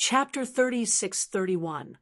Chapter 36-31.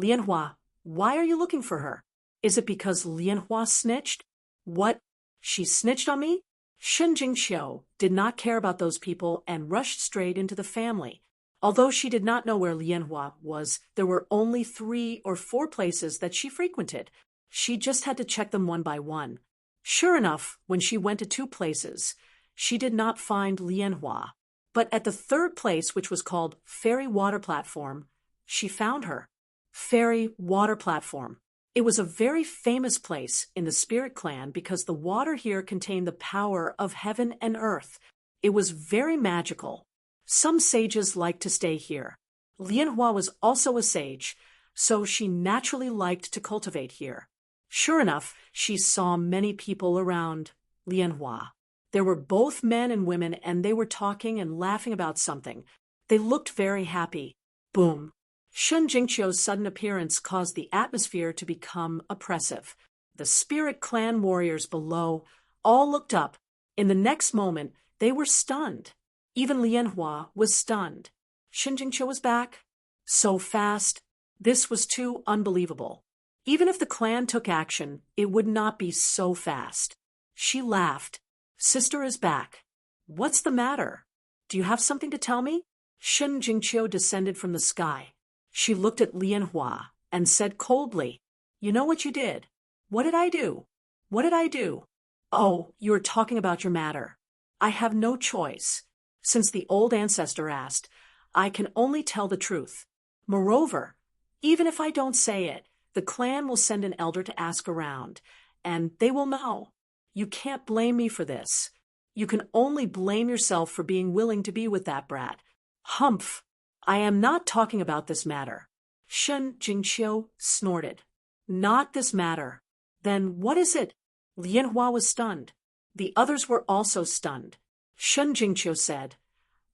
Lianhua, why are you looking for her? Is it because Lianhua snitched? What? She snitched on me? Shen Jingqiu did not care about those people and rushed straight into the family. Although she did not know where Lianhua was, there were only 3 or 4 places that she frequented. She just had to check them one by one. Sure enough, when she went to 2 places, she did not find Lianhua. But at the 3rd place, which was called Fairy Water Platform, she found her. Fairy Water Platform. It was a very famous place in the Spirit Clan because the water here contained the power of heaven and earth. It was very magical. Some sages liked to stay here. Lianhua was also a sage, so she naturally liked to cultivate here. Sure enough, she saw many people around Lianhua. There were both men and women, and they were talking and laughing about something. They looked very happy. Boom. Shen Jingqiu's sudden appearance caused the atmosphere to become oppressive. The Spirit Clan warriors below all looked up. In the next moment, they were stunned. Even Lianhua was stunned. Shen Jingqiu was back. So fast. This was too unbelievable. Even if the clan took action, it would not be so fast. She laughed. Sister is back. What's the matter? Do you have something to tell me? Shen Jingqiu descended from the sky. She looked at Lianhua and said coldly, You know what you did? What did I do? What did I do? Oh, you are talking about your matter. I have no choice. Since the old ancestor asked, I can only tell the truth. Moreover, even if I don't say it, the clan will send an elder to ask around, and they will know. You can't blame me for this. You can only blame yourself for being willing to be with that brat. Humph! I am not talking about this matter. Shen Jingqiu snorted. Not this matter. Then what is it? Lianhua was stunned. The others were also stunned. Shen Jingqiu said,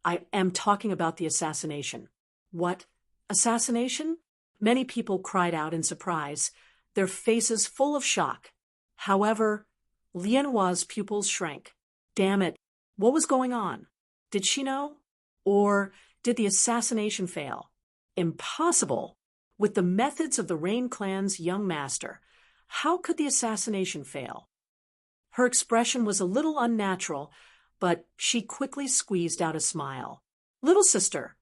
I am talking about the assassination. What? Assassination? Many people cried out in surprise, their faces full of shock. However, Lianhua's pupils shrank. Damn it, what was going on? Did she know? Or did the assassination fail? Impossible! With the methods of the Rain Clan's young master, how could the assassination fail? Her expression was a little unnatural, but she quickly squeezed out a smile. Little sister,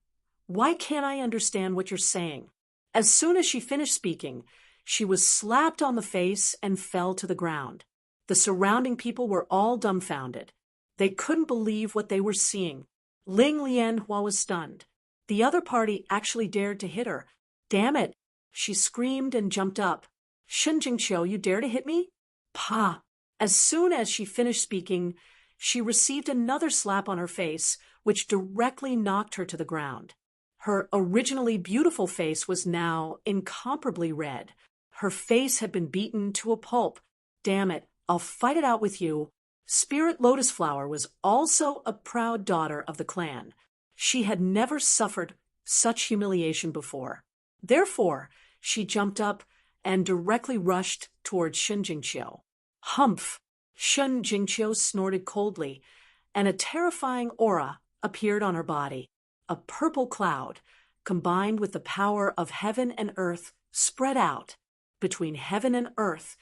why can't I understand what you're saying? As soon as she finished speaking, she was slapped on the face and fell to the ground. The surrounding people were all dumbfounded. They couldn't believe what they were seeing. Ling Lianhua was stunned. The other party actually dared to hit her. Damn it! She screamed and jumped up. Shen Jingqiu, you dare to hit me? Pa! As soon as she finished speaking, she received another slap on her face, which directly knocked her to the ground. Her originally beautiful face was now incomparably red. Her face had been beaten to a pulp. Damn it, I'll fight it out with you. Spirit Lotus Flower was also a proud daughter of the clan. She had never suffered such humiliation before. Therefore, she jumped up and directly rushed towards Shen Jingqiu. Humph! Shen Jingqiu snorted coldly, and a terrifying aura appeared on her body. A purple cloud, combined with the power of heaven and earth, spread out. Between heaven and earth,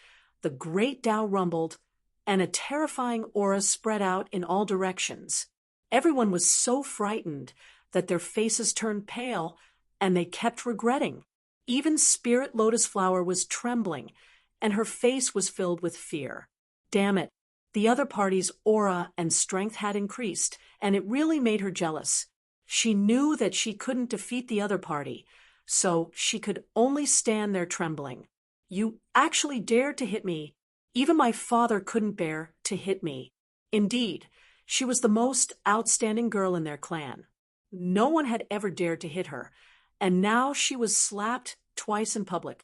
the great Tao rumbled, and a terrifying aura spread out in all directions. Everyone was so frightened that their faces turned pale, and they kept regretting. Even Spirit Lotus Flower was trembling, and her face was filled with fear. Damn it, the other party's aura and strength had increased, and it really made her jealous. She knew that she couldn't defeat the other party, so she could only stand there trembling. You actually dared to hit me. Even my father couldn't bear to hit me. Indeed, she was the most outstanding girl in their clan. No one had ever dared to hit her, and now she was slapped twice in public.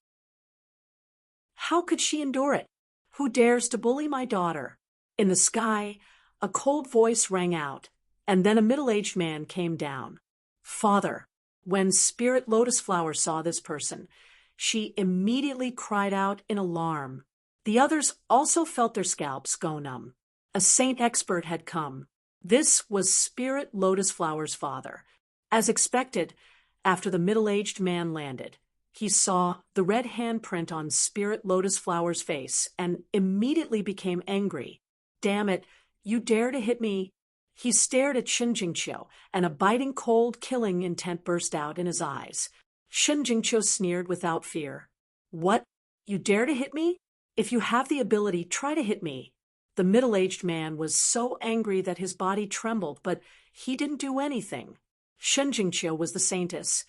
How could she endure it? Who dares to bully my daughter? In the sky, a cold voice rang out, and then a middle-aged man came down. Father. When Spirit Lotus Flower saw this person, she immediately cried out in alarm. The others also felt their scalps go numb. A saint expert had come. This was Spirit Lotus Flower's father. As expected, After the middle-aged man landed, he saw the red handprint on Spirit Lotus Flower's face and immediately became angry. "Damn it, you dare to hit me!" He stared at Shinjingqiu, and a biting cold killing intent burst out in his eyes. Shinjingqiu sneered without fear. "What? You dare to hit me? If you have the ability, try to hit me." The middle-aged man was so angry that his body trembled, but he didn't do anything. Shinjingqiu was the saintess,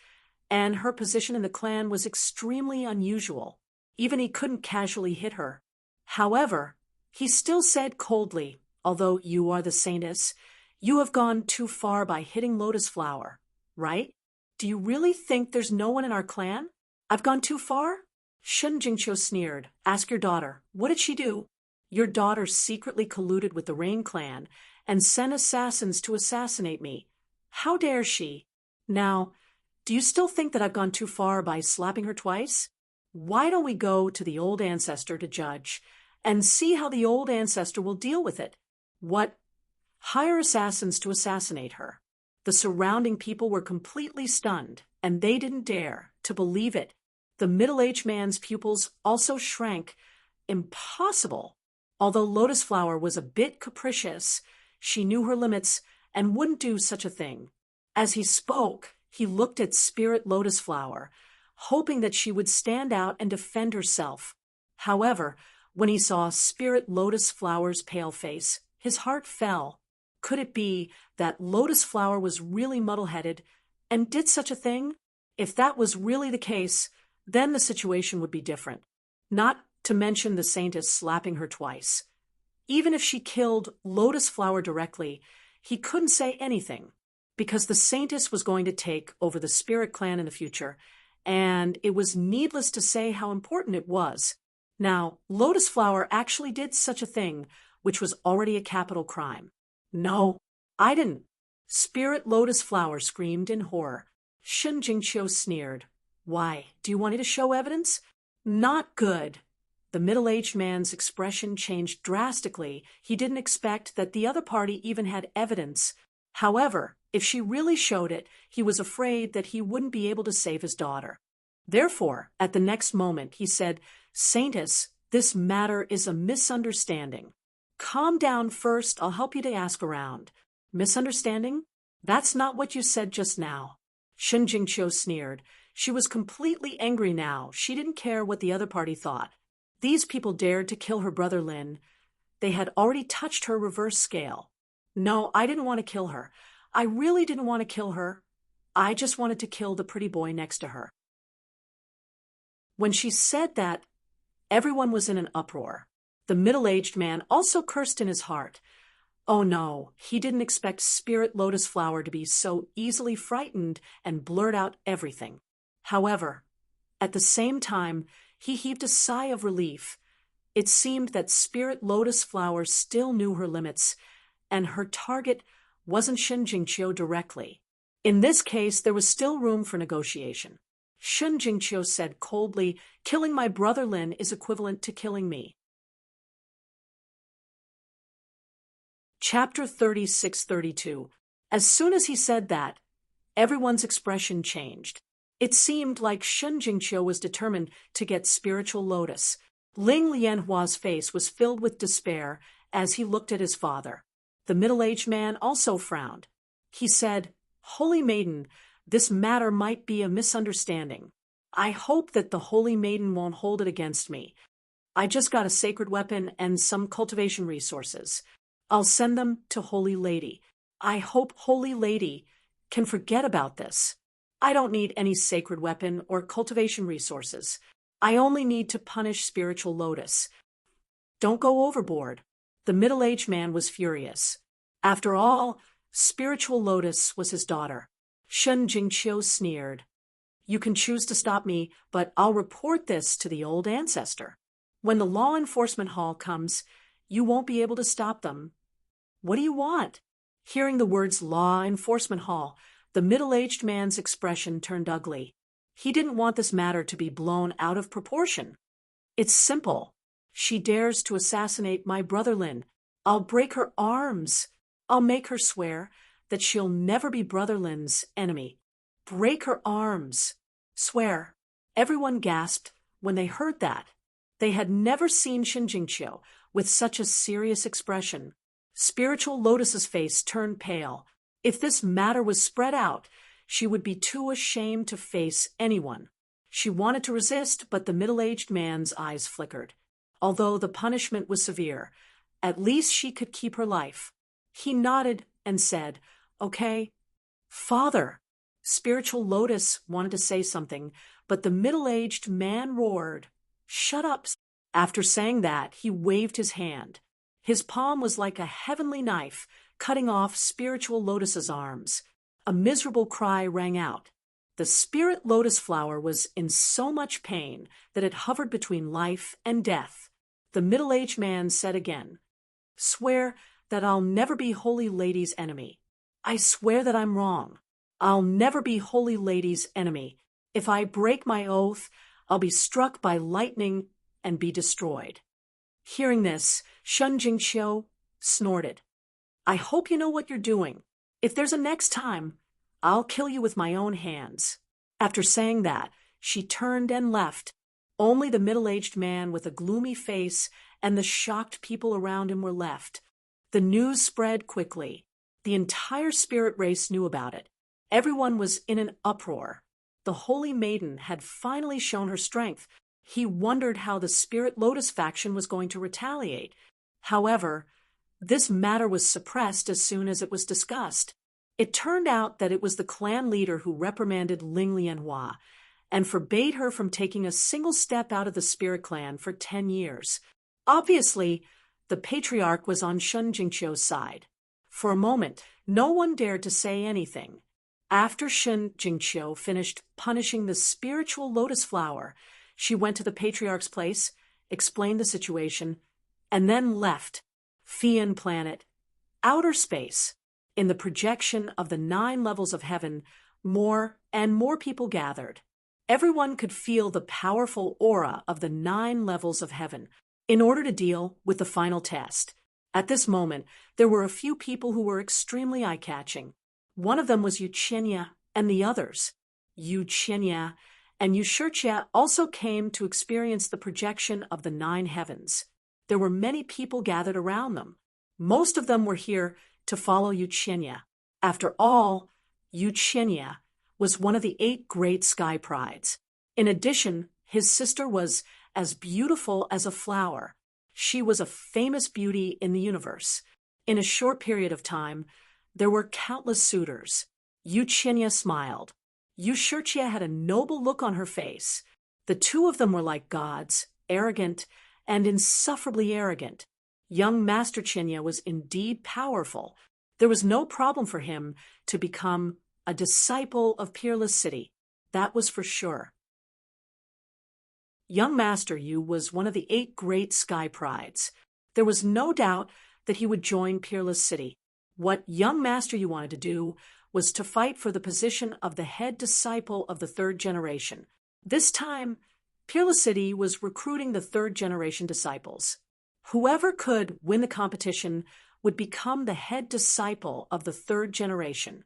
and her position in the clan was extremely unusual. Even he couldn't casually hit her. However, he still said coldly, "Although you are the saintess, you have gone too far by hitting Lotus Flower, right? Do you really think there's no one in our clan? I've gone too far?" Shun Jingqiu sneered. "Ask your daughter. What did she do?" "Your daughter secretly colluded with the Rain clan and sent assassins to assassinate me. How dare she? Now, do you still think that I've gone too far by slapping her twice? Why don't we go to the old ancestor to judge and see how the old ancestor will deal with it? What? Hire assassins to assassinate her." The surrounding people were completely stunned, and they didn't dare to believe it. The middle-aged man's pupils also shrank. Impossible! Although Lotus Flower was a bit capricious, she knew her limits and wouldn't do such a thing. As he spoke, he looked at Spirit Lotus Flower, hoping that she would stand out and defend herself. However, when he saw Spirit Lotus Flower's pale face, his heart fell. Could it be that Lotus Flower was really muddle-headed and did such a thing? If that was really the case, then the situation would be different. Not to mention the saintess slapping her twice. Even if she killed Lotus Flower directly, he couldn't say anything, because the saintess was going to take over the Spirit Clan in the future, and it was needless to say how important it was. Now, Lotus Flower actually did such a thing, which was already a capital crime. "No, I didn't." Spirit Lotus Flower screamed in horror. Shun Jingqiu sneered. "Why, do you want me to show evidence?" "Not good." The middle-aged man's expression changed drastically. He didn't expect that the other party even had evidence. However, if she really showed it, he was afraid that he wouldn't be able to save his daughter. Therefore, at the next moment, he said, "Saintess, this matter is a misunderstanding. Calm down first, I'll help you to ask around." "Misunderstanding? That's not what you said just now." Shun Jingqiu sneered. She was completely angry now. She didn't care what the other party thought. These people dared to kill her brother Lin. They had already touched her reverse scale. "No, I didn't want to kill her. I really didn't want to kill her. I just wanted to kill the pretty boy next to her." When she said that, everyone was in an uproar. The middle-aged man also cursed in his heart. Oh no, he didn't expect Spirit Lotus Flower to be so easily frightened and blurt out everything. However, at the same time, he heaved a sigh of relief. It seemed that Spirit Lotus Flower still knew her limits, and her target wasn't Shun Jingqiu directly. In this case, there was still room for negotiation. Shun Jingqiu said coldly, "Killing my brother Lin is equivalent to killing me." Chapter 36-32. As soon as he said that, everyone's expression changed. It seemed like Shun Jingqiu was determined to get Spiritual Lotus. Ling Lianhua's face was filled with despair as he looked at his father. The middle-aged man also frowned. He said, "Holy Maiden, this matter might be a misunderstanding. I hope that the Holy Maiden won't hold it against me. I just got a sacred weapon and some cultivation resources. I'll send them to Holy Lady. I hope Holy Lady can forget about this. I don't need any sacred weapon or cultivation resources. I only need to punish Spiritual Lotus. Don't go overboard." The middle-aged man was furious. After all, Spiritual Lotus was his daughter. Shun Jingqiu sneered. "You can choose to stop me, but I'll report this to the old ancestor. When the law enforcement hall comes, you won't be able to stop them." "What do you want?" Hearing the words law enforcement hall, the middle-aged man's expression turned ugly. He didn't want this matter to be blown out of proportion. "It's simple. She dares to assassinate my brother Lin. I'll break her arms. I'll make her swear that she'll never be brother Lin's enemy. break her arms. Swear. Everyone gasped when they heard that. They had never seen Shinjingqiu with such a serious expression. Spiritual Lotus's face turned pale. If this matter was spread out, she would be too ashamed to face anyone. She wanted to resist, but the middle-aged man's eyes flickered. Although the punishment was severe, at least she could keep her life. He nodded and said, "Okay." "Father." Spiritual Lotus wanted to say something, but the middle-aged man roared, "Shut up." After saying that, he waved his hand. His palm was like a heavenly knife, cutting off Spiritual Lotus's arms. A miserable cry rang out. The spirit lotus flower was in so much pain that it hovered between life and death. The middle-aged man said again, "Swear that I'll never be Holy Lady's enemy." "I swear that I'm wrong. I'll never be Holy Lady's enemy. If I break my oath, I'll be struck by lightning and be destroyed." Hearing this, Shun Jingqiu snorted. "I hope you know what you're doing. If there's a next time, I'll kill you with my own hands." After saying that, she turned and left. Only the middle-aged man with a gloomy face and the shocked people around him were left. The news spread quickly. The entire spirit race knew about it. Everyone was in an uproar. The Holy Maiden had finally shown her strength. He wondered how the Spirit Lotus faction was going to retaliate. However, this matter was suppressed as soon as it was discussed. It turned out that it was the clan leader who reprimanded Ling Lianhua and forbade her from taking a single step out of the spirit clan for 10 years. Obviously, the patriarch was on Shun Jingqiu's side. For a moment, no one dared to say anything. After Shun Jingqiu finished punishing the spiritual lotus flower, she went to the patriarch's place, explained the situation, and then left. Fian planet, outer space. In the projection of the 9 levels of heaven, more and more people gathered. Everyone could feel the powerful aura of the 9 levels of heaven in order to deal with the final test. At this moment, there were a few people who were extremely eye-catching. One of them was Yuqinya and the others. Yuqinya and Yushirchia also came to experience the projection of the 9 heavens. There were many people gathered around them. Most of them were here to follow Yuqinya. After all, Yuqinya was one of the 8 great sky prides. In addition, his sister was as beautiful as a flower. She was a famous beauty in the universe. In a short period of time, there were countless suitors. Yuqinya smiled. Yushirchia had a noble look on her face. The two of them were like gods, arrogant and insufferably arrogant. Young Master Chinya was indeed powerful. There was no problem for him to become a disciple of Peerless City. That was for sure. Young Master Yu was one of the 8 great sky prides. There was no doubt that he would join Peerless City. What young Master Yu wanted to do was to fight for the position of the head disciple of the 3rd generation. This time, Peerless City was recruiting the 3rd generation disciples. Whoever could win the competition would become the head disciple of the 3rd generation.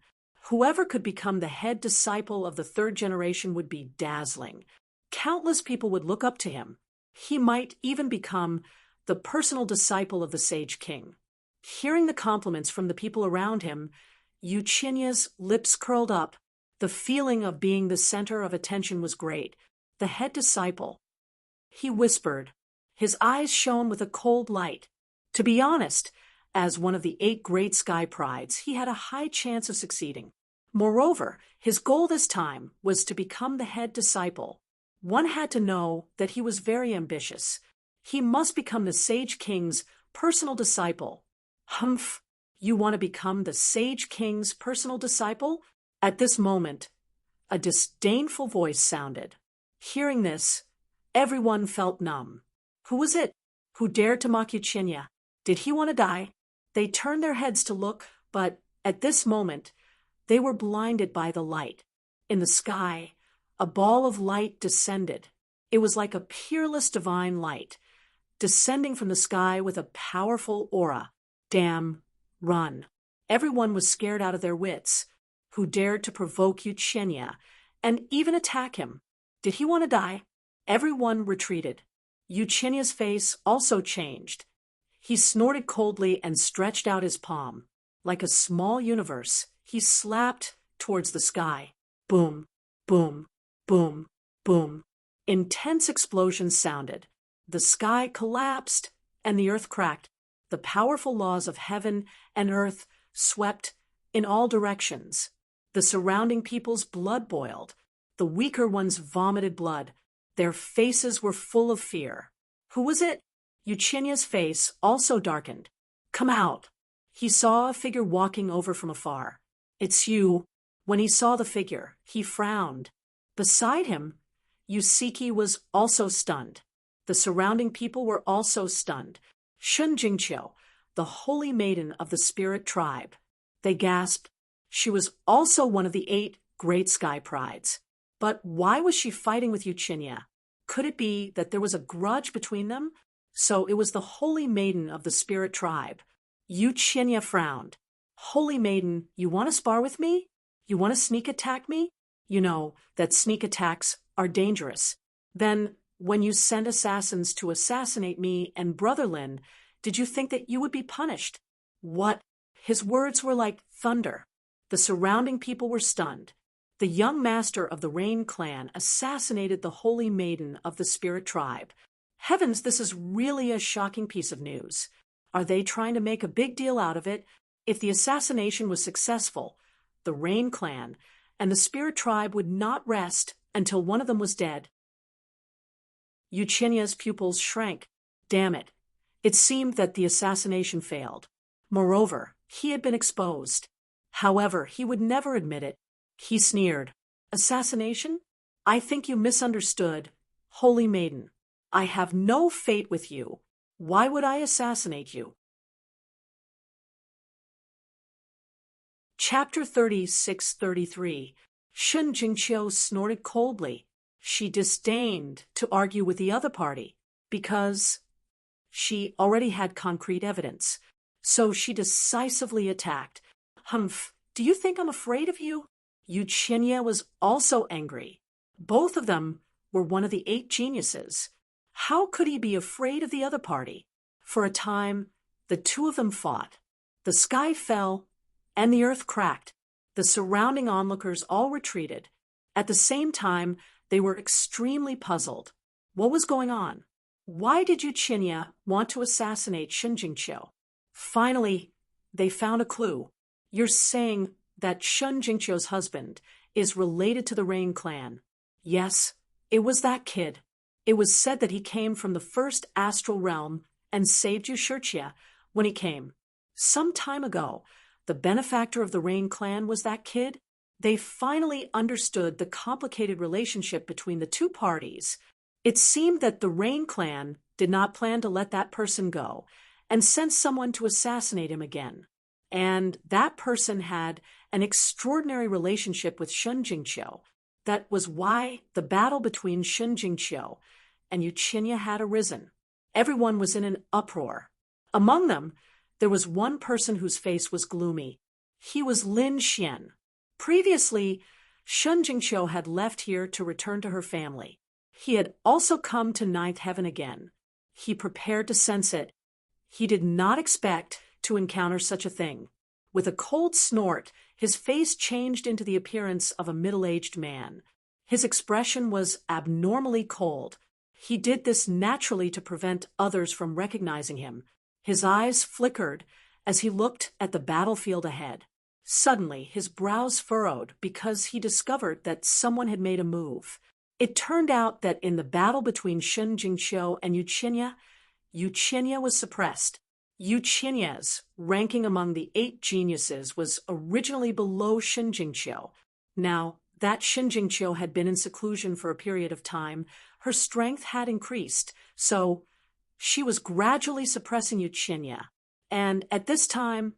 Whoever could become the head disciple of the 3rd generation would be dazzling. Countless people would look up to him. He might even become the personal disciple of the Sage King. Hearing the compliments from the people around him, Yuqinya's lips curled up. The feeling of being the center of attention was great. The head disciple. He whispered. His eyes shone with a cold light. To be honest, as one of the 8 great sky prides, he had a high chance of succeeding. Moreover, his goal this time was to become the head disciple. One had to know that he was very ambitious. He must become the Sage King's personal disciple. Humph, you want to become the Sage King's personal disciple? At this moment, a disdainful voice sounded. Hearing this, everyone felt numb. Who was it? Who dared to mock Yuqinya? Did he want to die? They turned their heads to look, but at this moment, they were blinded by the light. In the sky, a ball of light descended. It was like a peerless divine light, descending from the sky with a powerful aura. Damn, run. Everyone was scared out of their wits. who dared to provoke Uchenia and even attack him. Did he want to die? Everyone retreated. Uchenia's face also changed. He snorted coldly and stretched out his palm. Like a small universe, he slapped towards the sky. Boom, boom, boom, boom. Intense explosions sounded. The sky collapsed and the earth cracked. The powerful laws of heaven and earth swept in all directions. The surrounding people's blood boiled. The weaker ones vomited blood. Their faces were full of fear. Who was it? Uchenia's face also darkened. Come out. He saw a figure walking over from afar. It's you. When he saw the figure, he frowned. Beside him, Yusiki was also stunned. The surrounding people were also stunned. Shun Jingqiu, the holy maiden of the spirit tribe. They gasped. She was also one of the 8 great sky prides. But why was she fighting with Uchenia? Could it be that there was a grudge between them? So it was the holy maiden of the spirit tribe. Uchenia frowned. Holy maiden, you want to spar with me? You want to sneak attack me? You know that sneak attacks are dangerous. Then, when you sent assassins to assassinate me and Brother Lin, did you think that you would be punished? What? His words were like thunder. The surrounding people were stunned. The young master of the Rain clan assassinated the holy maiden of the spirit tribe. Heavens, this is really a shocking piece of news. Are they trying to make a big deal out of it? If the assassination was successful, the Rain clan and the spirit tribe would not rest until one of them was dead. Uchenia's pupils shrank. Damn it. It seemed that the assassination failed. Moreover, he had been exposed. However, he would never admit it. He sneered. Assassination? I think you misunderstood. Holy maiden, I have no fate with you. Why would I assassinate you? Chapter 36-33. Shun Jingqiu snorted coldly. She disdained to argue with the other party because she already had concrete evidence. So she decisively attacked. Humph, do you think I'm afraid of you? Uchenia was also angry. Both of them were one of the 8 geniuses. How could he be afraid of the other party? For a time, the two of them fought. The sky fell, and the earth cracked. The surrounding onlookers all retreated. At the same time, they were extremely puzzled. What was going on? Why did Uchenia want to assassinate Shun Jingqiu? Finally, they found a clue. You're saying that Shun Jingqiu's husband is related to the Rain clan. Yes, it was that kid. It was said that he came from the first astral realm and saved Yushurtia when he came. Some time ago, the benefactor of the Rain clan was that kid. They finally understood the complicated relationship between the two parties. It seemed that the Rain clan did not plan to let that person go and sent someone to assassinate him again. And that person had an extraordinary relationship with Shun Jingqiu. That was why the battle between Shun Jingqiu and Uchenia had arisen. Everyone was in an uproar. Among them, there was one person whose face was gloomy. He was Lin Xian. Previously, Shun Jingqiu had left here to return to her family. He had also come to ninth heaven again. He prepared to sense it. He did not expect to encounter such a thing. With a cold snort, his face changed into the appearance of a middle-aged man. His expression was abnormally cold. He did this naturally to prevent others from recognizing him. His eyes flickered as he looked at the battlefield ahead. Suddenly, his brows furrowed because he discovered that someone had made a move. It turned out that in the battle between Shun Jingqiu and Uchenia was suppressed. Uchenia's ranking among the 8 geniuses was originally below Shun Jingqiu. Now that Shun Jingqiu had been in seclusion for a period of time, her strength had increased, so she was gradually suppressing Uchenia. And at this time,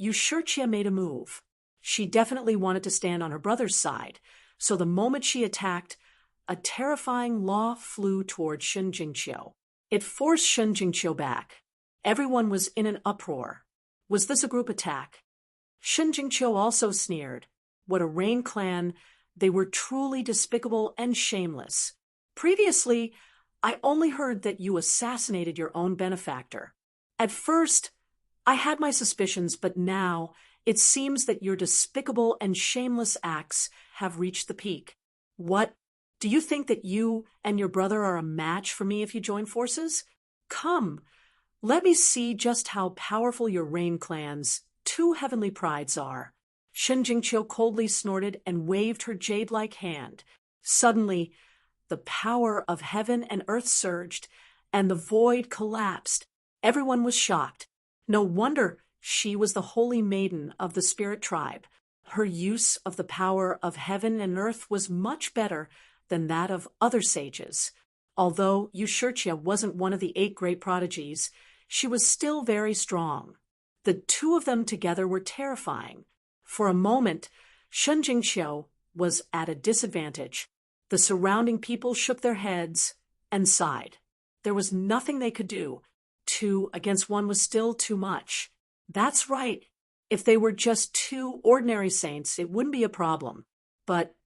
Yushurtia made a move. She definitely wanted to stand on her brother's side, so the moment she attacked, a terrifying law flew toward Shun Jingqiu. It forced Shun Jingqiu back. Everyone was in an uproar. Was this a group attack? Shun Jingqiu also sneered. what a Rain clan, they were truly despicable and shameless. Previously, I only heard that you assassinated your own benefactor. At first, I had my suspicions, but now it seems that your despicable and shameless acts have reached the peak. What? Do you think that you and your brother are a match for me if you join forces? Come, let me see just how powerful your Rain clan's two heavenly prides are. Shen Jingqiu coldly snorted and waved her jade-like hand. Suddenly, the power of heaven and earth surged, and the void collapsed. Everyone was shocked. No wonder she was the holy maiden of the spirit tribe. Her use of the power of heaven and earth was much better than that of other sages. Although Yushurtia wasn't one of the 8 great prodigies, she was still very strong. The two of them together were terrifying. For a moment, Shen Jingqiu was at a disadvantage. The surrounding people shook their heads and sighed. There was nothing they could do. 2 against 1 was still too much. That's right. If they were just 2 ordinary saints, it wouldn't be a problem. But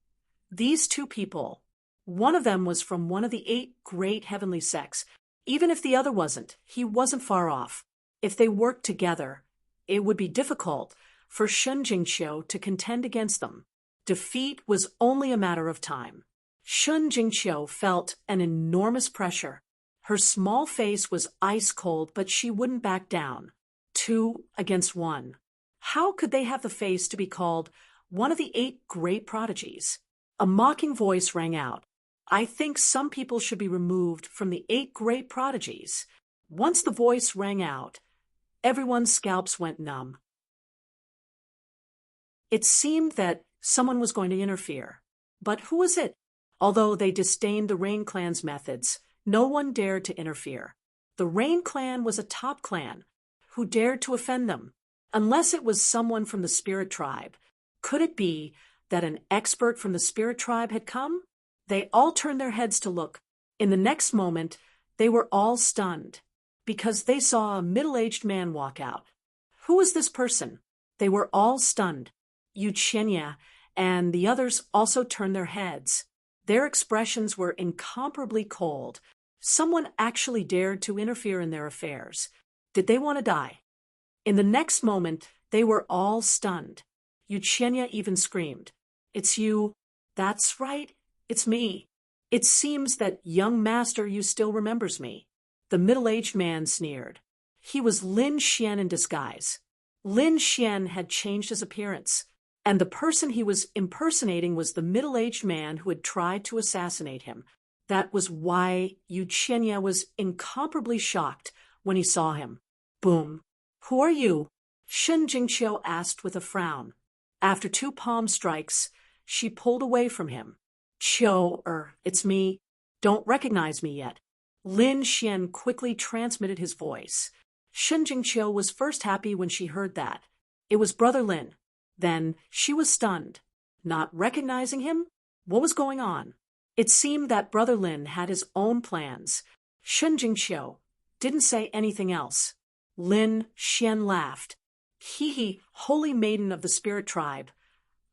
these 2 people, one of them was from one of the 8 great heavenly sects. Even if the other wasn't, he wasn't far off. If they worked together, it would be difficult for Shen Jingqiu to contend against them. Defeat was only a matter of time. Shen Jingqiu felt an enormous pressure. Her small face was ice cold, but she wouldn't back down. 2 against 1. How could they have the face to be called one of the 8 great prodigies? A mocking voice rang out. I think some people should be removed from the 8 great prodigies. Once the voice rang out, everyone's scalps went numb. It seemed that someone was going to interfere. But who was it? Although they disdained the Rain clan's methods, no one dared to interfere. The Rain clan was a top clan. Who dared to offend them? Unless it was someone from the spirit tribe. Could it be that an expert from the spirit tribe had come? They all turned their heads to look. In the next moment, they were all stunned, because they saw a middle-aged man walk out. Who was this person? They were all stunned. Yuchenya and the others also turned their heads. Their expressions were incomparably cold. Someone actually dared to interfere in their affairs. Did they want to die? In the next moment, they were all stunned. Yuchenya even screamed, "It's you." "That's right, it's me. It seems that young master you still remembers me." The middle-aged man sneered. He was Lin Xian in disguise. Lin Xian had changed his appearance, and the person he was impersonating was the middle-aged man who had tried to assassinate him. That was why Yuchenya was incomparably shocked when he saw him. Boom. "Who are you?" Shen Jingqiu asked with a frown. After 2 palm strikes, she pulled away from him. It's me. Don't recognize me yet." Lin Xian quickly transmitted his voice. Shen Jingqiu was first happy when she heard that. It was Brother Lin. Then she was stunned. Not recognizing him? What was going on? It seemed that Brother Lin had his own plans. Shen Jingqiu didn't say anything else. Lin Xian laughed. Hee, holy maiden of the spirit tribe.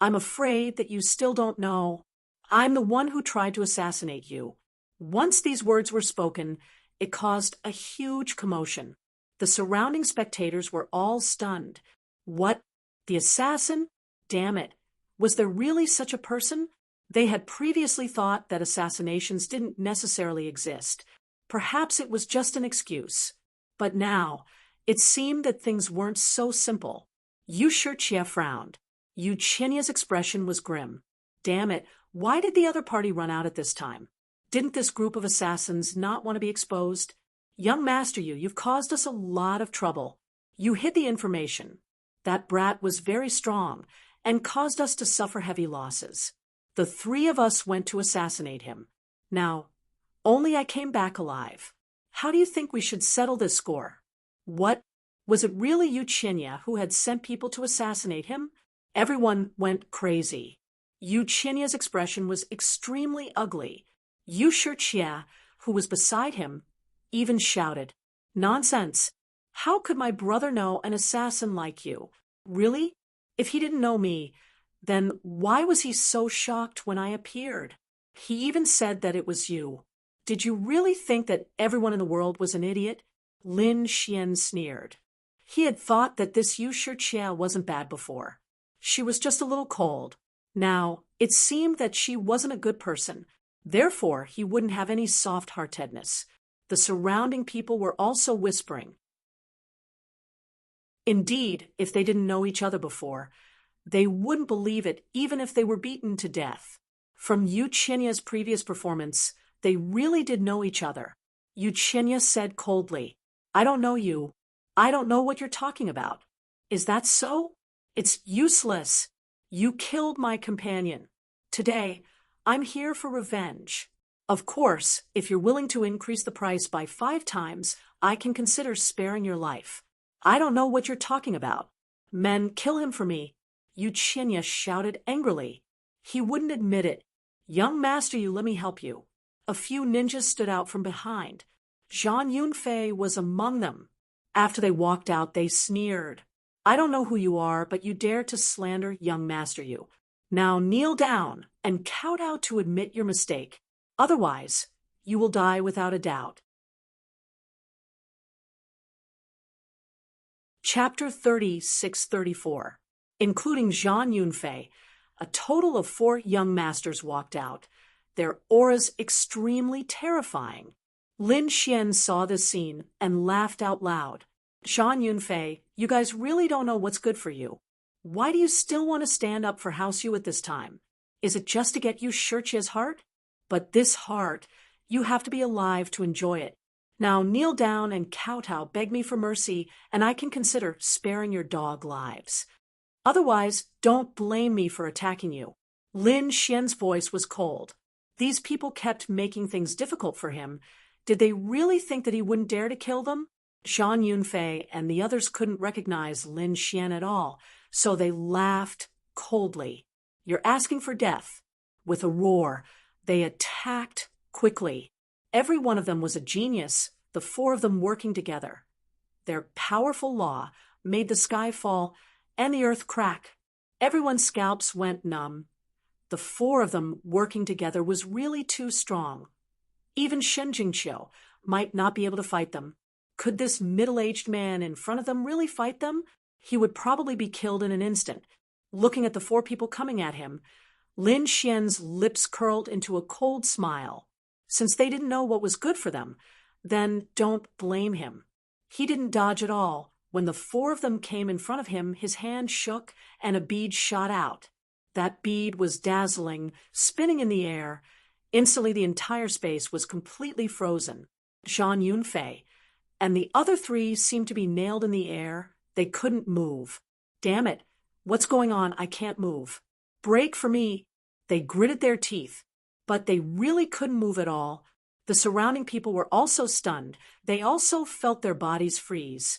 I'm afraid that you still don't know. I'm the one who tried to assassinate you. Once these words were spoken, it caused a huge commotion. The surrounding spectators were all stunned. What? The assassin? Damn it. Was there really such a person? They had previously thought that assassinations didn't necessarily exist. Perhaps it was just an excuse. But now, it seemed that things weren't so simple. Yushurtia frowned. Yuchenya's expression was grim. Damn it, why did the other party run out at this time? Didn't this group of assassins not want to be exposed? Young master, you've caused us a lot of trouble. You hid the information. That brat was very strong and caused us to suffer heavy losses. The 3 of us went to assassinate him. Now, only I came back alive. How do you think we should settle this score? What? Was it really Yuchenya who had sent people to assassinate him? Everyone went crazy. Yuchenya's expression was extremely ugly. Yushurtia, who was beside him, even shouted, "Nonsense! How could my brother know an assassin like you? Really? If he didn't know me, Then why was he so shocked when I appeared? He even said that it was you. Did you really think that everyone in the world was an idiot? Lin Xian sneered. He had thought that this Yu Shijie wasn't bad before. She was just a little cold. Now, it seemed that she wasn't a good person. Therefore, he wouldn't have any soft-heartedness. The surrounding people were also whispering. Indeed, if they didn't know each other before, they wouldn't believe it even if they were beaten to death. From Yu Qinya's previous performance, they really did know each other. Yu Qinya said coldly, I don't know you. I don't know what you're talking about. Is that so? It's useless. You killed my companion. Today, I'm here for revenge. Of course, if you're willing to increase the price by 5 times, I can consider sparing your life. I don't know what you're talking about. Men, kill him for me. Yu Qinya shouted angrily. He wouldn't admit it. Young master, you let me help you. A few ninjas stood out from behind. Zhang Yunfei was among them. After they walked out, they sneered. I don't know who you are, but you dare to slander young master you. Now kneel down and kowtow to admit your mistake. Otherwise, you will die without a doubt. Chapter 36-34. Including Zhang Yunfei, a total of 4 young masters walked out, their auras extremely terrifying. Lin Xian saw this scene and laughed out loud. Zhang Yunfei, you guys really don't know what's good for you. Why do you still want to stand up for House Yu at this time? Is it just to get Yu Shichie's heart? But this heart, you have to be alive to enjoy it. Now kneel down and kowtow, beg me for mercy, and I can consider sparing your dog lives. Otherwise, don't blame me for attacking you. Lin Xian's voice was cold. These people kept making things difficult for him. Did they really think that he wouldn't dare to kill them? Zhang Yunfei and the others couldn't recognize Lin Xian at all, so they laughed coldly. You're asking for death. With a roar, they attacked quickly. Every one of them was a genius, the 4 of them working together. Their powerful law made the sky fall and the earth crack. Everyone's scalps went numb. The 4 of them working together was really too strong. Even Shen Jingqiu might not be able to fight them. Could this middle-aged man in front of them really fight them? He would probably be killed in an instant. Looking at the 4 people coming at him, Lin Xian's lips curled into a cold smile. Since they didn't know what was good for them, then don't blame him. He didn't dodge at all. When the 4 of them came in front of him, his hand shook and a bead shot out. That bead was dazzling, spinning in the air. Instantly, the entire space was completely frozen. Zhang Yunfei and the other 3 seemed to be nailed in the air. They couldn't move. Damn it! What's going on? I can't move. Break for me! They gritted their teeth, but they really couldn't move at all. The surrounding people were also stunned. They also felt their bodies freeze.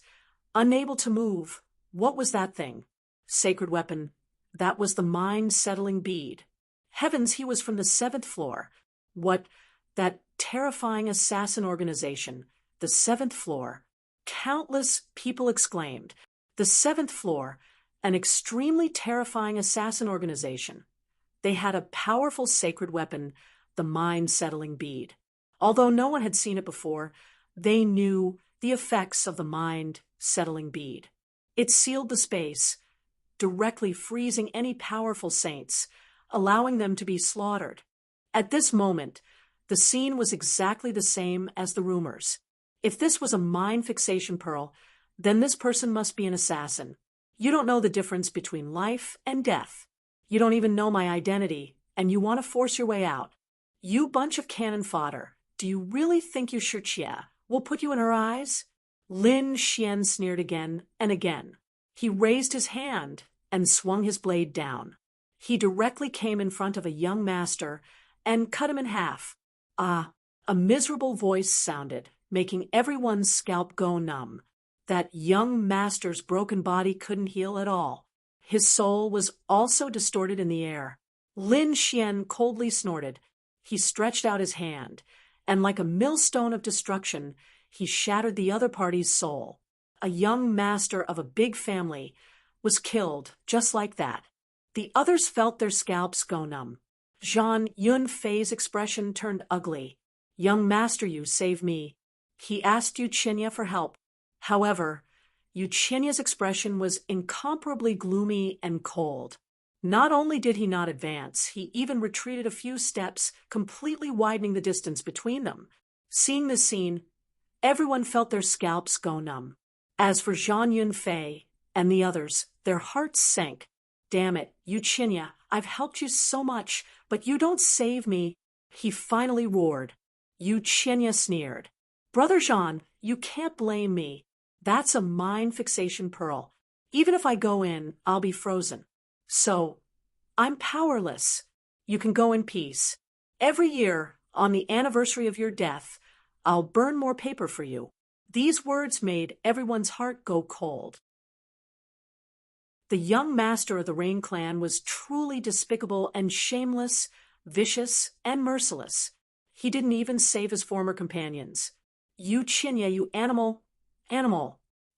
Unable to move. What was that thing? Sacred weapon. That was the mind-settling bead. Heavens, he was from the 7th floor. What? That terrifying assassin organization. The 7th floor. Countless people exclaimed. The 7th floor, an extremely terrifying assassin organization. They had a powerful sacred weapon, the mind-settling bead. Although no one had seen it before, they knew the effects of the mind-settling bead. It sealed the space, directly freezing any powerful saints, allowing them to be slaughtered. At this moment, the scene was exactly the same as the rumors. If this was a mind fixation pearl, then this person must be an assassin. You don't know the difference between life and death. You don't even know my identity, and you want to force your way out. You bunch of cannon fodder. Do you really think Yu Shichie will put you in her eyes? Lin Xian sneered again and again. He raised his hand and swung his blade down. He directly came in front of a young master and cut him in half. Ah, a miserable voice sounded, making everyone's scalp go numb. That young master's broken body couldn't heal at all. His soul was also distorted in the air. Lin Xian coldly snorted. He stretched out his hand, and like a millstone of destruction, he shattered the other party's soul. A young master of a big family was killed just like that. The others felt their scalps go numb. Zhang Yunfei's expression turned ugly. Young master, you save me. He asked Yuchinya for help. However, Yuchinya's expression was incomparably gloomy and cold. Not only did he not advance, he even retreated a few steps, completely widening the distance between them. Seeing this scene, everyone felt their scalps go numb. As for Zhang Yunfei and the others, their hearts sank. Damn it, Yuchinya, I've helped you so much, but you don't save me, he finally roared. Yuchinya sneered. Brother Zhang, you can't blame me. That's a mind fixation pearl. Even if I go in, I'll be frozen. So, I'm powerless. You can go in peace. Every year, on the anniversary of your death, I'll burn more paper for you. These words made everyone's heart go cold. The young master of the Rain clan was truly despicable and shameless, vicious, and merciless. He didn't even save his former companions. Yuchinya, you animal,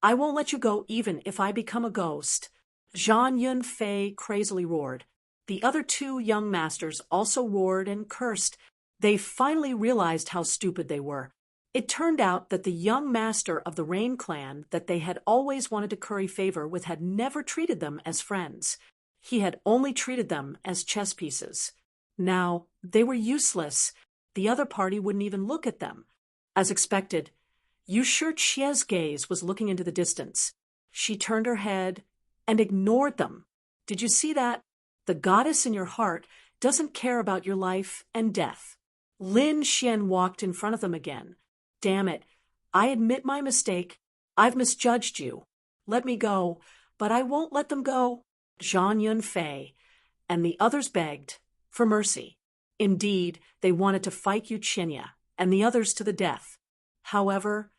I won't let you go even if I become a ghost. Zhang Yunfei crazily roared. The other two young masters also roared and cursed. They finally realized how stupid they were. It turned out that the young master of the Rain clan that they had always wanted to curry favor with had never treated them as friends. He had only treated them as chess pieces. Now, they were useless. The other party wouldn't even look at them. As expected, Yusher Chie's gaze was looking into the distance. She turned her head and ignored them. Did you see that? The goddess in your heart doesn't care about your life and death. Lin Xian walked in front of them again. Damn it, I admit my mistake. I've misjudged you. Let me go, but I won't let them go. Zhang Yunfei and the others begged for mercy. Indeed, they wanted to fight Yuchinya and the others to the death. However,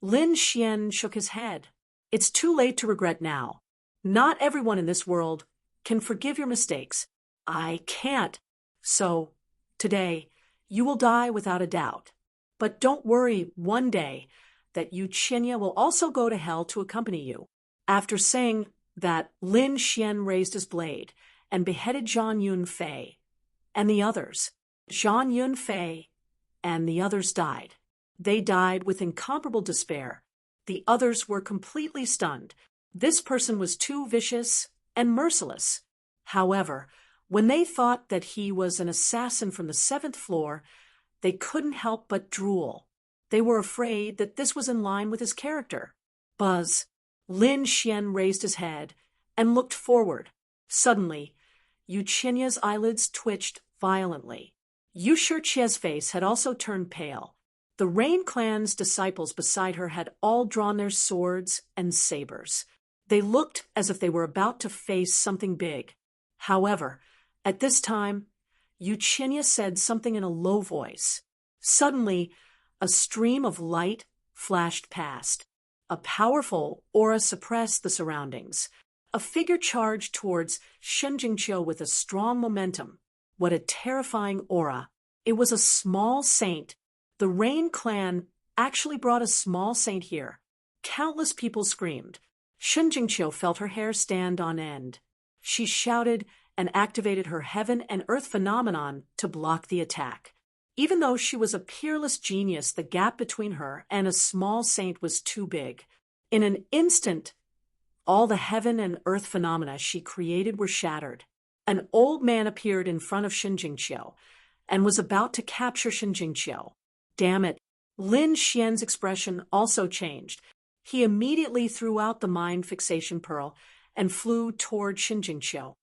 Lin Xian shook his head. It's too late to regret now. Not everyone in this world can forgive your mistakes. I can't. So, today, you will die without a doubt. But don't worry one day that Yuchinya will also go to hell to accompany you. After saying that, Lin Xian raised his blade and beheaded Zhang Yunfei and the others. Zhang Yunfei and the others died. They died with incomparable despair. The others were completely stunned. This person was too vicious and merciless. However, when they thought that he was an assassin from the 7th floor, they couldn't help but drool. They were afraid that this was in line with his character. Buzz. Lin Xian raised his head and looked forward. Suddenly, Yuchinya's eyelids twitched violently. Yusher Chie's face had also turned pale. The Rain clan's disciples beside her had all drawn their swords and sabers. They looked as if they were about to face something big. However, at this time, Yuchinya said something in a low voice. Suddenly, a stream of light flashed past. A powerful aura suppressed the surroundings. A figure charged towards Shenjingqiu with a strong momentum. What a terrifying aura. It was a small saint. The Rain clan actually brought a small saint here. Countless people screamed. Shenjingqiu felt her hair stand on end. She shouted and activated her heaven and earth phenomenon to block the attack. Even though she was a peerless genius, the gap between her and a small saint was too big. In an instant, all the heaven and earth phenomena she created were shattered. An old man appeared in front of Shenjingqiu and was about to capture Shenjingqiu. Damn it, Lin Xian's expression also changed. He immediately threw out the mind fixation pearl and flew toward Shenjingqiu.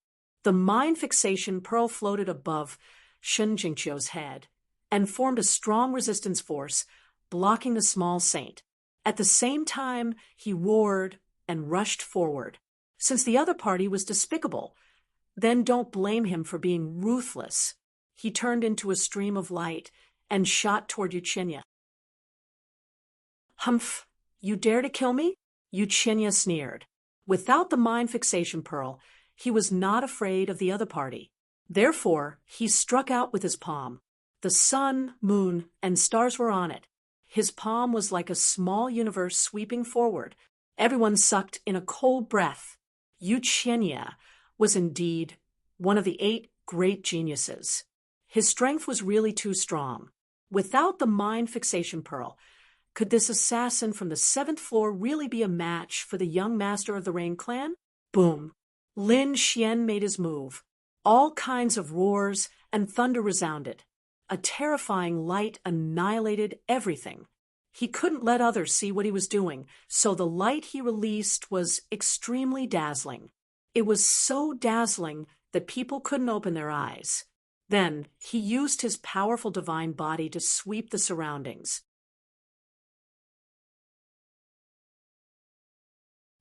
The mind fixation pearl floated above Shenjingqiu's head and formed a strong resistance force, blocking the small saint. At the same time, he roared and rushed forward. Since the other party was despicable, then don't blame him for being ruthless. He turned into a stream of light and shot toward Yuchinya. Humph, you dare to kill me? Yuchinya sneered. Without the mind fixation pearl, he was not afraid of the other party. Therefore, he struck out with his palm. The sun, moon, and stars were on it. His palm was like a small universe sweeping forward. Everyone sucked in a cold breath. Yuchinya was indeed one of the 8 great geniuses. His strength was really too strong. Without the mind fixation pearl, could this assassin from the 7th floor really be a match for the young master of the Rain Clan? Boom! Lin Xian made his move. All kinds of roars and thunder resounded. A terrifying light annihilated everything. He couldn't let others see what he was doing, so the light he released was extremely dazzling. It was so dazzling that people couldn't open their eyes. Then he used his powerful divine body to sweep the surroundings.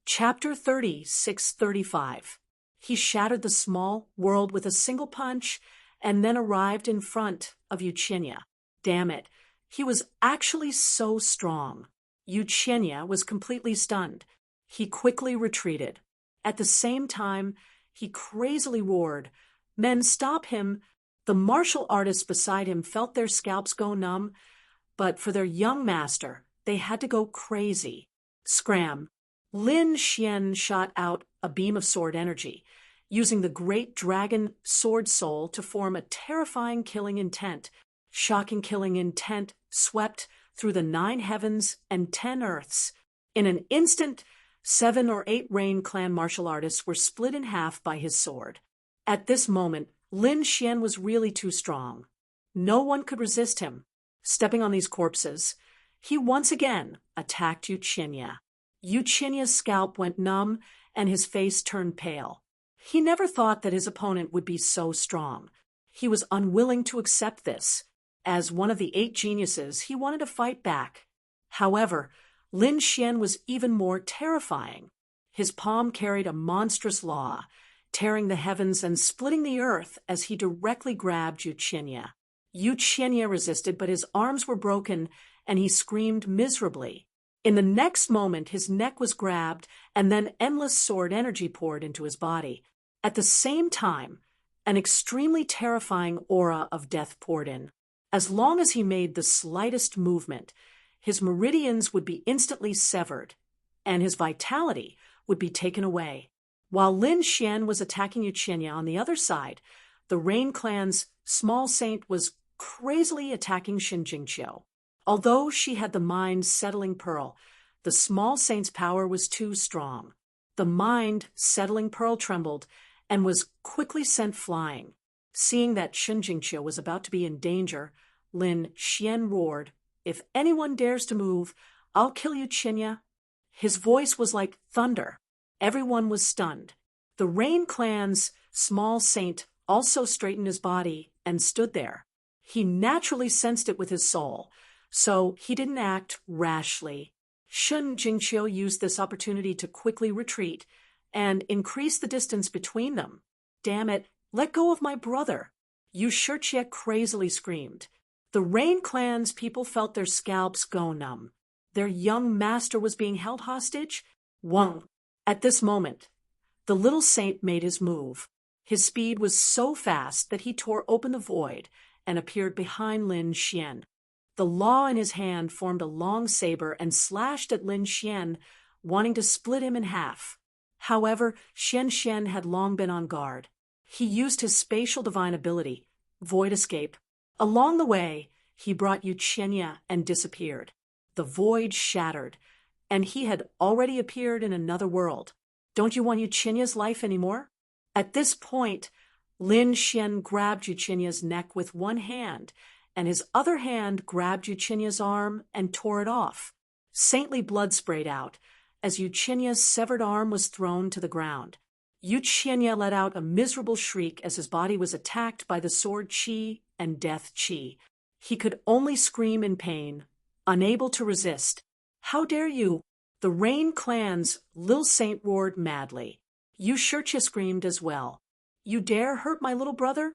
Chapter 3635. He shattered the small world with a single punch and then arrived in front of Yuchinya. Damn it, he was actually so strong. Yuchinya was completely stunned. He quickly retreated. At the same time, he crazily roared, "Men, stop him!" The martial artists beside him felt their scalps go numb, but for their young master, they had to go crazy. Scram! Lin Xian shot out a beam of sword energy, using the great dragon sword soul to form a terrifying killing intent. Shocking killing intent swept through the 9 heavens and 10 earths. In an instant, 7 or 8 Rain Clan martial artists were split in half by his sword. At this moment, Lin Xian was really too strong. No one could resist him. Stepping on these corpses, he once again attacked Yuchinya. Yuchinya's scalp went numb and his face turned pale. He never thought that his opponent would be so strong. He was unwilling to accept this. As one of the 8 geniuses, he wanted to fight back. However, Lin Xian was even more terrifying. His palm carried a monstrous law, tearing the heavens and splitting the earth as he directly grabbed Yuchinya. Yuchinya resisted, but his arms were broken and he screamed miserably. In the next moment, his neck was grabbed and then endless sword energy poured into his body. At the same time, an extremely terrifying aura of death poured in. As long as he made the slightest movement, his meridians would be instantly severed, and his vitality would be taken away. While Lin Xian was attacking Yuchinya on the other side, the Rain Clan's small saint was crazily attacking Shinjingqiu. Although she had the mind-settling pearl, the small saint's power was too strong. The mind-settling pearl trembled and was quickly sent flying. Seeing that Shinjingqiu was about to be in danger, Lin Xian roared, "If anyone dares to move, I'll kill Yuchinya." His voice was like thunder. Everyone was stunned. The Rain Clan's small saint also straightened his body and stood there. He naturally sensed it with his soul, so he didn't act rashly. Shinjingqiu used this opportunity to quickly retreat and increase the distance between them. "Damn it, let go of my brother!" Yushurchia crazily screamed. The Rain Clan's people felt their scalps go numb. Their young master was being held hostage? Wong! At this moment, the little saint made his move. His speed was so fast that he tore open the void and appeared behind Lin Xian. The law in his hand formed a long saber and slashed at Lin Xian, wanting to split him in half. However, Xian had long been on guard. He used his spatial divine ability, Void Escape. Along the way, he brought Yuchinya and disappeared. The void shattered, and he had already appeared in another world. "Don't you want Yuchinya's life anymore?" At this point, Lin Xian grabbed Yuchinya's neck with one hand, and his other hand grabbed Yuchinya's arm and tore it off. Saintly blood sprayed out as Yuchinya's severed arm was thrown to the ground. Yuchinya let out a miserable shriek as his body was attacked by the sword chi and death chi. He could only scream in pain, unable to resist. "How dare you!" The Rain Clan's Lil Saint roared madly. Yushurchia screamed as well. "You dare hurt my little brother?"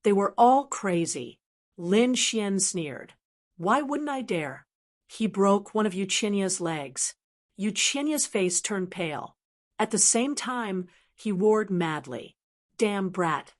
They were all crazy. Lin Xian sneered. "Why wouldn't I dare?" He broke one of Yuchinya's legs. Yuchinya's face turned pale. At the same time, he roared madly. "Damn brat!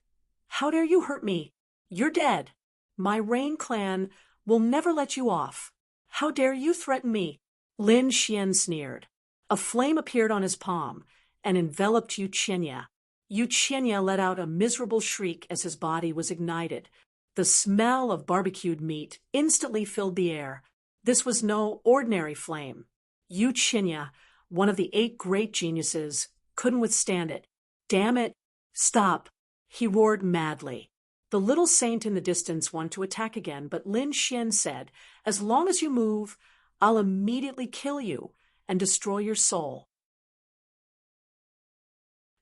How dare you hurt me? You're dead. My Rain Clan will never let you off. How dare you threaten me?" Lin Xian sneered. A flame appeared on his palm and enveloped Yuchinya. Yu Qinya let out a miserable shriek as his body was ignited. The smell of barbecued meat instantly filled the air. This was no ordinary flame. Yu Qinya, one of the 8 great geniuses, couldn't withstand it. Damn it! Stop! He roared madly. The little saint in the distance wanted to attack again, but Lin Xian said, "As long as you move, I'll immediately kill you and destroy your soul."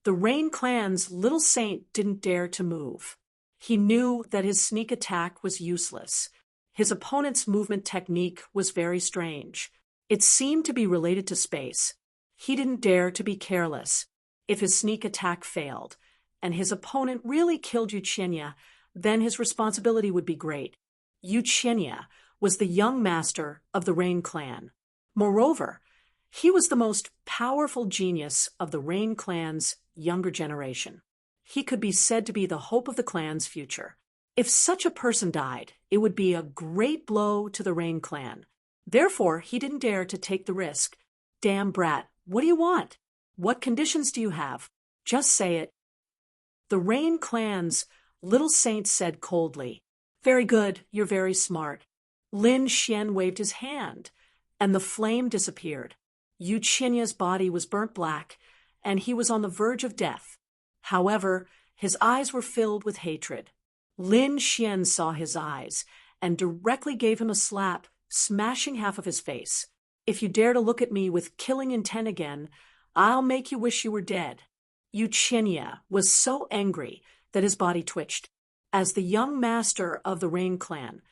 The Rain Clan's little saint didn't dare to move. He knew that his sneak attack was useless. His opponent's movement technique was very strange. It seemed to be related to space. He didn't dare to be careless. If his sneak attack failed, and his opponent really killed Yu Qinya, then his responsibility would be great. Yu Qinya was the young master of the Rain Clan. Moreover, he was the most powerful genius of the Rain Clan's younger generation. He could be said to be the hope of the clan's future. If such a person died, it would be a great blow to the Rain Clan. Therefore, he didn't dare to take the risk. "Damn brat, what do you want? What conditions do you have? Just say it." The Rain Clan's little saint said coldly, "Very good, you're very smart." Lin Xian waved his hand, and the flame disappeared. Yu Qinya's body was burnt black, and he was on the verge of death. However, his eyes were filled with hatred. Lin Xian saw his eyes, and directly gave him a slap, smashing half of his face. "If you dare to look at me with killing intent again, I'll make you wish you were dead." Yu Qinya was so angry that his body twitched. As the young master of the Rain Clan,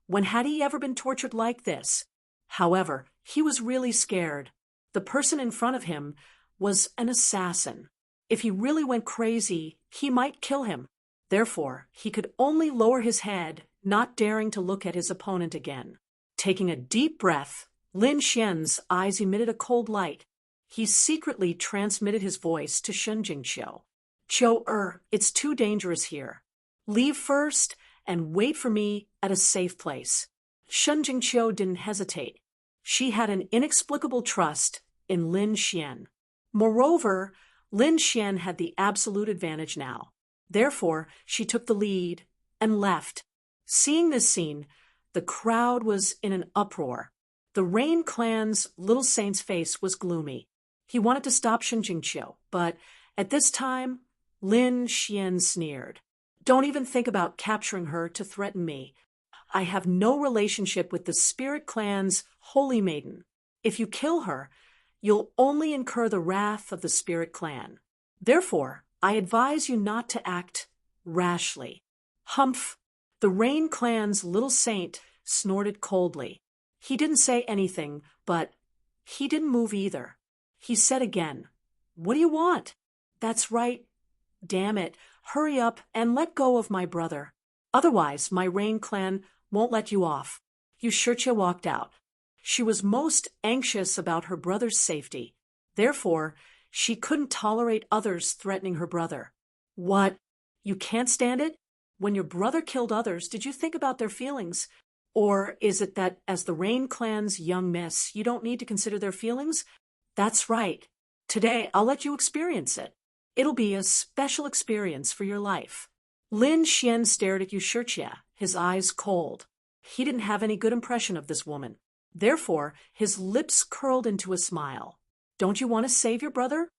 when had he ever been tortured like this? However, he was really scared. The person in front of him was an assassin. If he really went crazy, he might kill him. Therefore, he could only lower his head, not daring to look at his opponent again. Taking a deep breath, Lin Xian's eyes emitted a cold light. He secretly transmitted his voice to Shunjingqiu. "Qiu, it's too dangerous here. Leave first and wait for me at a safe place." Shunjingqiu didn't hesitate. She had an inexplicable trust in Lin Xian. Moreover, Lin Xian had the absolute advantage now. Therefore, she took the lead and left. Seeing this scene, the crowd was in an uproar. The Rain Clan's little saint's face was gloomy. He wanted to stop Shunjingqiu, but at this time, Lin Xian sneered. "Don't even think about capturing her to threaten me. I have no relationship with the Spirit Clan's Holy Maiden. If you kill her, you'll only incur the wrath of the Spirit Clan. Therefore, I advise you not to act rashly." "Humph!" The Rain Clan's little saint snorted coldly. He didn't say anything, but he didn't move either. He said again, "What do you want?" "That's right. Damn it, hurry up and let go of my brother. Otherwise, my Rain Clan won't let you off." Yu Shiqia walked out. She was most anxious about her brother's safety. Therefore, she couldn't tolerate others threatening her brother. "What? You can't stand it? When your brother killed others, did you think about their feelings? Or is it that as the Rain Clan's young miss, you don't need to consider their feelings? That's right. Today, I'll let you experience it. It'll be a special experience for your life." Lin Xian stared at Yu Shiqia, his eyes cold. He didn't have any good impression of this woman. Therefore, his lips curled into a smile. "Don't you want to save your brother?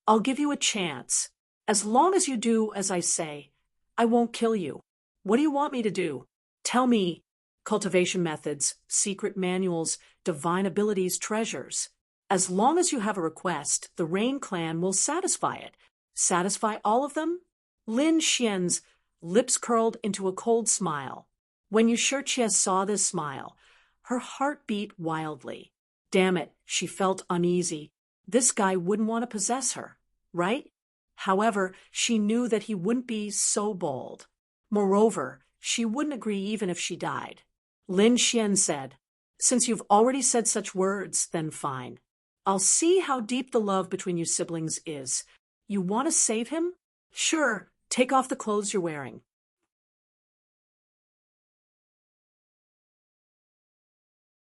I'll give you a chance. As long as you do as I say, I won't kill you. What do you want me to do? Tell me. Cultivation methods, secret manuals, divine abilities, treasures. As long as you have a request, the Rain Clan will satisfy it. Satisfy all of them?" Lin Xian's lips curled into a cold smile. When Yu Shiqia saw this smile, her heart beat wildly. Damn it, she felt uneasy. This guy wouldn't want to possess her, right? However, she knew that he wouldn't be so bold. Moreover, she wouldn't agree even if she died. Lin Xian said, "Since you've already said such words, then fine. I'll see how deep the love between you siblings is. You want to save him? Sure, take off the clothes you're wearing."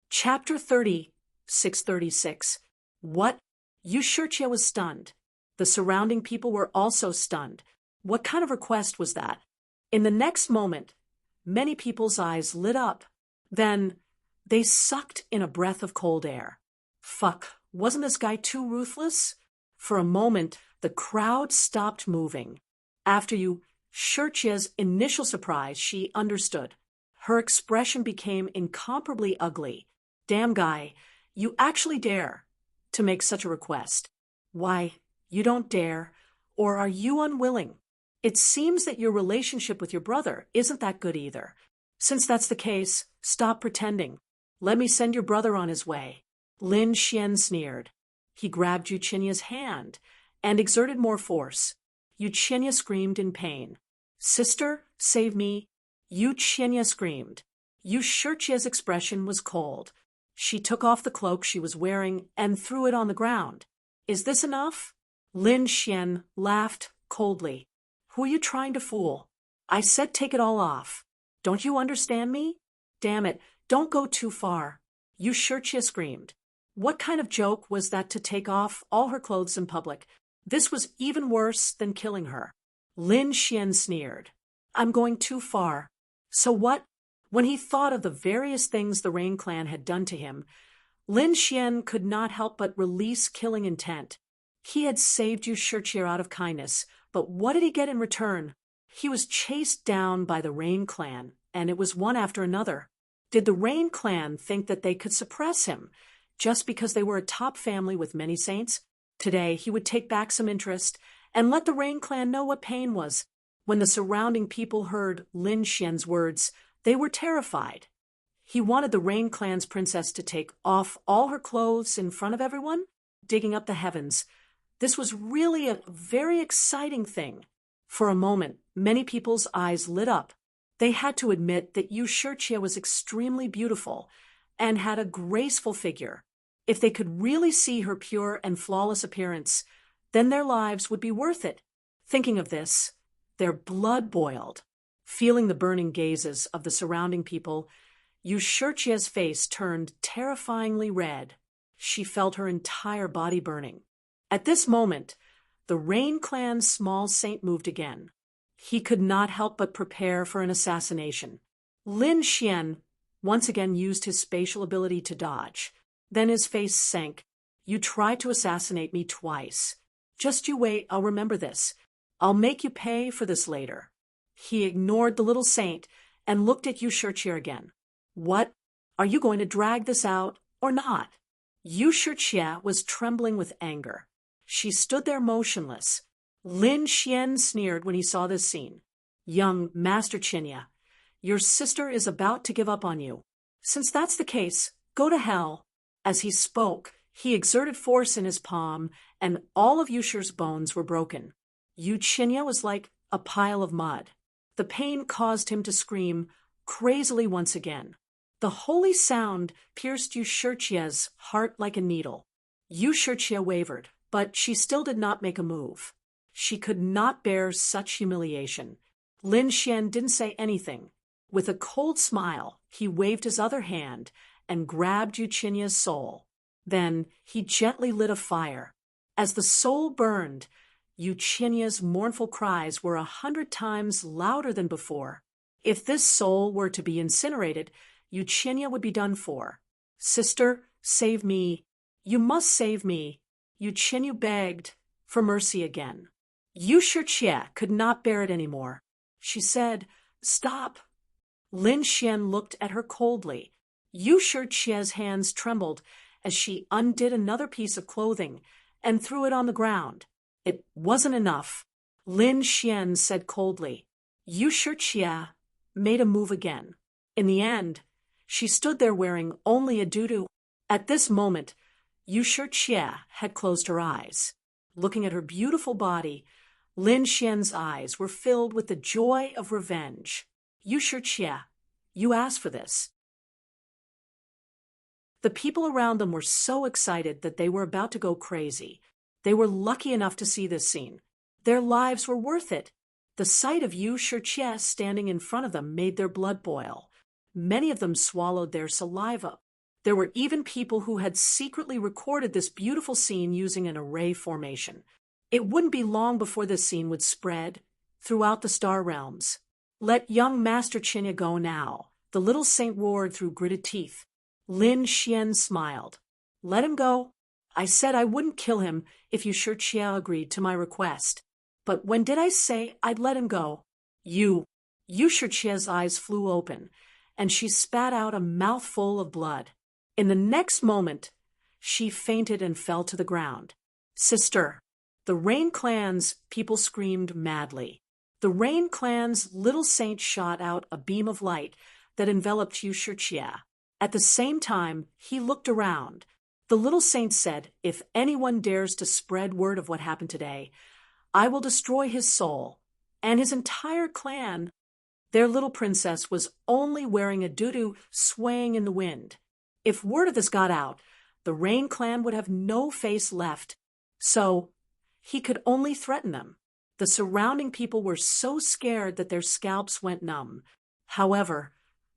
Chapter 30, 636. What? Yu Shiqia was stunned. The surrounding people were also stunned. What kind of request was that? In the next moment, many people's eyes lit up. Then, they sucked in a breath of cold air. Fuck, wasn't this guy too ruthless? For a moment, the crowd stopped moving. After Shurchia's initial surprise, she understood. Her expression became incomparably ugly. Damn guy, you actually dare to make such a request. Why, you don't dare, or are you unwilling? It seems that your relationship with your brother isn't that good either. Since that's the case, stop pretending. Let me send your brother on his way. Lin Xian sneered. He grabbed Yuchinia's hand and exerted more force. Yuchinia screamed in pain. Sister, save me. Yuchinia screamed. Shurchia's expression was cold. She took off the cloak she was wearing and threw it on the ground. Is this enough? Lin Xian laughed coldly. Who are you trying to fool? I said take it all off. Don't you understand me? Damn it, don't go too far. Shurchia screamed. What kind of joke was that to take off all her clothes in public? This was even worse than killing her. Lin Xian sneered. I'm going too far. So what? When he thought of the various things the Rain Clan had done to him, Lin Xian could not help but release killing intent. He had saved Shurchia out of kindness, but what did he get in return? He was chased down by the Rain Clan, and it was one after another. Did the Rain Clan think that they could suppress him just because they were a top family with many saints? Today, he would take back some interest and let the Rain Clan know what pain was. When the surrounding people heard Lin Xian's words, they were terrified. He wanted the Rain Clan's princess to take off all her clothes in front of everyone, digging up the heavens. This was really a very exciting thing. For a moment, many people's eyes lit up. They had to admit that Shurchia was extremely beautiful and had a graceful figure. If they could really see her pure and flawless appearance, then their lives would be worth it. Thinking of this, their blood boiled. Feeling the burning gazes of the surrounding people, Shurchia's face turned terrifyingly red. She felt her entire body burning. At this moment, the Rain Clan's small saint moved again. He could not help but prepare for an assassination. Lin Xian once again used his spatial ability to dodge. Then his face sank. You tried to assassinate me twice. Just you wait, I'll remember this. I'll make you pay for this later. He ignored the little saint and looked at Shurchia again. What? Are you going to drag this out or not? Shurchia was trembling with anger. She stood there motionless. Lin Xian sneered when he saw this scene. Young Master Chinya, your sister is about to give up on you. Since that's the case, go to hell. As he spoke, he exerted force in his palm, and all of Yushir's bones were broken. Yuchinya was like a pile of mud. The pain caused him to scream crazily once again. The holy sound pierced Shurchia's heart like a needle. Shurchia wavered, but she still did not make a move. She could not bear such humiliation. Lin Xian didn't say anything. With a cold smile, he waved his other hand and grabbed Yuchinya's soul. Then he gently lit a fire. As the soul burned, Yuchinya's mournful cries were 100 times louder than before. If this soul were to be incinerated, Yuchinya would be done for. Sister, save me. You must save me. Yuchinya begged for mercy again. Shurchia could not bear it anymore. She said, Stop. Lin Xian looked at her coldly. Shurchia's hands trembled as she undid another piece of clothing and threw it on the ground. It wasn't enough. Lin Xian said coldly. Shurchia made a move again. In the end, she stood there wearing only a doo-doo. At this moment, Shurchia had closed her eyes. Looking at her beautiful body, Lin Xian's eyes were filled with the joy of revenge. Shurchia, you asked for this. The people around them were so excited that they were about to go crazy. They were lucky enough to see this scene. Their lives were worth it. The sight of Shurchia standing in front of them made their blood boil. Many of them swallowed their saliva. There were even people who had secretly recorded this beautiful scene using an array formation. It wouldn't be long before this scene would spread throughout the star realms. Let young Master Chinya go now, the little saint roared through gritted teeth. Lin Xian smiled. Let him go. I said I wouldn't kill him if Yushi Chia agreed to my request. But when did I say I'd let him go? Yushi Chia's eyes flew open, and she spat out a mouthful of blood. In the next moment, she fainted and fell to the ground. Sister! The Rain Clan's people screamed madly. The Rain Clan's little saint shot out a beam of light that enveloped Yushi Chia. At the same time, he looked around. The little saint said, if anyone dares to spread word of what happened today, I will destroy his soul and his entire clan. Their little princess was only wearing a doo-doo swaying in the wind. If word of this got out, the Rain Clan would have no face left. So, he could only threaten them. The surrounding people were so scared that their scalps went numb. However,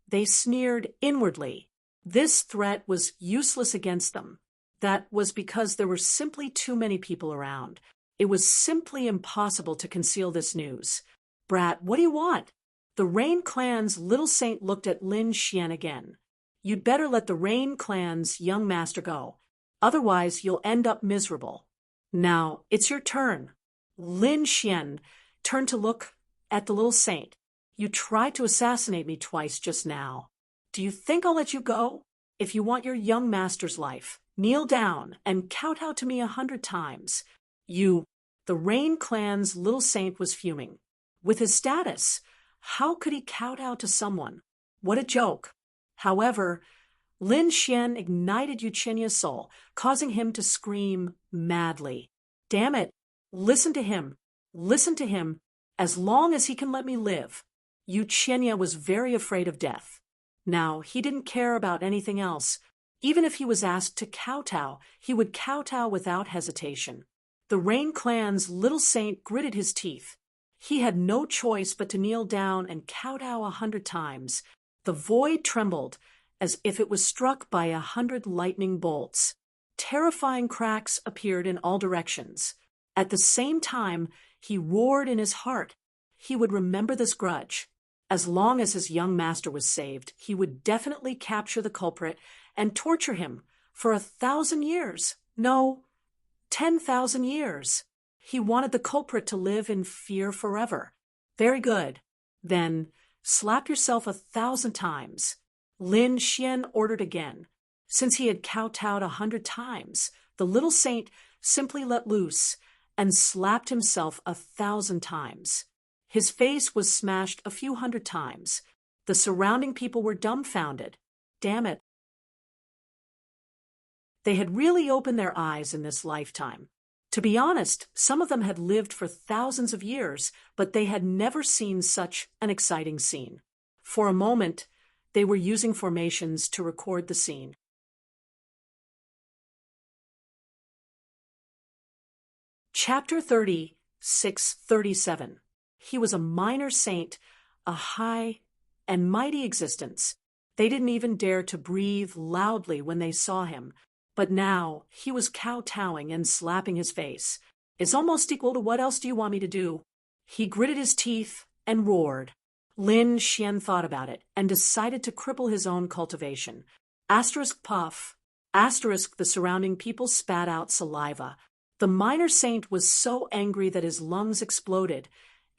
they sneered inwardly. This threat was useless against them. That was because there were simply too many people around. It was simply impossible to conceal this news. Brat, what do you want? The Rain Clan's little saint looked at Lin Xian again. You'd better let the Rain Clan's young master go. Otherwise, you'll end up miserable. Now, it's your turn. Lin Xian turned to look at the little saint. You tried to assassinate me twice just now. Do you think I'll let you go? If you want your young master's life, kneel down and kowtow to me 100 times. The Rain Clan's little saint was fuming. With his status, how could he kowtow to someone? What a joke. However, Lin Xian ignited Yuchinya's soul, causing him to scream madly. Damn it! Listen to him. Listen to him. As long as he can let me live. Yuchinya was very afraid of death. Now, he didn't care about anything else. Even if he was asked to kowtow, he would kowtow without hesitation. The Rain Clan's little saint gritted his teeth. He had no choice but to kneel down and kowtow 100 times. The void trembled, as if it was struck by 100 lightning bolts. Terrifying cracks appeared in all directions. At the same time, he roared in his heart. He would remember this grudge. As long as his young master was saved, he would definitely capture the culprit and torture him for 1,000 years. No, 10,000 years. He wanted the culprit to live in fear forever. Very good. Then slap yourself 1,000 times. Lin Xian ordered again. Since he had kowtowed 100 times, the little saint simply let loose and slapped himself 1,000 times. His face was smashed a few hundred times. The surrounding people were dumbfounded. Damn it. They had really opened their eyes in this lifetime. To be honest, some of them had lived for thousands of years, but they had never seen such an exciting scene. For a moment, they were using formations to record the scene. Chapter 36:37. He was a minor saint, a high and mighty existence. They didn't even dare to breathe loudly when they saw him, but now he was kowtowing and slapping his face. It's almost equal to what else do you want me to do? He gritted his teeth and roared. Lin Xian thought about it and decided to cripple his own cultivation. Asterisk puff. Asterisk the surrounding people spat out saliva. The minor saint was so angry that his lungs exploded,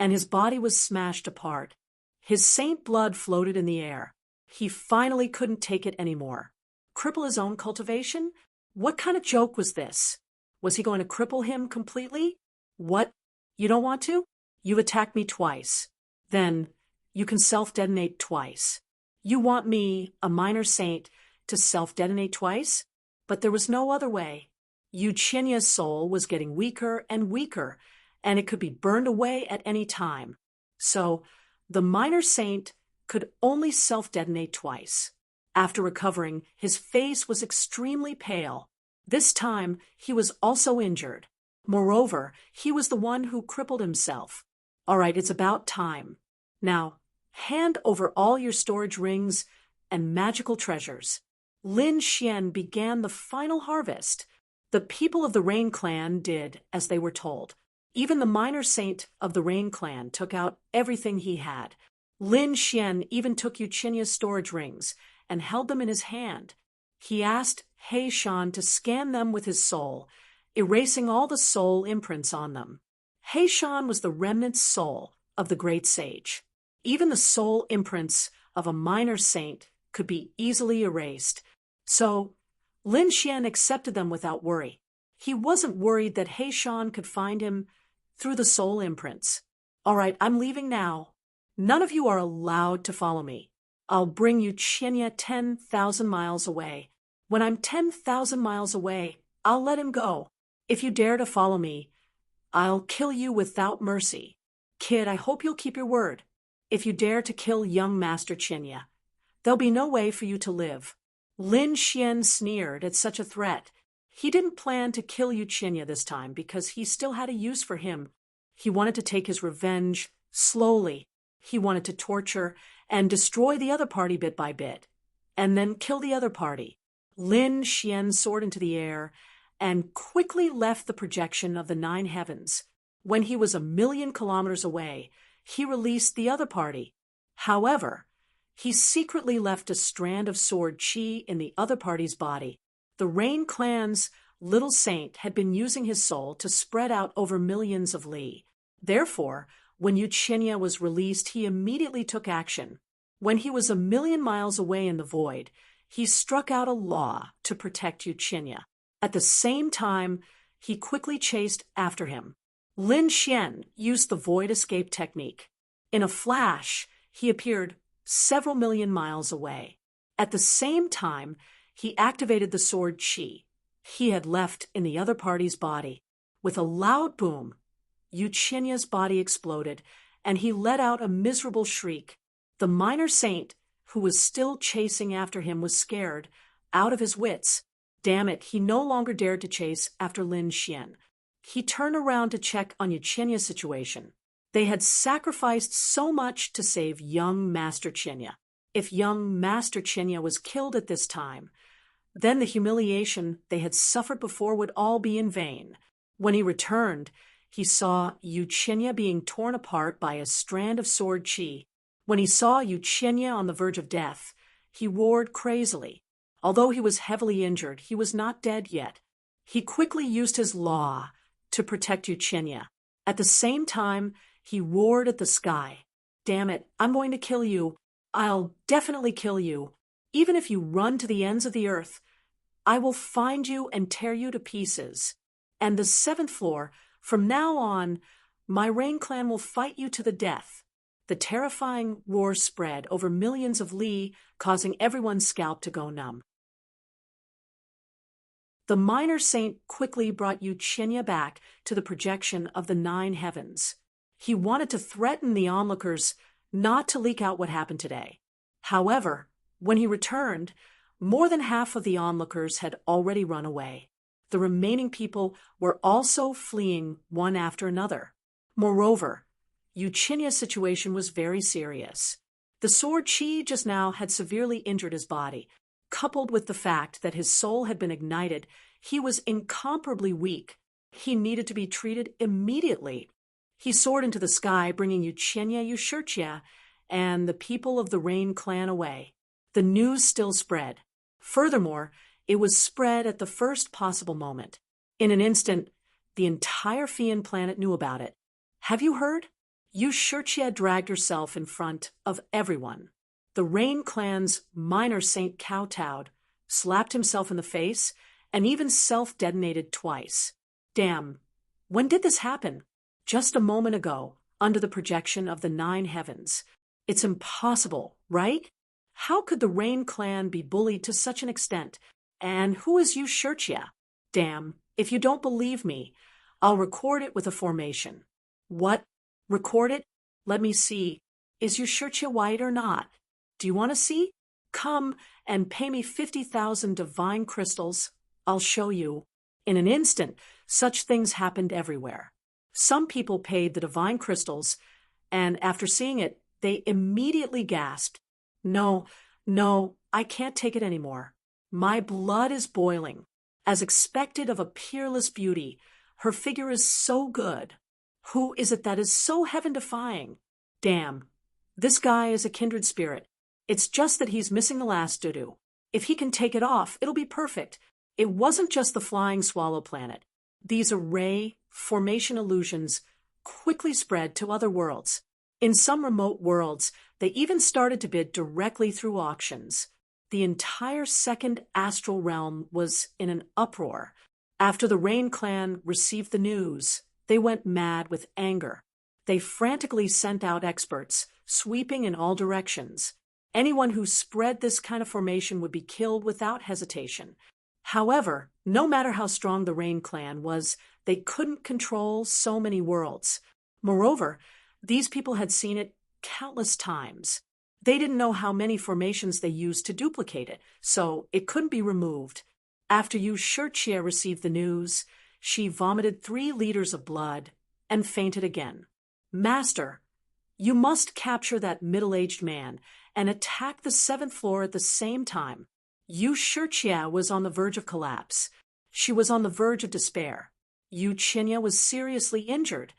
and his body was smashed apart. His saint blood floated in the air. He finally couldn't take it anymore. Cripple his own cultivation? What kind of joke was this? Was he going to cripple him completely? What? You don't want to? You've attacked me twice. Then you can self-detonate twice. You want me, a minor saint, to self-detonate twice? But there was no other way. Yuchinya's soul was getting weaker and weaker, and it could be burned away at any time. So, the minor saint could only self-detonate twice. After recovering, his face was extremely pale. This time, he was also injured. Moreover, he was the one who crippled himself. All right, it's about time. Now, hand over all your storage rings and magical treasures. Lin Xian began the final harvest. The people of the Rain Clan did as they were told. Even the minor saint of the Rain Clan took out everything he had. Lin Xian even took Yuchinya's storage rings and held them in his hand. He asked He Shan to scan them with his soul, erasing all the soul imprints on them. He Shan was the remnant soul of the great sage. Even the soul imprints of a minor saint could be easily erased. So, Lin Xian accepted them without worry. He wasn't worried that He Shan could find him through the soul imprints. All right, I'm leaving now. None of you are allowed to follow me. I'll bring you Yuchinya 10,000 miles away. When I'm 10,000 miles away, I'll let him go. If you dare to follow me, I'll kill you without mercy. Kid, I hope you'll keep your word. If you dare to kill young Master Chinya, there'll be no way for you to live. Lin Xian sneered at such a threat. He didn't plan to kill Yuchinya this time because he still had a use for him. He wanted to take his revenge slowly. He wanted to torture and destroy the other party bit by bit, and then kill the other party. Lin Xian soared into the air and quickly left the projection of the 9 heavens. When he was 1,000,000 kilometers away, he released the other party. However, he secretly left a strand of sword chi in the other party's body. The Rain Clan's little saint had been using his soul to spread out over millions of li. Therefore, when Yuchinya was released, he immediately took action. When he was 1,000,000 miles away in the void, he struck out a law to protect Yuchinya. At the same time, he quickly chased after him. Lin Xian used the void escape technique. In a flash, he appeared several million miles away. At the same time, he activated the sword chi he had left in the other party's body. With a loud boom, Yuchinya's body exploded, and he let out a miserable shriek. The minor saint, who was still chasing after him, was scared, out of his wits. Damn it, he no longer dared to chase after Lin Xian. He turned around to check on Yuchinya's situation. They had sacrificed so much to save young Master Chinya. If young Master Chinya was killed at this time, then the humiliation they had suffered before would all be in vain. When he returned, he saw Yuchinya being torn apart by a strand of sword chi. When he saw Yuchinya on the verge of death, he roared crazily. Although he was heavily injured, he was not dead yet. He quickly used his law to protect Yuchinya. At the same time, he roared at the sky. Damn it, I'm going to kill you. I'll definitely kill you. Even if you run to the ends of the earth, I will find you and tear you to pieces. And the 7th floor, from now on, my Rain Clan will fight you to the death. The terrifying roar spread over millions of li, causing everyone's scalp to go numb. The minor saint quickly brought Yuchinya back to the projection of the 9 heavens. He wanted to threaten the onlookers not to leak out what happened today. However, when he returned, more than half of the onlookers had already run away. The remaining people were also fleeing one after another. Moreover, Yuchinya's situation was very serious. The sword chi just now had severely injured his body. Coupled with the fact that his soul had been ignited, he was incomparably weak. He needed to be treated immediately. He soared into the sky, bringing Yuchinya Yushurchia and the people of the Rain Clan away. The news still spread. Furthermore, it was spread at the first possible moment. In an instant, the entire Fian planet knew about it. Have you heard? Yushurchia dragged herself in front of everyone. The Rain Clan's minor saint kowtowed, slapped himself in the face, and even self-detonated twice. Damn, when did this happen? Just a moment ago, under the projection of the 9 heavens. It's impossible, right? How could the Rain Clan be bullied to such an extent? And who is Yushurchia? Damn, if you don't believe me, I'll record it with a formation. What? Record it? Let me see. Is Yushurchia white or not? Do you want to see? Come and pay me 50,000 divine crystals. I'll show you. In an instant, such things happened everywhere. Some people paid the divine crystals, and after seeing it, they immediately gasped. No, I can't take it anymore. My blood is boiling. As expected of a peerless beauty, her figure is so good. Who is it that is so heaven-defying? Damn, this guy is a kindred spirit. It's just that he's missing the last doo-doo. If he can take it off, it'll be perfect. It wasn't just the flying swallow planet. These array formation illusions quickly spread to other worlds. In some remote worlds, they even started to bid directly through auctions. The entire second astral realm was in an uproar. After the Rain Clan received the news, they went mad with anger. They frantically sent out experts, sweeping in all directions. Anyone who spread this kind of formation would be killed without hesitation. However, no matter how strong the Rain Clan was, they couldn't control so many worlds. Moreover, these people had seen it countless times. They didn't know how many formations they used to duplicate it, so it couldn't be removed. After Yu Shirchie received the news, she vomited 3 liters of blood and fainted again. Master, you must capture that middle-aged man and attack the 7th floor at the same time. Yu Shirchie was on the verge of collapse. She was on the verge of despair. Yu Qinya was seriously injured,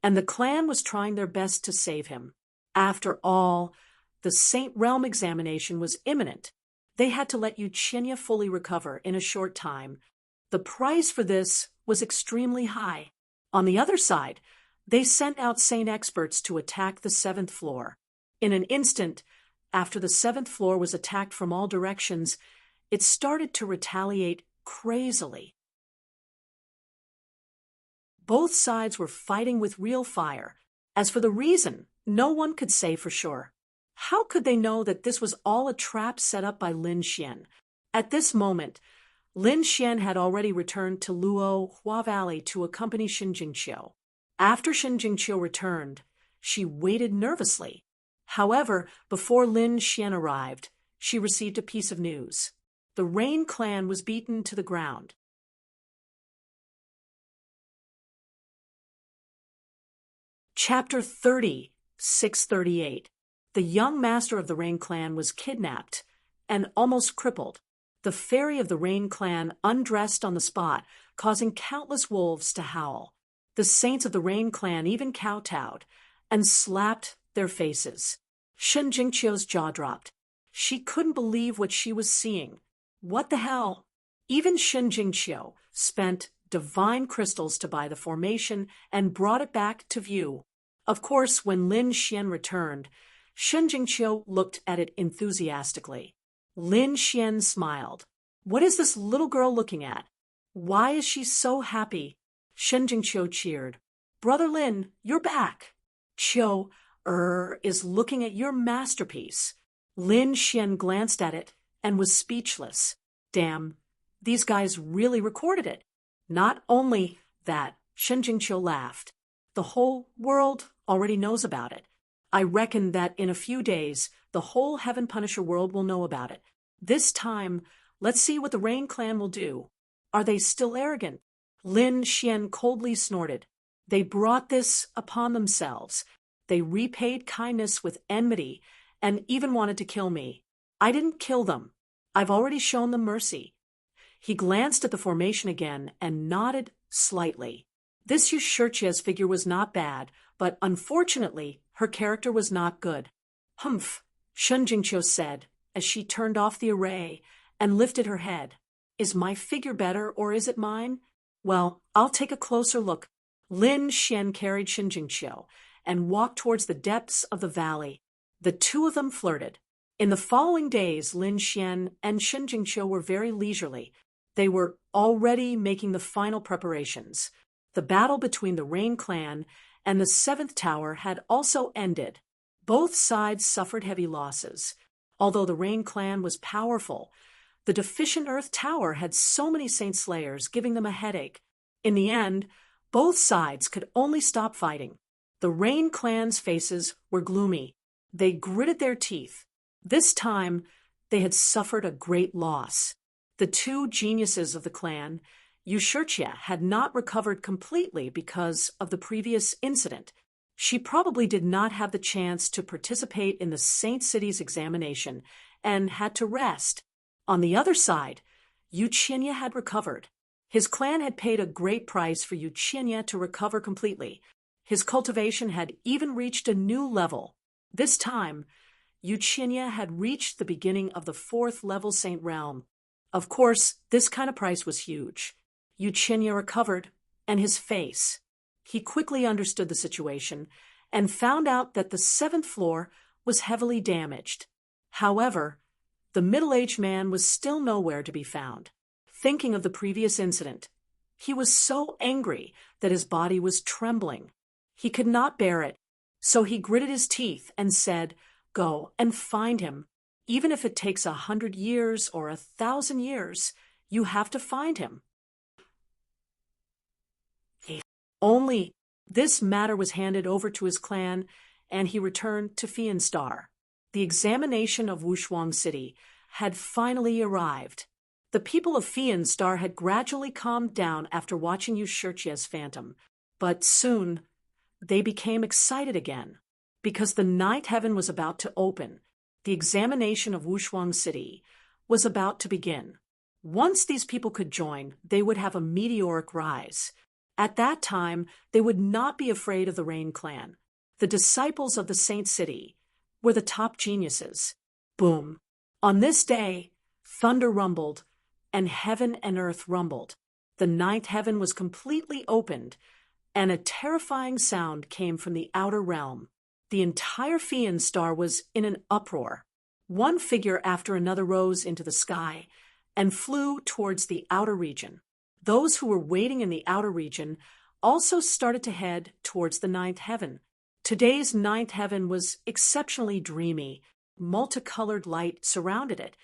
and the clan was trying their best to save him. After all, the Saint Realm examination was imminent. They had to let Yu Qinya fully recover in a short time. The price for this was extremely high. On the other side, they sent out Saint experts to attack the 7th floor. In an instant, after the 7th floor was attacked from all directions, it started to retaliate crazily. Both sides were fighting with real fire. As for the reason, no one could say for sure. How could they know that this was all a trap set up by Lin Xian? At this moment, Lin Xian had already returned to Luo Hua Valley to accompany Xin Jingqiu. After Xin Jingqiu returned, she waited nervously. However, before Lin Xian arrived, she received a piece of news. The Rain Clan was beaten to the ground. Chapter 30, 638. The young master of the Rain Clan was kidnapped and almost crippled. The fairy of the Rain Clan undressed on the spot, causing countless wolves to howl. The saints of the Rain Clan even kowtowed and slapped their faces. Xin Jingqiu's jaw dropped. She couldn't believe what she was seeing. What the hell? Even Xin Jingqiu spent divine crystals to buy the formation and brought it back to view. Of course, when Lin Xian returned, Xin Jingqiu looked at it enthusiastically. Lin Xian smiled. What is this little girl looking at? Why is she so happy? Xin Jingqiu cheered. Brother Lin, you're back. Qiu, is looking at your masterpiece. Lin Xian glanced at it and was speechless. Damn, these guys really recorded it. Not only that, Xin Jingqiu laughed. The whole world already knows about it. I reckon that in a few days, the whole Heaven Punisher world will know about it. This time, let's see what the Rain Clan will do. Are they still arrogant? Lin Xian coldly snorted. They brought this upon themselves. They repaid kindness with enmity and even wanted to kill me. I didn't kill them. I've already shown them mercy. He glanced at the formation again and nodded slightly. This Yu Shirchie's figure was not bad, but unfortunately, her character was not good. Humph, Xin Jingqiu said, as she turned off the array and lifted her head. Is my figure better, or is it mine? Well, I'll take a closer look. Lin Xian carried Xin Jingqiu and walked towards the depths of the valley. The two of them flirted. In the following days, Lin Xian and Xin Jingqiu were very leisurely. They were already making the final preparations. The battle between the Rain Clan and the 7th Tower had also ended. Both sides suffered heavy losses. Although the Rain Clan was powerful, the deficient Earth Tower had so many Saint Slayers, giving them a headache. In the end, both sides could only stop fighting. The Rain Clan's faces were gloomy. They gritted their teeth. This time, they had suffered a great loss. The two geniuses of the clan, Yu Shirchie, had not recovered completely because of the previous incident. She probably did not have the chance to participate in the Saint City's examination and had to rest. On the other side, Yu Qinya had recovered. His clan had paid a great price for Yuchinya to recover completely. His cultivation had even reached a new level. This time, Yuchinya had reached the beginning of the 4th level Saint realm. Of course, this kind of price was huge. Yuchinya recovered, and his face. He quickly understood the situation and found out that the 7th floor was heavily damaged. However, the middle-aged man was still nowhere to be found. Thinking of the previous incident, he was so angry that his body was trembling. He could not bear it, so he gritted his teeth and said, "Go and find him. Even if it takes 100 years or 1,000 years, you have to find him." Only this matter was handed over to his clan, and he returned to Fianstar. The examination of Wushuang City had finally arrived. The people of Fianstar had gradually calmed down after watching Yushurchia's phantom, but soon they became excited again, because the 9th heaven was about to open. The examination of Wushuang City was about to begin. Once these people could join, they would have a meteoric rise. At that time, they would not be afraid of the Rain Clan. The disciples of the Saint City were the top geniuses. Boom. On this day, thunder rumbled, and heaven and earth rumbled. The 9th heaven was completely opened, and a terrifying sound came from the outer realm. The entire Fianstar was in an uproar. One figure after another rose into the sky and flew towards the outer region. Those who were waiting in the outer region also started to head towards the 9th heaven. Today's 9th heaven was exceptionally dreamy. Multicolored light surrounded it,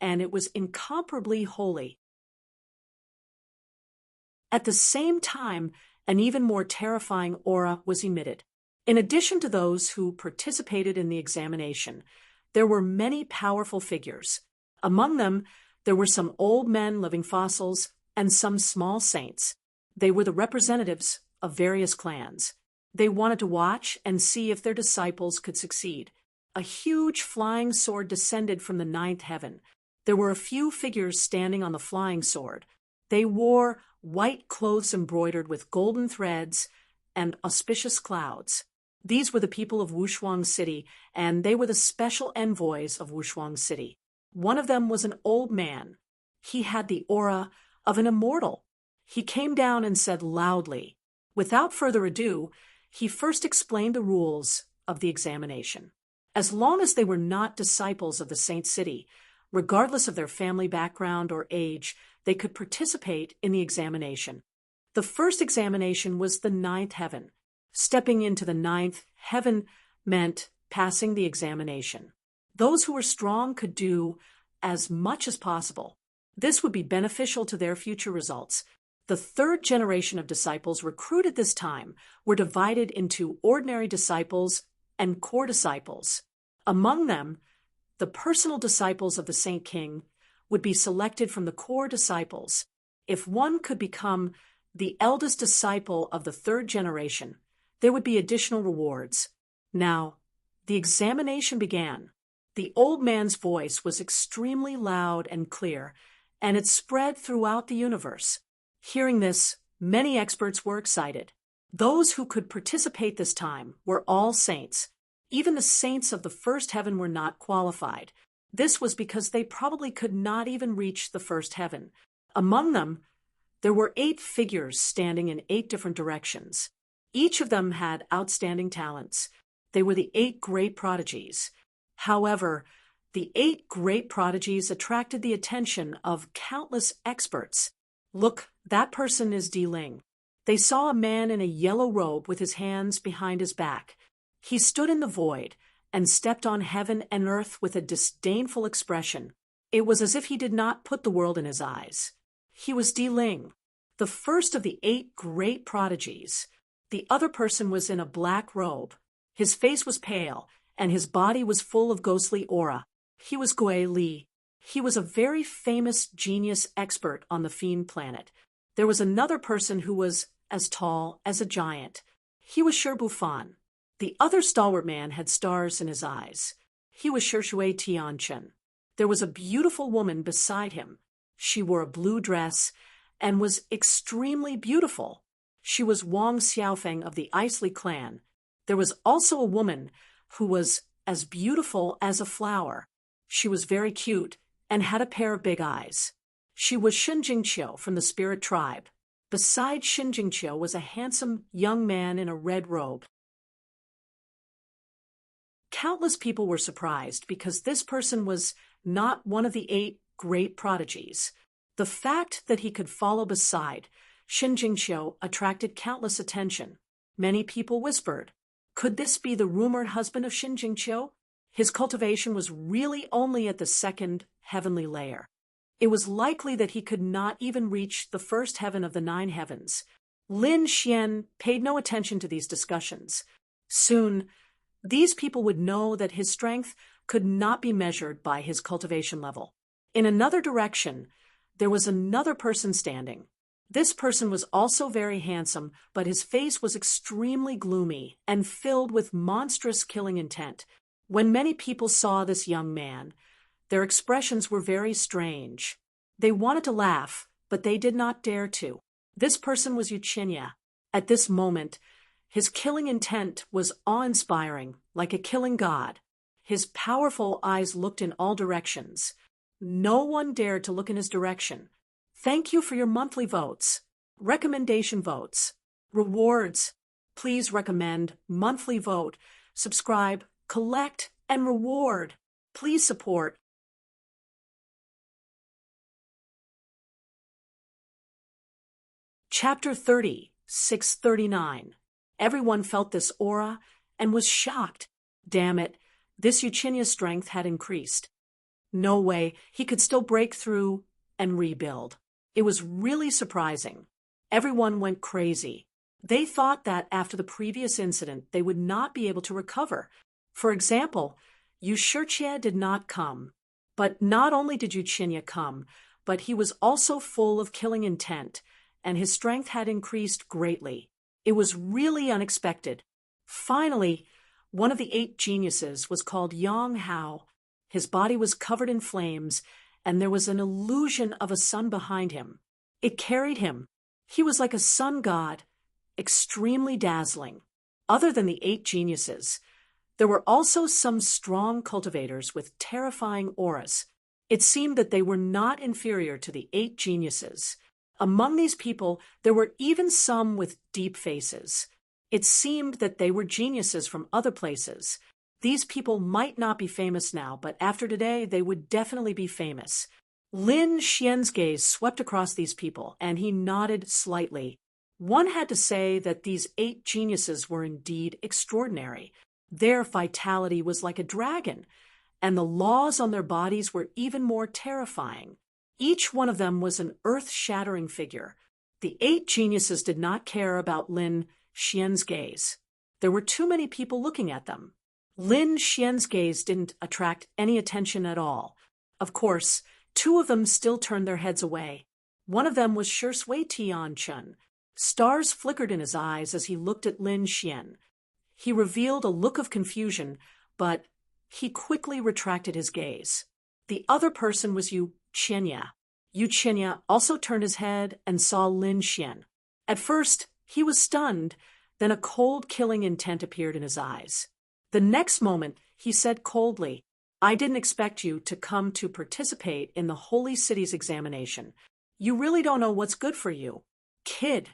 and it was incomparably holy. At the same time, an even more terrifying aura was emitted. In addition to those who participated in the examination, there were many powerful figures. Among them, there were some old men, living fossils, and some small saints. They were the representatives of various clans. They wanted to watch and see if their disciples could succeed. A huge flying sword descended from the 9th heaven. There were a few figures standing on the flying sword. They wore white clothes embroidered with golden threads and auspicious clouds. These were the people of Wushuang City, and they were the special envoys of Wushuang City. One of them was an old man. He had the aura of an immortal. He came down and said loudly. Without further ado, he first explained the rules of the examination. As long as they were not disciples of the Saint City, regardless of their family background or age, they could participate in the examination. The first examination was the 9th heaven. Stepping into the 9th heaven meant passing the examination. Those who were strong could do as much as possible. This would be beneficial to their future results. The 3rd generation of disciples recruited this time were divided into ordinary disciples and core disciples. Among them, the personal disciples of the Saint King would be selected from the core disciples. If one could become the eldest disciple of the 3rd generation, there would be additional rewards. Now, the examination began. The old man's voice was extremely loud and clear, and it spread throughout the universe. Hearing this, many experts were excited. Those who could participate this time were all saints. Even the saints of the 1st heaven were not qualified. This was because they probably could not even reach the 1st heaven. Among them, there were 8 figures standing in 8 different directions. Each of them had outstanding talents. They were the 8 great prodigies. However, the 8 great prodigies attracted the attention of countless experts. Look, that person is Di Ling. They saw a man in a yellow robe with his hands behind his back. He stood in the void and stepped on heaven and earth with a disdainful expression. It was as if he did not put the world in his eyes. He was Di Ling, the first of the 8 great prodigies. The other person was in a black robe. His face was pale, and his body was full of ghostly aura. He was Gui Li. He was a very famous genius expert on the Fiend planet. There was another person who was as tall as a giant. He was Shi Bufan. The other stalwart man had stars in his eyes. He was Shui Tianchen. There was a beautiful woman beside him. She wore a blue dress and was extremely beautiful. She was Wang Xiaofeng of the Isley clan. There was also a woman who was as beautiful as a flower. She was very cute and had a pair of big eyes. She was Shen Jingqiu from the spirit tribe. Beside Shen Jingqiu was a handsome young man in a red robe. Countless people were surprised because this person was not one of the 8 great prodigies. The fact that he could follow beside Shen Jingqiu attracted countless attention. Many people whispered, could this be the rumored husband of Shen Jingqiu? His cultivation was really only at the 2nd heavenly layer. It was likely that he could not even reach the 1st heaven of the 9 heavens. Lin Xian paid no attention to these discussions. Soon, these people would know that his strength could not be measured by his cultivation level. In another direction, there was another person standing. This person was also very handsome, but his face was extremely gloomy and filled with monstrous killing intent. When many people saw this young man, their expressions were very strange. They wanted to laugh, but they did not dare to. This person was Yuqinya. At this moment, his killing intent was awe-inspiring, like a killing god. His powerful eyes looked in all directions. No one dared to look in his direction. Thank you for your monthly votes. Recommendation votes. Rewards. Please recommend, monthly vote, subscribe, collect, and reward. Please support. Chapter 30, 639. Everyone felt this aura and was shocked. Damn it, this Yuqinya's strength had increased. No way, he could still break through and rebuild. It was really surprising. Everyone went crazy. They thought that after the previous incident, they would not be able to recover. For example, Yuqinya did not come. But not only did Yuqinya come, but he was also full of killing intent, and his strength had increased greatly. It was really unexpected. Finally, one of the 8 geniuses was called Yang Hao. His body was covered in flames, and there was an illusion of a sun behind him. It carried him. He was like a sun god, extremely dazzling. Other than the 8 geniuses, there were also some strong cultivators with terrifying auras. It seemed that they were not inferior to the 8 geniuses. Among these people, there were even some with deep faces. It seemed that they were geniuses from other places. These people might not be famous now, but after today, they would definitely be famous. Lin Xian's gaze swept across these people, and he nodded slightly. One had to say that these 8 geniuses were indeed extraordinary. Their vitality was like a dragon, and the laws on their bodies were even more terrifying. Each one of them was an earth-shattering figure. The 8 geniuses did not care about Lin Xian's gaze. There were too many people looking at them. Lin Xian's gaze didn't attract any attention at all. Of course, 2 of them still turned their heads away. One of them was Shui Tianchun. Stars flickered in his eyes as he looked at Lin Xian. He revealed a look of confusion, but he quickly retracted his gaze. The other person was Yuqinya. Yuqinya also turned his head and saw Lin Xian. At first, he was stunned, then a cold killing intent appeared in his eyes. The next moment, he said coldly, I didn't expect you to come to participate in the Holy City's examination. You really don't know what's good for you. Kid,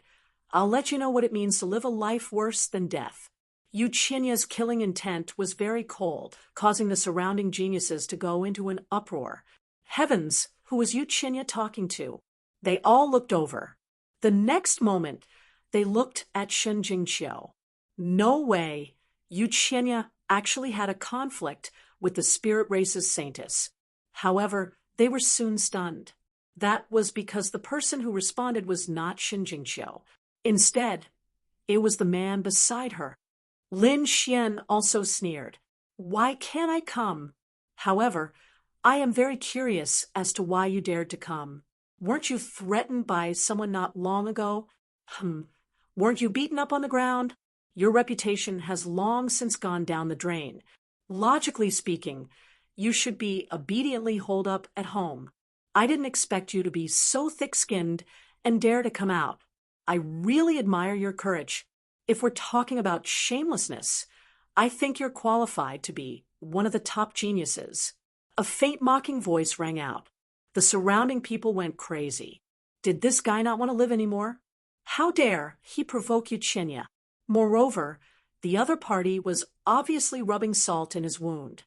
I'll let you know what it means to live a life worse than death. Yuqinya's killing intent was very cold, causing the surrounding geniuses to go into an uproar. Heavens, who was Yuqinya talking to? They all looked over. The next moment, they looked at Shen Jingqiu. No way, Yuqinya actually had a conflict with the spirit race's saintess. However, they were soon stunned. That was because the person who responded was not Shen Jingqiu. Instead, it was the man beside her. Lin Xian also sneered. Why can't I come? However, I am very curious as to why you dared to come. Weren't you threatened by someone not long ago? Weren't you beaten up on the ground? Your reputation has long since gone down the drain. Logically speaking, you should be obediently holed up at home. I didn't expect you to be so thick-skinned and dare to come out. I really admire your courage. If we're talking about shamelessness, I think you're qualified to be one of the top geniuses." A faint mocking voice rang out. The surrounding people went crazy. Did this guy not want to live anymore? How dare he provoke Eugenia? Moreover, the other party was obviously rubbing salt in his wound.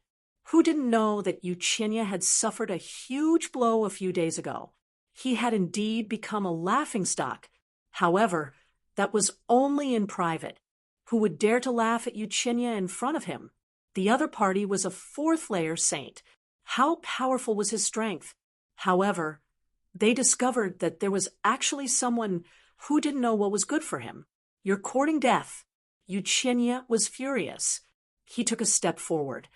Who didn't know that Eugenia had suffered a huge blow a few days ago? He had indeed become a laughingstock. However, that was only in private. Who would dare to laugh at Eugenia in front of him? The other party was a fourth-layer saint. How powerful was his strength? However, they discovered that there was actually someone who didn't know what was good for him. "You're courting death." Eugenia was furious. He took a step forward,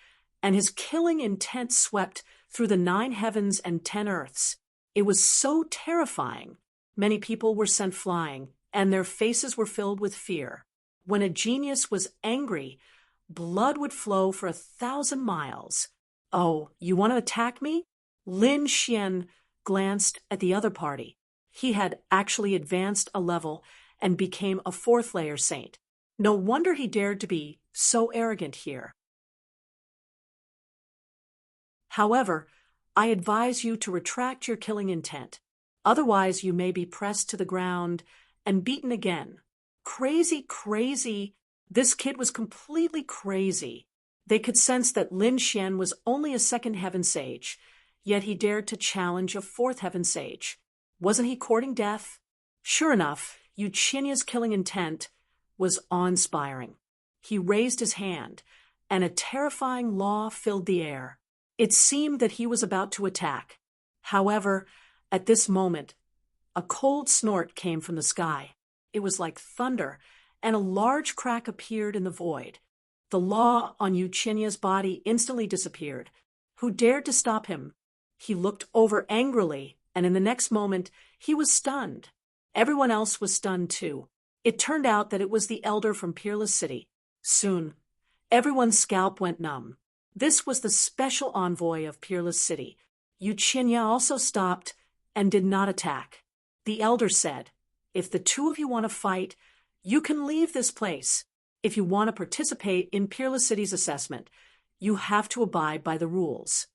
and his killing intent swept through the 9 heavens and 10 earths. It was so terrifying. Many people were sent flying, and their faces were filled with fear. When a genius was angry, blood would flow for 1,000 miles. "Oh, you want to attack me?" Lin Xian glanced at the other party. He had actually advanced a level and became a fourth-layer saint. No wonder he dared to be so arrogant here. "However, I advise you to retract your killing intent. Otherwise, you may be pressed to the ground and beaten again." Crazy, crazy. This kid was completely crazy. They could sense that Lin Xian was only a second heaven sage, yet he dared to challenge a fourth heaven sage. Wasn't he courting death? Sure enough, Eugenia's killing intent was awe-inspiring. He raised his hand, and a terrifying law filled the air. It seemed that he was about to attack. However, at this moment, a cold snort came from the sky. It was like thunder, and a large crack appeared in the void. The law on Eugenia's body instantly disappeared. Who dared to stop him? He looked over angrily, and in the next moment, he was stunned. Everyone else was stunned too. It turned out that it was the elder from Peerless City. Soon, everyone's scalp went numb. This was the special envoy of Peerless City. Eugenia also stopped and did not attack. The elder said, "If the two of you want to fight, you can leave this place. If you want to participate in Peerless City's assessment, you have to abide by the rules."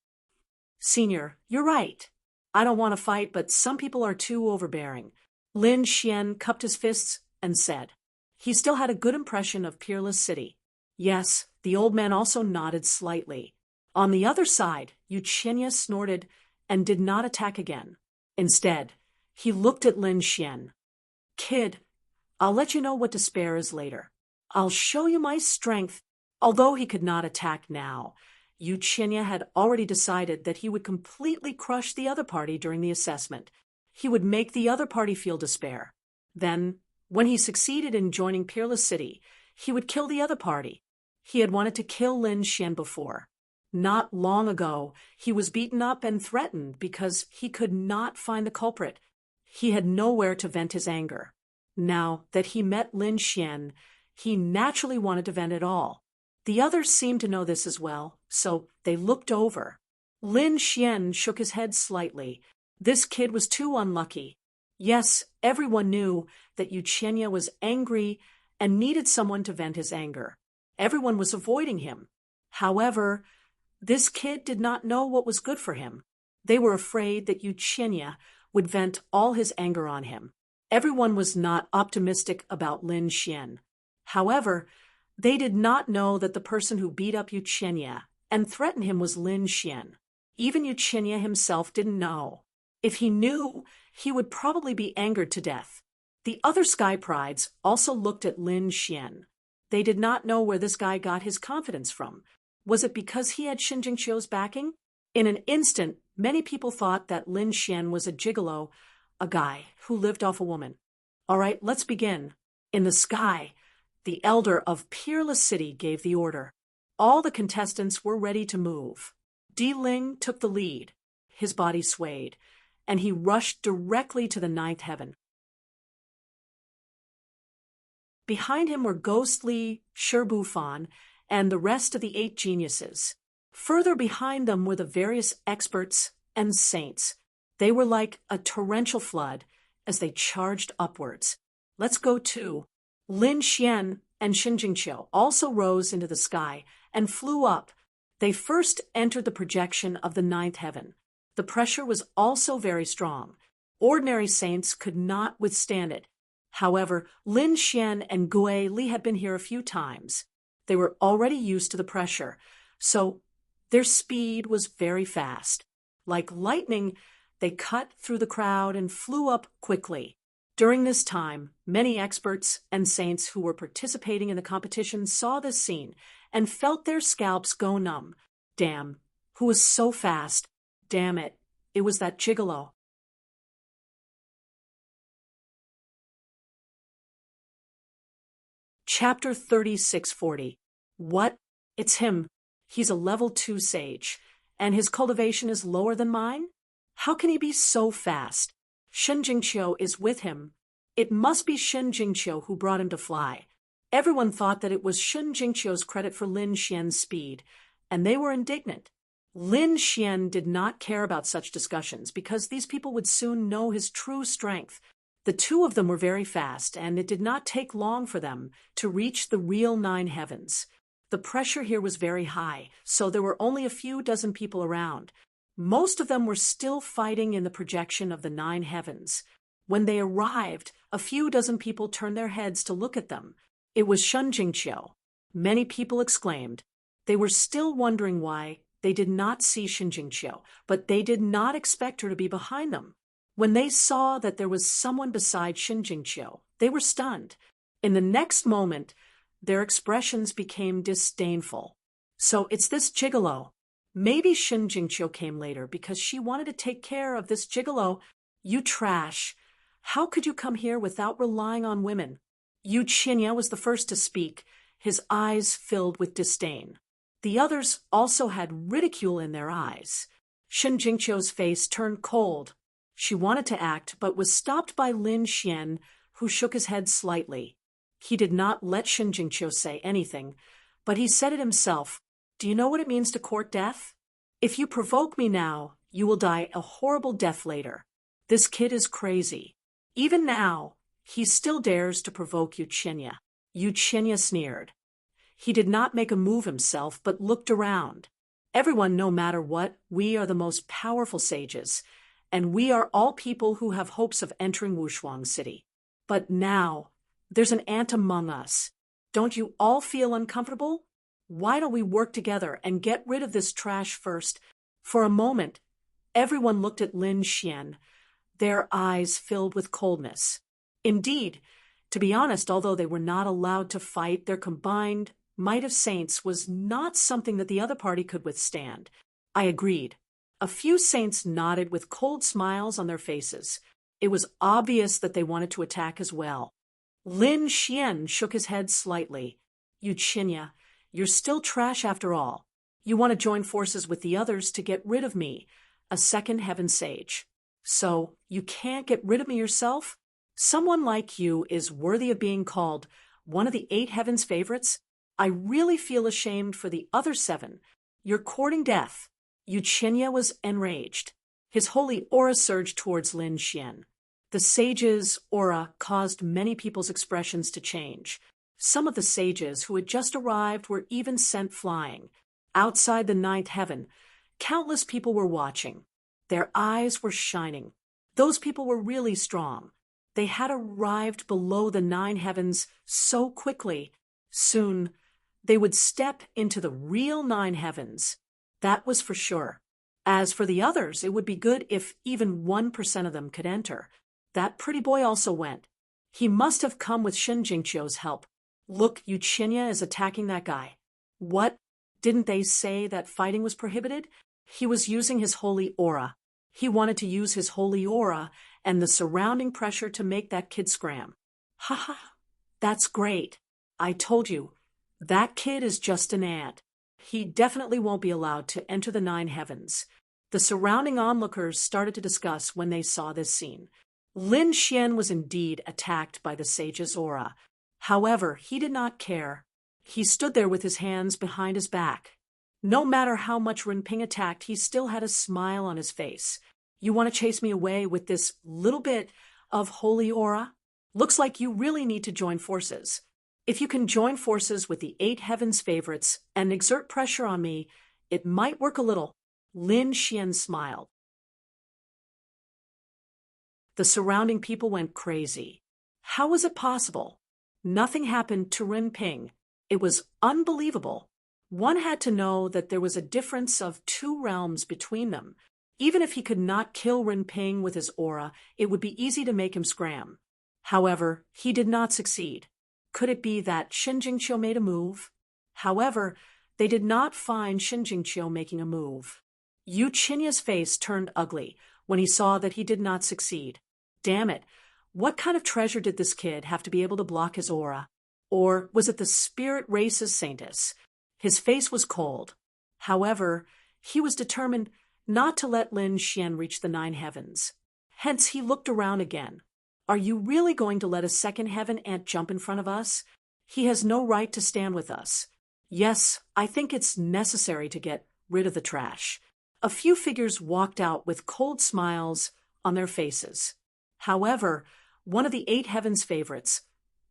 "Senior, you're right. I don't want to fight, but some people are too overbearing." Lin Xian cupped his fists and said. He still had a good impression of Peerless City. Yes, the old man also nodded slightly. On the other side, Eugenia snorted and did not attack again. Instead, he looked at Lin Xian. "Kid, I'll let you know what despair is later. I'll show you my strength." Although he could not attack now, Eugenia had already decided that he would completely crush the other party during the assessment. He would make the other party feel despair. Then, when he succeeded in joining Peerless City, he would kill the other party. He had wanted to kill Lin Xian before. Not long ago, he was beaten up and threatened because he could not find the culprit. He had nowhere to vent his anger. Now that he met Lin Xian, he naturally wanted to vent it all. The others seemed to know this as well, so they looked over. Lin Xian shook his head slightly. This kid was too unlucky. Yes, everyone knew that Eugenia was angry and needed someone to vent his anger. Everyone was avoiding him. However, this kid did not know what was good for him. They were afraid that Eugenia would vent all his anger on him. Everyone was not optimistic about Lin Xian. However, they did not know that the person who beat up Eugenia and threatened him was Lin Xian. Even Eugenia himself didn't know. If he knew, he would probably be angered to death. The other Sky Prides also looked at Lin Xian. They did not know where this guy got his confidence from. Was it because he had Shin Jingqiu's backing? In an instant, many people thought that Lin Xian was a gigolo, a guy who lived off a woman. All right, let's begin. In the sky, the elder of Peerless City gave the order. All the contestants were ready to move. Di Ling took the lead. His body swayed, and he rushed directly to the 9th heaven. Behind him were ghostly Shi Bufan and the rest of the 8 geniuses. Further behind them were the various experts and saints. They were like a torrential flood, as they charged upwards. Let's go too. Lin Xian and Xin Jingqiu also rose into the sky and flew up. They first entered the projection of the ninth heaven. The pressure was also very strong. Ordinary saints could not withstand it. However, Lin Xian and Gui Li had been here a few times. They were already used to the pressure, so their speed was very fast. Like lightning, they cut through the crowd and flew up quickly. During this time, many experts and saints who were participating in the competition saw this scene and felt their scalps go numb. Damn, who was so fast? Damn it, it was that gigolo. Chapter 3640. What? It's him. He's a level 2 sage, and his cultivation is lower than mine? How can he be so fast? Xin Jingqiu is with him. It must be Xin Jingqiu who brought him to fly. Everyone thought that it was Xin Jingqiu's credit for Lin Xian's speed, and they were indignant. Lin Xian did not care about such discussions because these people would soon know his true strength. The two of them were very fast, and it did not take long for them to reach the real 9 heavens. The pressure here was very high, so there were only a few dozen people around. Most of them were still fighting in the projection of the 9 heavens. When they arrived, a few dozen people turned their heads to look at them. It was Xin Jingqiu. Many people exclaimed. They were still wondering why they did not see Xin Jingqiu, but they did not expect her to be behind them. When they saw that there was someone beside Xin Jingqiu, they were stunned. In the next moment, their expressions became disdainful. So it's this gigolo. Maybe Xin Jingqiu came later because she wanted to take care of this gigolo. You trash. How could you come here without relying on women? Yu Qinya was the first to speak, his eyes filled with disdain. The others also had ridicule in their eyes. Xin Jingqiu's face turned cold. She wanted to act, but was stopped by Lin Xian, who shook his head slightly. He did not let Xin Jingqiu say anything, but he said it himself. Do you know what it means to court death? If you provoke me now, you will die a horrible death later. This kid is crazy. Even now, he still dares to provoke Yu Qinya. Yu Qinya sneered. He did not make a move himself, but looked around. Everyone, no matter what, we are the most powerful sages, and we are all people who have hopes of entering Wushuang City. But now, there's an ant among us. Don't you all feel uncomfortable? Why don't we work together and get rid of this trash first? For a moment, everyone looked at Lin Xian, their eyes filled with coldness. Indeed, to be honest, although they were not allowed to fight, their combined might of saints was not something that the other party could withstand. I agreed. A few saints nodded with cold smiles on their faces. It was obvious that they wanted to attack as well. Lin Xian shook his head slightly. Yu Qinya, you're still trash after all. You want to join forces with the others to get rid of me, a second heaven sage. So, you can't get rid of me yourself? Someone like you is worthy of being called one of the 8 heavens' favorites? I really feel ashamed for the other 7. You're courting death. Yu Qinya was enraged. His holy aura surged towards Lin Xian. The sage's aura caused many people's expressions to change. Some of the sages who had just arrived were even sent flying. Outside the 9th heaven, countless people were watching. Their eyes were shining. Those people were really strong. They had arrived below the 9 heavens so quickly. Soon, they would step into the real 9 heavens. That was for sure. As for the others, it would be good if even 1% of them could enter. That pretty boy also went. He must have come with Xin Jingqiu's help. Look, Yu Qinya is attacking that guy. What? Didn't they say that fighting was prohibited? He was using his holy aura. He wanted to use his holy aura and the surrounding pressure to make that kid scram. Ha ha, that's great. I told you, that kid is just an ant. He definitely won't be allowed to enter the 9 heavens. The surrounding onlookers started to discuss when they saw this scene. Lin Xian was indeed attacked by the sage's aura. However, he did not care. He stood there with his hands behind his back. No matter how much Renping attacked, he still had a smile on his face. You want to chase me away with this little bit of holy aura? Looks like you really need to join forces. If you can join forces with the 8 heavens favorites and exert pressure on me, it might work a little. Lin Xian smiled. The surrounding people went crazy. How was it possible? Nothing happened to Rin Ping. It was unbelievable. One had to know that there was a difference of 2 realms between them. Even if he could not kill Rin Ping with his aura, it would be easy to make him scram. However, he did not succeed. Could it be that Shen Jingqiu made a move? However, they did not find Shen Jingqiu making a move. Yu Qinya's face turned ugly when he saw that he did not succeed. Damn it, what kind of treasure did this kid have to be able to block his aura? Or was it the spirit race's saintess? His face was cold. However, he was determined not to let Lin Xian reach the 9 heavens. Hence, he looked around again. Are you really going to let a second heaven ant jump in front of us? He has no right to stand with us. Yes, I think it's necessary to get rid of the trash. A few figures walked out with cold smiles on their faces. However, one of the 8 heavens favorites,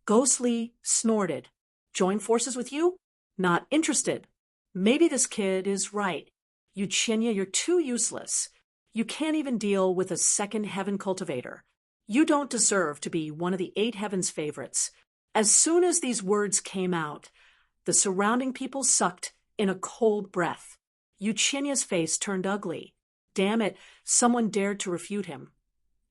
Ghostly, snorted. Join forces with you? Not interested. Maybe this kid is right. Yu Qinya, you're too useless. You can't even deal with a second heaven cultivator. You don't deserve to be one of the 8 heavens favorites. As soon as these words came out, the surrounding people sucked in a cold breath. Yu Qinya's face turned ugly. Damn it, someone dared to refute him.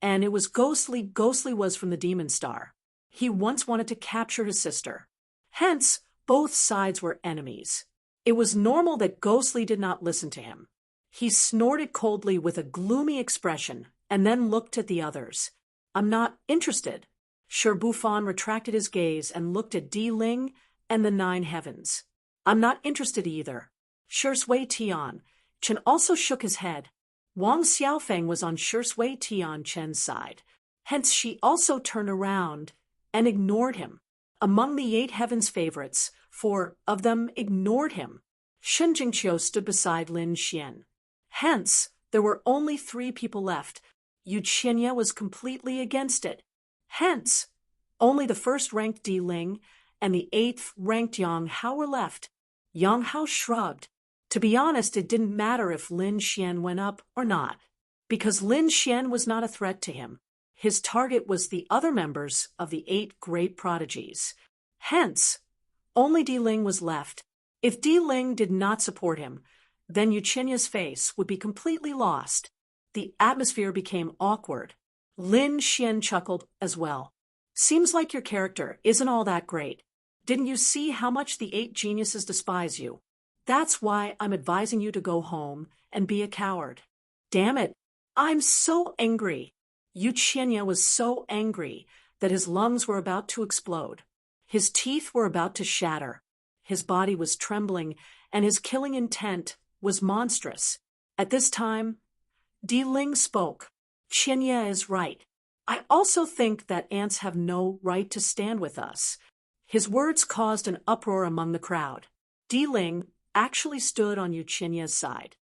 And it was Ghostly. Ghostly was from the Demon Star. He once wanted to capture his sister. Hence, both sides were enemies. It was normal that Ghostly did not listen to him. He snorted coldly with a gloomy expression and then looked at the others. I'm not interested. Shi Bufan retracted his gaze and looked at Di Ling and the 9 heavens. I'm not interested either. Shi Sui Tian. Chen also shook his head. Wang Xiaofeng was on Shi Sui Tian Chen's side. Hence she also turned around and ignored him. Among the 8 heavens favorites, 4 of them ignored him. Shen Jingqiu stood beside Lin Xian. Hence, there were only 3 people left. Yu Qinya was completely against it. Hence, only the 1st-ranked Di Ling and the 8th-ranked Yang Hao were left. Yang Hao shrugged. To be honest, it didn't matter if Lin Xian went up or not, because Lin Xian was not a threat to him. His target was the other members of the 8 great prodigies. Hence, only Di Ling was left. If Di Ling did not support him, then Yu Qinya's face would be completely lost. The atmosphere became awkward. Lin Xian chuckled as well. Seems like your character isn't all that great. Didn't you see how much the 8 geniuses despise you? That's why I'm advising you to go home and be a coward. Damn it, I'm so angry. Yu Qinya was so angry that his lungs were about to explode. His teeth were about to shatter. His body was trembling, and his killing intent was monstrous. At this time, Di Ling spoke. Qinya is right. I also think that ants have no right to stand with us. His words caused an uproar among the crowd. Di Ling actually stood on Yu Qinya's side.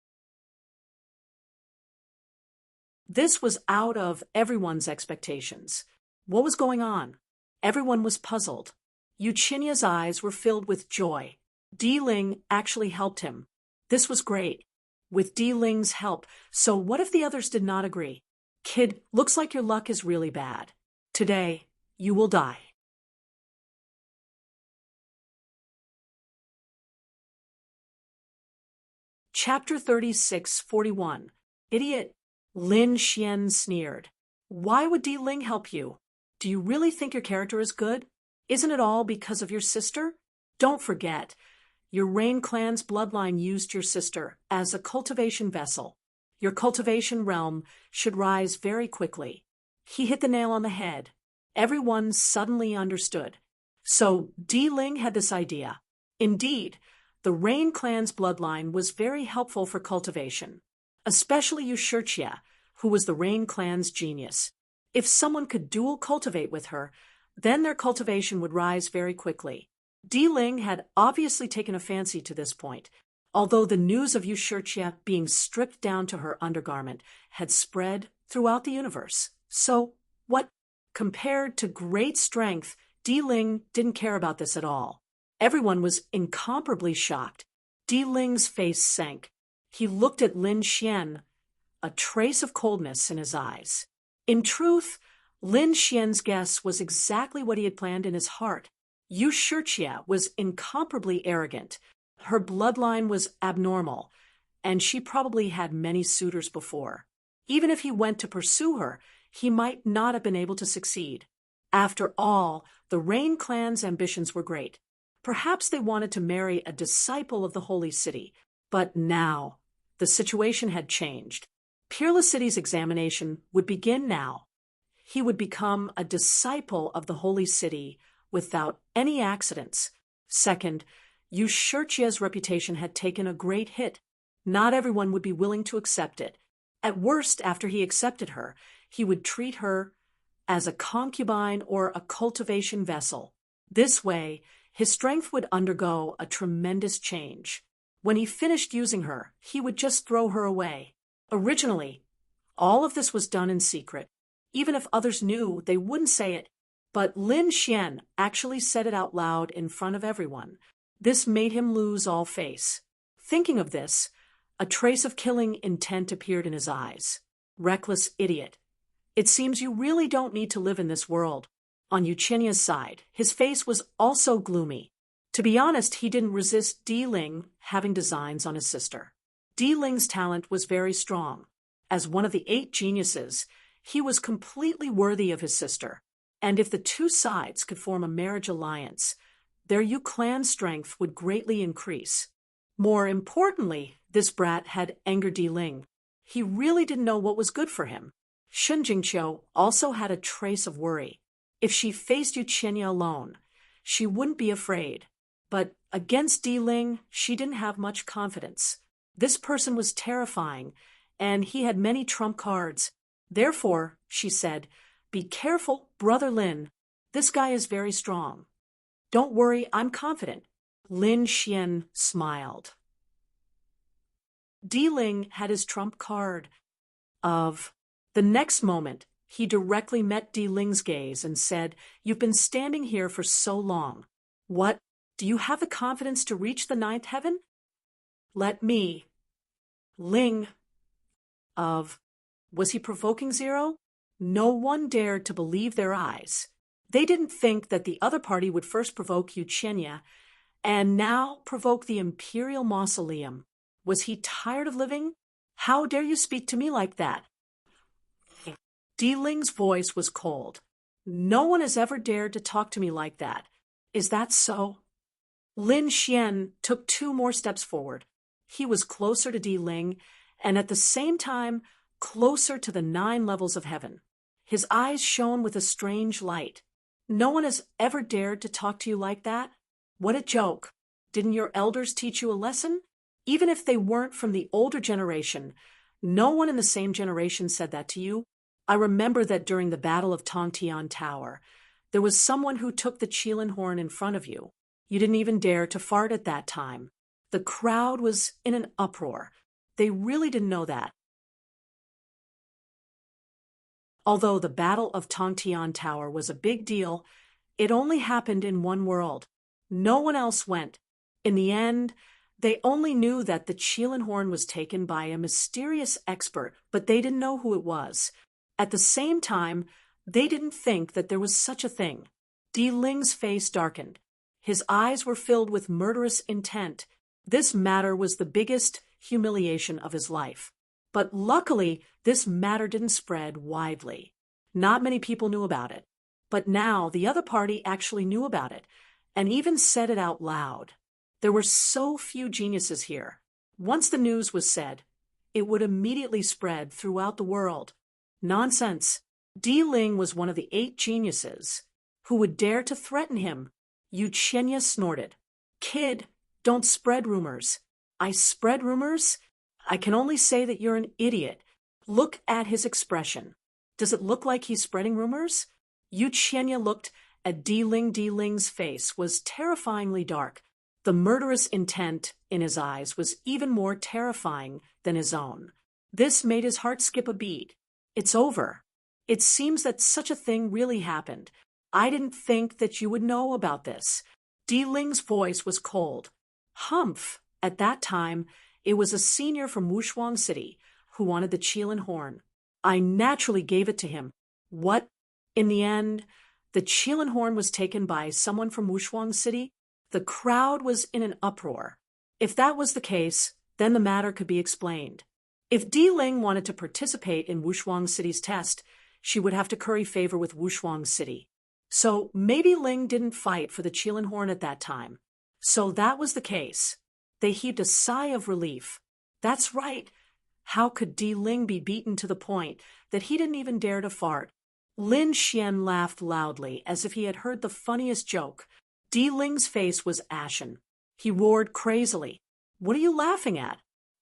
This was out of everyone's expectations. What was going on? Everyone was puzzled. Yu Qinya's eyes were filled with joy. Di Ling actually helped him. This was great. With Di Ling's help, so what if the others did not agree? Kid, looks like your luck is really bad. Today, you will die. Chapter 36:41. Idiot. Lin Xian sneered. Why would Di Ling help you? Do you really think your character is good? Isn't it all because of your sister? Don't forget, your Rain clan's bloodline used your sister as a cultivation vessel. Your cultivation realm should rise very quickly. He hit the nail on the head. Everyone suddenly understood. So Di Ling had this idea. Indeed, the Rain clan's bloodline was very helpful for cultivation, especially Yushirchia, who was the Rain clan's genius. If someone could dual cultivate with her, then their cultivation would rise very quickly. Di Ling had obviously taken a fancy to this point, although the news of Yushirchia being stripped down to her undergarment had spread throughout the universe. So, what Compared to great strength, Di Ling didn't care about this at all. Everyone was incomparably shocked. Di Ling's face sank. He looked at Lin Xian, a trace of coldness in his eyes. In truth, Lin Xian's guess was exactly what he had planned in his heart. Yu Shijie was incomparably arrogant. Her bloodline was abnormal, and she probably had many suitors before. Even if he went to pursue her, he might not have been able to succeed. After all, the Rain clan's ambitions were great. Perhaps they wanted to marry a disciple of the Holy City. But now, the situation had changed. Peerless City's examination would begin now. He would become a disciple of the Holy City without any accidents. Second, Yu Shijie's reputation had taken a great hit. Not everyone would be willing to accept it. At worst, after he accepted her, he would treat her as a concubine or a cultivation vessel. This way, his strength would undergo a tremendous change. When he finished using her, he would just throw her away. Originally, all of this was done in secret. Even if others knew, they wouldn't say it. But Lin Xian actually said it out loud in front of everyone. This made him lose all face. Thinking of this, a trace of killing intent appeared in his eyes. Reckless idiot. It seems you really don't need to live in this world. On Yuchenia's side, his face was also gloomy. To be honest, he didn't resist Di Ling having designs on his sister. Di Ling's talent was very strong. As one of the 8 geniuses, he was completely worthy of his sister. And if the two sides could form a marriage alliance, their Yu clan strength would greatly increase. More importantly, this brat had angered Di Ling. He really didn't know what was good for him. Shun Jingqiu also had a trace of worry. If she faced Yuchenia alone, she wouldn't be afraid. But against Di Ling, she didn't have much confidence. This person was terrifying, and he had many trump cards. Therefore, she said, "Be careful, Brother Lin. This guy is very strong." "Don't worry, I'm confident." Lin Xian smiled. Di Ling had his trump card of. The next moment, he directly met Di Ling's gaze and said, "You've been standing here for so long. What? Do you have the confidence to reach the 9th heaven?" "Let me." Ling of. Was he provoking Zero? No one dared to believe their eyes. They didn't think that the other party would first provoke Yuchenia and now provoke the Imperial Mausoleum. Was he tired of living? "How dare you speak to me like that?" Di Ling's voice was cold. "No one has ever dared to talk to me like that. Is that so?" Lin Xian took 2 more steps forward. He was closer to Di Ling, and at the same time, closer to the 9 levels of heaven. His eyes shone with a strange light. "No one has ever dared to talk to you like that? What a joke. Didn't your elders teach you a lesson? Even if they weren't from the older generation, no one in the same generation said that to you. I remember that during the Battle of Tongtian Tower, there was someone who took the Qilin horn in front of you. You didn't even dare to fart at that time. The crowd was in an uproar. They really didn't know that." Although the Battle of Tongtian Tower was a big deal, it only happened in one world. No one else went. In the end, they only knew that the Qilin horn was taken by a mysterious expert, but they didn't know who it was. At the same time, they didn't think that there was such a thing. Di Ling's face darkened. His eyes were filled with murderous intent. This matter was the biggest humiliation of his life. But luckily, this matter didn't spread widely. Not many people knew about it. But now the other party actually knew about it, and even said it out loud. There were so few geniuses here. Once the news was said, it would immediately spread throughout the world. Nonsense. Di Ling was one of the 8 geniuses. Who would dare to threaten him? Yuchenia snorted. "Kid, don't spread rumors." "I spread rumors? I can only say that you're an idiot. Look at his expression. Does it look like he's spreading rumors?" Yuchenia looked at Di Ling. Di Ling's face was terrifyingly dark. The murderous intent in his eyes was even more terrifying than his own. This made his heart skip a beat. "It's over." It seems that such a thing really happened. I didn't think that you would know about this. Di Ling's voice was cold. Humph. At that time, it was a senior from Wushuang City who wanted the Qilin horn. I naturally gave it to him. What? In the end, the Qilin horn was taken by someone from Wushuang City? The crowd was in an uproar. If that was the case, then the matter could be explained. If Di Ling wanted to participate in Wushuang City's test, she would have to curry favor with Wushuang City. So maybe Ling didn't fight for the Qilin horn at that time. So that was the case. They heaved a sigh of relief. That's right. How could Di Ling be beaten to the point that he didn't even dare to fart? Lin Xian laughed loudly, as if he had heard the funniest joke. Di Ling's face was ashen. He roared crazily. What are you laughing at?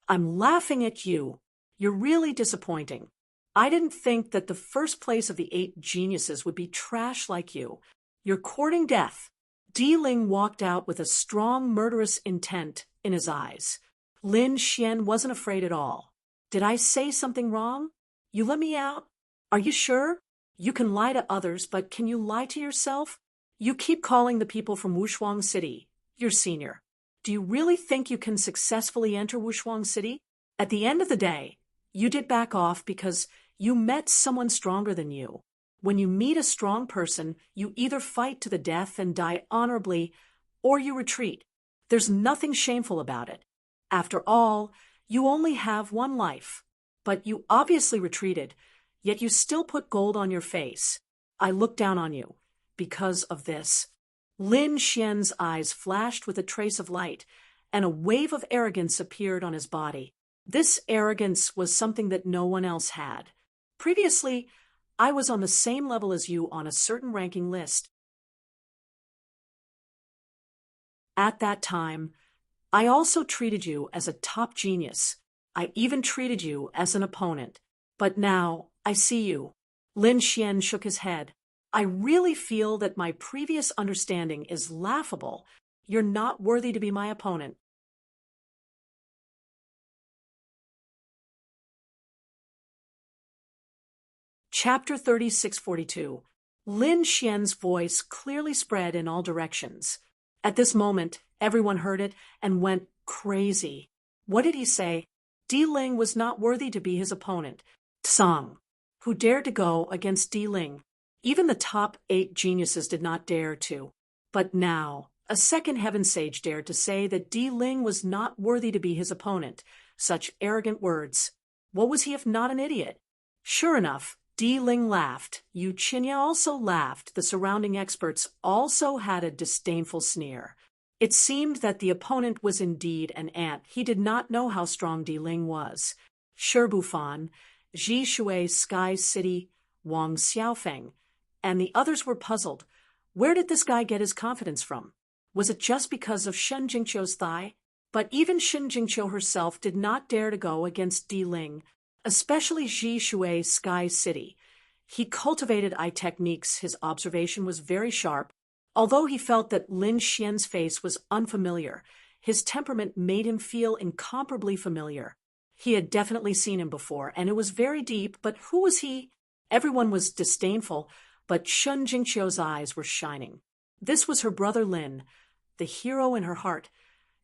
I'm laughing at you. You're really disappointing. I didn't think that the first place of the 8 geniuses would be trash like you. You're courting death. Di Ling walked out with a strong murderous intent in his eyes. Lin Xian wasn't afraid at all. Did I say something wrong? You let me out? Are you sure? You can lie to others, but can you lie to yourself? You keep calling the people from Wushuang City your senior. Do you really think you can successfully enter Wushuang City? At the end of the day, you did back off because you met someone stronger than you. When you meet a strong person, you either fight to the death and die honorably, or you retreat. There's nothing shameful about it. After all, you only have one life. But you obviously retreated, yet you still put gold on your face. I look down on you. Because of this. Lin Xian's eyes flashed with a trace of light, and a wave of arrogance appeared on his body. This arrogance was something that no one else had. Previously, I was on the same level as you on a certain ranking list. At that time, I also treated you as a top genius. I even treated you as an opponent. But now, I see you. Lin Xian shook his head. I really feel that my previous understanding is laughable. You're not worthy to be my opponent. Chapter 3642. Lin Xian's voice clearly spread in all directions. At this moment, everyone heard it and went crazy. What did he say? Di Ling was not worthy to be his opponent. Tsang, who dared to go against Di Ling. Even the top 8 geniuses did not dare to. But now, a second heaven sage dared to say that Di Ling was not worthy to be his opponent. Such arrogant words. What was he if not an idiot? Sure enough, Di Ling laughed. Yu Qinya also laughed. The surrounding experts also had a disdainful sneer. It seemed that the opponent was indeed an ant. He did not know how strong Di Ling was. Shi Bufan, Ji Shui Sky City, Wang Xiaofeng, and the others were puzzled. Where did this guy get his confidence from? Was it just because of Shen Jingqiu's thigh? But even Shen Jingqiu herself did not dare to go against Di Ling, especially Ji Shui Sky City. He cultivated eye techniques. His observation was very sharp. Although he felt that Lin Xian's face was unfamiliar, his temperament made him feel incomparably familiar. He had definitely seen him before, and it was very deep, but who was he? Everyone was disdainful, but Shen Jingqiu's eyes were shining. This was her brother Lin, the hero in her heart.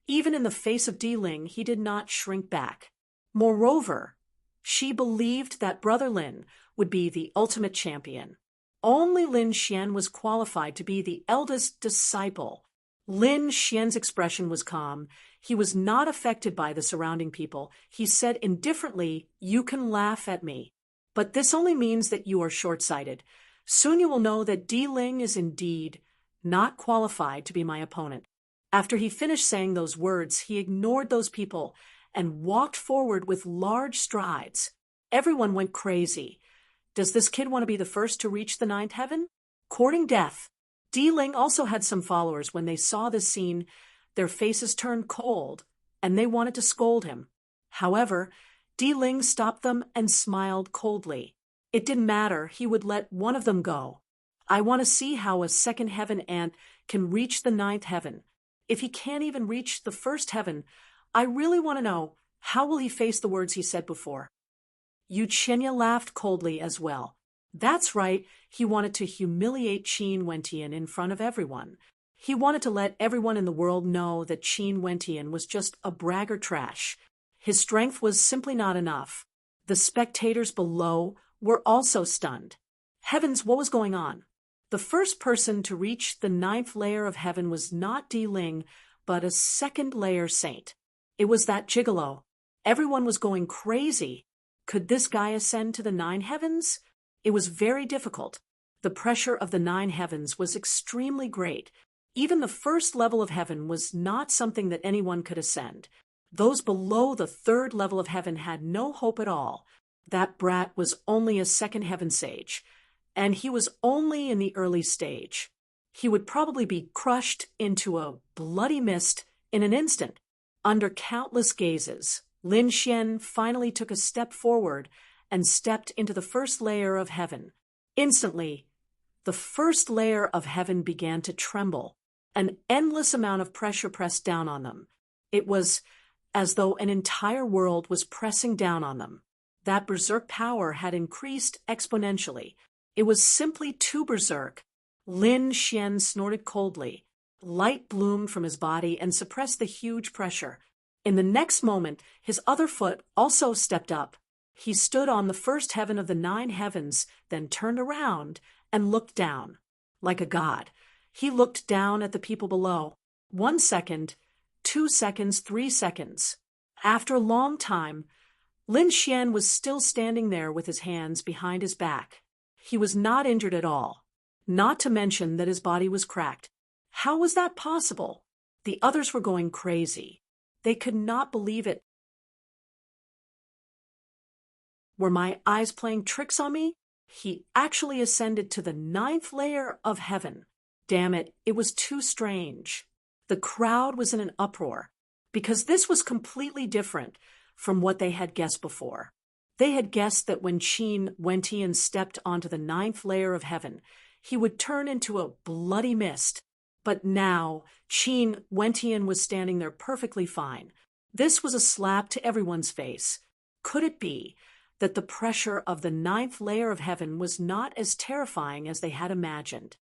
Even in the face of Di Ling, he did not shrink back. Moreover, she believed that brother Lin would be the ultimate champion. Only Lin Xian was qualified to be the eldest disciple. Lin Xian's expression was calm. He was not affected by the surrounding people. He said indifferently, "You can laugh at me, but this only means that you are short-sighted. Soon you will know that Di Ling is indeed not qualified to be my opponent." After he finished saying those words, he ignored those people and walked forward with large strides. Everyone went crazy. Does this kid want to be the first to reach the 9th heaven? Courting death. Di Ling also had some followers. When they saw this scene, their faces turned cold, and they wanted to scold him. However, Di Ling stopped them and smiled coldly. It didn't matter. He would let one of them go. I want to see how a second heaven ant can reach the 9th heaven. If he can't even reach the 1st heaven, I really want to know, how will he face the words he said before? Yu Qinya laughed coldly as well. That's right, he wanted to humiliate Qin Wentian in front of everyone. He wanted to let everyone in the world know that Qin Wentian was just a braggart trash. His strength was simply not enough. The spectators below were also stunned. Heavens, what was going on? The first person to reach the 9th layer of heaven was not Di Ling, but a 2nd layer saint. It was that gigolo. Everyone was going crazy. Could this guy ascend to the 9 heavens? It was very difficult. The pressure of the 9 heavens was extremely great. Even the 1st level of heaven was not something that anyone could ascend. Those below the 3rd level of heaven had no hope at all. That brat was only a 2nd heaven sage, and he was only in the early stage. He would probably be crushed into a bloody mist in an instant. Under countless gazes, Lin Xian finally took a step forward and stepped into the 1st layer of heaven. Instantly, the 1st layer of heaven began to tremble. An endless amount of pressure pressed down on them. It was as though an entire world was pressing down on them. That berserk power had increased exponentially. It was simply too berserk. Lin Xian snorted coldly. Light bloomed from his body and suppressed the huge pressure. In the next moment, his other foot also stepped up. He stood on the 1st heaven of the 9 heavens, then turned around and looked down. Like a god, he looked down at the people below. 1 second, 2 seconds, 3 seconds. After a long time, Lin Xian was still standing there with his hands behind his back. He was not injured at all, not to mention that his body was cracked. How was that possible? The others were going crazy. They could not believe it. Were my eyes playing tricks on me? He actually ascended to the 9th layer of heaven. Damn it, it was too strange. The crowd was in an uproar, because this was completely different from what they had guessed before. They had guessed that when Qin Wentian stepped onto the 9th layer of heaven, he would turn into a bloody mist. But now, Qin Wentian was standing there perfectly fine. This was a slap to everyone's face. Could it be that the pressure of the 9th layer of heaven was not as terrifying as they had imagined?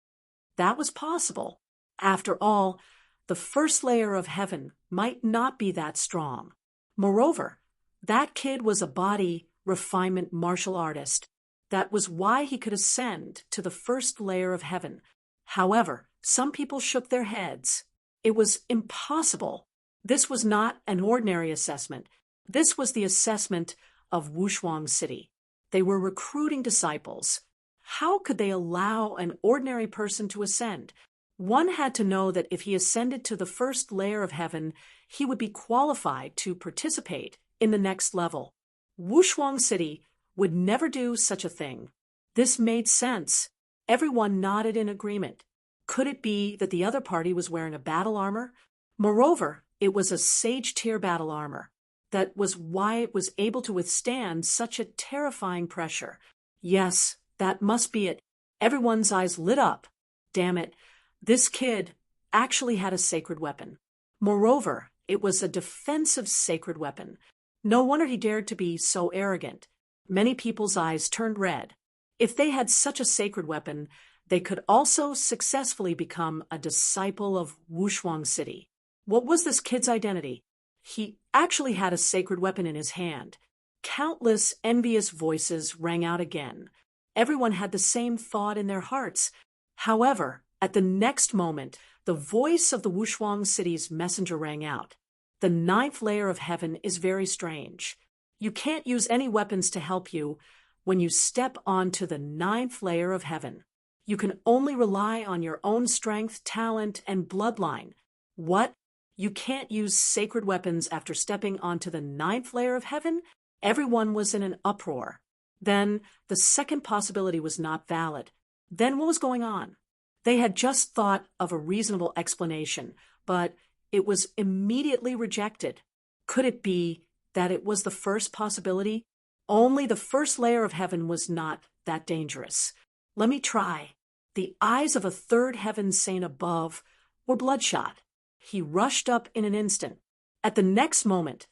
That was possible. After all, the 1st layer of heaven might not be that strong. Moreover, that kid was a body refinement martial artist. That was why he could ascend to the 1st layer of heaven. However, some people shook their heads. It was impossible. This was not an ordinary assessment. This was the assessment of Wushuang City. They were recruiting disciples. How could they allow an ordinary person to ascend? One had to know that if he ascended to the 1st layer of heaven, he would be qualified to participate in the next level. Wushuang City would never do such a thing. This made sense. Everyone nodded in agreement. Could it be that the other party was wearing a battle armor? Moreover, it was a sage-tier battle armor. That was why it was able to withstand such a terrifying pressure. Yes, that must be it. Everyone's eyes lit up. Damn it, this kid actually had a sacred weapon. Moreover, it was a defensive sacred weapon. No wonder he dared to be so arrogant. Many people's eyes turned red. If they had such a sacred weapon, they could also successfully become a disciple of Wushuang City. What was this kid's identity? He actually had a sacred weapon in his hand. Countless envious voices rang out again. Everyone had the same thought in their hearts. However, at the next moment, the voice of the Wushuang City's messenger rang out. The 9th layer of heaven is very strange. You can't use any weapons to help you when you step onto the 9th layer of heaven. You can only rely on your own strength, talent, and bloodline. What? You can't use sacred weapons after stepping onto the 9th layer of heaven? Everyone was in an uproar. Then the second possibility was not valid. Then what was going on? They had just thought of a reasonable explanation, but it was immediately rejected. Could it be that it was the first possibility? Only the 1st layer of heaven was not that dangerous. Let me try. The eyes of a 3rd heaven saint above were bloodshot. He rushed up in an instant. At the next moment,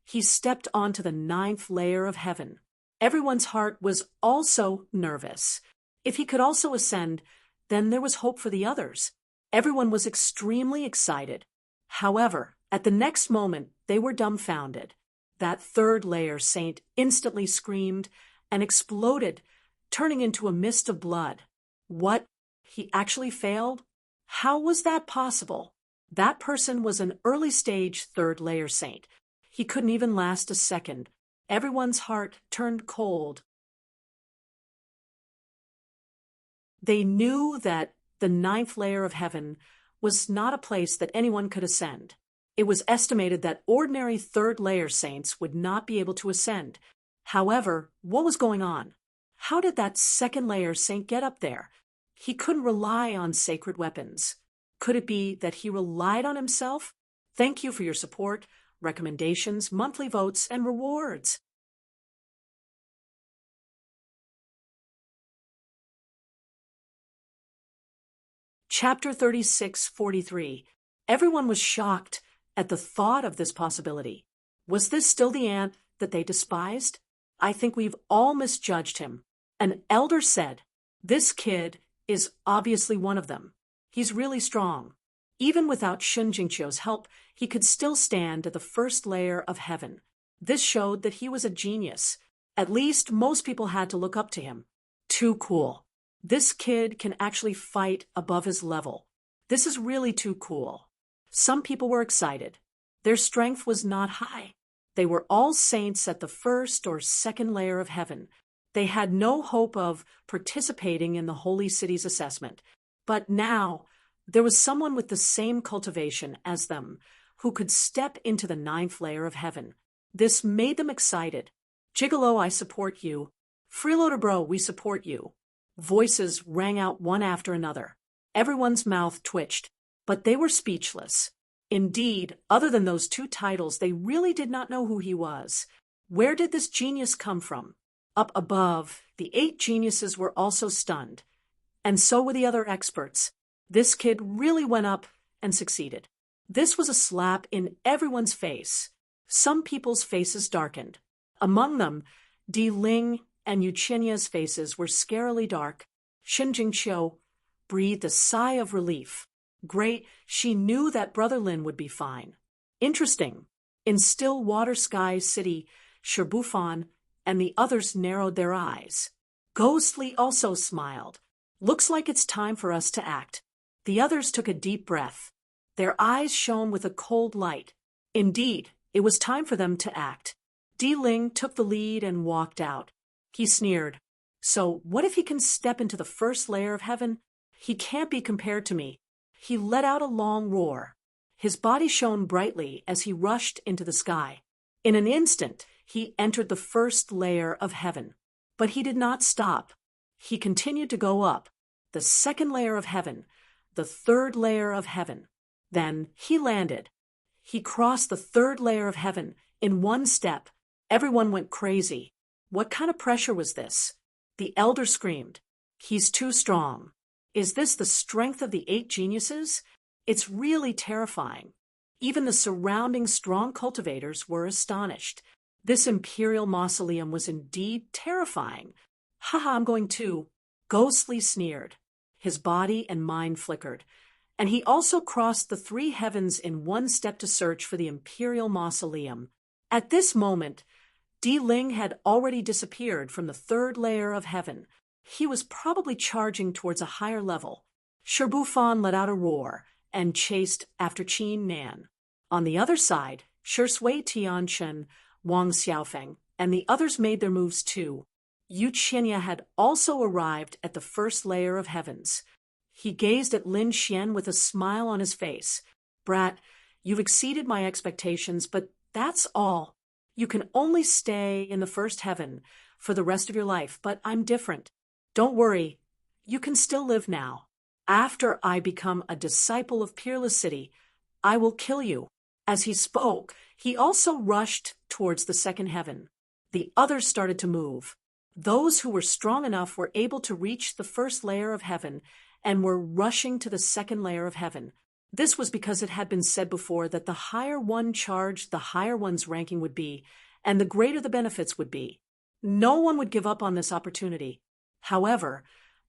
he stepped onto the 9th layer of heaven. Everyone's heart was also nervous. If he could also ascend, then there was hope for the others. Everyone was extremely excited. However, at the next moment, they were dumbfounded. That third layer saint instantly screamed and exploded, turning into a mist of blood. What? He actually failed? How was that possible? That person was an early-stage third-layer saint. He couldn't even last a second. Everyone's heart turned cold. They knew that the 9th layer of heaven was not a place that anyone could ascend. It was estimated that ordinary third-layer saints would not be able to ascend. However, what was going on? How did that second-layer saint get up there? He couldn't rely on sacred weapons. Could it be that he relied on himself? Thank you for your support, recommendations, monthly votes, and rewards. Chapter 36:43. Everyone was shocked at the thought of this possibility. Was this still the ant that they despised? I think we've all misjudged him. An elder said, "This kid is obviously one of them. He's really strong. Even without Shun Jingqiu's help, he could still stand at the first layer of heaven. This showed that he was a genius. At least most people had to look up to him. Too cool. This kid can actually fight above his level. This is really too cool." Some people were excited. Their strength was not high. They were all saints at the first or second layer of heaven. They had no hope of participating in the holy city's assessment. But now, there was someone with the same cultivation as them who could step into the 9th layer of heaven. This made them excited. "Gigolo, I support you. Freeloader bro, we support you." Voices rang out one after another. Everyone's mouth twitched, but they were speechless. Indeed, other than those 2 titles, they really did not know who he was. Where did this genius come from? Up above, the 8 geniuses were also stunned. And so were the other experts. This kid really went up and succeeded. This was a slap in everyone's face. Some people's faces darkened. Among them, Di Ling and Yu Qinya's faces were scarily dark. Shun Jingqiu breathed a sigh of relief. Great, she knew that Brother Lin would be fine. Interesting. In still water sky city, Sherbufan and the others narrowed their eyes. Ghostly also smiled. "Looks like it's time for us to act." The others took a deep breath. Their eyes shone with a cold light. Indeed, it was time for them to act. Di Ling took the lead and walked out. He sneered. "So what if he can step into the first layer of heaven? He can't be compared to me." He let out a long roar. His body shone brightly as he rushed into the sky. In an instant, he entered the first layer of heaven. But he did not stop. He continued to go up. The second layer of heaven, the third layer of heaven. Then he landed. He crossed the third layer of heaven in one step. Everyone went crazy. What kind of pressure was this? The elder screamed, "He's too strong." Is this the strength of the 8 geniuses? It's really terrifying. Even the surrounding strong cultivators were astonished. This imperial mausoleum was indeed terrifying. "Haha, I'm going too." Ghostly sneered. His body and mind flickered. And he also crossed the 3 heavens in one step to search for the imperial mausoleum. At this moment, Di Ling had already disappeared from the 3rd layer of heaven. He was probably charging towards a higher level. Sherbufan let out a roar and chased after Qin Nan. On the other side, Shui Tianchen, Wang Xiaofeng, and the others made their moves too. Yu Qinya had also arrived at the first layer of heavens. He gazed at Lin Xian with a smile on his face. "Brat, you've exceeded my expectations, but that's all. You can only stay in the first heaven for the rest of your life, but I'm different. Don't worry, you can still live now. After I become a disciple of Peerless City, I will kill you." As he spoke, he also rushed towards the second heaven. The others started to move. Those who were strong enough were able to reach the first layer of heaven and were rushing to the second layer of heaven. This was because it had been said before that the higher one charged, the higher one's ranking would be, and the greater the benefits would be. No one would give up on this opportunity. However,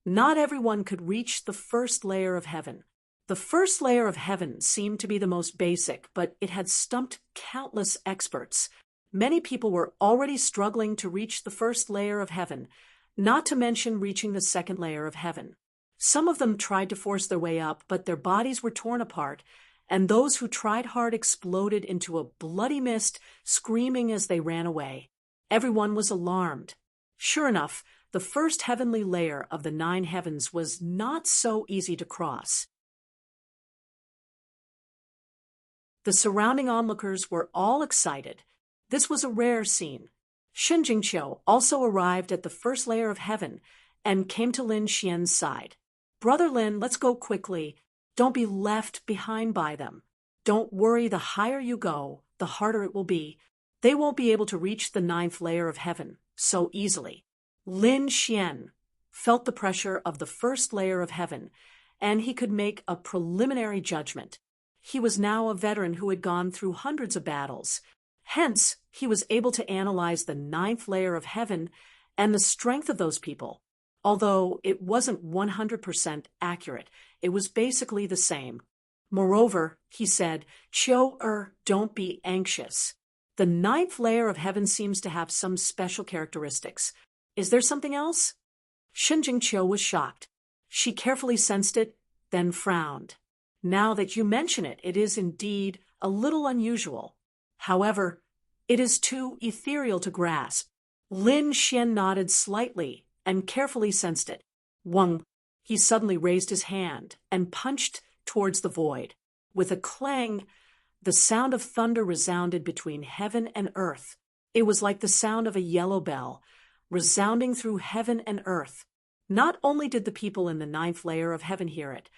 not everyone could reach the first layer of heaven. The first layer of heaven seemed to be the most basic, but it had stumped countless experts. Many people were already struggling to reach the first layer of heaven, not to mention reaching the second layer of heaven. Some of them tried to force their way up, but their bodies were torn apart, and those who tried hard exploded into a bloody mist, screaming as they ran away. Everyone was alarmed. Sure enough, the first heavenly layer of the 9 heavens was not so easy to cross. The surrounding onlookers were all excited. This was a rare scene. Shen Jingqiu also arrived at the first layer of heaven and came to Lin Xian's side. "Brother Lin, let's go quickly. Don't be left behind by them. Don't worry, the higher you go, the harder it will be. They won't be able to reach the 9th layer of heaven so easily." Lin Xian felt the pressure of the first layer of heaven, and he could make a preliminary judgment. He was now a veteran who had gone through hundreds of battles. Hence, he was able to analyze the 9th layer of heaven and the strength of those people. Although it wasn't 100% accurate, it was basically the same. Moreover, he said, don't be anxious. The 9th layer of heaven seems to have some special characteristics. Is there something else? Shen Jingqiu was shocked. She carefully sensed it, then frowned. Now that you mention it, it is indeed a little unusual. However, it is too ethereal to grasp. Lin Xian nodded slightly and carefully sensed it. Wang, he suddenly raised his hand and punched towards the void. With a clang, the sound of thunder resounded between heaven and earth. It was like the sound of a yellow bell, resounding through heaven and earth. Not only did the people in the 9th layer of heaven hear it,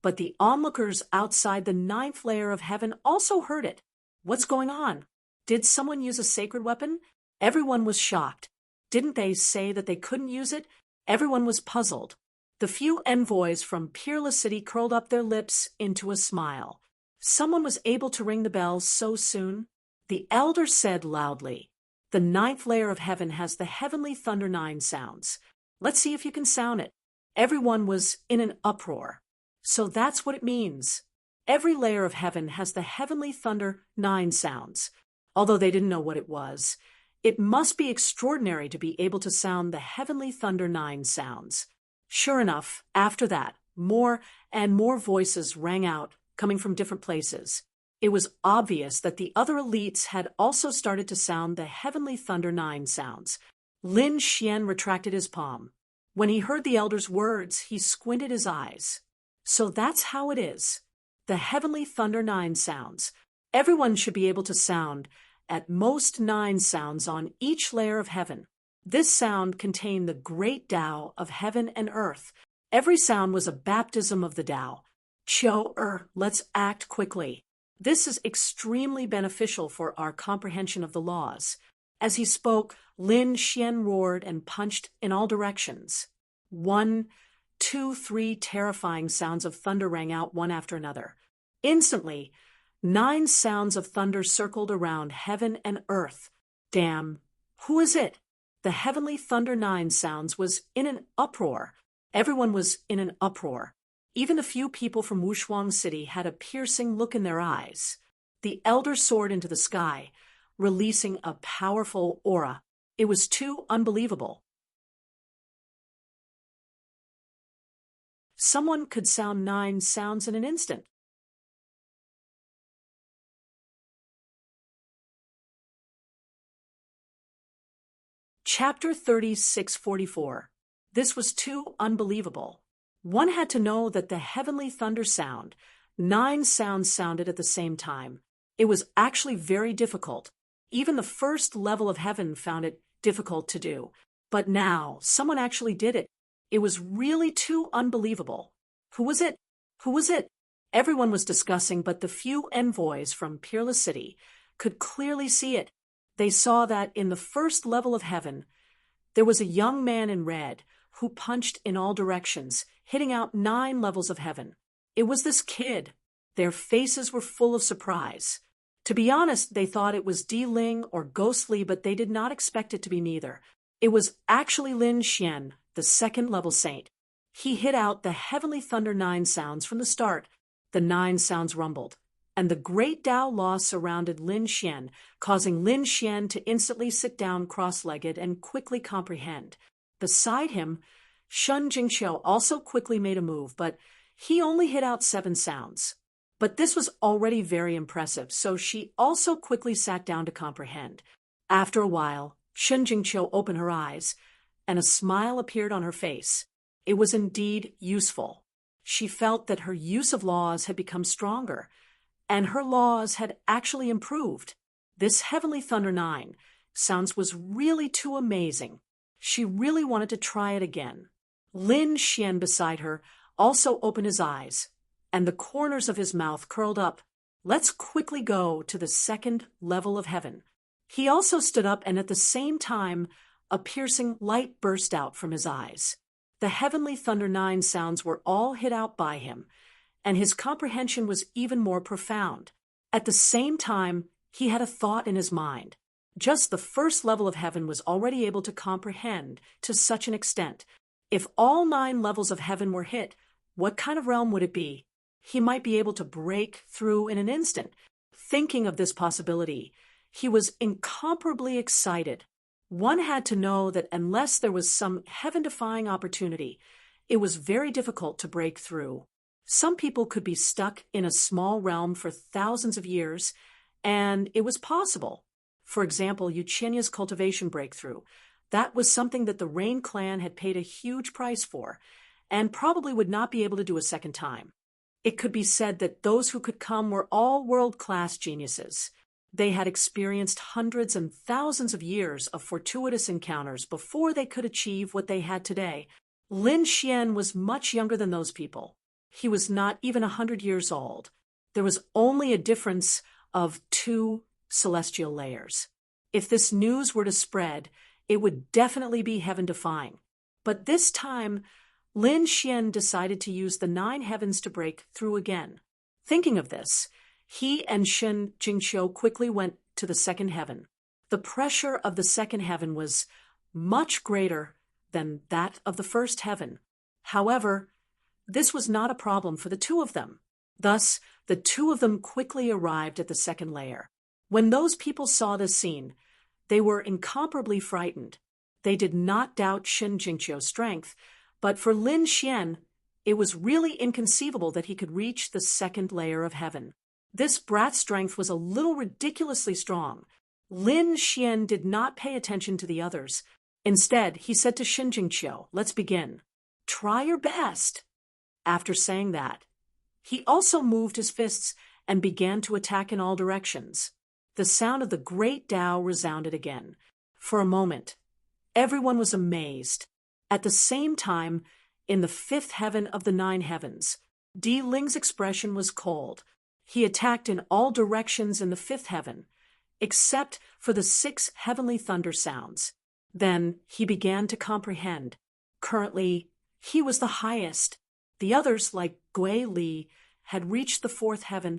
but the onlookers outside the 9th layer of heaven also heard it. What's going on? Did someone use a sacred weapon? Everyone was shocked. Didn't they say that they couldn't use it? Everyone was puzzled. The few envoys from Peerless City curled up their lips into a smile. Someone was able to ring the bells so soon? The elder said loudly, "The 9th layer of heaven has the heavenly thunder 9 sounds. Let's see if you can sound it." Everyone was in an uproar. So that's what it means. Every layer of heaven has the heavenly thunder 9 sounds. Although they didn't know what it was, it must be extraordinary to be able to sound the heavenly thunder 9 sounds. Sure enough, after that, more and more voices rang out, coming from different places. It was obvious that the other elites had also started to sound the heavenly thunder 9 sounds. Lin Xian retracted his palm. When he heard the elder's words, he squinted his eyes. So that's how it is. The heavenly thunder 9 sounds. Everyone should be able to sound at most 9 sounds on each layer of heaven. This sound contained the great Tao of heaven and earth. Every sound was a baptism of the Tao. Let's act quickly. This is extremely beneficial for our comprehension of the laws. As he spoke, Lin Xian roared and punched in all directions. 1, 2, 3 terrifying sounds of thunder rang out one after another. Instantly, 9 sounds of thunder circled around heaven and earth. Damn, who is it? The heavenly thunder 9 sounds was in an uproar. Everyone was in an uproar. Even a few people from Wushuang City had a piercing look in their eyes. The elder soared into the sky, releasing a powerful aura. It was too unbelievable. Someone could sound 9 sounds in an instant. Chapter 3644. This was too unbelievable. One had to know that the heavenly thunder sound, 9 sounds sounded at the same time. It was actually very difficult. Even the first level of heaven found it difficult to do. But now, someone actually did it. It was really too unbelievable. Who was it? Who was it? Everyone was discussing, but the few envoys from Peerless City could clearly see it. They saw that in the first level of heaven, there was a young man in red who punched in all directions, hitting out 9 levels of heaven. It was this kid. Their faces were full of surprise. To be honest, they thought it was Di Ling or Ghostly, but they did not expect it to be neither. It was actually Lin Xian, the second-level saint. He hit out the heavenly thunder 9 sounds from the start. The 9 sounds rumbled, and the great Tao Law surrounded Lin Xian, causing Lin Xian to instantly sit down cross-legged and quickly comprehend. Beside him, Shun Jingqiu also quickly made a move, but he only hit out 7 sounds. But this was already very impressive, so she also quickly sat down to comprehend. After a while, Shun Jingqiu opened her eyes, and a smile appeared on her face. It was indeed useful. She felt that her use of laws had become stronger, and her laws had actually improved. This Heavenly Thunder 9 sounds was really too amazing. She really wanted to try it again. Lin Xian beside her also opened his eyes, and the corners of his mouth curled up. Let's quickly go to the second level of heaven. He also stood up, and at the same time, a piercing light burst out from his eyes. The Heavenly Thunder 9 sounds were all hit out by him, and his comprehension was even more profound. At the same time, he had a thought in his mind. Just the first level of heaven was already able to comprehend to such an extent. If all 9 levels of heaven were hit, what kind of realm would it be? He might be able to break through in an instant. Thinking of this possibility, he was incomparably excited. One had to know that unless there was some heaven-defying opportunity, it was very difficult to break through. Some people could be stuck in a small realm for thousands of years, and it was possible. For example, Yuchinya's cultivation breakthrough. That was something that the Rain clan had paid a huge price for, and probably would not be able to do a second time. It could be said that those who could come were all world-class geniuses. They had experienced hundreds and thousands of years of fortuitous encounters before they could achieve what they had today. Lin Xian was much younger than those people. He was not even 100 years old. There was only a difference of 2 celestial layers. If this news were to spread, it would definitely be heaven-defying. But this time, Lin Xian decided to use the 9 heavens to break through again. Thinking of this, he and Shun Jingqiu quickly went to the second heaven. The pressure of the second heaven was much greater than that of the first heaven. However, this was not a problem for the 2 of them. Thus, the 2 of them quickly arrived at the second layer. When those people saw this scene, they were incomparably frightened. They did not doubt Shun Jingqiu's strength, but for Lin Xian, it was really inconceivable that he could reach the second layer of heaven. This brat's strength was a little ridiculously strong. Lin Xian did not pay attention to the others. Instead, he said to Shun Jingqiu, "Let's begin. Try your best." After saying that, he also moved his fists and began to attack in all directions. The sound of the great Tao resounded again. For a moment, everyone was amazed. At the same time, in the 5th heaven of the 9 heavens, Di Ling's expression was cold. He attacked in all directions in the 5th heaven, except for the 6 heavenly thunder sounds. Then he began to comprehend. Currently, he was the highest. The others, like Gui Li, had reached the 4th heaven.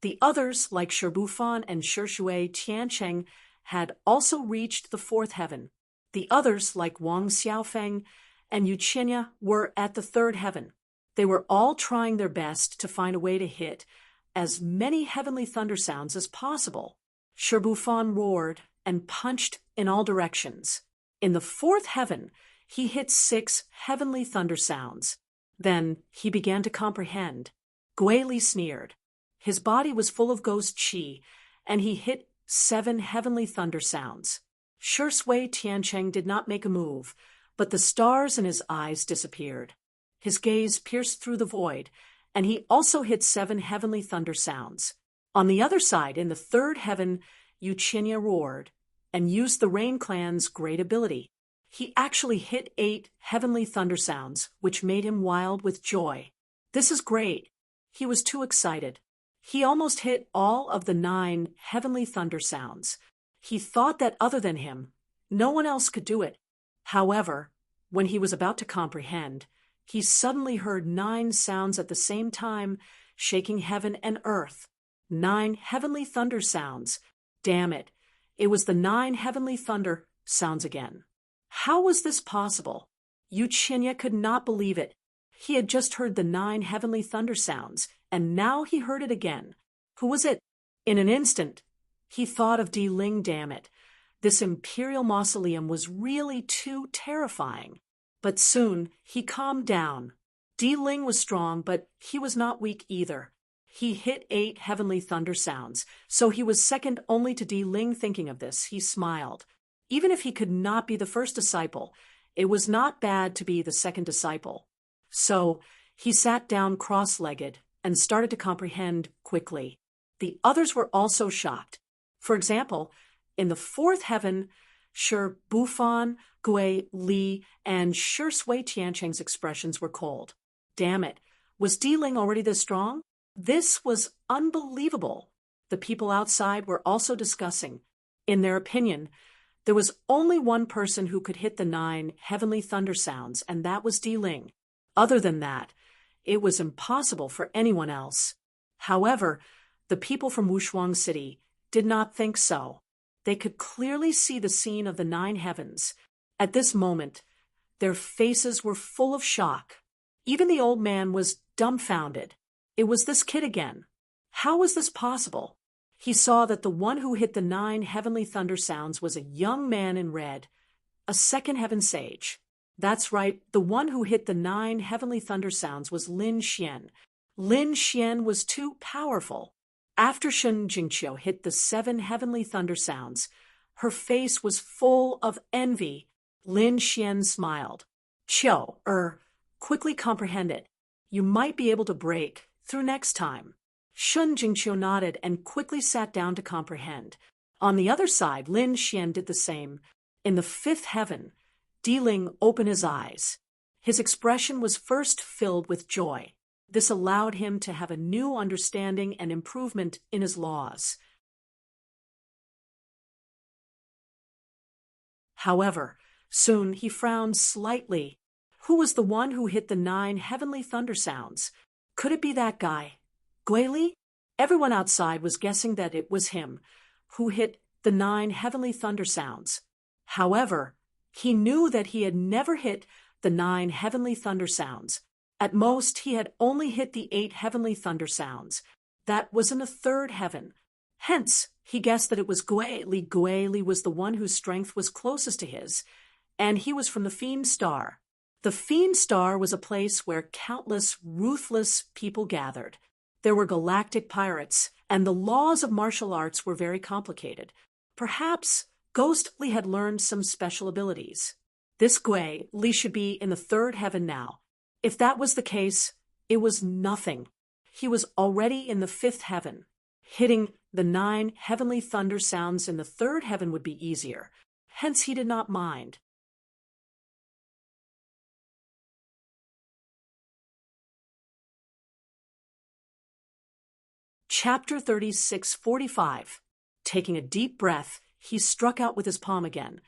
The others, like Shibufan and Shishui Tiancheng, had also reached the 4th heaven. The others, like Wang Xiaofeng and Yuchinya, were at the 3rd heaven. They were all trying their best to find a way to hit as many heavenly thunder sounds as possible. Shibufan roared and punched in all directions. In the 4th heaven, he hit 6 heavenly thunder sounds. Then he began to comprehend. Gui Li sneered. His body was full of ghost qi, and he hit 7 heavenly thunder sounds. Shishui Tiancheng did not make a move, but the stars in his eyes disappeared. His gaze pierced through the void, and he also hit 7 heavenly thunder sounds. On the other side, in the 3rd heaven, Yuchinya roared and used the Rain clan's great ability. He actually hit 8 heavenly thunder sounds, which made him wild with joy. This is great. He was too excited. He almost hit all of the 9 heavenly thunder sounds. He thought that other than him, no one else could do it. However, when he was about to comprehend, he suddenly heard 9 sounds at the same time, shaking heaven and earth. 9 heavenly thunder sounds. Damn it. It was the 9 heavenly thunder sounds again. How was this possible? Yu Qinya could not believe it. He had just heard the 9 heavenly thunder sounds, and now he heard it again. Who was it? In an instant, he thought of Di Ling. Damn it. This imperial mausoleum was really too terrifying. But soon he calmed down. Di Ling was strong, but he was not weak either. He hit 8 heavenly thunder sounds, so he was second only to Di Ling. Thinking of this, he smiled. Even if he could not be the first disciple, it was not bad to be the second disciple. So he sat down cross-legged and started to comprehend quickly. The others were also shocked. For example, in the 4th heaven, Shi Bufan, Gui Li, and Shi Sui Tiancheng's expressions were cold. Damn it, was Di Ling already this strong? This was unbelievable. The people outside were also discussing. In their opinion, there was only one person who could hit the 9 heavenly thunder sounds, and that was Di Ling. Other than that, it was impossible for anyone else. However, the people from Wushuang City did not think so. They could clearly see the scene of the 9 heavens. At this moment, their faces were full of shock. Even the old man was dumbfounded. It was this kid again. How was this possible? He saw that the one who hit the 9 heavenly thunder sounds was a young man in red, a 2nd heaven sage. That's right, the one who hit the 9 heavenly thunder sounds was Lin Xian. Lin Xian was too powerful. After Shen Jingqiu hit the 7 heavenly thunder sounds, her face was full of envy. Lin Xian smiled. Qiu, quickly comprehend it. You might be able to break through next time. Shen Jingqiu nodded and quickly sat down to comprehend. On the other side, Lin Xian did the same. In the 5th heaven, Di Ling opened his eyes. His expression was first filled with joy. This allowed him to have a new understanding and improvement in his laws. However, soon he frowned slightly. Who was the one who hit the 9 heavenly thunder sounds? Could it be that guy, Gui Li? Everyone outside was guessing that it was him who hit the 9 heavenly thunder sounds. However, he knew that he had never hit the 9 heavenly thunder sounds. At most, he had only hit the 8 heavenly thunder sounds. That was in the 3rd heaven. Hence, he guessed that it was Gui Li. Gui Li was the one whose strength was closest to his, and he was from the Fiend Star. The Fiend Star was a place where countless ruthless people gathered. There were galactic pirates, and the laws of martial arts were very complicated. Perhaps Ghost Li had learned some special abilities. This Gui Li should be in the 3rd heaven now. If that was the case, it was nothing. He was already in the 5th heaven. Hitting the 9 heavenly thunder sounds in the 3rd heaven would be easier. Hence he did not mind. Chapter 36:45. Taking a deep breath, he struck out with his palm again,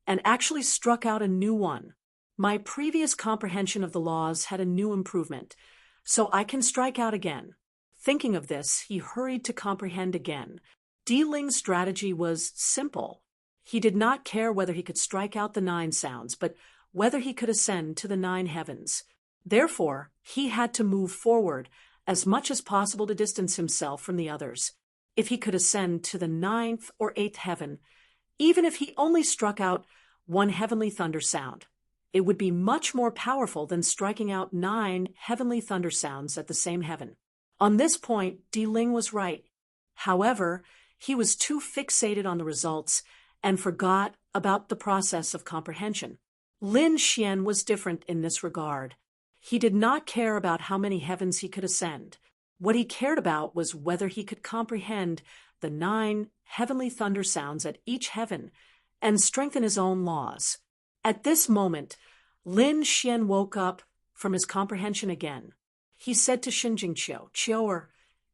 and actually struck out a new one. My previous comprehension of the laws had a new improvement, so I can strike out again. Thinking of this, he hurried to comprehend again. Di Ling's strategy was simple. He did not care whether he could strike out the 9 sounds, but whether he could ascend to the 9 heavens. Therefore, he had to move forward as much as possible to distance himself from the others. If he could ascend to the 9th or 8th heaven, even if he only struck out 1 heavenly thunder sound, it would be much more powerful than striking out 9 heavenly thunder sounds at the same heaven. On this point, Di Ling was right. However, he was too fixated on the results and forgot about the process of comprehension. Lin Xian was different in this regard. He did not care about how many heavens he could ascend. What he cared about was whether he could comprehend the 9 heavenly thunder sounds at each heaven and strengthen his own laws. At this moment, Lin Xian woke up from his comprehension again. He said to Shen Jingqiu, "Qiu,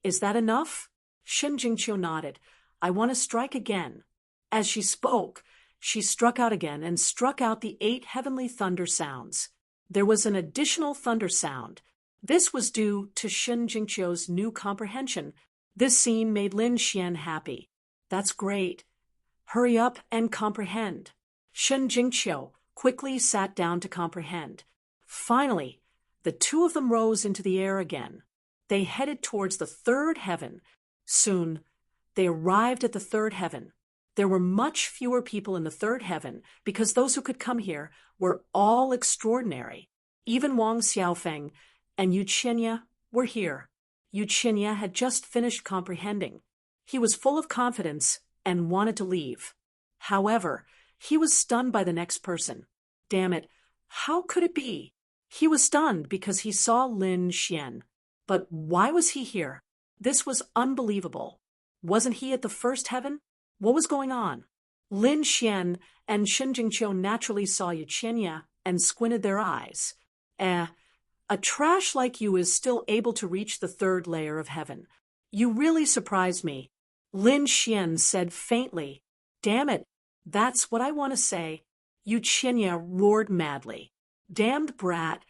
is that enough?" Shen Jingqiu nodded. "I want to strike again." As she spoke, she struck out again and struck out the 8 heavenly thunder sounds. There was an additional thunder sound. This was due to Shen Jingqiu's new comprehension. This scene made Lin Xian happy. That's great. Hurry up and comprehend. Shen Jingqiu quickly sat down to comprehend. Finally, the two of them rose into the air again. They headed towards the third heaven. Soon, they arrived at the third heaven. There were much fewer people in the third heaven because those who could come here were all extraordinary. Even Wang Xiaofeng and Yu Qinya were here. Yu Qinya had just finished comprehending. He was full of confidence and wanted to leave. However, he was stunned by the next person. Damn it, how could it be? He was stunned because he saw Lin Xian. But why was he here? This was unbelievable. Wasn't he at the first heaven? What was going on? Lin Xian and Shen Jingqiu naturally saw Yu Qinya and squinted their eyes. A trash like you is still able to reach the third layer of heaven. You really surprised me. Lin Xian said faintly. Damn it, that's what I want to say. Yu Qinya roared madly. Damned brat,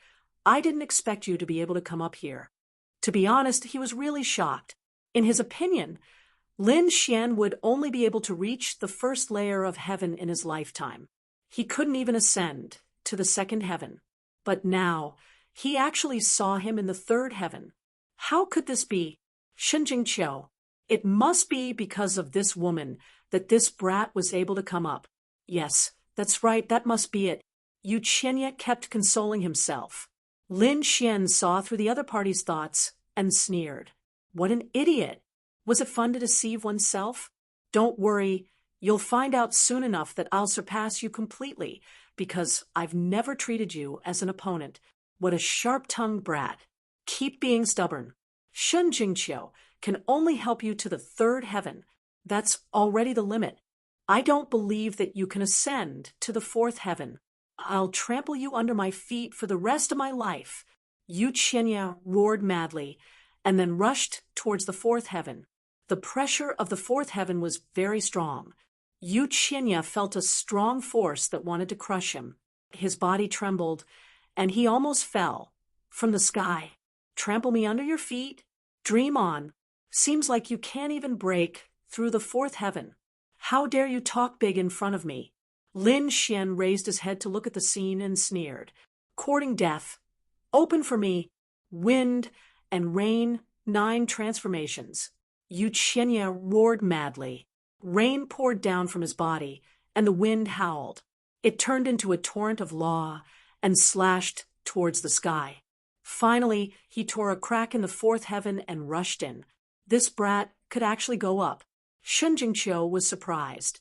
I didn't expect you to be able to come up here. To be honest, he was really shocked. In his opinion, Lin Xian would only be able to reach the first layer of heaven in his lifetime. He couldn't even ascend to the second heaven. But now, he actually saw him in the third heaven. How could this be? Shen Jingqiu, it must be because of this woman that this brat was able to come up. Yes, that's right, that must be it. Yu Qinya kept consoling himself. Lin Xian saw through the other party's thoughts and sneered. What an idiot! Was it fun to deceive oneself? Don't worry, you'll find out soon enough that I'll surpass you completely, because I've never treated you as an opponent. What a sharp-tongued brat. Keep being stubborn. Shen Jingqiu can only help you to the third heaven. That's already the limit. I don't believe that you can ascend to the fourth heaven. I'll trample you under my feet for the rest of my life. Yu Qinya roared madly, and then rushed towards the fourth heaven. The pressure of the fourth heaven was very strong. Yu Qinya felt a strong force that wanted to crush him. His body trembled, and he almost fell. From the sky. Trample me under your feet? Dream on. Seems like you can't even break through the fourth heaven. How dare you talk big in front of me? Lin Xian raised his head to look at the scene and sneered. Courting death. Open for me. Wind and rain, 9 transformations. Yu Qinya roared madly. Rain poured down from his body, and the wind howled. It turned into a torrent of law and slashed towards the sky. Finally, he tore a crack in the fourth heaven and rushed in. This brat could actually go up. Shen Jingqiu was surprised.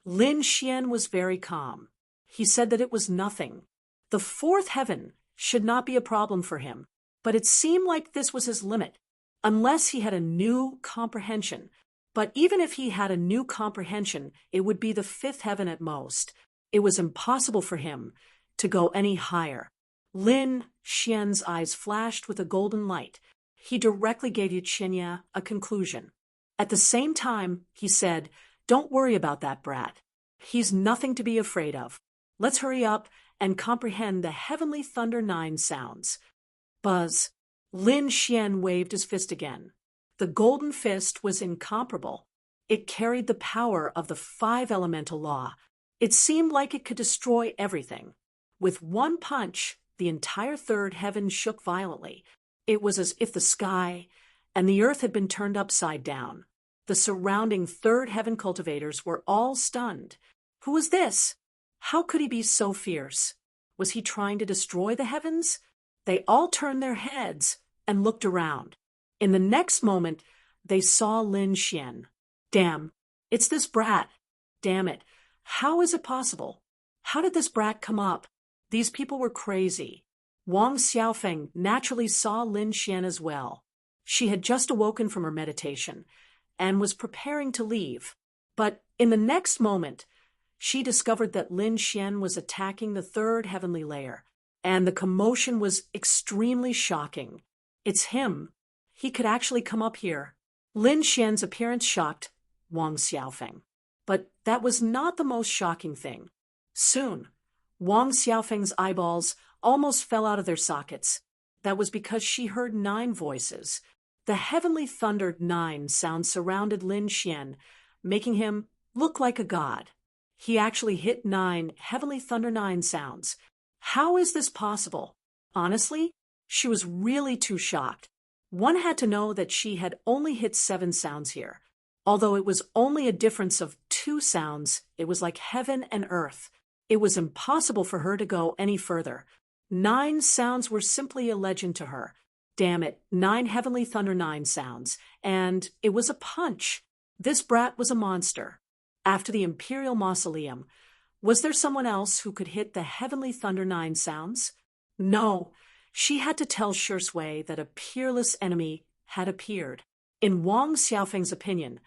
Lin Xian was very calm. He said that it was nothing. The fourth heaven should not be a problem for him, but it seemed like this was his limit, unless he had a new comprehension. But even if he had a new comprehension, it would be the fifth heaven at most. It was impossible for him to go any higher. Lin Xian's eyes flashed with a golden light. He directly gave Yu Qinya a conclusion. At the same time, he said, "Don't worry about that brat. He's nothing to be afraid of. Let's hurry up and comprehend the heavenly thunder 9 sounds." Buzz. Lin Xian waved his fist again. The golden fist was incomparable. It carried the power of the 5 elemental law. It seemed like it could destroy everything. With one punch, the entire third heaven shook violently. It was as if the sky and the earth had been turned upside down. The surrounding third heaven cultivators were all stunned. Who was this? How could he be so fierce? Was he trying to destroy the heavens? They all turned their heads and looked around. In the next moment, they saw Lin Xian. Damn, it's this brat. Damn it. How is it possible? How did this brat come up? These people were crazy. Wang Xiaofeng naturally saw Lin Xian as well. She had just awoken from her meditation and was preparing to leave. But in the next moment, she discovered that Lin Xian was attacking the third heavenly layer, and the commotion was extremely shocking. It's him. He could actually come up here. Lin Xian's appearance shocked Wang Xiaofeng. But that was not the most shocking thing. Soon, Wang Xiaofeng's eyeballs almost fell out of their sockets. That was because she heard 9 voices. The heavenly thundered 9 sound surrounded Lin Xian, making him look like a god. He actually hit 9 heavenly thunder 9 sounds. How is this possible? Honestly, she was really too shocked. One had to know that she had only hit 7 sounds here. Although it was only a difference of 2 sounds, it was like heaven and earth. It was impossible for her to go any further. 9 sounds were simply a legend to her. Damn it, 9 heavenly thunder 9 sounds. And it was a punch. This brat was a monster. After the Imperial Mausoleum, was there someone else who could hit the heavenly thunder 9 sounds? No. She had to tell Shui that a peerless enemy had appeared. In Wang Xiaofeng's opinion,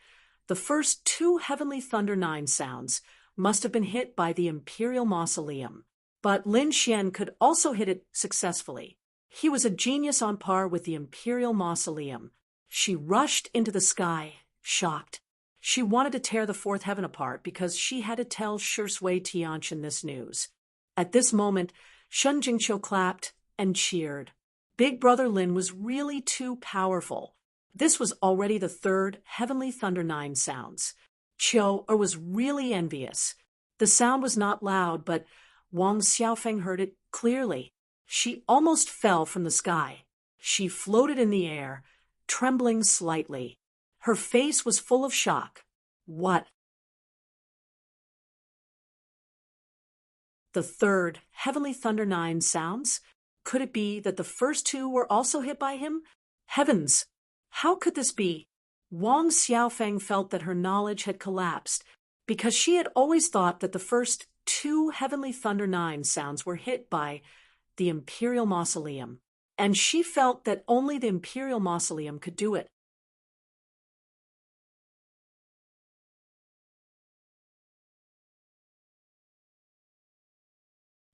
the first 2 heavenly thunder 9 sounds must have been hit by the Imperial Mausoleum. But Lin Xian could also hit it successfully. He was a genius on par with the Imperial Mausoleum. She rushed into the sky, shocked. She wanted to tear the 4th heaven apart because she had to tell Shui Tianqian this news. At this moment, Shen Jingqiu clapped and cheered. Big Brother Lin was really too powerful. This was already the 3rd heavenly thunder 9 sounds. Qiu was really envious. The sound was not loud, but Wang Xiaofeng heard it clearly. She almost fell from the sky. She floated in the air, trembling slightly. Her face was full of shock. What? The 3rd heavenly thunder 9 sounds? Could it be that the first 2 were also hit by him? Heavens! How could this be? Wang Xiaofeng felt that her knowledge had collapsed because she had always thought that the first 2 heavenly thunder 9 sounds were hit by the Imperial Mausoleum, and she felt that only the Imperial Mausoleum could do it.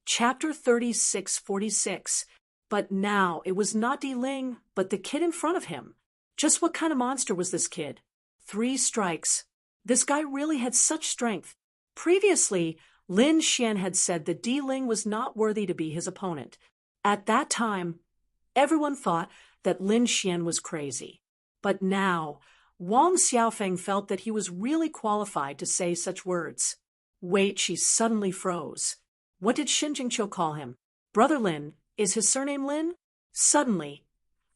Chapter 3646. But now it was not Di Ling, but the kid in front of him. Just what kind of monster was this kid? 3 strikes. This guy really had such strength. Previously, Lin Xian had said that Di Ling was not worthy to be his opponent. At that time, everyone thought that Lin Xian was crazy. But now, Wang Xiaofeng felt that he was really qualified to say such words. Wait, she suddenly froze. What did Shen Jingqiu call him? Brother Lin. Is his surname Lin? Suddenly,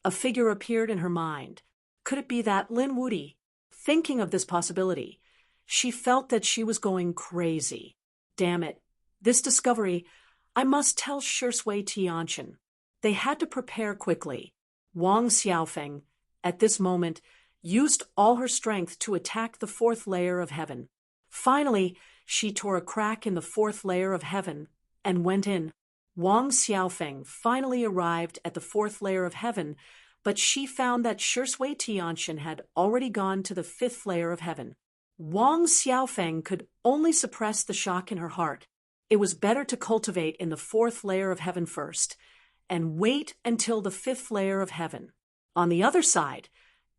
a figure appeared in her mind. Could it be that Lin Wudi? Thinking of this possibility, she felt that she was going crazy. Damn it. This discovery, I must tell Shui Tianqian. They had to prepare quickly. Wang Xiaofeng, at this moment, used all her strength to attack the 4th layer of heaven. Finally, she tore a crack in the 4th layer of heaven and went in. Wang Xiaofeng finally arrived at the 4th layer of heaven, but she found that Shui Tianqian had already gone to the 5th layer of heaven. Wang Xiaofeng could only suppress the shock in her heart. It was better to cultivate in the 4th layer of heaven first, and wait until the 5th layer of heaven. On the other side,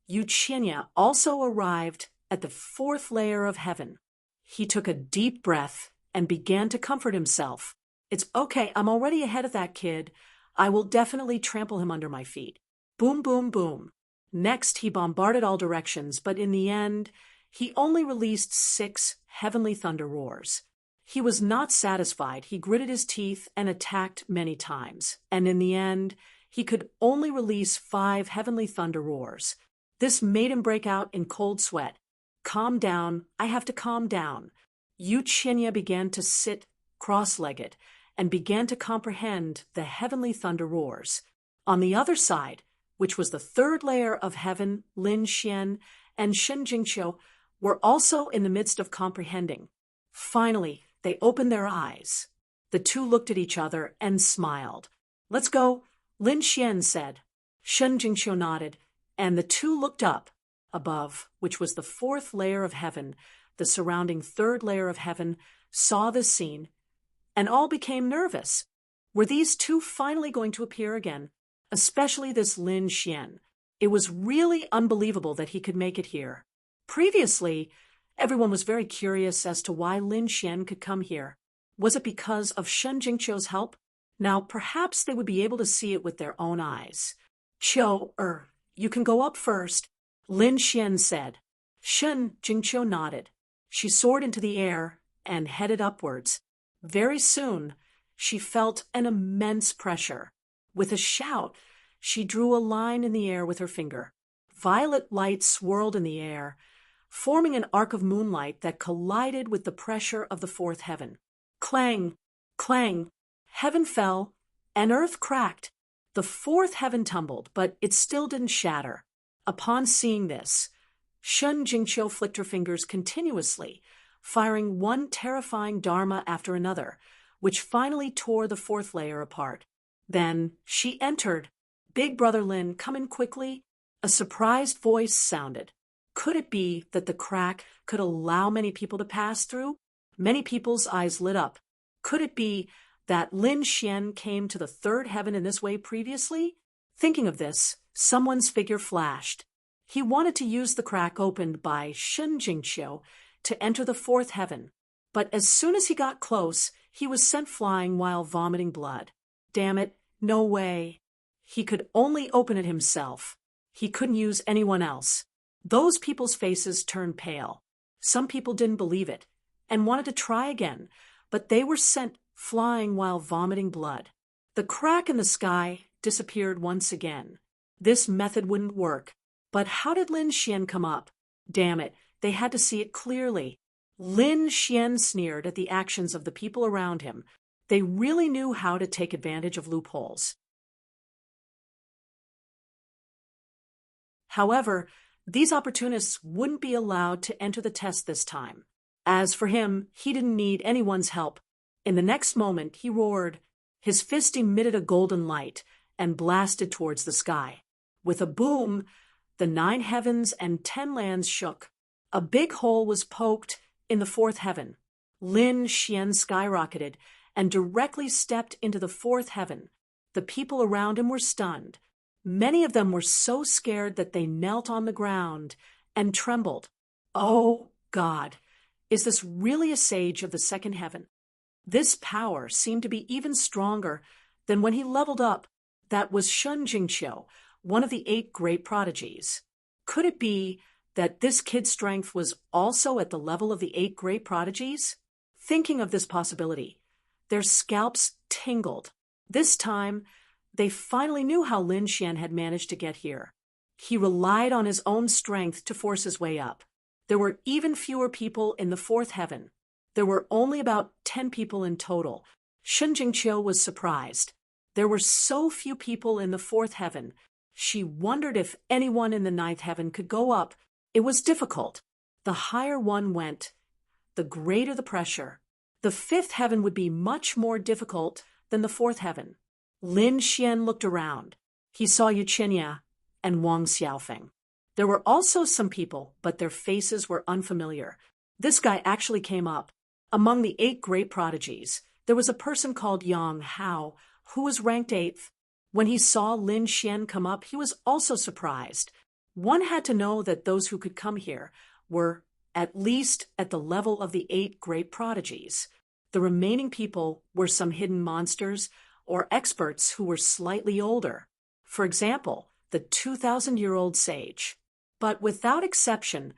Yu Qinya also arrived at the 4th layer of heaven. He took a deep breath and began to comfort himself. It's okay, I'm already ahead of that kid. I will definitely trample him under my feet. Boom, boom, boom. Next, he bombarded all directions, but in the end, he only released 6 heavenly thunder roars. He was not satisfied. He gritted his teeth and attacked many times. And in the end, he could only release 5 heavenly thunder roars. This made him break out in cold sweat. Calm down. I have to calm down. Yu Qinya began to sit cross-legged and began to comprehend the heavenly thunder roars. On the other side, which was the 3rd layer of heaven, Lin Xian and Shen Jingqiu were also in the midst of comprehending. Finally, they opened their eyes. The 2 looked at each other and smiled. Let's go, Lin Xian said. Shen Jingqiu nodded, and the 2 looked up. Above, which was the 4th layer of heaven, the surrounding 3rd layer of heaven saw this scene, and all became nervous. Were these 2 finally going to appear again? Especially this Lin Xian. It was really unbelievable that he could make it here. Previously, everyone was very curious as to why Lin Xian could come here. Was it because of Shen Jingqiu's help? Now, perhaps they would be able to see it with their own eyes. You can go up first, Lin Xian said. Shen Jingqiu nodded. She soared into the air and headed upwards. Very soon, she felt an immense pressure. With a shout, she drew a line in the air with her finger. Violet light swirled in the air, forming an arc of moonlight that collided with the pressure of the fourth heaven. Clang! Clang! Heaven fell, and earth cracked. The fourth heaven tumbled, but it still didn't shatter. Upon seeing this, Shen Jingqiu flicked her fingers continuously, firing one terrifying dharma after another, which finally tore the fourth layer apart. Then she entered. Big Brother Lin, come in quickly. A surprised voice sounded. Could it be that the crack could allow many people to pass through? Many people's eyes lit up. Could it be that Lin Xian came to the third heaven in this way previously? Thinking of this, someone's figure flashed. He wanted to use the crack opened by Shen Jingqiu to enter the fourth heaven, but as soon as he got close, he was sent flying while vomiting blood. Damn it, no way. He could only open it himself. He couldn't use anyone else. Those people's faces turned pale. Some people didn't believe it and wanted to try again, but they were sent flying while vomiting blood. The crack in the sky disappeared once again. This method wouldn't work. But how did Lin Xian come up? Damn it, they had to see it clearly. Lin Xian sneered at the actions of the people around him. They really knew how to take advantage of loopholes. However, these opportunists wouldn't be allowed to enter the test this time. As for him, he didn't need anyone's help. In the next moment, he roared. His fist emitted a golden light and blasted towards the sky. With a boom, the 9 heavens and 10 lands shook. A big hole was poked in the fourth heaven. Lin Xian skyrocketed and directly stepped into the fourth heaven. The people around him were stunned. Many of them were so scared that they knelt on the ground and trembled. Oh, God, is this really a sage of the second heaven? This power seemed to be even stronger than when he leveled up. That was Shen Jingqiu, one of the 8 great prodigies. Could it be that this kid's strength was also at the level of the 8 great prodigies? Thinking of this possibility, their scalps tingled. This time, they finally knew how Lin Xian had managed to get here. He relied on his own strength to force his way up. There were even fewer people in the fourth heaven. There were only about 10 people in total. Shen Jingqiu was surprised. There were so few people in the fourth heaven. She wondered if anyone in the 9th heaven could go up. It was difficult. The higher one went, the greater the pressure. The 5th heaven would be much more difficult than the 4th heaven. Lin Xian looked around. He saw Yuqinya and Wang Xiaofeng. There were also some people, but their faces were unfamiliar. This guy actually came up. Among the 8 great prodigies, there was a person called Yang Hao, who was ranked 8th. When he saw Lin Xian come up, he was also surprised. One had to know that those who could come here were at least at the level of the 8 great prodigies. The remaining people were some hidden monsters or experts who were slightly older. For example, the 2,000-year-old sage. But without exception,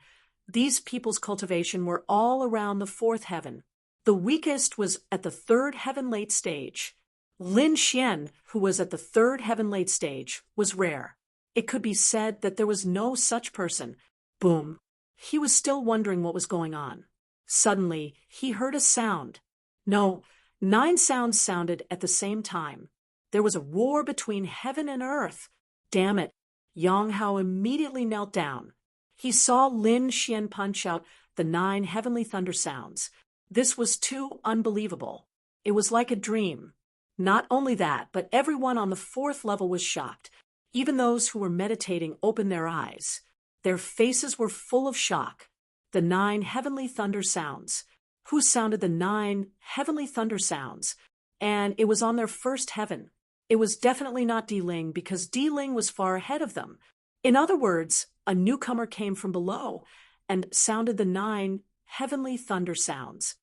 these people's cultivation were all around the 4th heaven. The weakest was at the 3rd heaven late stage. Lin Xian, who was at the 3rd heaven late stage, was rare. It could be said that there was no such person. Boom. He was still wondering what was going on. Suddenly, he heard a sound. No, 9 sounds sounded at the same time. There was a roar between heaven and earth. Damn it. Yang Hao immediately knelt down. He saw Lin Xian punch out the 9 heavenly thunder sounds. This was too unbelievable. It was like a dream. Not only that, but everyone on the 4th level was shocked. Even those who were meditating opened their eyes. Their faces were full of shock. The 9 heavenly thunder sounds. Who sounded the 9 heavenly thunder sounds? And it was on their 1st heaven. It was definitely not Di Ling, because Di Ling was far ahead of them. In other words, a newcomer came from below and sounded the 9 heavenly thunder sounds.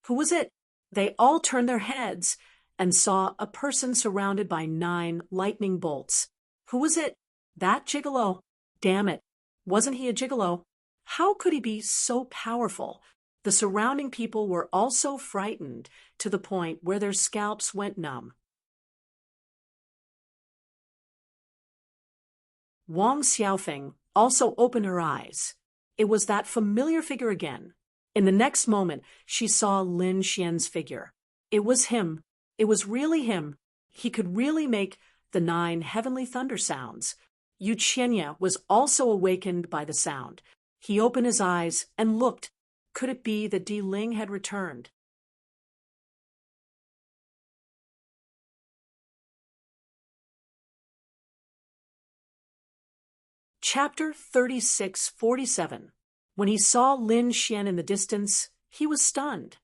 Who was it? They all turned their heads and saw a person surrounded by 9 lightning bolts. Who was it? That gigolo. Damn it. Wasn't he a gigolo? How could he be so powerful? The surrounding people were also frightened to the point where their scalps went numb. Wang Xiaofeng also opened her eyes. It was that familiar figure again. In the next moment, she saw Lin Xian's figure. It was him. It was really him. He could really make the 9 heavenly thunder sounds. Yu Qianya was also awakened by the sound. He opened his eyes and looked. Could it be that Di Ling had returned? Chapter 3647. When he saw Lin Xian in the distance, he was stunned.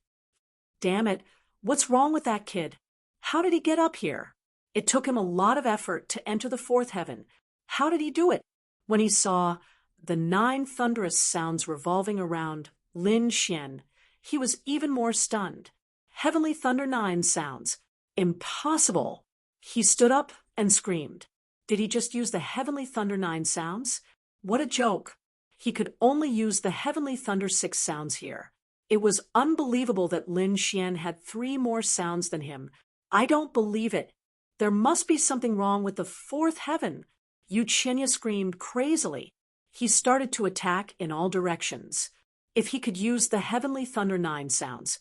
Damn it, what's wrong with that kid? How did he get up here? It took him a lot of effort to enter the 4th heaven. How did he do it? When he saw the 9 thunderous sounds revolving around Lin Xian, he was even more stunned. Heavenly Thunder 9 sounds. Impossible! He stood up and screamed. Did he just use the Heavenly Thunder 9 sounds? What a joke! He could only use the Heavenly Thunder 6 sounds here. It was unbelievable that Lin Xian had 3 more sounds than him. I don't believe it. There must be something wrong with the 4th heaven. Yu Qianya screamed crazily. He started to attack in all directions. If he could use the Heavenly Thunder 9 sounds,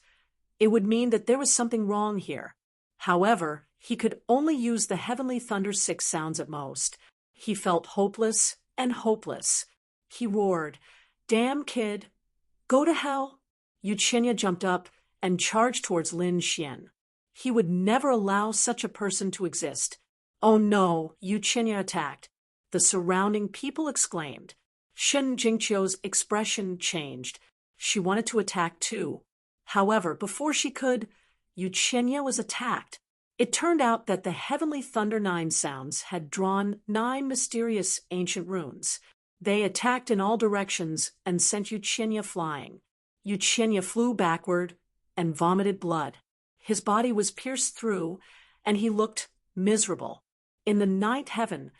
it would mean that there was something wrong here. However, he could only use the Heavenly Thunder 6 sounds at most. He felt hopeless and hopeless. He roared, "Damn kid! Go to hell!" Yu Qianya jumped up and charged towards Lin Xian. He would never allow such a person to exist. Oh no, Yu Qianya attacked. The surrounding people exclaimed. Shen Jingqiu's expression changed. She wanted to attack too. However, before she could, Yu Qianya was attacked. It turned out that the Heavenly Thunder 9 sounds had drawn 9 mysterious ancient runes. They attacked in all directions and sent Yu Qianya flying. Yu Qianya flew backward and vomited blood. His body was pierced through, and he looked miserable. In the 9th heaven,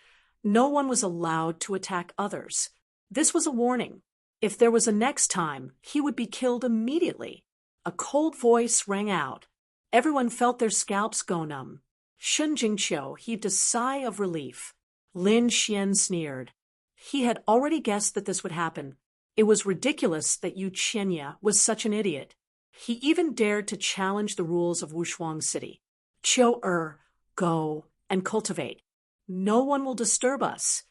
no one was allowed to attack others. This was a warning. If there was a next time, he would be killed immediately. A cold voice rang out. Everyone felt their scalps go numb. Shen Jingqiu heaved a sigh of relief. Lin Xian sneered. He had already guessed that this would happen. It was ridiculous that Yu Qianya was such an idiot. He even dared to challenge the rules of Wushuang City. Qiu go and cultivate. No one will disturb us,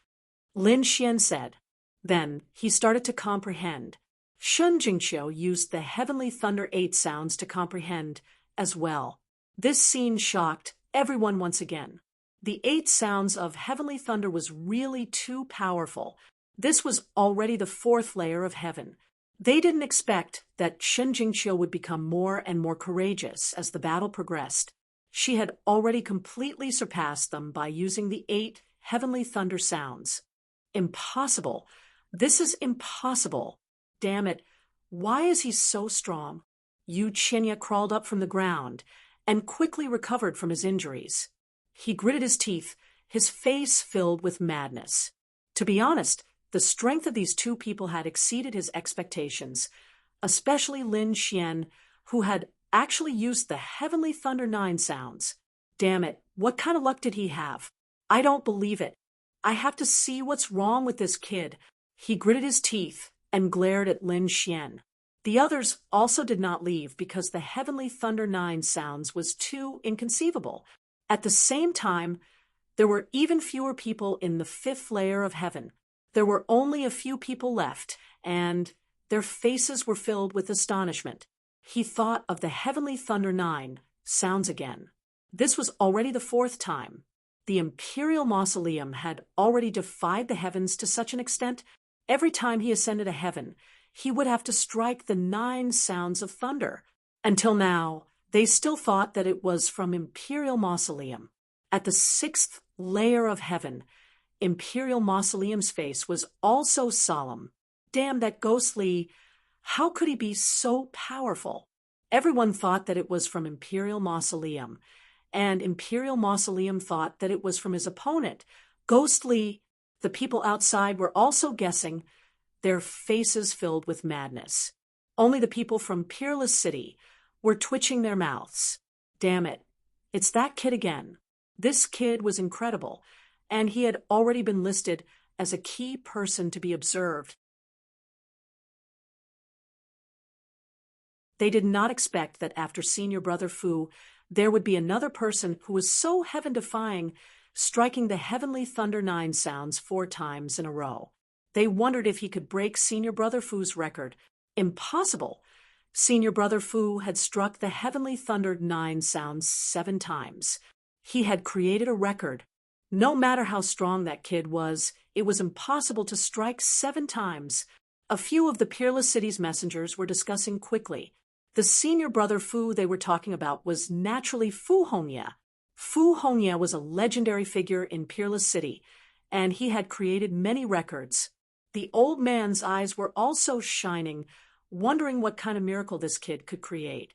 Lin Xian said. Then he started to comprehend. Shen Jingqiu used the Heavenly Thunder 8 sounds to comprehend as well. This scene shocked everyone once again. The 8 sounds of Heavenly Thunder was really too powerful. This was already the 4th layer of heaven. They didn't expect that Shen Jingqiu would become more and more courageous as the battle progressed. She had already completely surpassed them by using the 8 Heavenly Thunder sounds. Impossible. This is impossible. Damn it. Why is he so strong? Yu Qianya crawled up from the ground and quickly recovered from his injuries. He gritted his teeth, his face filled with madness. To be honest, the strength of these 2 people had exceeded his expectations, especially Lin Xian, who had actually used the Heavenly Thunder 9 sounds. Damn it, what kind of luck did he have? I don't believe it. I have to see what's wrong with this kid. He gritted his teeth and glared at Lin Xian. The others also did not leave because the Heavenly Thunder 9 sounds was too inconceivable. At the same time, there were even fewer people in the 5th layer of heaven. There were only a few people left, and their faces were filled with astonishment. He thought of the Heavenly Thunder 9 sounds again. This was already the 4th time. The Imperial Mausoleum had already defied the heavens to such an extent, every time he ascended a heaven, he would have to strike the 9 sounds of thunder. Until now, they still thought that it was from Imperial Mausoleum. At the 6th layer of heaven, Imperial Mausoleum's face was also solemn. Damn, that ghostly... How could he be so powerful? Everyone thought that it was from Imperial Mausoleum, and Imperial Mausoleum thought that it was from his opponent, Ghostly. The people outside were also guessing, their faces filled with madness. Only the people from Peerless City were twitching their mouths. Damn it. It's that kid again. This kid was incredible, and he had already been listed as a key person to be observed. They did not expect that after Senior Brother Fu, there would be another person who was so heaven-defying, striking the heavenly Thunder 9 sounds 4 times in a row. They wondered if he could break Senior Brother Fu's record. Impossible! Senior Brother Fu had struck the heavenly Thunder 9 sounds 7 times. He had created a record. No matter how strong that kid was, it was impossible to strike 7 times. A few of the Peerless City's messengers were discussing quickly. The Senior Brother Fu they were talking about was naturally Fu Hongya. Fu Hongya was a legendary figure in Peerless City, and he had created many records. The old man's eyes were also shining, wondering what kind of miracle this kid could create.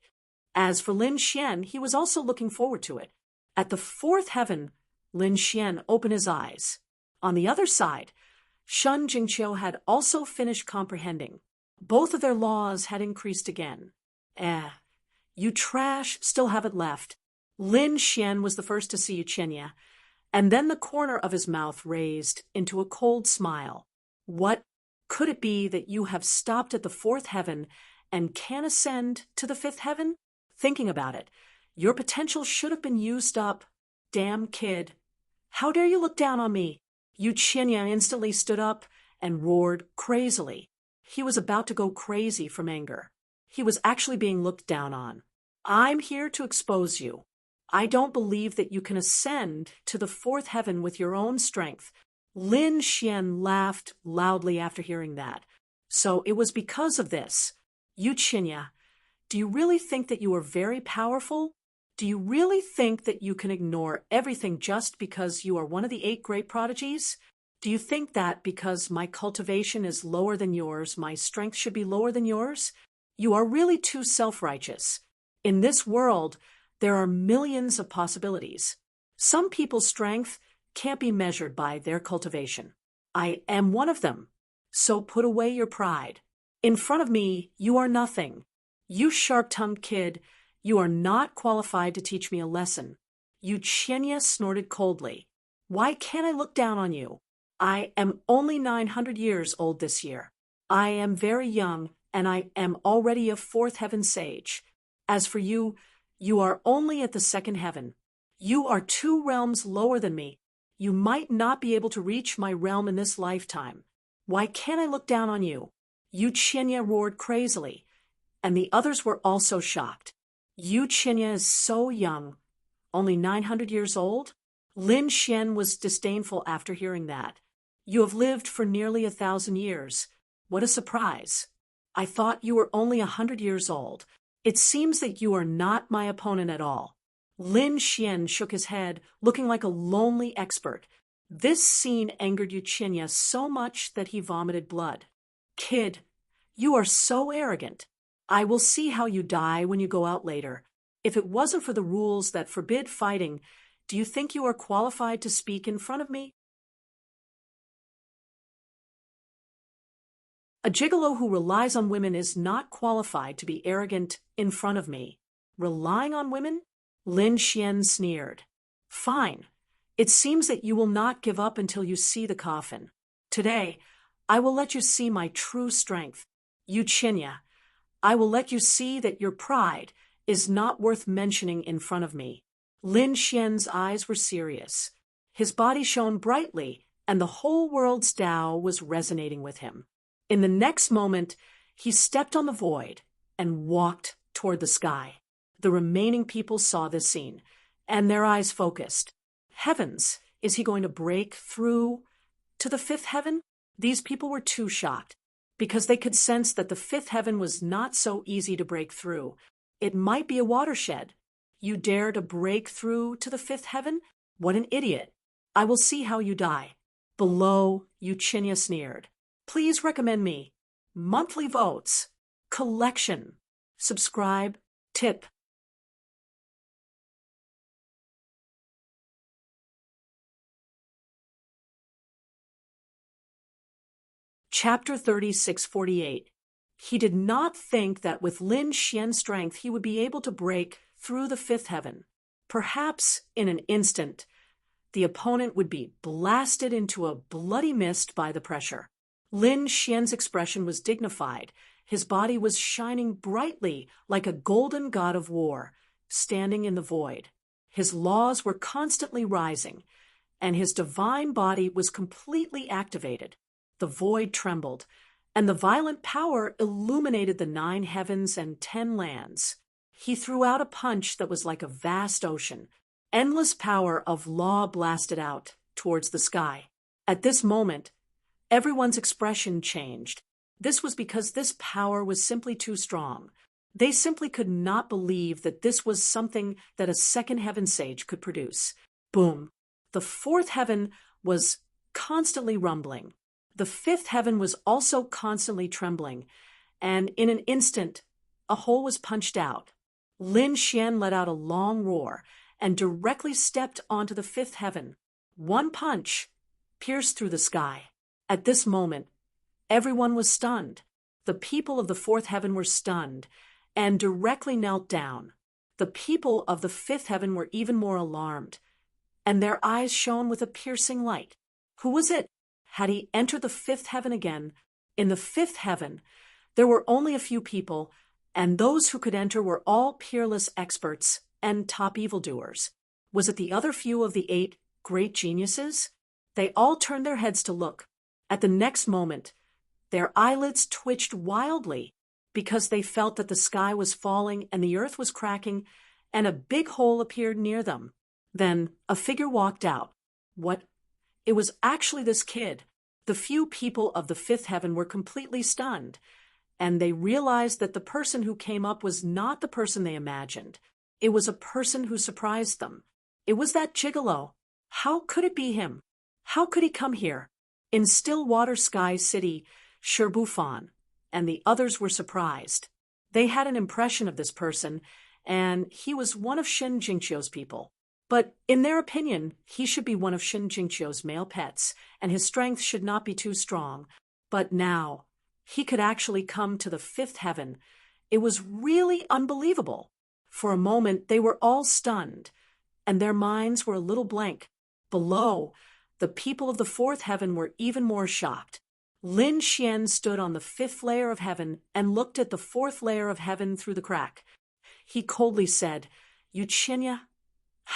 As for Lin Xian, he was also looking forward to it. At the 4th heaven, Lin Xian opened his eyes. On the other side, Shun Jingqiu had also finished comprehending. Both of their laws had increased again. You trash still haven't left. Lin Xian was the first to see Yuchenya, and then the corner of his mouth raised into a cold smile. What could it be that you have stopped at the 4th heaven and can ascend to the 5th heaven? Thinking about it, your potential should have been used up. Damn kid. How dare you look down on me? Yuchenya instantly stood up and roared crazily. He was about to go crazy from anger. He was actually being looked down on. I'm here to expose you. I don't believe that you can ascend to the 4th heaven with your own strength. Lin Xian laughed loudly after hearing that. So it was because of this. Yuchenya, do you really think that you are very powerful? Do you really think that you can ignore everything just because you are one of the 8 great prodigies? Do you think that because my cultivation is lower than yours, my strength should be lower than yours? You are really too self-righteous. In this world, there are millions of possibilities. Some people's strength can't be measured by their cultivation. I am one of them. So put away your pride. In front of me, you are nothing. You sharp-tongued kid, you are not qualified to teach me a lesson. Yuchenya snorted coldly. Why can't I look down on you? I am only 900 years old this year. I am very young, and I am already a 4th heaven sage. As for you, you are only at the 2nd heaven. You are 2 realms lower than me. You might not be able to reach my realm in this lifetime. Why can't I look down on you? Yuchenya roared crazily, and the others were also shocked. Yuchenya is so young, only 900 years old? Lin Xian was disdainful after hearing that. You have lived for nearly 1,000 years. What a surprise. I thought you were only 100 years old. It seems that you are not my opponent at all. Lin Xian shook his head, looking like a lonely expert. This scene angered Yuchenya so much that he vomited blood. Kid, you are so arrogant. I will see how you die when you go out later. If it wasn't for the rules that forbid fighting, do you think you are qualified to speak in front of me? A gigolo who relies on women is not qualified to be arrogant in front of me. Relying on women? Lin Xian sneered. Fine. It seems that you will not give up until you see the coffin. Today, I will let you see my true strength. Yuchenya, I will let you see that your pride is not worth mentioning in front of me. Lin Xian's eyes were serious. His body shone brightly, and the whole world's Tao was resonating with him. In the next moment, he stepped on the void and walked toward the sky. The remaining people saw this scene, and their eyes focused. Heavens, is he going to break through to the 5th heaven? These people were too shocked, because they could sense that the 5th heaven was not so easy to break through. It might be a watershed. You dare to break through to the 5th heaven? What an idiot. I will see how you die. Below, Yuchenya sneered. Please recommend me. Monthly votes. Collection. Subscribe. Tip. Chapter 36:48. He did not think that with Lin Xian's strength he would be able to break through the fifth heaven. Perhaps in an instant, the opponent would be blasted into a bloody mist by the pressure. Lin Xian's expression was dignified. His body was shining brightly like a golden god of war, standing in the void. His laws were constantly rising, and his divine body was completely activated. The void trembled, and the violent power illuminated the 9 heavens and 10 lands. He threw out a punch that was like a vast ocean. Endless power of law blasted out towards the sky. At this moment, everyone's expression changed. This was because this power was simply too strong. They simply could not believe that this was something that a second heaven sage could produce. Boom! The 4th heaven was constantly rumbling. The 5th heaven was also constantly trembling, and in an instant, a hole was punched out. Lin Xian let out a long roar and directly stepped onto the 5th heaven. One punch pierced through the sky. At this moment, everyone was stunned. The people of the 4th heaven were stunned and directly knelt down. The people of the 5th heaven were even more alarmed, and their eyes shone with a piercing light. Who was it? Had he entered the 5th heaven again? In the 5th heaven, there were only a few people, and those who could enter were all peerless experts and top evildoers. Was it the other few of the 8 great geniuses? They all turned their heads to look. At the next moment, their eyelids twitched wildly because they felt that the sky was falling and the earth was cracking, and a big hole appeared near them. Then a figure walked out. What? It was actually this kid. The few people of the 5th heaven were completely stunned, and they realized that the person who came up was not the person they imagined. It was a person who surprised them. It was that gigolo. How could it be him? How could he come here? In Stillwater Sky City, Sherbufan and the others were surprised. They had an impression of this person, and he was one of Shen Jingqiu's people. But in their opinion, he should be one of Shen Jingqiu's male pets, and his strength should not be too strong. But now, he could actually come to the 5th heaven. It was really unbelievable. For a moment, they were all stunned, and their minds were a little blank. Below, the people of the 4th heaven were even more shocked. Lin Xian stood on the 5th layer of heaven and looked at the 4th layer of heaven through the crack. He coldly said, "Yuqinya,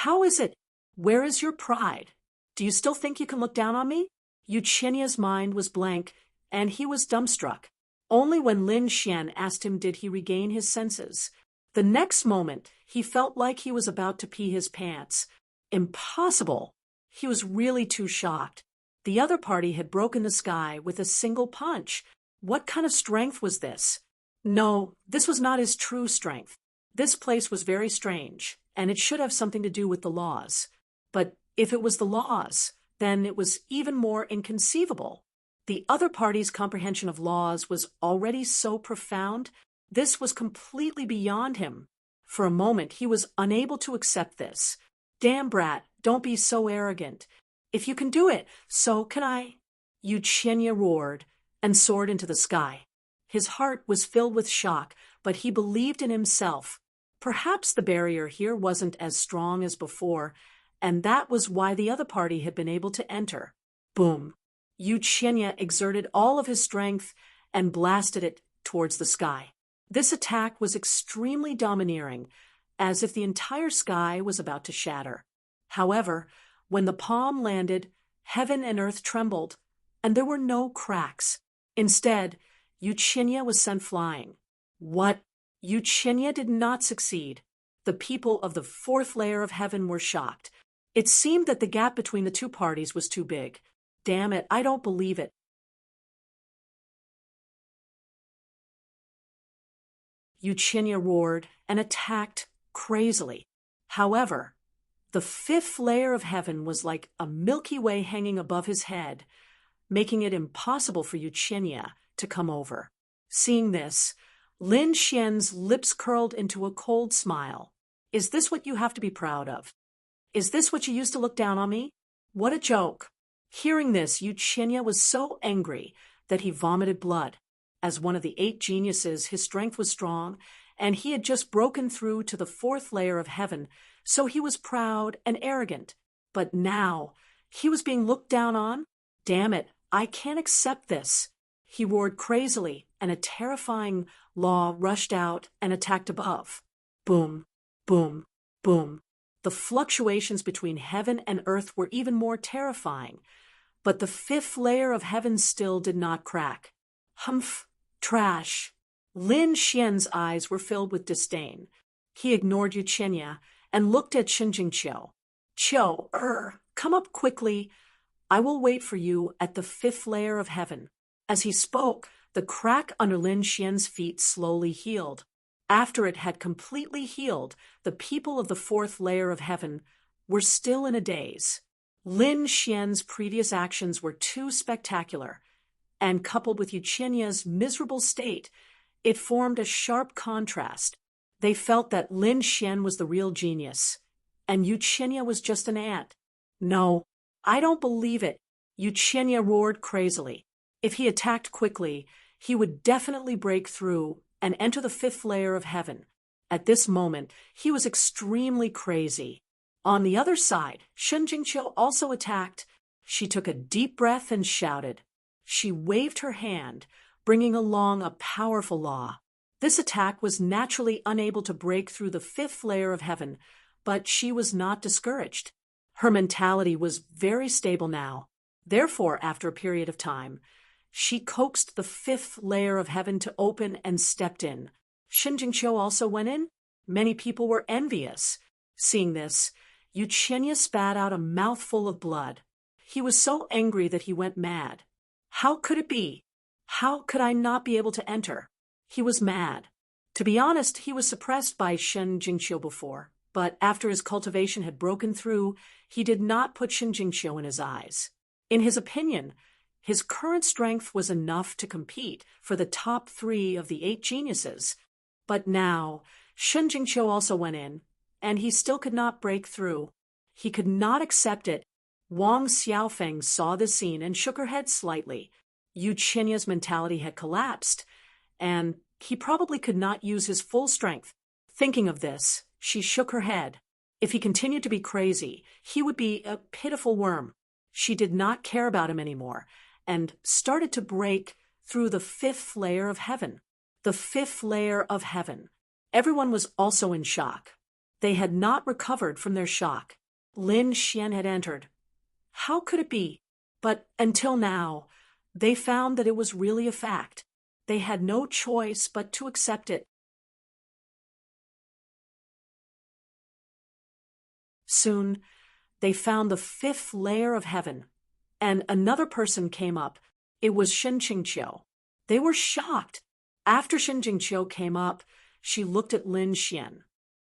how is it? Where is your pride? Do you still think you can look down on me?" Yuqinya's mind was blank, and he was dumbstruck. Only when Lin Xian asked him did he regain his senses. The next moment, he felt like he was about to pee his pants. Impossible! He was really too shocked. The other party had broken the sky with a single punch. What kind of strength was this? No, this was not his true strength. This place was very strange, and it should have something to do with the laws. But if it was the laws, then it was even more inconceivable. The other party's comprehension of laws was already so profound, this was completely beyond him. For a moment, he was unable to accept this. "Damn brat, don't be so arrogant. If you can do it, so can I." Yuqinya roared and soared into the sky. His heart was filled with shock, but he believed in himself. Perhaps the barrier here wasn't as strong as before, and that was why the other party had been able to enter. Boom! Yuqinya exerted all of his strength and blasted it towards the sky. This attack was extremely domineering, as if the entire sky was about to shatter. However, when the palm landed, heaven and earth trembled, and there were no cracks. Instead, Yuqinya was sent flying. What? Yuqinya did not succeed. The people of the 4th layer of heaven were shocked. It seemed that the gap between the two parties was too big. Damn it, I don't believe it. Yuqinya roared and attacked crazily. However, the 5th layer of heaven was like a Milky Way hanging above his head, making it impossible for Yuqinya to come over. Seeing this, Lin Xian's lips curled into a cold smile. "Is this what you have to be proud of? Is this what you used to look down on me? What a joke." Hearing this, Yuqinya was so angry that he vomited blood. As one of the 8 geniuses, his strength was strong, and he had just broken through to the 4th layer of heaven, so he was proud and arrogant. But now, he was being looked down on? Damn it, I can't accept this. He roared crazily, and a terrifying law rushed out and attacked above. Boom, boom, boom. The fluctuations between heaven and earth were even more terrifying. But the 5th layer of heaven still did not crack. Humph, trash. Lin Xian's eyes were filled with disdain. He ignored Yu Qinya and looked at Shinjingqiu. Qiu, come up quickly. I will wait for you at the 5th layer of heaven. As he spoke, the crack under Lin Xian's feet slowly healed. After it had completely healed, the people of the 4th layer of heaven were still in a daze. Lin Xian's previous actions were too spectacular, and coupled with Yu Qinya's miserable state, it formed a sharp contrast. They felt that Lin Xian was the real genius, and Yu Qinya was just an ant. No, I don't believe it, Yu Qinya roared crazily. If he attacked quickly, he would definitely break through and enter the 5th layer of heaven. At this moment, he was extremely crazy. On the other side, Shinjingqiu also attacked. She took a deep breath and shouted. She waved her hand, bringing along a powerful law. This attack was naturally unable to break through the 5th layer of heaven, but she was not discouraged. Her mentality was very stable now. Therefore, after a period of time, she coaxed the 5th layer of heaven to open and stepped in. Shinjingqiu also went in. Many people were envious. Seeing this, Yu Qinya spat out a mouthful of blood. He was so angry that he went mad. How could it be? How could I not be able to enter? He was mad. To be honest, he was suppressed by Shinjingqiu before, but after his cultivation had broken through, he did not put Shinjingqiu in his eyes. In his opinion, his current strength was enough to compete for the top 3 of the 8 geniuses. But now, Shinjingqiu also went in, and he still could not break through. He could not accept it. Wang Xiaofeng saw this scene and shook her head slightly. Yu Qinya's mentality had collapsed, and he probably could not use his full strength. Thinking of this, she shook her head. If he continued to be crazy, he would be a pitiful worm. She did not care about him anymore, and started to break through the 5th layer of heaven. The 5th layer of heaven. Everyone was also in shock. They had not recovered from their shock. Lin Xian had entered. How could it be? But until now, they found that it was really a fact. They had no choice but to accept it. Soon, they found the 5th layer of heaven, and another person came up. It was Shinjingqiu. They were shocked. After Shinjingqiu came up, she looked at Lin Xian.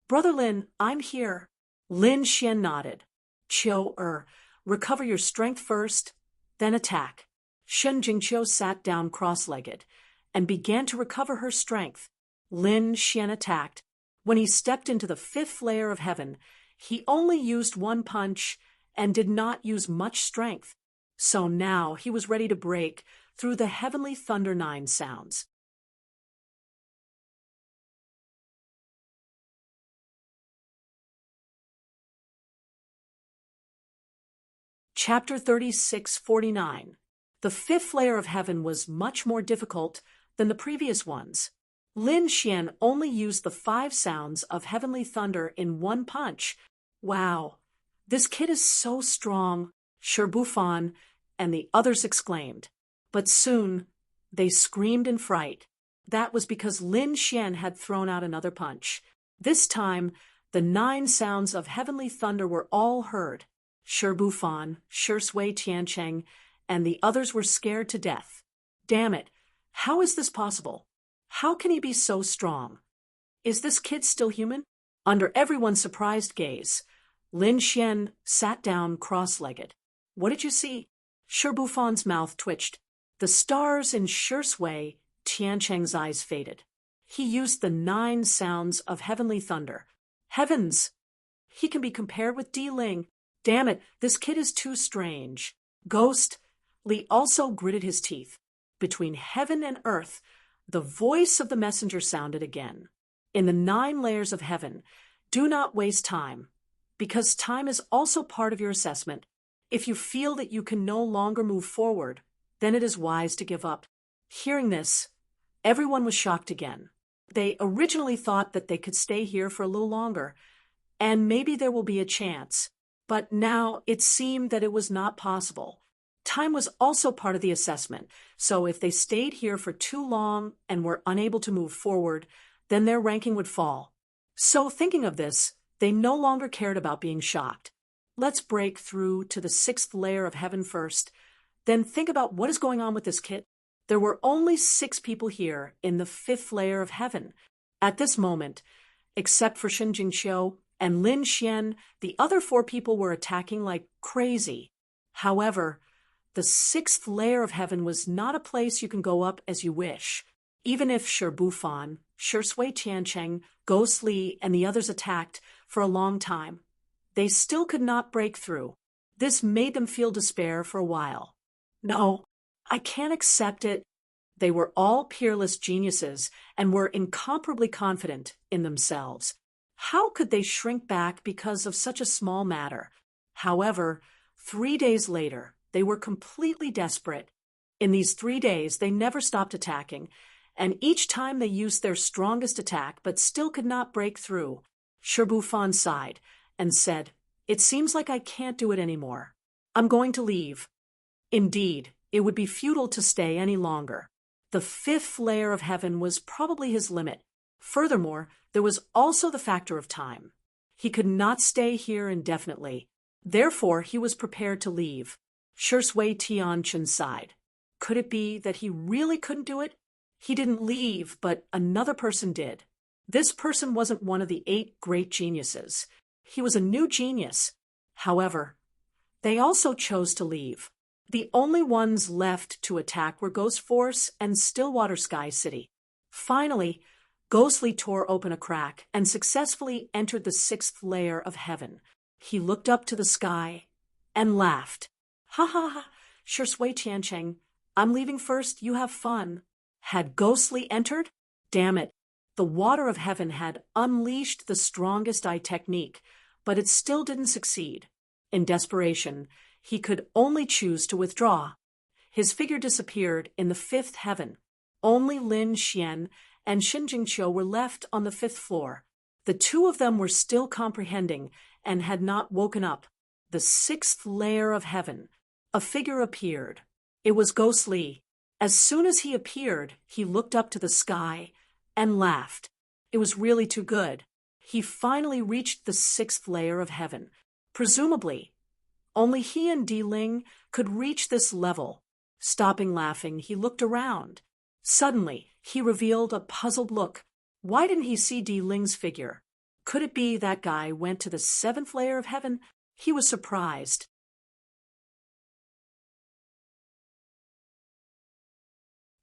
Brother Lin, I'm here. Lin Xian nodded. Qiu, recover your strength first, then attack. Shinjingqiu sat down cross-legged and began to recover her strength. Lin Xian attacked. When he stepped into the 5th layer of heaven, he only used 1 punch and did not use much strength. So now he was ready to break through the heavenly thunder 9 sounds. Chapter 36:49. The 5th layer of heaven was much more difficult than the previous ones. Lin Xian only used the 5 sounds of heavenly thunder in 1 punch. Wow, this kid is so strong, Sherbufan and the others exclaimed. But soon, they screamed in fright. That was because Lin Xian had thrown out another punch. This time, the 9 sounds of heavenly thunder were all heard. Sherbufan, Shui Tiancheng, and the others were scared to death. Damn it, how is this possible? How can he be so strong? Is this kid still human? Under everyone's surprised gaze, Lin Xian sat down cross-legged. What did you see? Sherbufan's mouth twitched. The stars in Shui Tiancheng's eyes faded. He used the 9 sounds of heavenly thunder. Heavens! He can be compared with Di Ling. Damn it, this kid is too strange. Ghost, Li also gritted his teeth. between heaven and earth, the voice of the messenger sounded again. In the 9 layers of heaven, do not waste time, because time is also part of your assessment. If you feel that you can no longer move forward, then it is wise to give up. Hearing this, everyone was shocked again. They originally thought that they could stay here for a little longer, and maybe there will be a chance. But now it seemed that it was not possible. Time was also part of the assessment, so if they stayed here for too long and were unable to move forward, then their ranking would fall. So thinking of this, they no longer cared about being shocked. Let's break through to the 6th layer of heaven first, then think about what is going on with this kit. There were only 6 people here in the 5th layer of heaven. At this moment, except for Shen Jingqiu and Lin Xian, the other 4 people were attacking like crazy. However, the 6th layer of heaven was not a place you can go up as you wish. Even if Shi Bufan, Shi Sui Tiancheng, Ghost Li, and the others attacked for a long time, they still could not break through. This made them feel despair for a while. No, I can't accept it. They were all peerless geniuses and were incomparably confident in themselves. How could they shrink back because of such a small matter? However, 3 days later, they were completely desperate. In these 3 days, they never stopped attacking, and each time they used their strongest attack but still could not break through. Shi Bufan sighed and said, "It seems like I can't do it anymore. I'm going to leave." Indeed, it would be futile to stay any longer. The 5th layer of heaven was probably his limit. Furthermore, there was also the factor of time. He could not stay here indefinitely. Therefore, he was prepared to leave. Shi Sui Tianchen sighed. Could it be that he really couldn't do it? He didn't leave, but another person did. This person wasn't one of the 8 great geniuses. He was a new genius. However, they also chose to leave. The only ones left to attack were Ghost Force and Stillwater Sky City. Finally, Ghostly tore open a crack and successfully entered the 6th layer of heaven. He looked up to the sky and laughed. "Ha ha ha, Shi Sui Tiancheng, I'm leaving first, you have fun." Had Ghostly entered? Damn it. The water of heaven had unleashed the strongest eye technique, but it still didn't succeed. In desperation, he could only choose to withdraw. His figure disappeared in the 5th heaven. Only Lin Xian and Shen Jingqiu were left on the 5th floor. The 2 of them were still comprehending and had not woken up. The 6th layer of heaven. A figure appeared. It was Ghost Li. As soon as he appeared, he looked up to the sky and laughed. It was really too good. He finally reached the 6th layer of heaven. Presumably, only he and Di Ling could reach this level. Stopping laughing, he looked around. Suddenly, he revealed a puzzled look. Why didn't he see Di Ling's figure? Could it be that guy went to the 7th layer of heaven? He was surprised.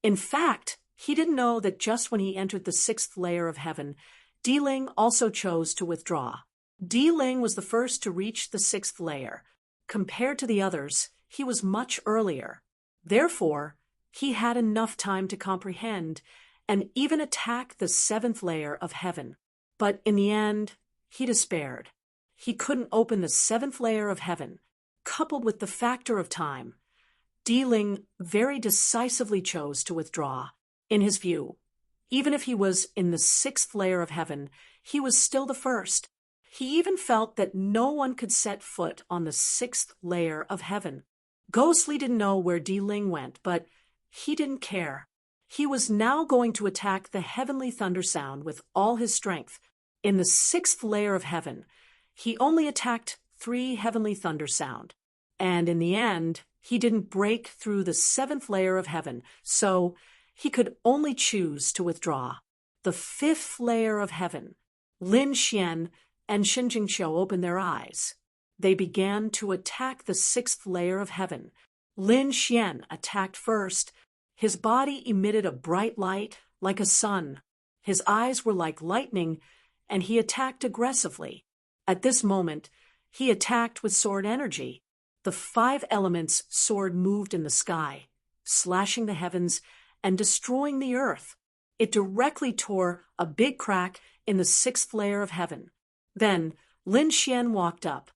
In fact, he didn't know that just when he entered the 6th layer of heaven, Di Ling also chose to withdraw. Di Ling was the first to reach the 6th layer. Compared to the others, he was much earlier. Therefore, he had enough time to comprehend and even attack the 7th layer of heaven. But in the end, he despaired. He couldn't open the 7th layer of heaven. Coupled with the factor of time, Di Ling very decisively chose to withdraw. In his view, even if he was in the 6th layer of heaven, he was still the first. He even felt that no one could set foot on the 6th layer of heaven. Ghostly didn't know where Di Ling went, but he didn't care. He was now going to attack the heavenly thunder sound with all his strength. In the 6th layer of heaven, he only attacked 3 heavenly thunder sound. And in the end, he didn't break through the 7th layer of heaven, so he could only choose to withdraw. The 5th layer of heaven. Lin Xian and Shen Jingqiu opened their eyes. They began to attack the 6th layer of heaven. Lin Xian attacked first. His body emitted a bright light like a sun. His eyes were like lightning, and he attacked aggressively. At this moment, he attacked with sword energy. The 5 elements sword moved in the sky. slashing the heavens and destroying the earth. It directly tore a big crack in the sixth layer of heaven. Then Lin Xian walked up.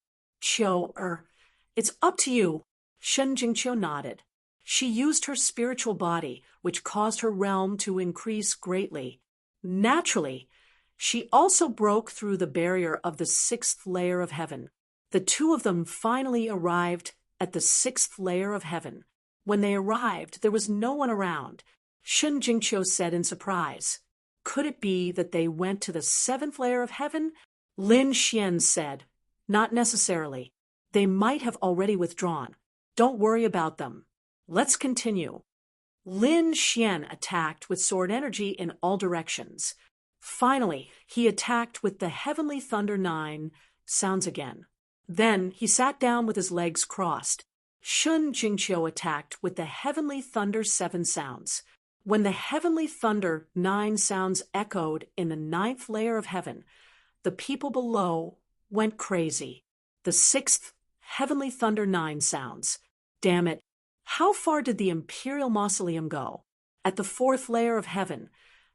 It's up to you. Shen Jingqiu nodded. She used her spiritual body, which caused her realm to increase greatly. Naturally, she also broke through the barrier of the sixth layer of heaven. The two of them finally arrived at the sixth layer of heaven. When they arrived, there was no one around. Shen Jingqiu said in surprise. Could it be that they went to the seventh layer of heaven? Lin Xian said. Not necessarily. They might have already withdrawn. Don't worry about them. Let's continue. Lin Xian attacked with sword energy in all directions. Finally, he attacked with the Heavenly Thunder 9 sounds again. Then he sat down with his legs crossed. Shen Jingqiu attacked with the Heavenly Thunder 7 sounds. When the Heavenly Thunder 9 sounds echoed in the ninth layer of heaven, the people below went crazy. The sixth Heavenly Thunder 9 sounds. Damn it. How far did the Imperial Mausoleum go? At the fourth layer of heaven,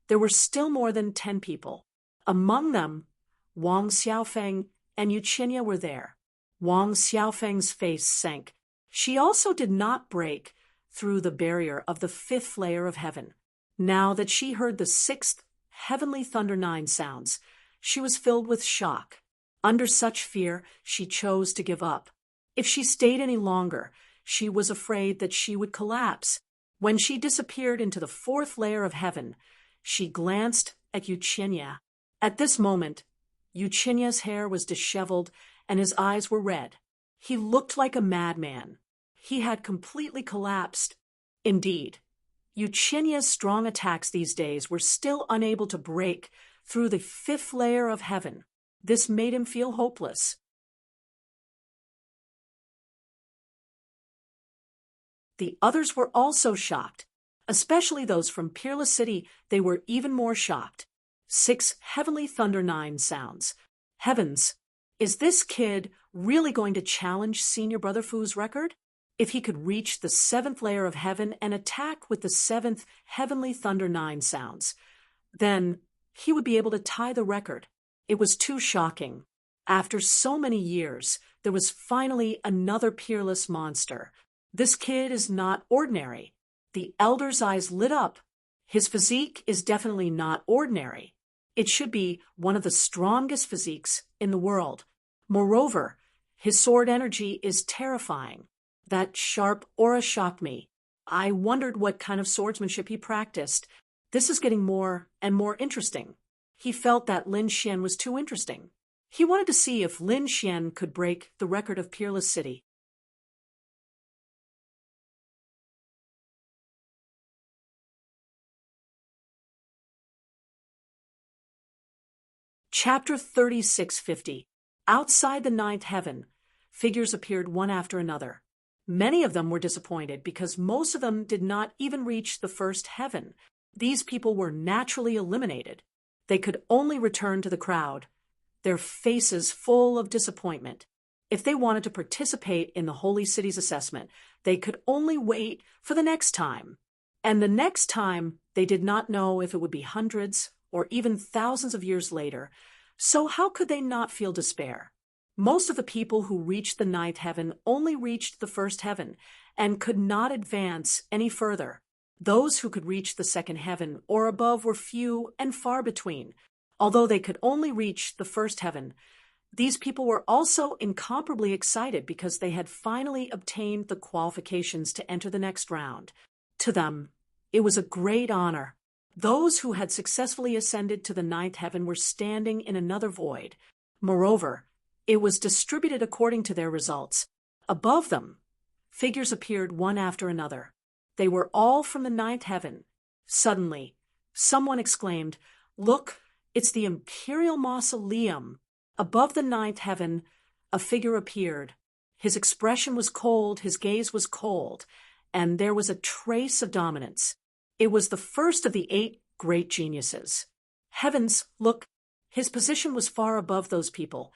there were still more than 10 people. Among them, Wang Xiaofeng and Yuqinya were there. Wang Xiaofeng's face sank. She also did not break through the barrier of the fifth layer of heaven. Now that she heard the sixth Heavenly Thunder 9 sounds, she was filled with shock. Under such fear, she chose to give up. If she stayed any longer, she was afraid that she would collapse. When she disappeared into the fourth layer of heaven, she glanced at Yuqinya. At this moment, Yuqinya's hair was disheveled and his eyes were red. He looked like a madman. He had completely collapsed. Indeed, Yuqinya's strong attacks these days were still unable to break through the fifth layer of heaven. This made him feel hopeless. The others were also shocked, especially those from Peerless City. They were even more shocked. 6 Heavenly Thunder 9 sounds. Heavens, is this kid really going to challenge Senior Brother Fu's record? If he could reach the 7th layer of heaven and attack with the 7th Heavenly Thunder 9 sounds, then he would be able to tie the record. It was too shocking. After so many years, there was finally another peerless monster. This kid is not ordinary. The elder's eyes lit up. His physique is definitely not ordinary. It should be one of the strongest physiques in the world. Moreover, his sword energy is terrifying. That sharp aura shocked me. I wondered what kind of swordsmanship he practiced. This is getting more and more interesting. He felt that Lin Xian was too interesting. He wanted to see if Lin Xian could break the record of Peerless City. Chapter 3650. Outside the ninth heaven, figures appeared one after another. Many of them were disappointed because most of them did not even reach the first heaven. These people were naturally eliminated. They could only return to the crowd, their faces full of disappointment. If they wanted to participate in the Holy City's assessment, they could only wait for the next time. And the next time, they did not know if it would be hundreds or even thousands of years later. So how could they not feel despair? Most of the people who reached the ninth heaven only reached the first heaven and could not advance any further. Those who could reach the second heaven or above were few and far between. Although they could only reach the first heaven, these people were also incomparably excited because they had finally obtained the qualifications to enter the next round. To them, it was a great honor. Those who had successfully ascended to the ninth heaven were standing in another void. Moreover, it was distributed according to their results. Above them, figures appeared one after another. They were all from the ninth heaven. Suddenly, someone exclaimed, "Look, it's the Imperial Mausoleum." Above the ninth heaven, a figure appeared. His expression was cold, his gaze was cold, and there was a trace of dominance. It was the first of the 8 great geniuses. Heavens, look, his position was far above those people,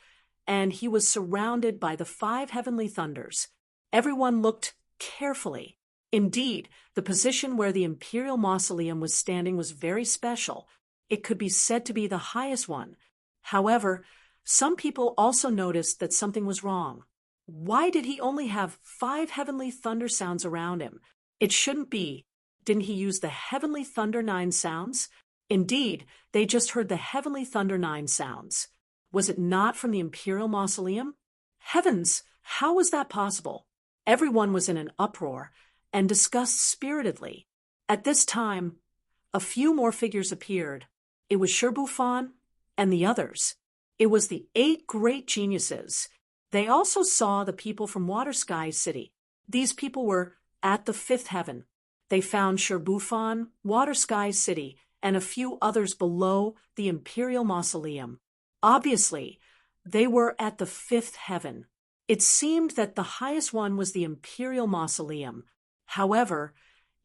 and he was surrounded by the 5 heavenly thunders. Everyone looked carefully. Indeed, the position where the imperial mausoleum was standing was very special. It could be said to be the highest one. However, some people also noticed that something was wrong. Why did he only have 5 heavenly thunder sounds around him? It shouldn't be. Didn't he use the heavenly thunder 9 sounds? Indeed, they just heard the heavenly thunder 9 sounds. Was it not from the imperial mausoleum? Heavens, how was that possible? Everyone was in an uproar and discussed spiritedly. At this time, a few more figures appeared. It was Sherbuffon and the others. It was the 8 great geniuses. They also saw the people from Water Sky City. These people were at the 5th heaven. They found Sherbuffon, Water Sky City, and a few others below the imperial mausoleum. Obviously, they were at the 5th heaven. It seemed that the highest one was the imperial mausoleum. However,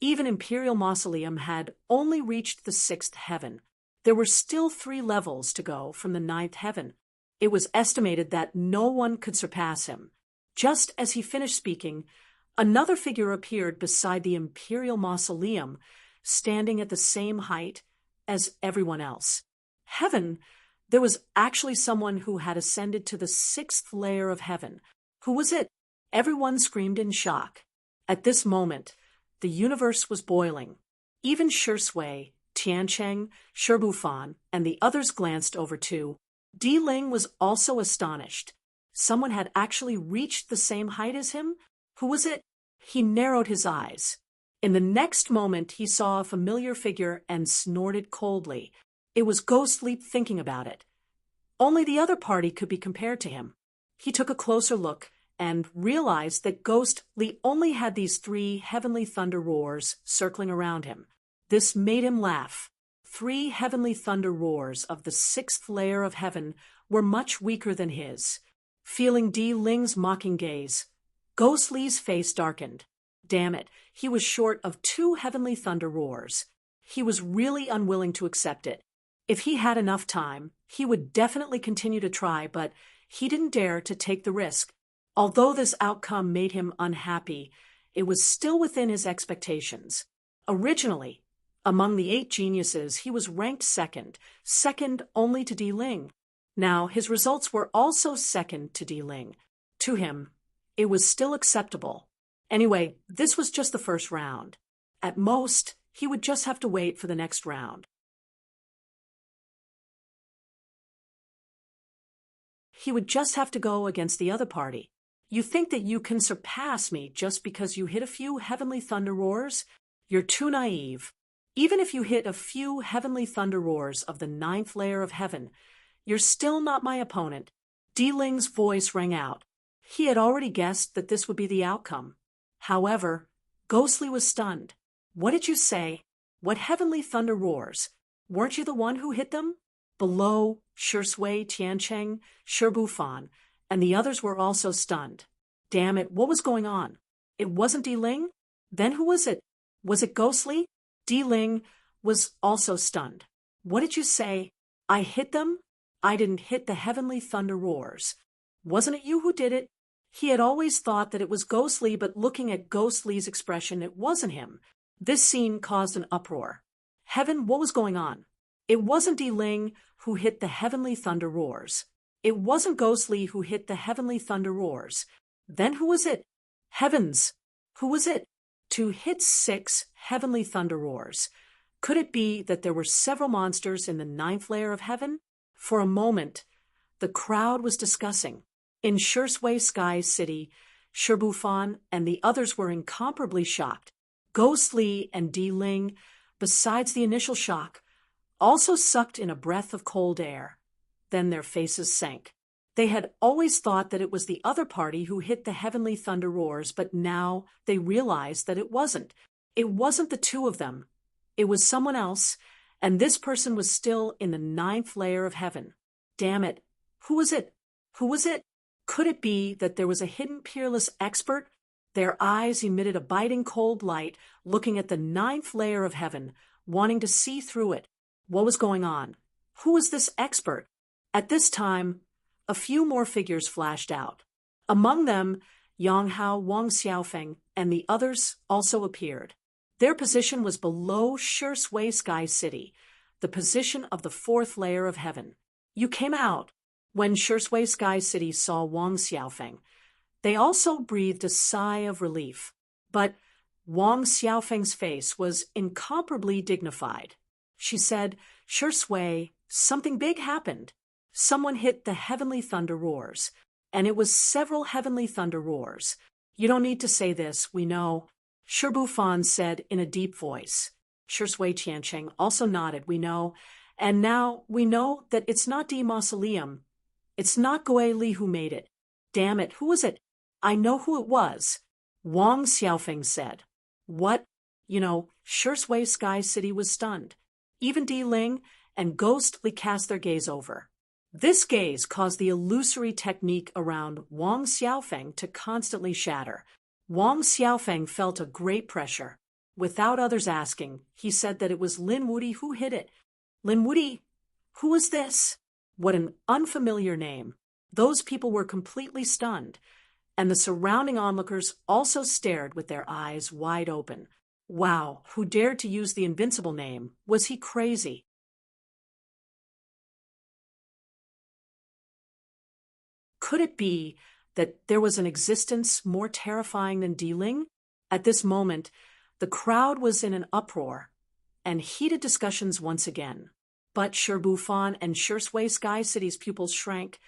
even imperial mausoleum had only reached the 6th heaven. There were still 3 levels to go from the 9th heaven. It was estimated that no one could surpass him. Just as he finished speaking, another figure appeared beside the imperial mausoleum, standing at the same height as everyone else. Heaven, there was actually someone who had ascended to the 6th layer of heaven. Who was it? Everyone screamed in shock. At this moment, the universe was boiling. Even Shui, Tiancheng, Sherbuffon, and the others glanced over too. Di Ling was also astonished. Someone had actually reached the same height as him? Who was it? He narrowed his eyes. In the next moment, he saw a familiar figure and snorted coldly. It was ghostly thinking about it. Only the other party could be compared to him. He took a closer look and realized that Ghostly only had these 3 heavenly thunder roars circling around him. This made him laugh. 3 heavenly thunder roars of the 6th layer of heaven were much weaker than his. Feeling Di Ling's mocking gaze, Ghostly's face darkened. Damn it, he was short of 2 heavenly thunder roars. He was really unwilling to accept it. If he had enough time, he would definitely continue to try, but he didn't dare to take the risk. Although this outcome made him unhappy, it was still within his expectations. Originally, among the 8 geniuses, he was ranked second only to Di Ling. Now, his results were also second to Di Ling. To him, it was still acceptable. Anyway, this was just the first round. At most, he would just have to wait for the next round. He would just have to go against the other party. You think that you can surpass me just because you hit a few heavenly thunder roars? You're too naive. Even if you hit a few heavenly thunder roars of the 9th layer of heaven, you're still not my opponent. Di Ling's voice rang out. He had already guessed that this would be the outcome. However, Ghostly was stunned. What did you say? What heavenly thunder roars? Weren't you the one who hit them? Below, Shui, Tiancheng, Sherbuffon, and the others were also stunned. Damn it, what was going on? It wasn't Di Ling? Then who was it? Was it Ghostly? Di Ling was also stunned. What did you say? I hit them? I didn't hit the heavenly thunder roars. Wasn't it you who did it? He had always thought that it was Ghostly, but looking at Ghostly's expression, it wasn't him. This scene caused an uproar. Heaven, what was going on? It wasn't Di Ling who hit the heavenly thunder roars. It wasn't Ghostly who hit the heavenly thunder roars. Then who was it? Heavens! Who was it? To hit 6 heavenly thunder roars. Could it be that there were several monsters in the 9th layer of heaven? For a moment, the crowd was discussing. In Shui Sky City, Sherbuffon and the others were incomparably shocked. Ghostly and Di Ling, besides the initial shock, also sucked in a breath of cold air. Then their faces sank. They had always thought that it was the other party who hit the heavenly thunder roars, but now they realized that it wasn't. It wasn't the 2 of them. It was someone else, and this person was still in the 9th layer of heaven. Damn it. Who was it? Who was it? Could it be that there was a hidden peerless expert? Their eyes emitted a biting cold light, looking at the 9th layer of heaven, wanting to see through it. What was going on? Who was this expert? At this time, a few more figures flashed out. Among them, Yang Hao, Wang Xiaofeng, and the others also appeared. Their position was below Shui Sky City, the position of the fourth layer of heaven. You came out. When Shui Sky City saw Wang Xiaofeng, they also breathed a sigh of relief. But Wang Xiaofeng's face was incomparably dignified. She said, "Shui, something big happened. Someone hit the heavenly thunder roars, and it was several heavenly thunder roars. You don't need to say this, we know." Shi Bufan said in a deep voice. Shui Qiancheng also nodded, "We know. And now we know that it's not the mausoleum. It's not Gui Li who made it. Damn it, who was it? I know who it was." Wang Xiaofeng said. "What?" Shui Sky City was stunned. Even Di Ling and Ghostly cast their gaze over. This gaze caused the illusory technique around Wang Xiaofeng to constantly shatter. Wang Xiaofeng felt a great pressure. Without others asking, he said that it was Lin Wuti who hit it. Lin Wuti? Who was this? What an unfamiliar name. Those people were completely stunned, and the surrounding onlookers also stared with their eyes wide open. Wow, who dared to use the invincible name? Was he crazy? Could it be that there was an existence more terrifying than Di Ling? At this moment, the crowd was in an uproar, and heated discussions once again. But Shi Bufan and Shui Sky City's pupils shrank,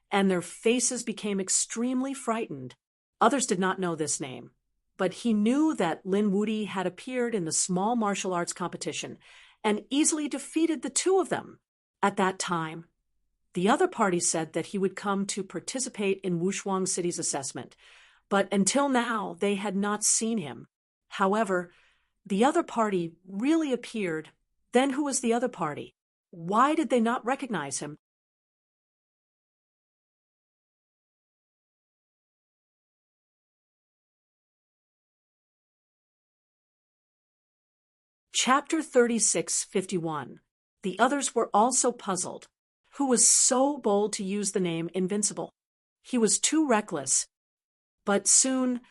and their faces became extremely frightened. Others did not know this name, but he knew that Lin Wuti had appeared in the small martial arts competition and easily defeated the two of them. At that time, the other party said that he would come to participate in Wushuang City's assessment, but until now they had not seen him. However, the other party really appeared. Then who was the other party? Why did they not recognize him? Chapter 36:51. The others were also puzzled. Who was so bold to use the name Invincible? He was too reckless. But soon,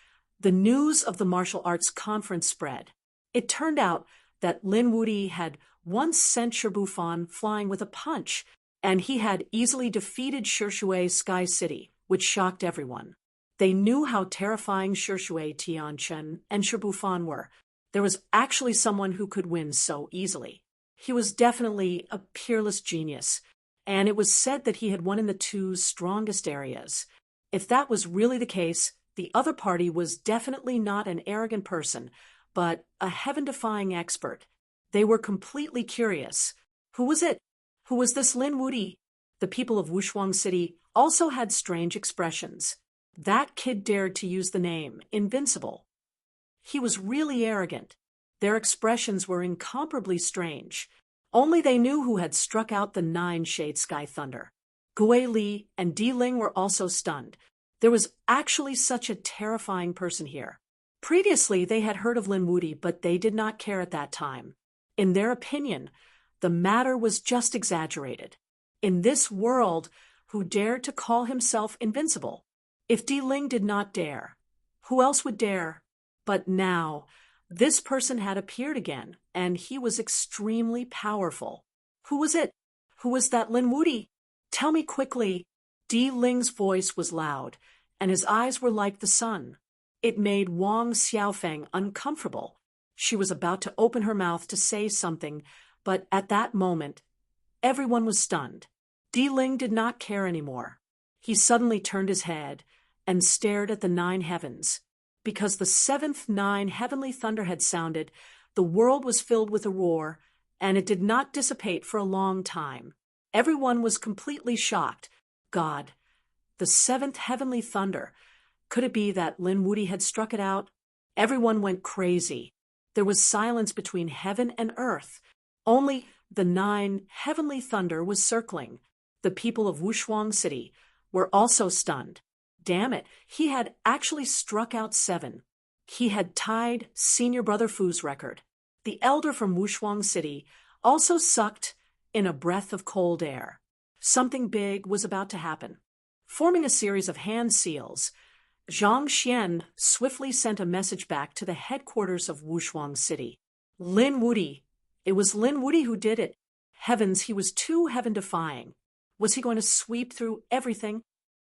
the news of the martial arts conference spread. It turned out that Lin Wuti had once sent Shi Bufan flying with a punch, and he had easily defeated Shui Sky City, which shocked everyone. They knew how terrifying Shui Tianchen and Shi Bufan were. There was actually someone who could win so easily. He was definitely a peerless genius, and it was said that he had won in the two strongest areas. If that was really the case, the other party was definitely not an arrogant person, but a heaven-defying expert. They were completely curious. Who was it? Who was this Lin Wuti? The people of Wushuang City also had strange expressions. That kid dared to use the name Invincible. He was really arrogant. Their expressions were incomparably strange. Only they knew who had struck out the 9-shade sky thunder. Gui Li and Di Ling were also stunned. There was actually such a terrifying person here. Previously, they had heard of Lin Wuti, but they did not care at that time. In their opinion, the matter was just exaggerated. In this world, who dared to call himself invincible? If Di Ling did not dare, who else would dare? But now, this person had appeared again, and he was extremely powerful. Who was it? Who was that Lin Wuti? Tell me quickly. Di Ling's voice was loud, and his eyes were like the sun. It made Wang Xiaofeng uncomfortable. She was about to open her mouth to say something, but at that moment, everyone was stunned. Di Ling did not care anymore. He suddenly turned his head and stared at the 9 heavens. Because the 7th 9 heavenly thunder had sounded, the world was filled with a roar, and it did not dissipate for a long time. Everyone was completely shocked. God, the 7th heavenly thunder. Could it be that Lin Wuti had struck it out? Everyone went crazy. There was silence between heaven and earth. Only the 9 heavenly thunder was circling. The people of Wushuang City were also stunned. Damn it, he had actually struck out 7. He had tied Senior Brother Fu's record. The elder from Wushuang City also sucked in a breath of cold air. Something big was about to happen. Forming a series of hand seals, Zhang Xian swiftly sent a message back to the headquarters of Wushuang City. Lin Wuti. It was Lin Wuti who did it. Heavens, he was too heaven-defying. Was he going to sweep through everything?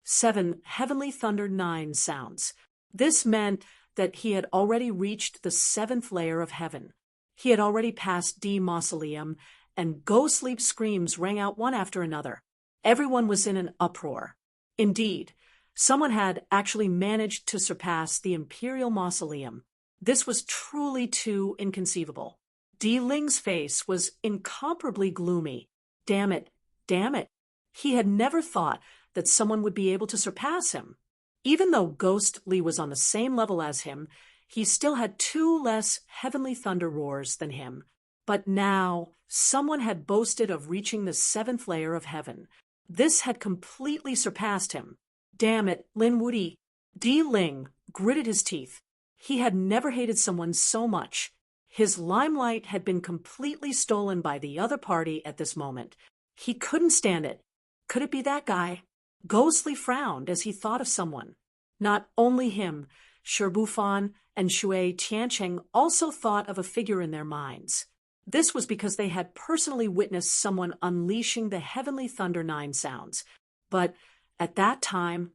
7 heavenly thunder 9 sounds. This meant that he had already reached the 7th layer of heaven. He had already passed D Mausoleum, and ghostly screams rang out one after another. Everyone was in an uproar. Indeed, someone had actually managed to surpass the Imperial Mausoleum. This was truly too inconceivable. Di Ling's face was incomparably gloomy. Damn it, damn it. He had never thought that someone would be able to surpass him. Even though Ghost Li was on the same level as him, he still had 2 less heavenly thunder roars than him. But now, someone had boasted of reaching the 7th layer of heaven. This had completely surpassed him. Damn it, Lin Wuti. Di Ling gritted his teeth. He had never hated someone so much. His limelight had been completely stolen by the other party at this moment. He couldn't stand it. Could it be that guy? Ghostly frowned as he thought of someone. Not only him, Shi Bufan and Shui Tiancheng also thought of a figure in their minds. This was because they had personally witnessed someone unleashing the heavenly thunder 9 sounds. But at that time,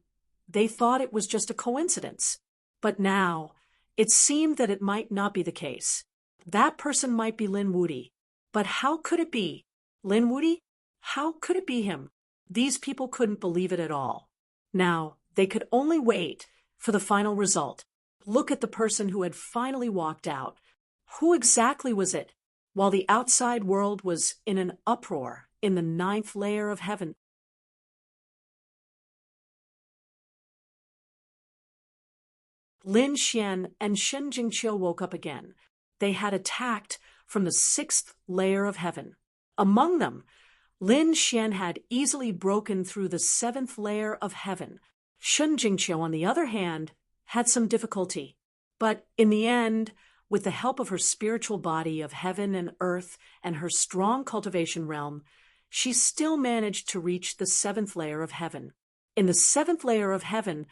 they thought it was just a coincidence. But now, it seemed that it might not be the case. That person might be Lin Wuti. But how could it be? Lin Wuti? How could it be him? These people couldn't believe it at all. Now, they could only wait for the final result. Look at the person who had finally walked out. Who exactly was it? While the outside world was in an uproar in the 9th layer of heaven, Lin Xian and Shen Jingqiu woke up again. They had attacked from the 6th layer of heaven. Among them, Lin Xian had easily broken through the 7th layer of heaven. Shen Jingqiu, on the other hand, had some difficulty. But in the end, with the help of her spiritual body of heaven and earth and her strong cultivation realm, she still managed to reach the 7th layer of heaven. In the 7th layer of heaven,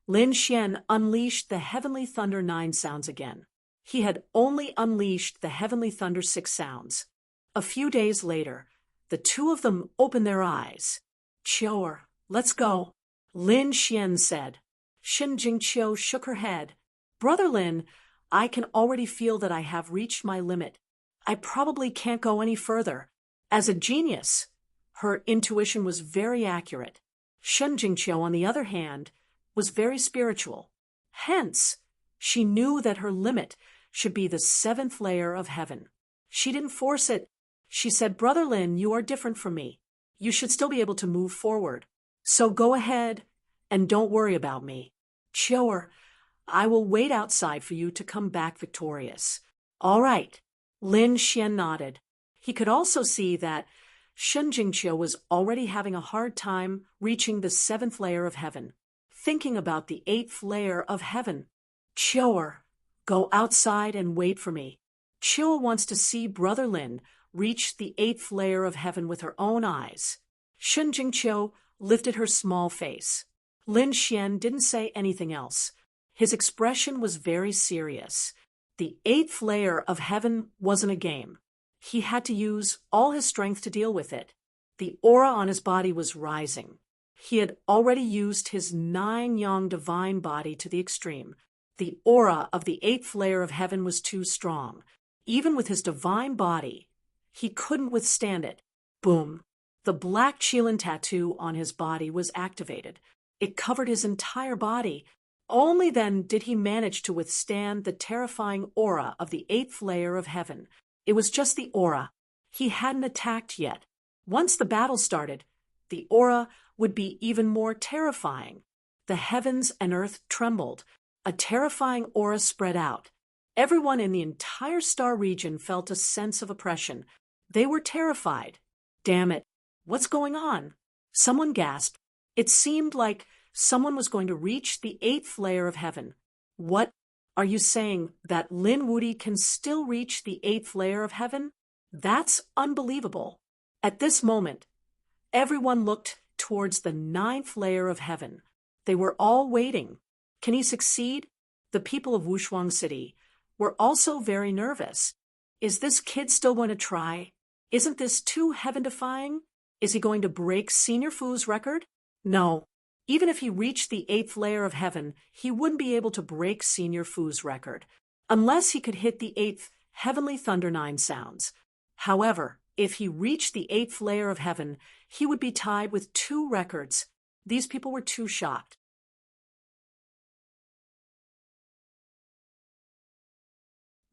Lin Xian unleashed the heavenly thunder 9 sounds again. He had only unleashed the heavenly thunder 6 sounds. A few days later, the 2 of them opened their eyes. "Qiu'er, let's go," Lin Xian said. Shen Jingqiu shook her head. "Brother Lin, I can already feel that I have reached my limit. I probably can't go any further." As a genius, her intuition was very accurate. Shen Jingqiu, on the other hand, was very spiritual. Hence, she knew that her limit should be the 7th layer of heaven. She didn't force it. She said, "Brother Lin, you are different from me. You should still be able to move forward. So go ahead and don't worry about me. Qiu'er, I will wait outside for you to come back victorious." "All right." Lin Xian nodded. He could also see that Shen Jingqiu was already having a hard time reaching the 7th layer of heaven, thinking about the 8th layer of heaven. "Qiu'er, go outside and wait for me. Qiu'er wants to see Brother Lin reach the 8th layer of heaven with her own eyes." Shen Jingqiu lifted her small face. Lin Xian didn't say anything else. His expression was very serious. The 8th layer of heaven wasn't a game. He had to use all his strength to deal with it. The aura on his body was rising. He had already used his 9-yang divine body to the extreme. The aura of the 8th layer of heaven was too strong. Even with his divine body, he couldn't withstand it. Boom! The black Qilin tattoo on his body was activated. It covered his entire body. Only then did he manage to withstand the terrifying aura of the 8th layer of heaven. It was just the aura. He hadn't attacked yet. Once the battle started, the aura would be even more terrifying. The heavens and earth trembled. A terrifying aura spread out. Everyone in the entire star region felt a sense of oppression. They were terrified. "Damn it, what's going on?" Someone gasped. It seemed like someone was going to reach the 8th layer of heaven. "What? Are you saying that Lin Wuti can still reach the 8th layer of heaven? That's unbelievable." At this moment, everyone looked towards the 9th layer of heaven. They were all waiting. Can he succeed? The people of Wushuang City were also very nervous. Is this kid still going to try? Isn't this too heaven-defying? Is he going to break Senior Fu's record? No. Even if he reached the 8th layer of heaven, he wouldn't be able to break Senior Fu's record, unless he could hit the 8th heavenly thunder 9 sounds. However, if he reached the 8th layer of heaven, he would be tied with 2 records. These people were too shocked.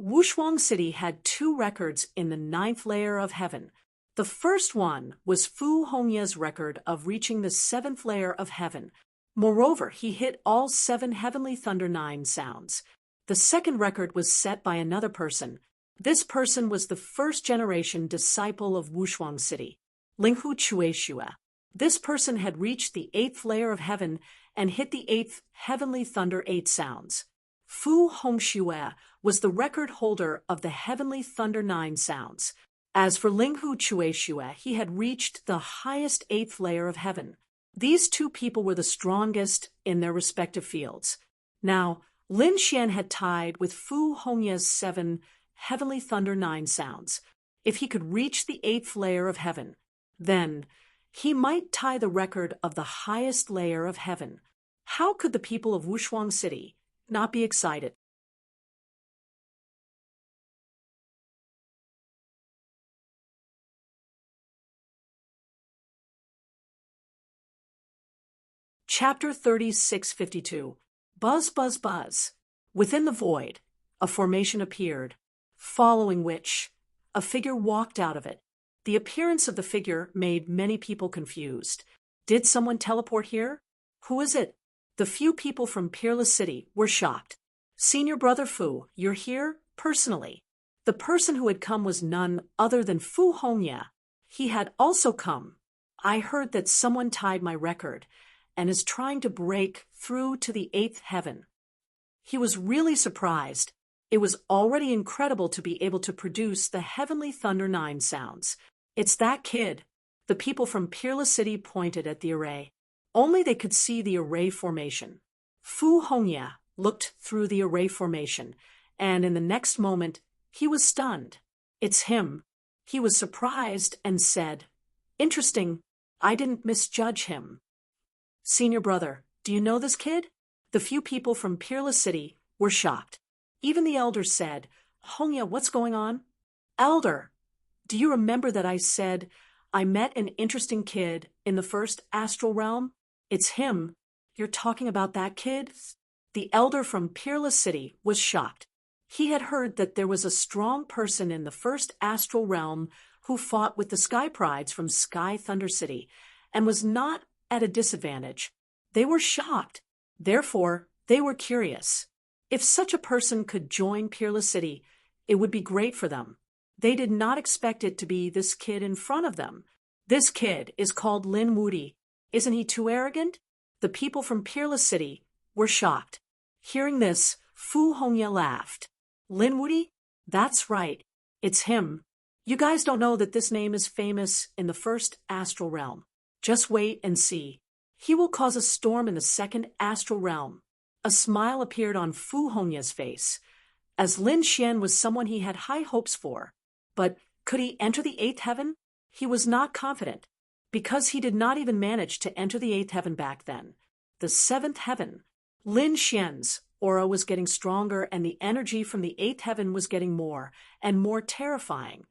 Wushuang City had 2 records in the 9th layer of heaven. The first one was Fu Hongye's record of reaching the 7th layer of heaven. Moreover, he hit all 7 heavenly thunder 9 sounds. The second record was set by another person. This person was the first-generation disciple of Wushuang City, Linghu Chueshua. This person had reached the 8th layer of heaven and hit the 8th heavenly thunder 8 sounds. Fu Hongxue was the record holder of the heavenly thunder 9 sounds. As for Linghu Chueshua, he had reached the highest 8th layer of heaven. These 2 people were the strongest in their respective fields. Now, Lin Xian had tied with Fu Hongye's 7 heavenly thunder 9 sounds. If he could reach the 8th layer of heaven, then he might tie the record of the highest layer of heaven. How could the people of Wushuang City not be excited? Chapter 3652. Buzz, buzz, buzz. Within the void, a formation appeared, following which a figure walked out of it. The appearance of the figure made many people confused. Did someone teleport here? Who is it? The few people from Peerless City were shocked. Senior Brother Fu, you're here? Personally. The person who had come was none other than Fu Hongye. He had also come. I heard that someone tied my record and is trying to break through to the 8th heaven. He was really surprised. It was already incredible to be able to produce the heavenly thunder 9 sounds. It's that kid. The people from Peerless City pointed at the array. Only they could see the array formation. Fu Hongye looked through the array formation, and in the next moment, he was stunned. It's him. He was surprised and said, "Interesting. I didn't misjudge him." Senior Brother, do you know this kid? The few people from Peerless City were shocked. Even the elders said, "Hongye, what's going on?" "Elder, do you remember that I said I met an interesting kid in the first astral realm? It's him. You're talking about that kid?" The elder from Peerless City was shocked. He had heard that there was a strong person in the first astral realm who fought with the Sky Prides from Sky Thunder City and was not at a disadvantage. They were shocked. Therefore, they were curious. If such a person could join Peerless City, it would be great for them. They did not expect it to be this kid in front of them. This kid is called Lin Wudi. Isn't he too arrogant? The people from Peerless City were shocked. Hearing this, Fu Hongye laughed. Lin Wudi? That's right. It's him. You guys don't know that this name is famous in the first astral realm. Just wait and see. He will cause a storm in the second astral realm. A smile appeared on Fu Hongye's face, as Lin Xian was someone he had high hopes for. But could he enter the 8th heaven? He was not confident, because he did not even manage to enter the 8th heaven back then. The 7th heaven. Lin Xian's aura was getting stronger, and the energy from the 8th heaven was getting more and more terrifying.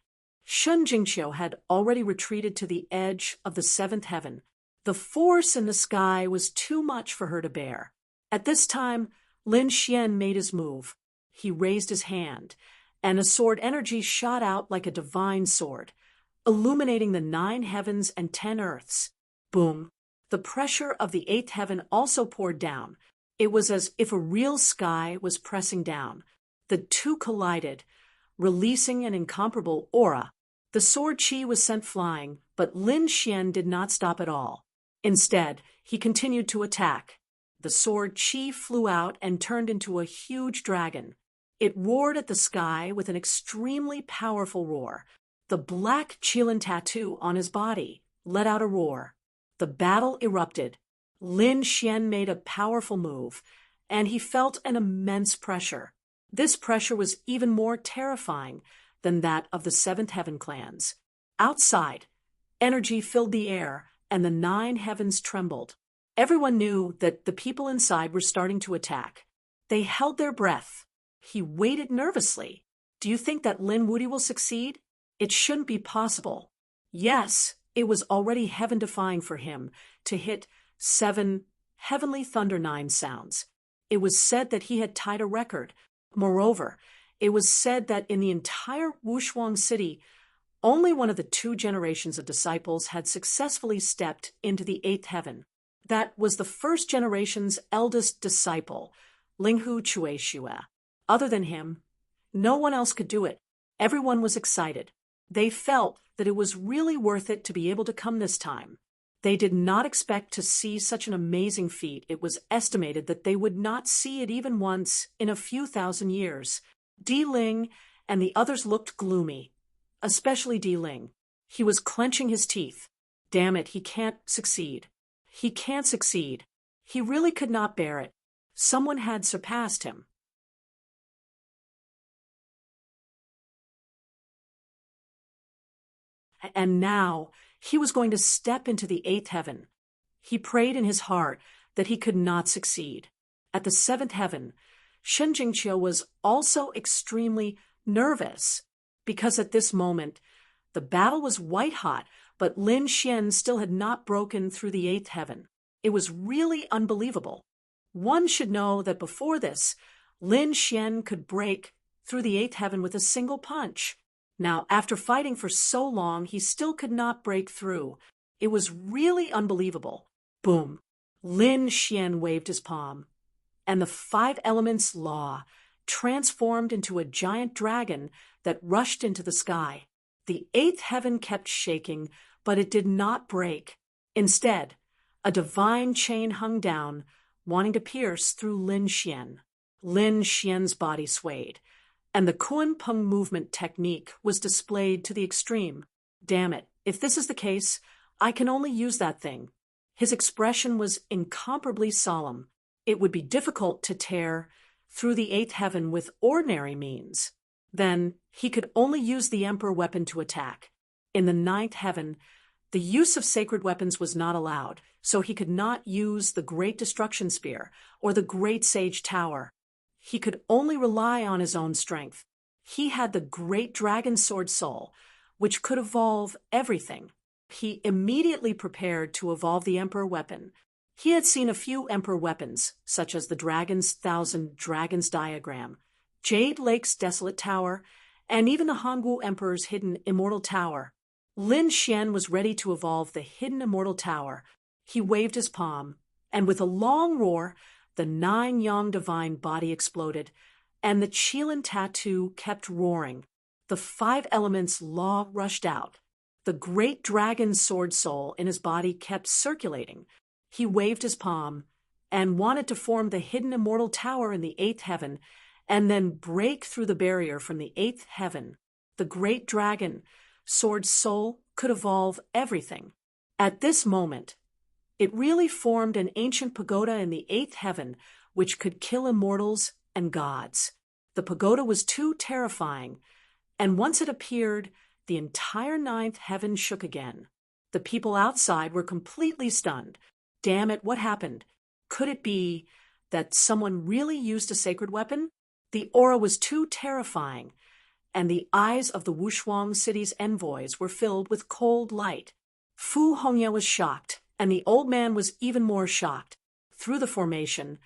Shun Jingqiu had already retreated to the edge of the 7th heaven. The force in the sky was too much for her to bear. At this time, Lin Xian made his move. He raised his hand, and a sword energy shot out like a divine sword, illuminating the 9 heavens and 10 earths. Boom! The pressure of the 8th heaven also poured down. It was as if a real sky was pressing down. The 2 collided, releasing an incomparable aura. The sword chi was sent flying, but Lin Xian did not stop at all. Instead, he continued to attack. The sword chi flew out and turned into a huge dragon. It roared at the sky with an extremely powerful roar. The black Qilin tattoo on his body let out a roar. The battle erupted. Lin Xian made a powerful move, and he felt an immense pressure. This pressure was even more terrifying than that of the seventh heaven clans. Outside, energy filled the air, and the nine heavens trembled. Everyone knew that the people inside were starting to attack. They held their breath. He waited nervously. Do you think that Lin Wuti will succeed? It shouldn't be possible. Yes, it was already heaven-defying for him to hit 7 heavenly thunder 9 sounds. It was said that he had tied a record. Moreover, it was said that in the entire Wushuang city, only one of the 2 generations of disciples had successfully stepped into the 8th heaven. That was the first generation's eldest disciple, Linghu Chueshue. Other than him, no one else could do it. Everyone was excited. They felt that it was really worth it to be able to come this time. They did not expect to see such an amazing feat. It was estimated that they would not see it even once in a few thousand years. Di Ling and the others looked gloomy, especially Di Ling. He was clenching his teeth. Damn it, he can't succeed. He can't succeed. He really could not bear it. Someone had surpassed him. And now he was going to step into the 8th heaven. He prayed in his heart that he could not succeed. At the 7th heaven, Shen Jingqiu was also extremely nervous because at this moment, the battle was white hot, but Lin Xian still had not broken through the 8th heaven. It was really unbelievable. One should know that before this, Lin Xian could break through the 8th heaven with a single punch. Now, after fighting for so long, he still could not break through. It was really unbelievable. Boom. Lin Xian waved his palm, and the 5 elements law transformed into a giant dragon that rushed into the sky. The 8th heaven kept shaking, but it did not break. Instead, a divine chain hung down, wanting to pierce through Lin Xian. Lin Xian's body swayed, and the Kunpeng movement technique was displayed to the extreme. Damn it, if this is the case, I can only use that thing. His expression was incomparably solemn. It would be difficult to tear through the 8th heaven with ordinary means. Then he could only use the emperor weapon to attack. In the 9th heaven, the use of sacred weapons was not allowed, so he could not use the Great Destruction Spear or the Great Sage Tower. He could only rely on his own strength. He had the Great Dragon Sword Soul, which could evolve everything. He immediately prepared to evolve the Emperor weapon. He had seen a few Emperor weapons, such as the Dragon's Thousand Dragons diagram, Jade Lake's Desolate Tower, and even the Hangwu Emperor's Hidden Immortal Tower. Lin Xian was ready to evolve the Hidden Immortal Tower. He waved his palm, and with a long roar, the 9 Yang divine body exploded, and the Qilin tattoo kept roaring. The 5 elements law rushed out. The great dragon sword soul in his body kept circulating. He waved his palm and wanted to form the hidden immortal tower in the 8th heaven and then break through the barrier from the 8th heaven. The great dragon sword soul could evolve everything. At this moment, it really formed an ancient pagoda in the 8th heaven which could kill immortals and gods. The pagoda was too terrifying, and once it appeared, the entire 9th heaven shook again. The people outside were completely stunned. Damn it, what happened? Could it be that someone really used a sacred weapon? The aura was too terrifying, and the eyes of the Wushuang city's envoys were filled with cold light. Fu Hongya was shocked, and the old man was even more shocked. Through the formation,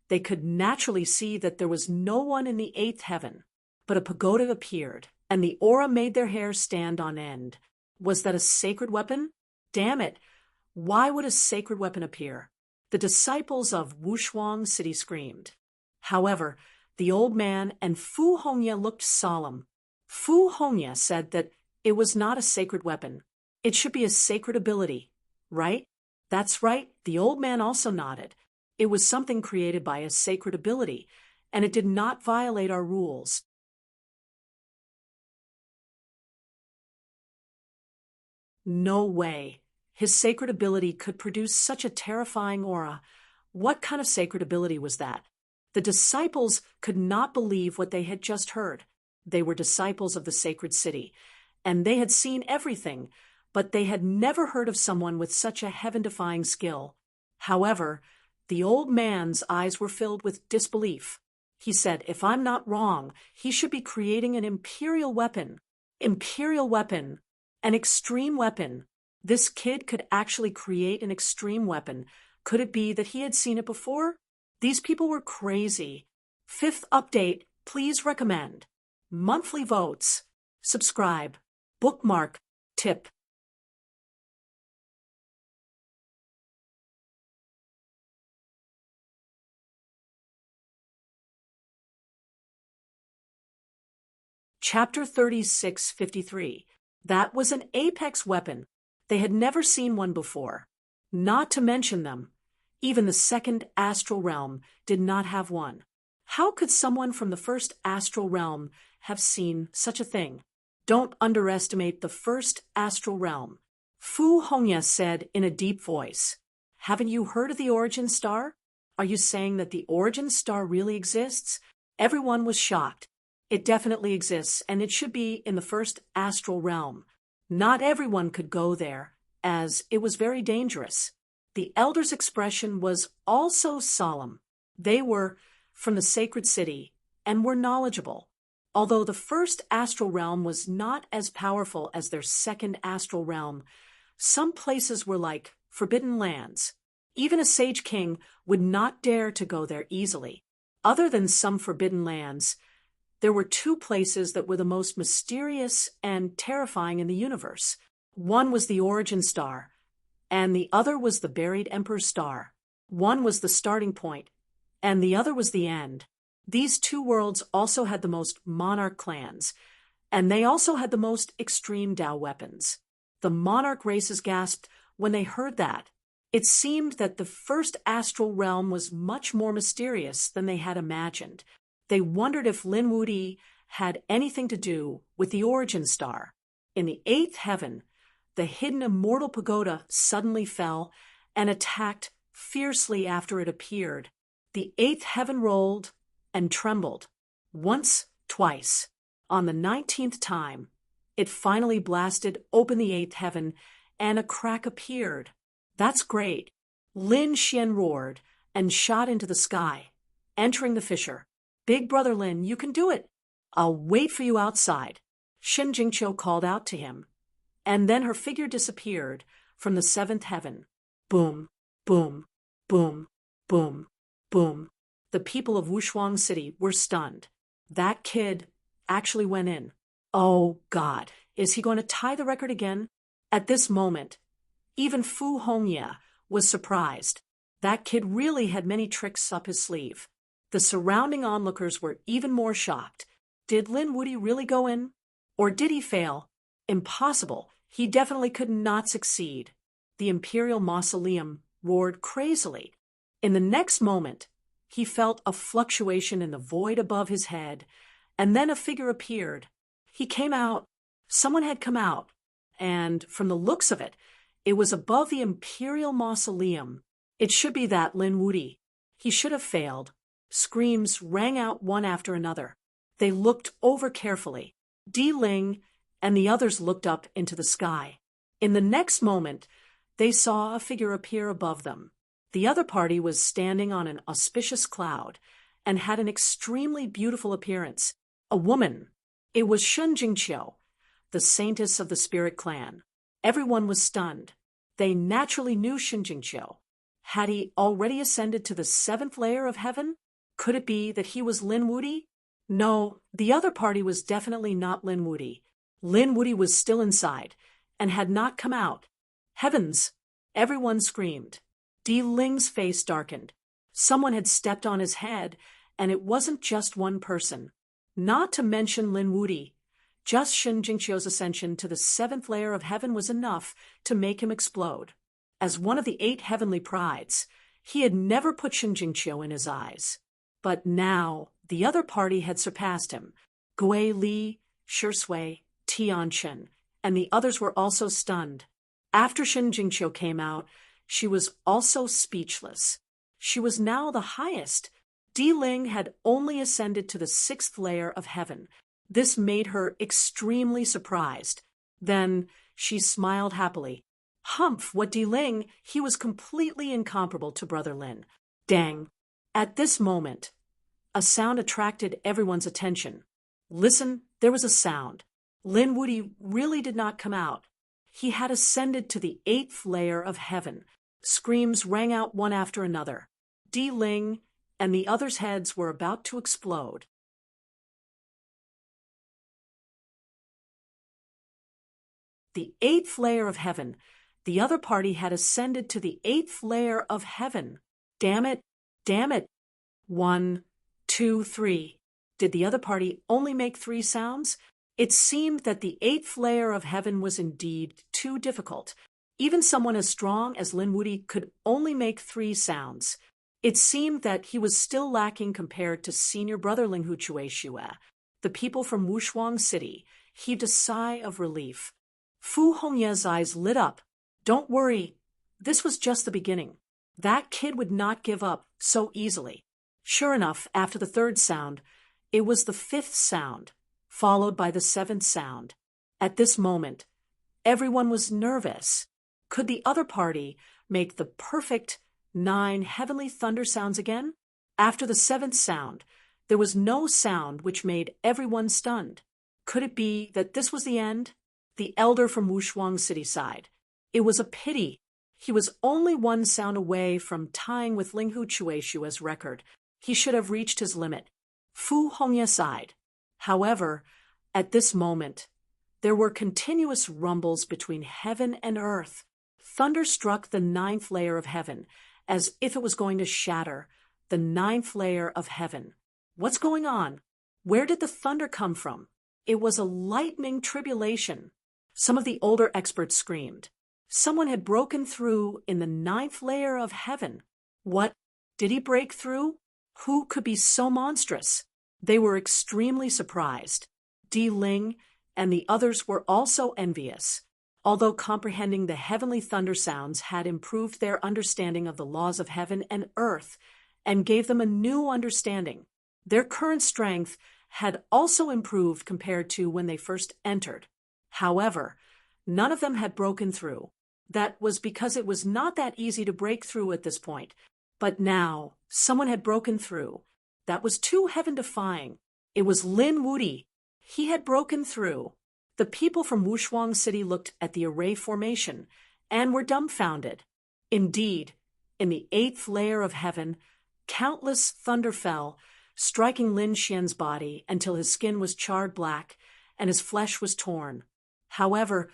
they could naturally see that there was no one in the 8th heaven, but a pagoda appeared, and the aura made their hair stand on end. Was that a sacred weapon? Damn it! Why would a sacred weapon appear? The disciples of Wushuang city screamed. However, the old man and Fu Hongya looked solemn. Fu Hongya said that it was not a sacred weapon. It should be a sacred ability, right? That's right, the old man also nodded. It was something created by a sacred ability, and it did not violate our rules. No way. His sacred ability could produce such a terrifying aura. What kind of sacred ability was that? The disciples could not believe what they had just heard. They were disciples of the sacred city, and they had seen everything, but they had never heard of someone with such a heaven-defying skill. However, the old man's eyes were filled with disbelief. He said, "If I'm not wrong, he should be creating an imperial weapon. Imperial weapon. An extreme weapon. This kid could actually create an extreme weapon. Could it be that he had seen it before? These people were crazy." Fifth update, please recommend. Monthly votes. Subscribe. Bookmark. Tip. Chapter 3653. That was an apex weapon. They had never seen one before. Not to mention them. Even the second astral realm did not have one. How could someone from the first astral realm have seen such a thing? Don't underestimate the first astral realm. Fu Hongya said in a deep voice, "Haven't you heard of the origin star? Are you saying that the origin star really exists?" Everyone was shocked. It definitely exists, and it should be in the first astral realm. Not everyone could go there, as it was very dangerous. The elders' expression was also solemn. They were from the sacred city and were knowledgeable. Although the first astral realm was not as powerful as their second astral realm, some places were like forbidden lands. Even a sage king would not dare to go there easily. Other than some forbidden lands, there were two places that were the most mysterious and terrifying in the universe. One was the origin star, and the other was the buried emperor's star. One was the starting point, and the other was the end. These two worlds also had the most monarch clans, and they also had the most extreme Dao weapons. The monarch races gasped when they heard that. It seemed that the first astral realm was much more mysterious than they had imagined. They wondered if Lin Wudi had anything to do with the origin star. In the eighth heaven, the hidden immortal pagoda suddenly fell and attacked fiercely after it appeared. The eighth heaven rolled and trembled. Once, twice. On the 19th time, it finally blasted open the eighth heaven, and a crack appeared. "That's great." Lin Xian roared and shot into the sky, entering the fissure. "Big brother Lin, you can do it. I'll wait for you outside." Shen Jingqiu called out to him, and then her figure disappeared from the seventh heaven. Boom, boom, boom, boom, boom. The people of Wushuang City were stunned. That kid actually went in. Oh God, is he going to tie the record again? At this moment, even Fu Hongya was surprised. That kid really had many tricks up his sleeve. The surrounding onlookers were even more shocked. Did Lin Wudi really go in? Or did he fail? Impossible. He definitely could not succeed. The imperial mausoleum roared crazily. In the next moment, he felt a fluctuation in the void above his head, and then a figure appeared. He came out. Someone had come out, and from the looks of it, it was above the imperial mausoleum. It should be that Lin Wudi. He should have failed. Screams rang out one after another. They looked over carefully. Di Ling and the others looked up into the sky. In the next moment, they saw a figure appear above them. The other party was standing on an auspicious cloud and had an extremely beautiful appearance. A woman. It was Shen Jingqiu, the saintess of the spirit clan. Everyone was stunned. They naturally knew Shen Jingqiu. Had he already ascended to the seventh layer of heaven? Could it be that he was Lin Wudi? No, the other party was definitely not Lin Wudi. Lin Wudi was still inside and had not come out. Heavens! Everyone screamed. Di Ling's face darkened. Someone had stepped on his head, and it wasn't just one person. Not to mention Lin Wudi. Just Shen Jingqiu's ascension to the seventh layer of heaven was enough to make him explode. As one of the 8 heavenly prides, he had never put Shen Jingqiu in his eyes. But now, the other party had surpassed him. Gui Li, Shi Sui, Tian Chen, and the others were also stunned. After Shen Jingqiu came out, she was also speechless. She was now the highest. Di Ling had only ascended to the 6th layer of heaven. This made her extremely surprised. Then she smiled happily. Humph, what Di Ling, he was completely incomparable to Brother Lin. Dang. At this moment, a sound attracted everyone's attention. Listen, there was a sound. Lin Wuti really did not come out. He had ascended to the 8th layer of heaven. Screams rang out one after another. Di Ling and the others' heads were about to explode. The 8th layer of heaven. The other party had ascended to the 8th layer of heaven. Damn it, damn it. 1, 2, 3. Did the other party only make 3 sounds? It seemed that the 8th layer of heaven was indeed too difficult. Even someone as strong as Lin Wuti could only make 3 sounds. It seemed that he was still lacking compared to senior brother Ling Hu Chue Shue. The people from Wushuang City heaved a sigh of relief. Fu Hongye's eyes lit up. Don't worry, this was just the beginning. That kid would not give up so easily. Sure enough, after the 3rd sound, it was the 5th sound, followed by the 7th sound. At this moment, everyone was nervous. Could the other party make the perfect 9 heavenly thunder sounds again? After the 7th sound, there was no sound which made everyone stunned. Could it be that this was the end? The elder from Wushuang City sighed. It was a pity. He was only 1 sound away from tying with Ling Hu Chue Shue's record. He should have reached his limit. Fu Hongye sighed. However, at this moment, there were continuous rumbles between heaven and earth. Thunder struck the 9th layer of heaven, as if it was going to shatter the 9th layer of heaven. What's going on? Where did the thunder come from? It was a lightning tribulation. Some of the older experts screamed. Someone had broken through in the 9th layer of heaven. What? Did he break through? Who could be so monstrous? They were extremely surprised. Di Ling and the others were also envious. Although comprehending the heavenly thunder sounds had improved their understanding of the laws of heaven and earth and gave them a new understanding, their current strength had also improved compared to when they first entered. However, none of them had broken through. That was because it was not that easy to break through at this point. But now, someone had broken through. That was too heaven-defying. It was Lin Wuti. He had broken through. The people from Wushuang City looked at the array formation and were dumbfounded. Indeed, in the 8th layer of heaven, countless thunder fell, striking Lin Xian's body until his skin was charred black and his flesh was torn. However,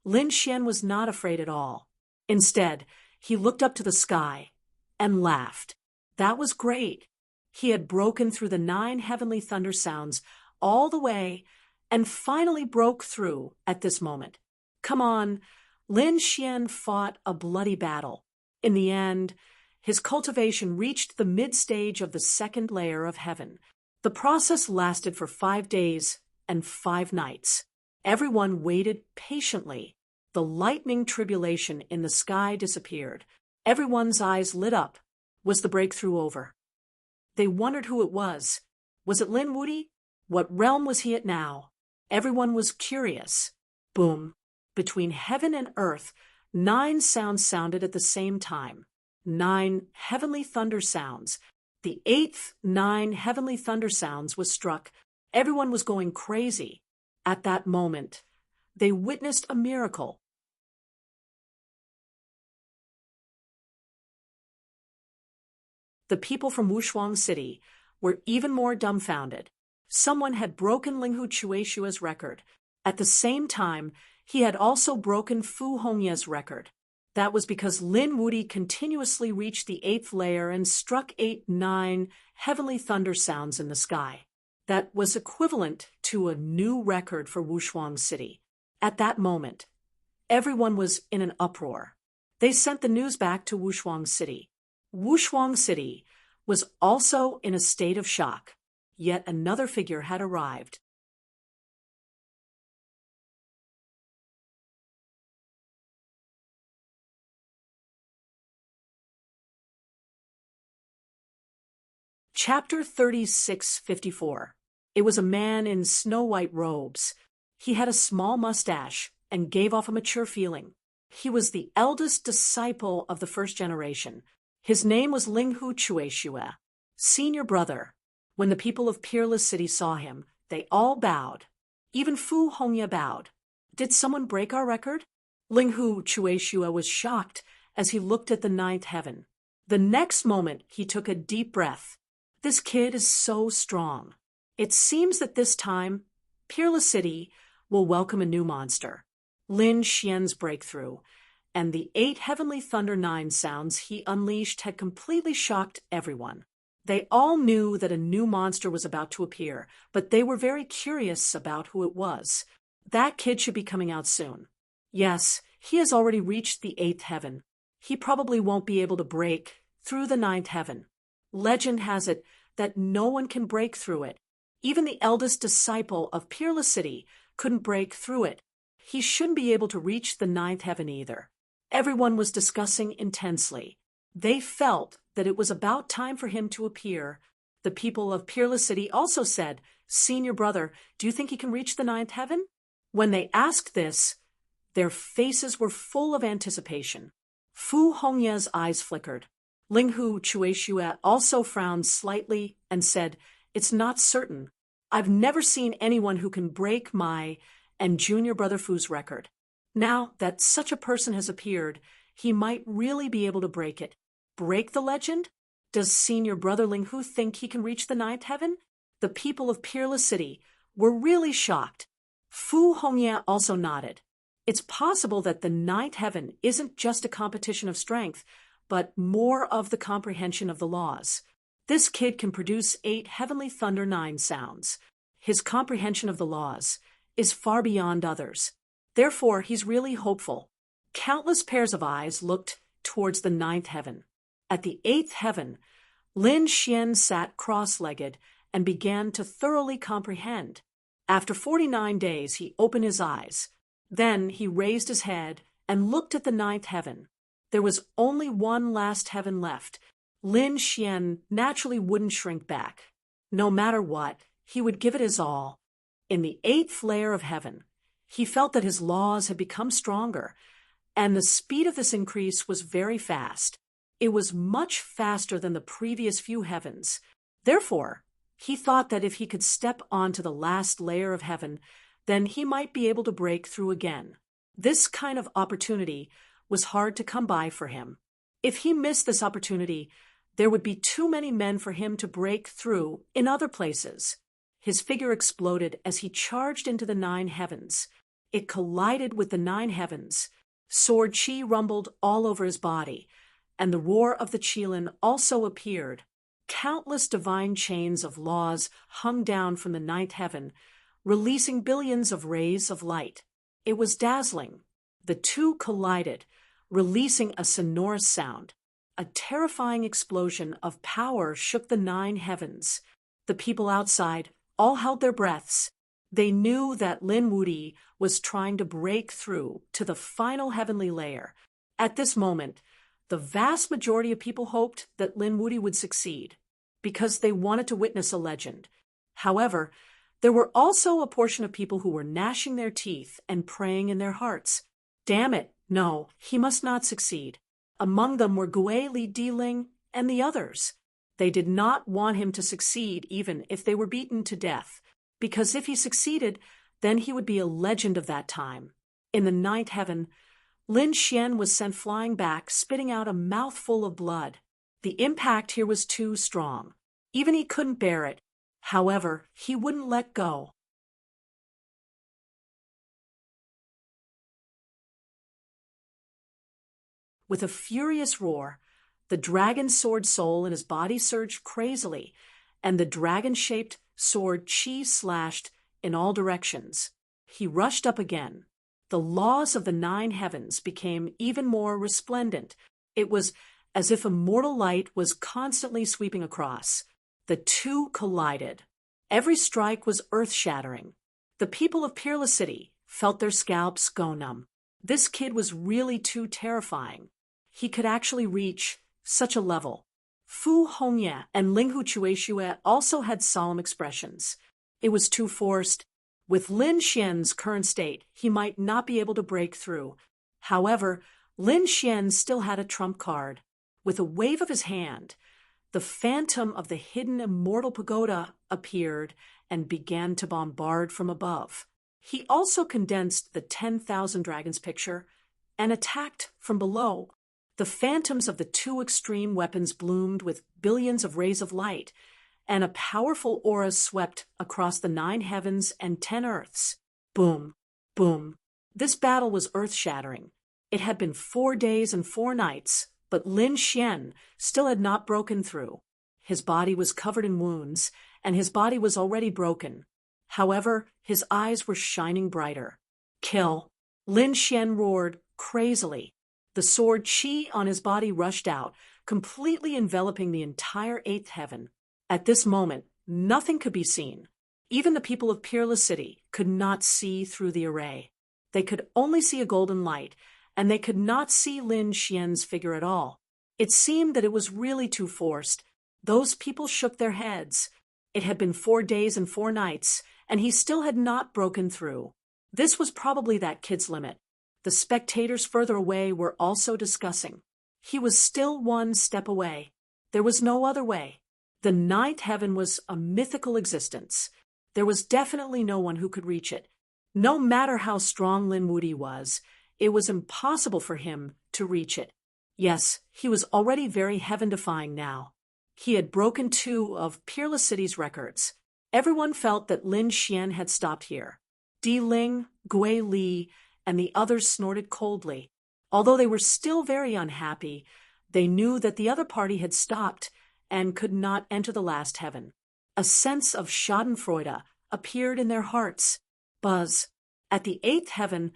Lin Xian was not afraid at all. Instead, he looked up to the sky and laughed. That was great. He had broken through the 9 heavenly thunder sounds all the way and finally broke through at this moment. Come on, Lin Xian fought a bloody battle. In the end, his cultivation reached the mid-stage of the 2nd layer of heaven. The process lasted for 5 days and 5 nights. Everyone waited patiently. The lightning tribulation in the sky disappeared. Everyone's eyes lit up. Was the breakthrough over? They wondered who it was. Was it Lin Wuti? What realm was he at now? Everyone was curious. Boom. Between heaven and earth, 9 sounds sounded at the same time. 9 heavenly thunder sounds. The 8th 9 heavenly thunder sounds was struck. Everyone was going crazy. At that moment, they witnessed a miracle. The people from Wushuang City were even more dumbfounded. Someone had broken Ling Hu Chue Shue's record. At the same time, he had also broken Fu Hongye's record. That was because Lin Wuti continuously reached the 8th layer and struck 8 9 heavenly thunder sounds in the sky. That was equivalent to a new record for Wushuang City. At that moment, everyone was in an uproar. They sent the news back to Wushuang City. Wushuang City was also in a state of shock. Yet another figure had arrived. Chapter 3654. It was a man in snow-white robes. He had a small mustache and gave off a mature feeling. He was the eldest disciple of the first generation. His name was Linghu Chueshue, senior brother. When the people of Peerless City saw him, they all bowed. Even Fu Hongye bowed. Did someone break our record? Linghu Chueshue was shocked as he looked at the ninth heaven. The next moment, he took a deep breath. This kid is so strong. It seems that this time, Peerless City will welcome a new monster. Lin Xian's breakthrough, and the 8 heavenly thunder 9 sounds he unleashed had completely shocked everyone. They all knew that a new monster was about to appear, but they were very curious about who it was. That kid should be coming out soon. Yes, he has already reached the 8th heaven. He probably won't be able to break through the 9th heaven. Legend has it that no one can break through it. Even the eldest disciple of Peerless City couldn't break through it. He shouldn't be able to reach the 9th heaven either. Everyone was discussing intensely. They felt that it was about time for him to appear. The people of Peerless City also said, "Senior brother, do you think he can reach the 9th heaven?" When they asked this, their faces were full of anticipation. Fu Hongye's eyes flickered. Linghu Chueshue also frowned slightly and said, "It's not certain. I've never seen anyone who can break my and junior brother Fu's record. Now that such a person has appeared, he might really be able to break it." Break the legend? Does senior brother Linghu think he can reach the 9th heaven? The people of Peerless City were really shocked. Fu Hongye also nodded. It's possible that the 9th heaven isn't just a competition of strength, but more of the comprehension of the laws. This kid can produce 8 heavenly thunder 9 sounds. His comprehension of the laws is far beyond others. Therefore, he's really hopeful. Countless pairs of eyes looked towards the 9th heaven. At the 8th heaven, Lin Xian sat cross-legged and began to thoroughly comprehend. After 49 days, he opened his eyes. Then he raised his head and looked at the 9th heaven. There was only one last heaven left. Lin Xian naturally wouldn't shrink back. No matter what, he would give it his all. In the 8th layer of heaven, he felt that his laws had become stronger, and the speed of this increase was very fast. It was much faster than the previous few heavens. Therefore, he thought that if he could step onto the last layer of heaven, then he might be able to break through again. This kind of opportunity was hard to come by for him. If he missed this opportunity, there would be too many men for him to break through in other places. His figure exploded as he charged into the 9 heavens. It collided with the 9 heavens. Sword chi rumbled all over his body, and the roar of the Qilin also appeared. Countless divine chains of laws hung down from the 9th heaven, releasing billions of rays of light. It was dazzling. The two collided, releasing a sonorous sound. A terrifying explosion of power shook the 9 heavens. The people outside all held their breaths. They knew that Lin Wudi was trying to break through to the final heavenly layer. At this moment, the vast majority of people hoped that Lin Wudi would succeed, because they wanted to witness a legend. However, there were also a portion of people who were gnashing their teeth and praying in their hearts. Damn it, no, he must not succeed. Among them were Gui Li Diling and the others. They did not want him to succeed even if they were beaten to death, because if he succeeded, then he would be a legend of that time. In the 9th heaven, Lin Xian was sent flying back, spitting out a mouthful of blood. The impact here was too strong. Even he couldn't bear it. However, he wouldn't let go. With a furious roar, the dragon's sword soul in his body surged crazily, and the dragon-shaped sword chi slashed in all directions. He rushed up again. The laws of the 9 heavens became even more resplendent. It was as if immortal light was constantly sweeping across. The two collided. Every strike was earth-shattering. The people of Peerless City felt their scalps go numb. This kid was really too terrifying. He could actually reach such a level. Fu Hongye and Ling Huchueshue also had solemn expressions. It was too forced. With Lin Xian's current state, he might not be able to break through. However, Lin Xian still had a trump card. With a wave of his hand, the phantom of the hidden immortal pagoda appeared and began to bombard from above. He also condensed the 10,000 dragons picture and attacked from below. The phantoms of the two extreme weapons bloomed with billions of rays of light, and a powerful aura swept across the 9 heavens and 10 earths. Boom, boom. This battle was earth-shattering. It had been 4 days and 4 nights, but Lin Xian still had not broken through. His body was covered in wounds, and his body was already broken. However, his eyes were shining brighter. Kill! Lin Xian roared crazily. The sword qi on his body rushed out, completely enveloping the entire 8th heaven. At this moment, nothing could be seen. Even the people of Peerless City could not see through the array. They could only see a golden light, and they could not see Lin Xian's figure at all. It seemed that it was really too forced. Those people shook their heads. It had been 4 days and 4 nights, and he still had not broken through. This was probably that kid's limit. The spectators further away were also discussing. He was still 1 step away. There was no other way. The 9th heaven was a mythical existence. There was definitely no one who could reach it. No matter how strong Lin Wuyi was, it was impossible for him to reach it. Yes, he was already very heaven-defying now. He had broken 2 of Peerless City's records. Everyone felt that Lin Xian had stopped here. Di Ling, Gui Li, and the others snorted coldly. Although they were still very unhappy, they knew that the other party had stopped and could not enter the last heaven. A sense of schadenfreude appeared in their hearts. Buzz. At the 8th heaven,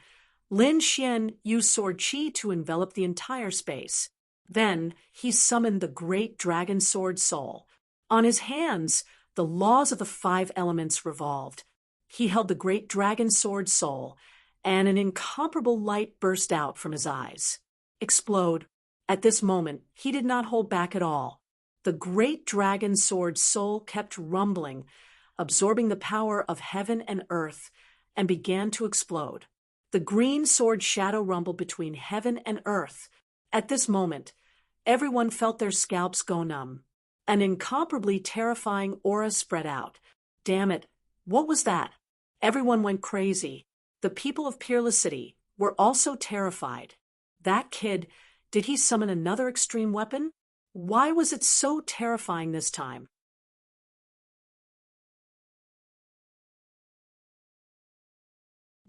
Lin Xian used sword qi to envelop the entire space. Then he summoned the great dragon sword soul. On his hands, the laws of the 5 elements revolved. He held the great dragon sword soul, and an incomparable light burst out from his eyes. Explode. At this moment, he did not hold back at all. The great dragon sword soul kept rumbling, absorbing the power of heaven and earth, and began to explode. The green sword shadow rumbled between heaven and earth. At this moment, everyone felt their scalps go numb. An incomparably terrifying aura spread out. Damn it, what was that? Everyone went crazy. The people of Peerless City were also terrified. That kid, did he summon another extreme weapon? Why was it so terrifying this time?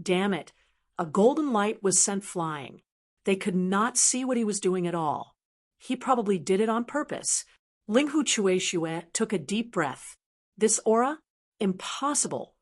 Damn it, a golden light was sent flying. They could not see what he was doing at all. He probably did it on purpose. Ling Huchueshue took a deep breath. This aura? Impossible.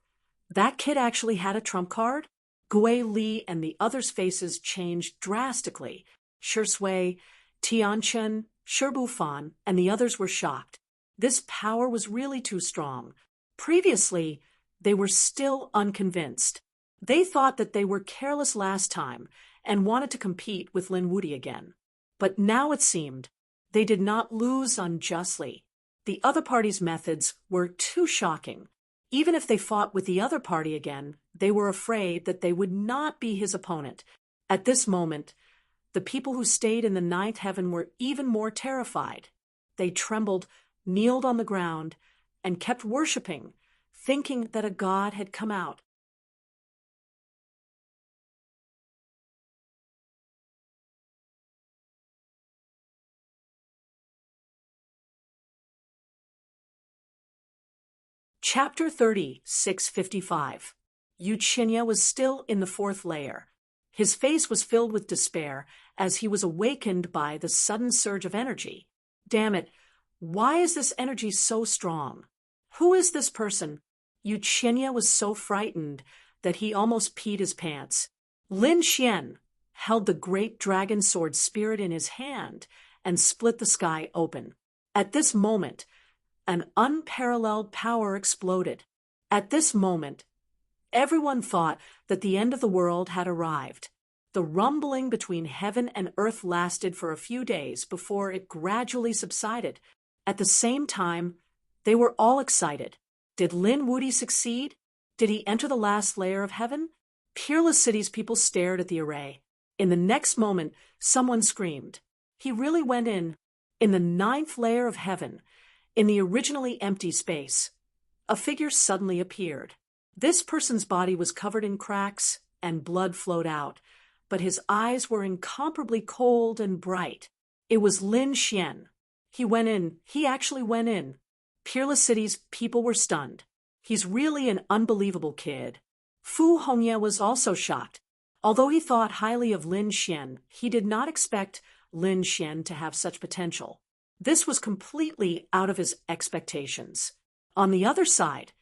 That kid actually had a trump card? Gui Li and the others' faces changed drastically. Shui, Tianchen, Bufan, and the others were shocked. This power was really too strong. Previously, they were still unconvinced. They thought that they were careless last time and wanted to compete with Lin Wuyi again. But now it seemed they did not lose unjustly. The other party's methods were too shocking. Even if they fought with the other party again, they were afraid that they would not be his opponent. At this moment, the people who stayed in the 9th heaven were even more terrified. They trembled, kneeled on the ground, and kept worshipping, thinking that a god had come out. Chapter 30, 655. Yu Qinya was still in the 4th layer. His face was filled with despair as he was awakened by the sudden surge of energy. Damn it, why is this energy so strong? Who is this person? Yu Qinya was so frightened that he almost peed his pants. Lin Xian held the great dragon sword spirit in his hand and split the sky open. At this moment, an unparalleled power exploded. At this moment, everyone thought that the end of the world had arrived. The rumbling between heaven and earth lasted for a few days before it gradually subsided. At the same time, they were all excited. Did Lin Wudi succeed? Did he enter the last layer of heaven? Peerless City's people stared at the array. In the next moment, someone screamed. He really went in. In the 9th layer of heaven, in the originally empty space, a figure suddenly appeared. This person's body was covered in cracks and blood flowed out, but his eyes were incomparably cold and bright. It was Lin Xian. He went in. He actually went in. Peerless City's people were stunned. He's really an unbelievable kid. Fu Hongye was also shocked. Although he thought highly of Lin Xian, he did not expect Lin Xian to have such potential. This was completely out of his expectations. On the other side,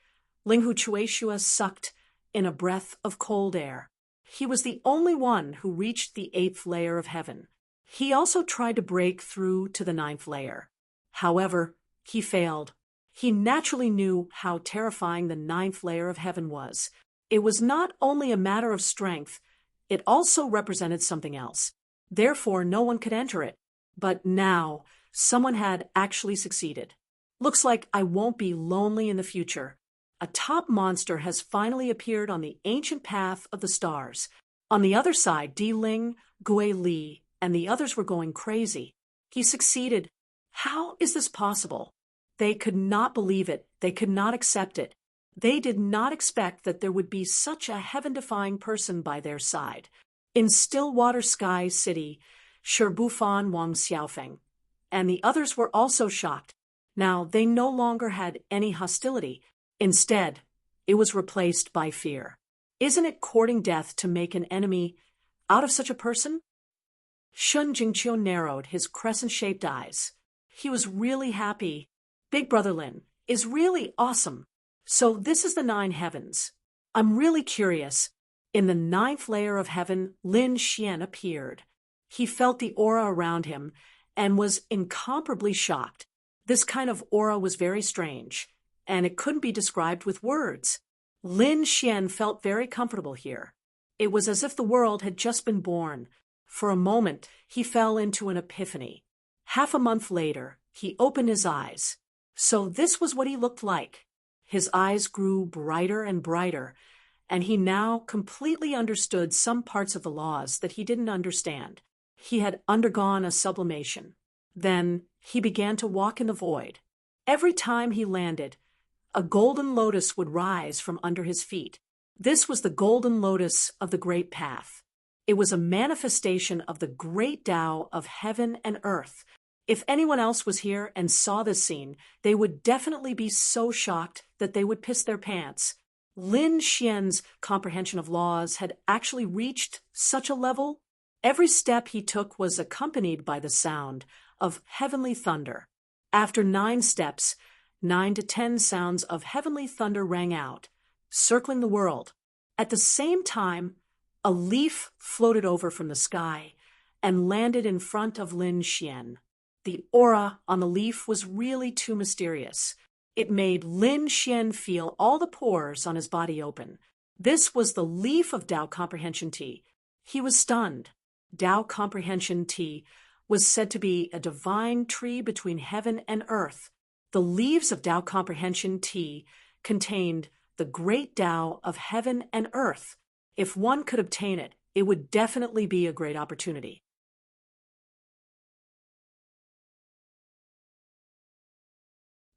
Linghu Chueshua sucked in a breath of cold air. He was the only one who reached the 8th layer of heaven. He also tried to break through to the 9th layer. However, he failed. He naturally knew how terrifying the 9th layer of heaven was. It was not only a matter of strength, it also represented something else. Therefore, no one could enter it. But now, someone had actually succeeded. Looks like I won't be lonely in the future. A top monster has finally appeared on the ancient path of the stars. On the other side, Di Ling, Gui Li, and the others were going crazy. He succeeded. How is this possible? They could not believe it. They could not accept it. They did not expect that there would be such a heaven-defying person by their side. In Stillwater Sky City, Sherbufan Wang Xiaofeng and the others were also shocked. Now, they no longer had any hostility. Instead, it was replaced by fear. Isn't it courting death to make an enemy out of such a person? Shun Jingqiu narrowed his crescent-shaped eyes. He was really happy. Big Brother Lin is really awesome. So this is the 9 heavens. I'm really curious. In the 9th layer of heaven, Lin Xian appeared. He felt the aura around him and was incomparably shocked. This kind of aura was very strange, and it couldn't be described with words. Lin Xian felt very comfortable here. It was as if the world had just been born. For a moment, he fell into an epiphany. Half a month later, he opened his eyes. So this was what he looked like. His eyes grew brighter and brighter, and he now completely understood some parts of the laws that he didn't understand. He had undergone a sublimation. Then he began to walk in the void. Every time he landed, a golden lotus would rise from under his feet. This was the golden lotus of the great path. It was a manifestation of the great Tao of heaven and earth. If anyone else was here and saw this scene, they would definitely be so shocked that they would piss their pants. Lin Xian's comprehension of laws had actually reached such a level. Every step he took was accompanied by the sound of heavenly thunder. After 9 steps, 9 to 10 sounds of heavenly thunder rang out, circling the world. At the same time, a leaf floated over from the sky and landed in front of Lin Xian. The aura on the leaf was really too mysterious. It made Lin Xian feel all the pores on his body open. This was the leaf of Tao Comprehension Tea. He was stunned. Tao Comprehension Tea was said to be a divine tree between heaven and earth. The leaves of Tao Comprehension Tea contained the great Tao of heaven and earth. If one could obtain it, it would definitely be a great opportunity.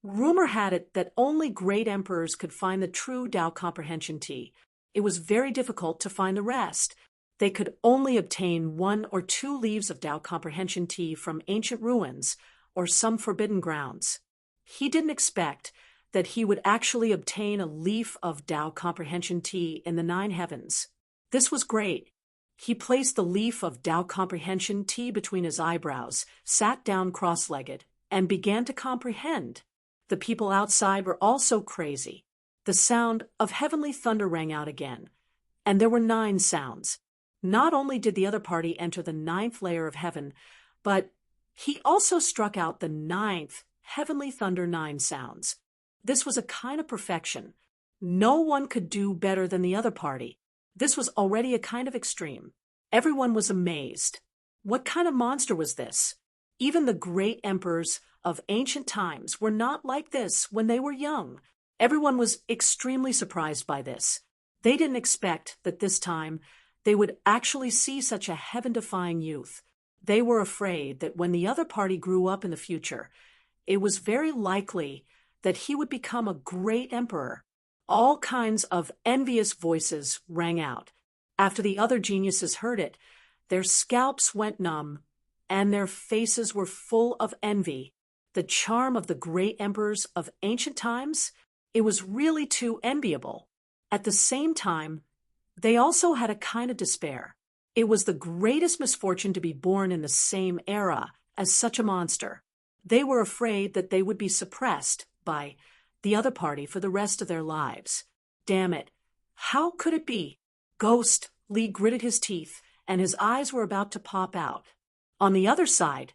Rumor had it that only great emperors could find the true Tao Comprehension Tea. It was very difficult to find the rest. They could only obtain 1 or 2 leaves of Tao Comprehension Tea from ancient ruins or some forbidden grounds. He didn't expect that he would actually obtain a leaf of Tao Comprehension Tea in the 9 heavens. This was great. He placed the leaf of Tao Comprehension Tea between his eyebrows, sat down cross-legged, and began to comprehend. The people outside were also crazy. The sound of heavenly thunder rang out again, and there were 9 sounds. Not only did the other party enter the 9th layer of heaven, but he also struck out the 9th heavenly thunder 9 sounds. This was a kind of perfection. No one could do better than the other party. This was already a kind of extreme. Everyone was amazed. What kind of monster was this? Even the great emperors of ancient times were not like this when they were young. Everyone was extremely surprised by this. They didn't expect that this time they would actually see such a heaven-defying youth. They were afraid that when the other party grew up in the future, it was very likely that he would become a great emperor. All kinds of envious voices rang out. After the other geniuses heard it, their scalps went numb, and their faces were full of envy. The charm of the great emperors of ancient times, it was really too enviable. At the same time, they also had a kind of despair. It was the greatest misfortune to be born in the same era as such a monster. They were afraid that they would be suppressed by the other party for the rest of their lives. Damn it. How could it be? Ghost Li gritted his teeth, and his eyes were about to pop out. On the other side,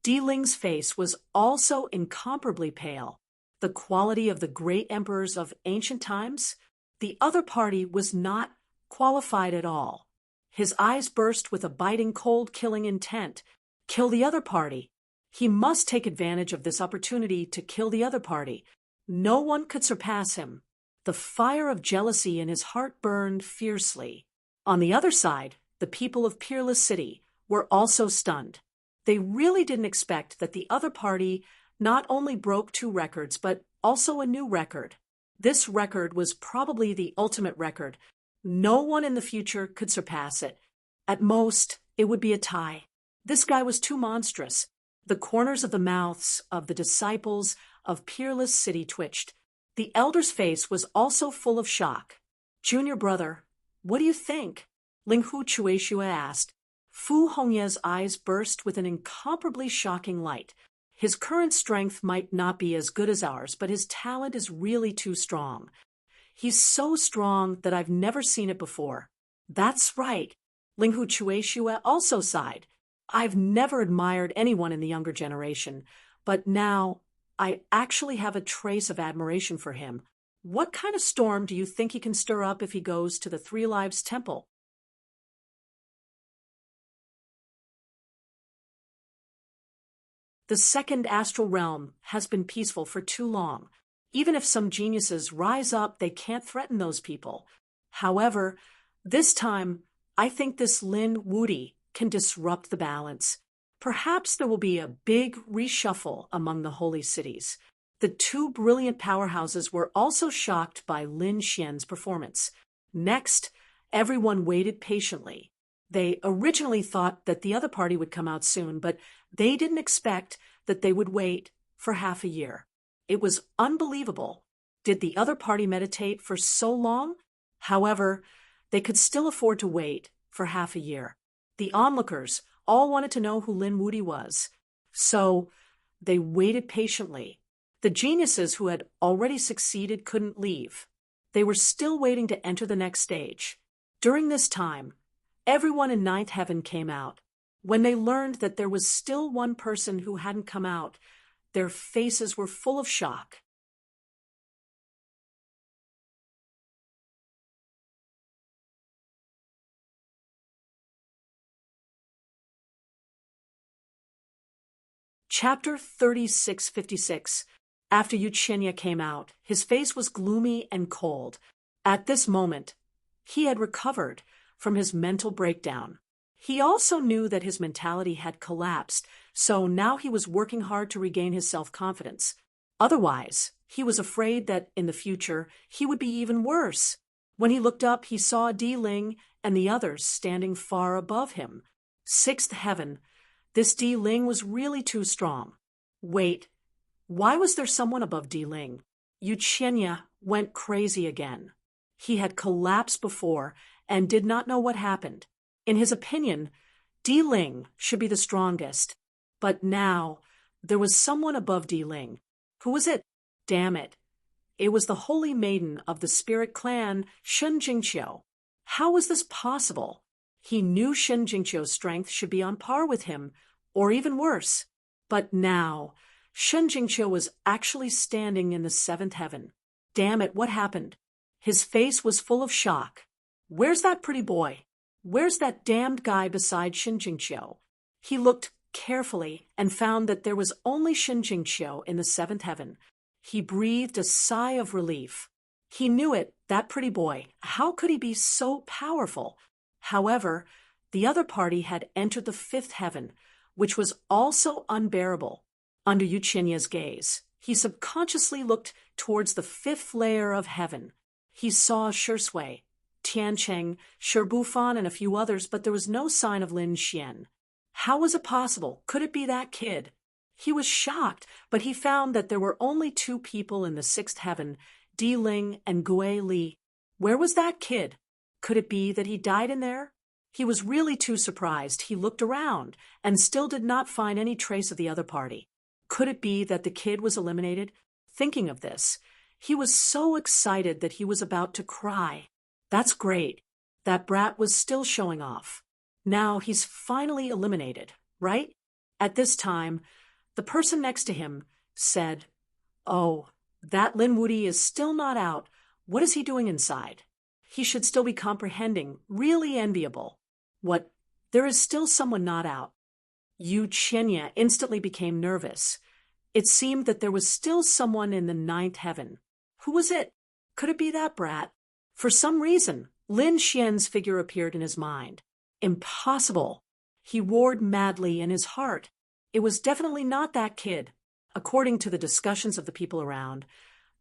Di Ling's face was also incomparably pale. The quality of the great emperors of ancient times, the other party was not qualified at all. His eyes burst with a biting, cold-killing intent. Kill the other party. He must take advantage of this opportunity to kill the other party. No one could surpass him. The fire of jealousy in his heart burned fiercely. On the other side, the people of Peerless City were also stunned. They really didn't expect that the other party not only broke 2 records, but also a new record. This record was probably the ultimate record. No one in the future could surpass it. At most, it would be a tie. This guy was too monstrous. The corners of the mouths of the disciples of Peerless City twitched. The elder's face was also full of shock. Junior brother, what do you think? Ling Hu Chueshua asked. Fu Hongye's eyes burst with an incomparably shocking light. His current strength might not be as good as ours, but his talent is really too strong. He's so strong that I've never seen it before. That's right. Ling Hu Chueshua also sighed. I've never admired anyone in the younger generation, but now I actually have a trace of admiration for him. What kind of storm do you think he can stir up if he goes to the Three Lives Temple? The second astral realm has been peaceful for too long. Even if some geniuses rise up, they can't threaten those people. However, this time, I think this Lin Wudi can disrupt the balance. Perhaps there will be a big reshuffle among the holy cities. The 2 brilliant powerhouses were also shocked by Lin Xian's performance. Next, everyone waited patiently. They originally thought that the other party would come out soon, but they didn't expect that they would wait for half a year. It was unbelievable. Did the other party meditate for so long? However, they could still afford to wait for half a year. The onlookers all wanted to know who Lin Wudi was, so they waited patiently. The geniuses who had already succeeded couldn't leave. They were still waiting to enter the next stage. During this time, everyone in Ninth Heaven came out. When they learned that there was still one person who hadn't come out, their faces were full of shock. Chapter 3656. After Yuchenya came out, his face was gloomy and cold. At this moment, he had recovered from his mental breakdown. He also knew that his mentality had collapsed, so now he was working hard to regain his self-confidence. Otherwise, he was afraid that in the future he would be even worse. When he looked up, he saw Di Ling and the others standing far above him. 6th Heaven. This Di Ling was really too strong. Wait, why was there someone above Di Ling? Yuchenya went crazy again. He had collapsed before and did not know what happened. In his opinion, Di Ling should be the strongest. But now, there was someone above Di Ling. Who was it? Damn it. It was the holy maiden of the spirit clan, Shen Jingqiu. How was this possible? He knew Shen Jingqiu's strength should be on par with him, or even worse. But now, Shen Jingqiu was actually standing in the 7th heaven. Damn it, what happened? His face was full of shock. Where's that pretty boy? Where's that damned guy beside Shen Jingqiu? He looked carefully and found that there was only Shen Jingqiu in the seventh heaven. He breathed a sigh of relief. He knew it, that pretty boy. How could he be so powerful? However, the other party had entered the fifth heaven, which was also unbearable. Under Yu Qianye's gaze, he subconsciously looked towards the fifth layer of heaven. He saw Shui, Tiancheng, Shi Bufan, and a few others, but there was no sign of Lin Xian. How was it possible? Could it be that kid? He was shocked, but he found that there were only two people in the sixth heaven, Di Ling and Gui Li. Where was that kid? Could it be that he died in there? He was really too surprised. He looked around and still did not find any trace of the other party. Could it be that the kid was eliminated? Thinking of this, he was so excited that he was about to cry. That's great. That brat was still showing off. Now he's finally eliminated, right? At this time, the person next to him said, "Oh, that Lin Wudi is still not out. What is he doing inside? He should still be comprehending. Really enviable. What? There is still someone not out." Yu Qianye instantly became nervous. It seemed that there was still someone in the ninth heaven. Who was it? Could it be that brat? For some reason, Lin Xian's figure appeared in his mind. Impossible. He roared madly in his heart. It was definitely not that kid. According to the discussions of the people around,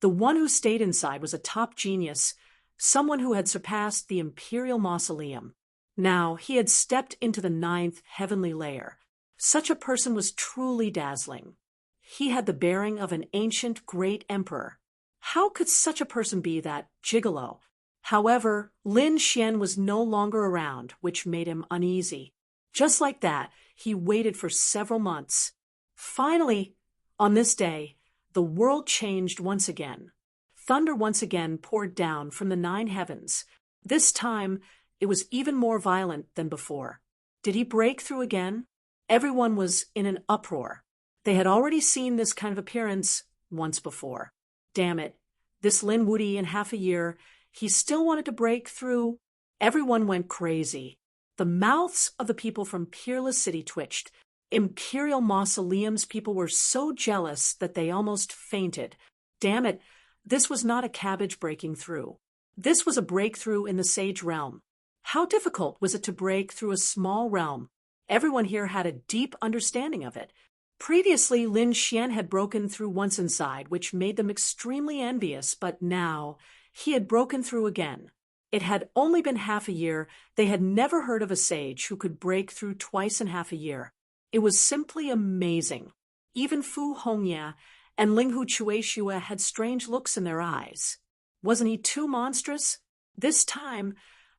the one who stayed inside was a top genius, someone who had surpassed the imperial mausoleum. Now he had stepped into the ninth heavenly layer. Such a person was truly dazzling. He had the bearing of an ancient great emperor. How could such a person be that gigolo? However, Lin Xian was no longer around, which made him uneasy. Just like that, he waited for several months. Finally, on this day, the world changed once again. Thunder once again poured down from the nine heavens. This time, it was even more violent than before. Did he break through again? Everyone was in an uproar. They had already seen this kind of appearance once before. Damn it, this Lin Wudi in half a year, he still wanted to break through. Everyone went crazy. The mouths of the people from Peerless City twitched. Imperial Mausoleum's people were so jealous that they almost fainted. Damn it, this was not a cabbage breaking through. This was a breakthrough in the Sage realm. How difficult was it to break through a small realm? Everyone here had a deep understanding of it. Previously, Lin Xian had broken through once inside, which made them extremely envious, but now he had broken through again. It had only been half a year. They had never heard of a sage who could break through twice in half a year. It was simply amazing. Even Fu Hongya and Linghu Chueshua had strange looks in their eyes. Wasn't he too monstrous? This time,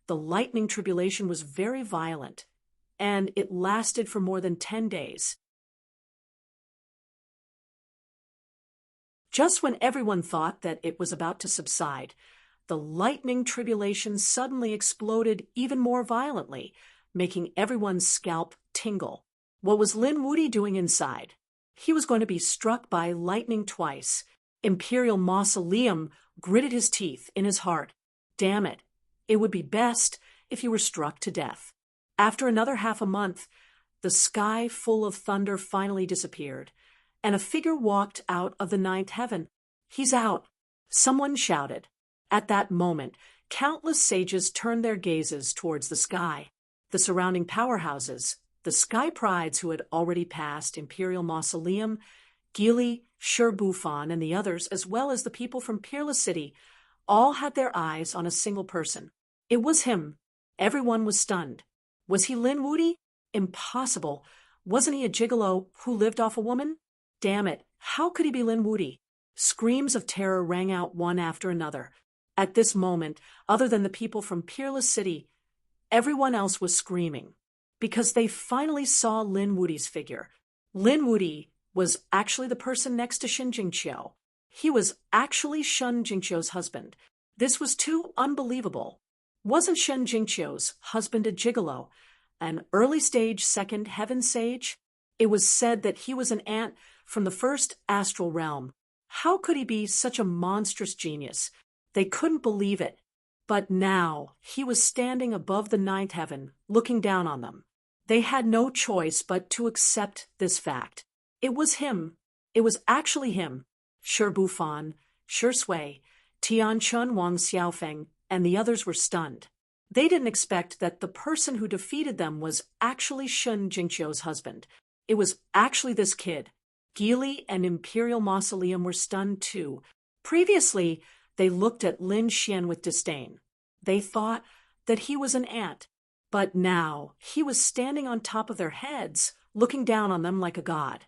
the lightning tribulation was very violent, and it lasted for more than 10 days. Just when everyone thought that it was about to subside, the lightning tribulation suddenly exploded even more violently, making everyone's scalp tingle. What was Lin Wudi doing inside? He was going to be struck by lightning twice. Imperial Mausoleum gritted his teeth in his heart. Damn it. It would be best if he were struck to death. After another half a month, the sky full of thunder finally disappeared, and a figure walked out of the ninth heaven. He's out, someone shouted. At that moment, countless sages turned their gazes towards the sky. The surrounding powerhouses, the sky prides who had already passed Imperial Mausoleum, Gili, Shi Bufan, and the others, as well as the people from Peerless City, all had their eyes on a single person. It was him. Everyone was stunned. Was he Lin Wudi? Impossible. Wasn't he a gigolo who lived off a woman? Damn it, how could he be Lin Wudi? Screams of terror rang out one after another. At this moment, other than the people from Peerless City, everyone else was screaming, because they finally saw Lin Wudi's figure. Lin Wudi was actually the person next to Shen Jingqiu. He was actually Shen Jingqiu's husband. This was too unbelievable. Wasn't Shen Jingqiu's husband a gigolo, an early-stage second heaven sage? It was said that he was an ant from the first astral realm. How could he be such a monstrous genius? They couldn't believe it. But now he was standing above the ninth heaven, looking down on them. They had no choice but to accept this fact. It was him. It was actually him. Shi Bufan, Shi Sui, Tian Chun Wang Xiaofeng, and the others were stunned. They didn't expect that the person who defeated them was actually Shun Jingqiu's husband. It was actually this kid. Geely and Imperial Mausoleum were stunned too. Previously, they looked at Lin Xian with disdain. They thought that he was an ant. But now, he was standing on top of their heads, looking down on them like a god.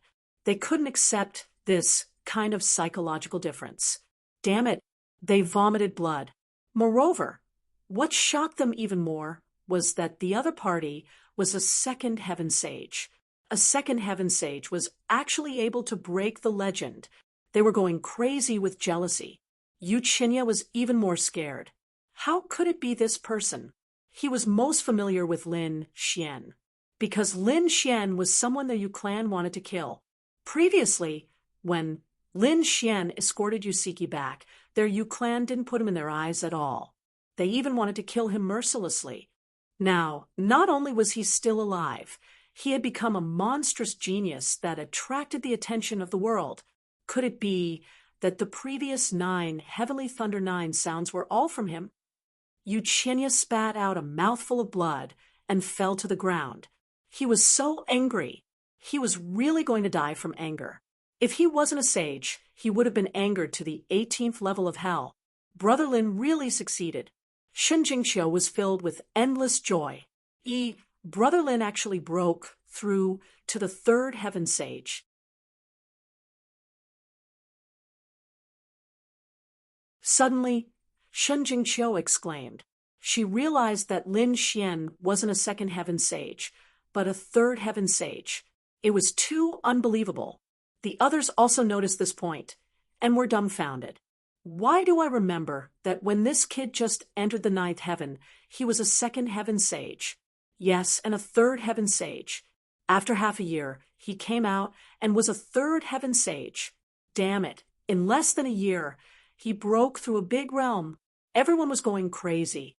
They couldn't accept this kind of psychological difference. Damn it, they vomited blood. Moreover, what shocked them even more was that the other party was a second heaven sage. A second heaven sage was actually able to break the legend. They were going crazy with jealousy. Yu Qinya was even more scared. How could it be this person? He was most familiar with Lin Xian, because Lin Xian was someone the Yu clan wanted to kill. Previously, when Lin Xian escorted Yusiki back, their Yu clan didn't put him in their eyes at all. They even wanted to kill him mercilessly. Now, not only was he still alive, he had become a monstrous genius that attracted the attention of the world. Could it be that the previous 9 Heavenly Thunder 9 sounds were all from him? Yu Qinya spat out a mouthful of blood and fell to the ground. He was so angry. He was really going to die from anger. If he wasn't a sage, he would have been angered to the 18th level of hell. Brother Lin really succeeded. Shun Jingqiu was filled with endless joy. Brother Lin actually broke through to the 3rd heaven sage. Suddenly, Shun Jingqiu exclaimed. She realized that Lin Xian wasn't a 2nd heaven sage, but a 3rd heaven sage. It was too unbelievable. The others also noticed this point, and were dumbfounded. Why do I remember that when this kid just entered the 9th heaven, he was a 2nd heaven sage? Yes, and a 3rd heaven sage. After half a year, he came out and was a 3rd heaven sage. Damn it, in less than a year, he broke through a big realm. Everyone was going crazy.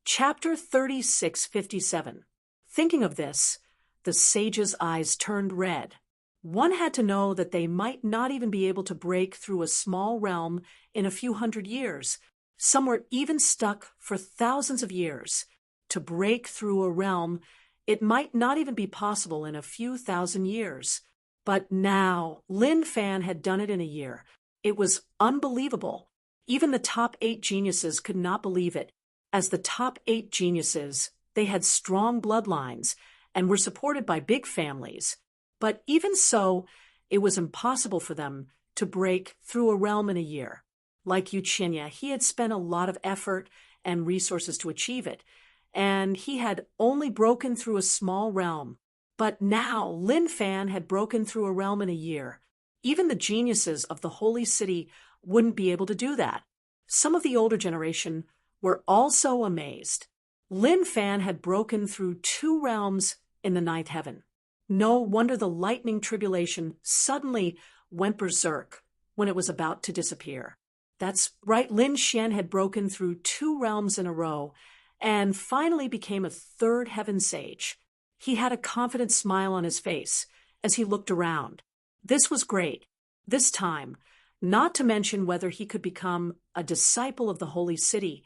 Chapter 3657. Thinking of this, the sage's eyes turned red. One had to know that they might not even be able to break through a small realm in a few hundred years. Some were even stuck for thousands of years. To break through a realm, it might not even be possible in a few thousand years. But now, Lin Fan had done it in a year. It was unbelievable. Even the top 8 geniuses could not believe it. As the top 8 geniuses, they had strong bloodlines and were supported by big families. But even so, it was impossible for them to break through a realm in a year. Like Yu Qinya, he had spent a lot of effort and resources to achieve it, and he had only broken through a small realm. But now Lin Fan had broken through a realm in a year. Even the geniuses of the holy city wouldn't be able to do that. Some of the older generation were also amazed. Lin Fan had broken through 2 realms in the 9th heaven. No wonder the lightning tribulation suddenly went berserk when it was about to disappear. That's right, Lin Xian had broken through 2 realms in a row and finally became a 3rd heaven sage. He had a confident smile on his face as he looked around. This was great. This time, not to mention whether he could become a disciple of the holy city.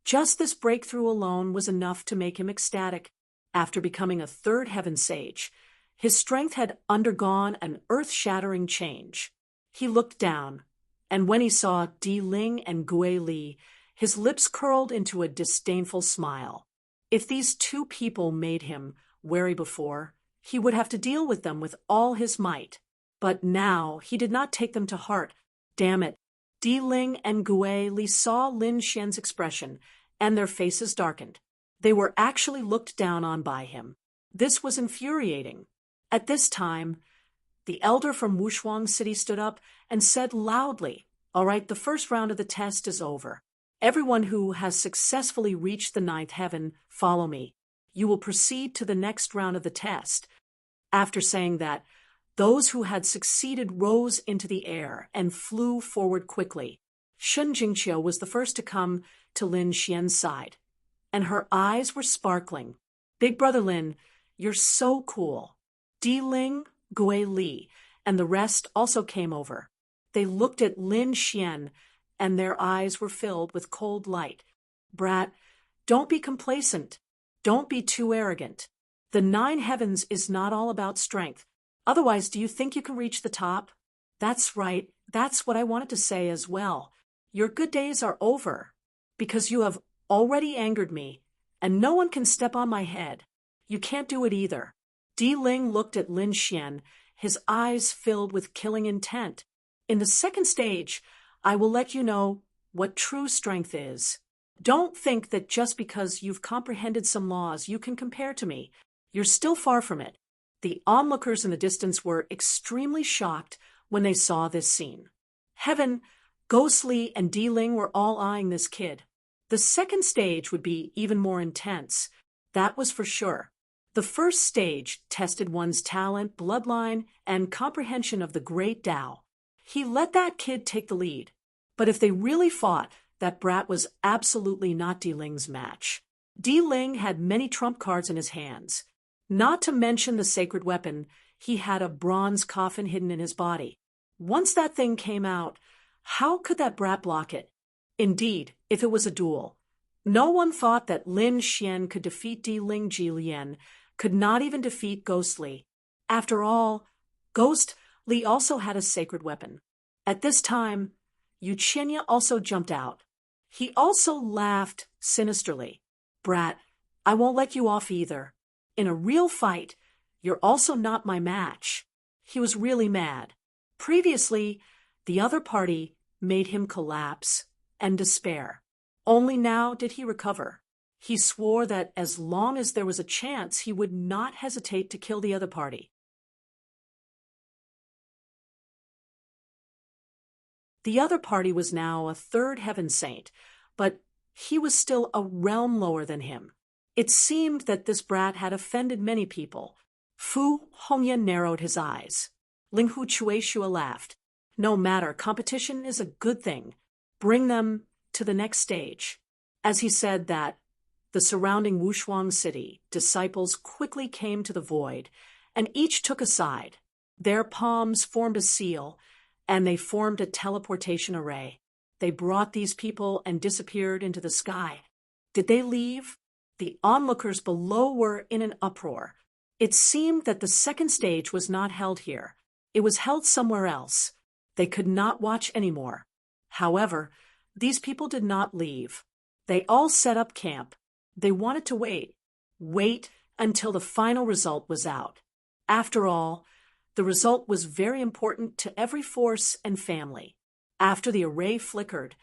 Just this breakthrough alone was enough to make him ecstatic. After becoming a 3rd heaven sage, his strength had undergone an earth-shattering change. He looked down, and when he saw Di Ling and Gui Li, his lips curled into a disdainful smile. If these 2 people made him wary before, he would have to deal with them with all his might. But now he did not take them to heart. Damn it. Di Ling and Gui Li saw Lin Xian's expression, and their faces darkened. They were actually looked down on by him. This was infuriating. At this time, the elder from Wushuang City stood up and said loudly, "All right, the first round of the test is over. Everyone who has successfully reached the 9th heaven, follow me. You will proceed to the next round of the test." After saying that, those who had succeeded rose into the air and flew forward quickly. Shun Jingqiu was the first to come to Lin Xian's side, and her eyes were sparkling. Big brother Lin, you're so cool. Di Ling, Gui Li, and the rest also came over. They looked at Lin Xian, and their eyes were filled with cold light. Brat, don't be complacent. Don't be too arrogant. The 9 heavens is not all about strength. Otherwise, do you think you can reach the top? That's right. That's what I wanted to say as well. Your good days are over, because you have already angered me, and no one can step on my head. You can't do it either. Di Ling looked at Lin Xian, his eyes filled with killing intent. In the second stage, I will let you know what true strength is. Don't think that just because you've comprehended some laws you can compare to me. You're still far from it. The onlookers in the distance were extremely shocked when they saw this scene. Heaven, Ghostly, and Di Ling were all eyeing this kid. The second stage would be even more intense. That was for sure. The first stage tested one's talent, bloodline, and comprehension of the great Tao. He let that kid take the lead. But if they really fought, that brat was absolutely not Di Ling's match. Di Ling had many trump cards in his hands. Not to mention the sacred weapon, he had a bronze coffin hidden in his body. Once that thing came out, how could that brat block it? Indeed, if it was a duel. No one thought that Lin Xian could defeat Di Ling. Jilian could not even defeat Ghostly. After all, Ghostly also had a sacred weapon. At this time, Yu Qinya also jumped out. He also laughed sinisterly. Brat, I won't let you off either. In a real fight, you're also not my match. He was really mad. Previously, the other party made him collapse and despair. Only now did he recover. He swore that as long as there was a chance, he would not hesitate to kill the other party. The other party was now a 3rd heaven saint, but he was still a realm lower than him. It seemed that this brat had offended many people. Fu Hongyan narrowed his eyes. Linghu Chueshua laughed. No matter, competition is a good thing. Bring them to the next stage. As he said that, the surrounding Wushuang city disciples quickly came to the void, and each took a side. Their palms formed a seal, and they formed a teleportation array. They brought these people and disappeared into the sky. Did they leave? The onlookers below were in an uproar. It seemed that the second stage was not held here. It was held somewhere else. They could not watch anymore. However, these people did not leave. They all set up camp. They wanted to wait until the final result was out. After all, the result was very important to every force and family. After the array flickered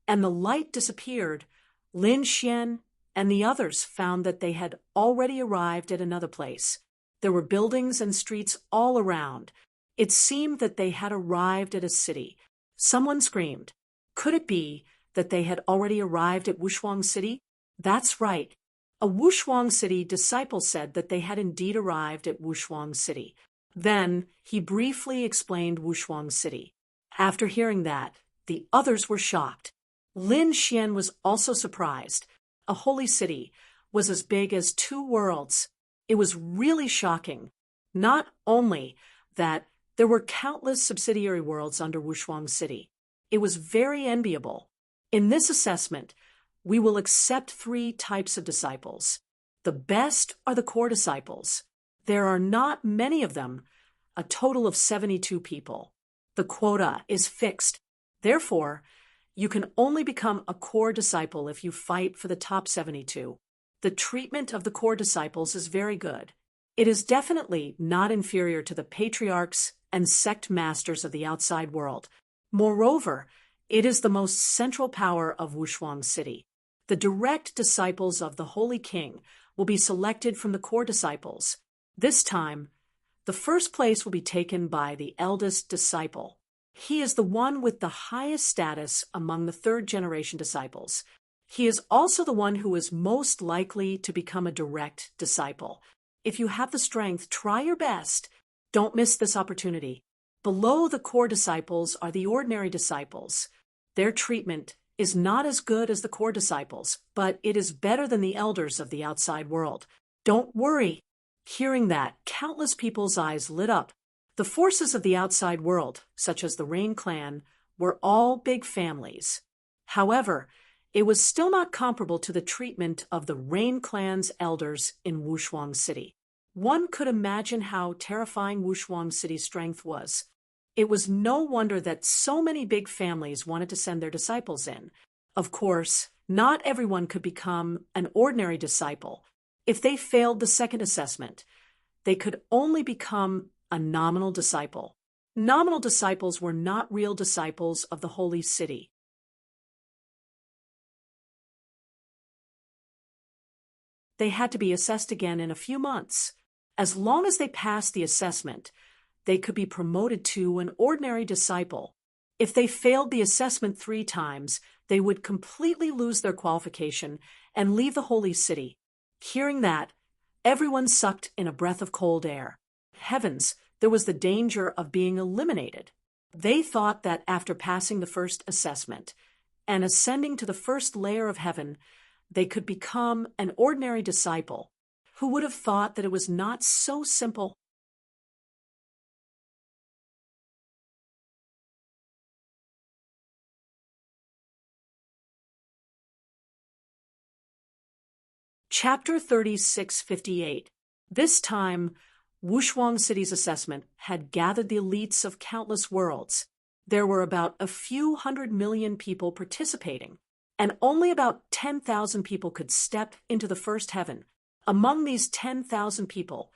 and the light disappeared, Lin Xian and the others found that they had already arrived at another place. There were buildings and streets all around. It seemed that they had arrived at a city. Someone screamed. Could it be that they had already arrived at Wushuang City? That's right. A Wushuang City disciple said that they had indeed arrived at Wushuang City. Then he briefly explained Wushuang City. After hearing that, the others were shocked. Lin Xian was also surprised. A holy city was as big as 2 worlds. It was really shocking. Not only that there were countless subsidiary worlds under Wushuang City. It was very enviable. In this assessment, we will accept 3 types of disciples. The best are the core disciples. There are not many of them, a total of 72 people. The quota is fixed. Therefore, you can only become a core disciple if you fight for the top 72. The treatment of the core disciples is very good. It is definitely not inferior to the patriarchs and sect masters of the outside world. Moreover, it is the most central power of Wushuang City. The direct disciples of the Holy King will be selected from the core disciples. This time, the first place will be taken by the eldest disciple. He is the one with the highest status among the 3rd-generation disciples. He is also the one who is most likely to become a direct disciple. If you have the strength, try your best. Don't miss this opportunity. Below the core disciples are the ordinary disciples. Their treatment is not as good as the core disciples, but it is better than the elders of the outside world. Don't worry. Hearing that, countless people's eyes lit up. The forces of the outside world, such as the Rain clan, were all big families. However, it was still not comparable to the treatment of the Rain clan's elders in Wushuang City. One could imagine how terrifying Wushuang City's strength was. It was no wonder that so many big families wanted to send their disciples in. Of course, not everyone could become an ordinary disciple. If they failed the second assessment, they could only become a nominal disciple. Nominal disciples were not real disciples of the holy city. They had to be assessed again in a few months. As long as they passed the assessment, they could be promoted to an ordinary disciple. If they failed the assessment 3 times, they would completely lose their qualification and leave the holy city. Hearing that, everyone sucked in a breath of cold air. Heavens, there was the danger of being eliminated. They thought that after passing the first assessment and ascending to the first layer of heaven, they could become an ordinary disciple. Who would have thought that it was not so simple? Chapter 3658. This time, Wushuang City's assessment had gathered the elites of countless worlds. There were about a few 100 million people participating, and only about 10,000 people could step into the first heaven. Among these 10,000 people,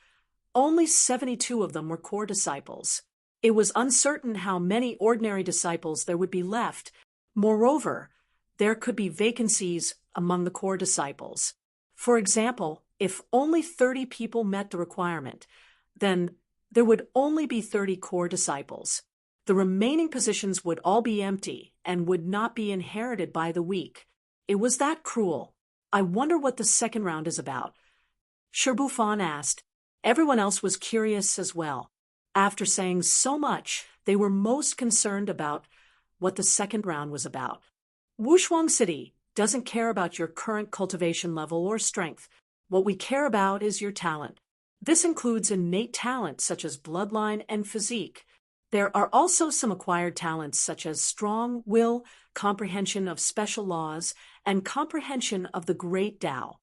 only 72 of them were core disciples. It was uncertain how many ordinary disciples there would be left. Moreover, there could be vacancies among the core disciples. For example, if only 30 people met the requirement, then there would only be 30 core disciples. The remaining positions would all be empty and would not be inherited by the weak. It was that cruel. I wonder what the second round is about. Shirbufan asked. Everyone else was curious as well. After saying so much, they were most concerned about what the second round was about. Wushuang City doesn't care about your current cultivation level or strength. What we care about is your talent. This includes innate talent such as bloodline and physique. There are also some acquired talents such as strong will, comprehension of special laws, and comprehension of the great Tao.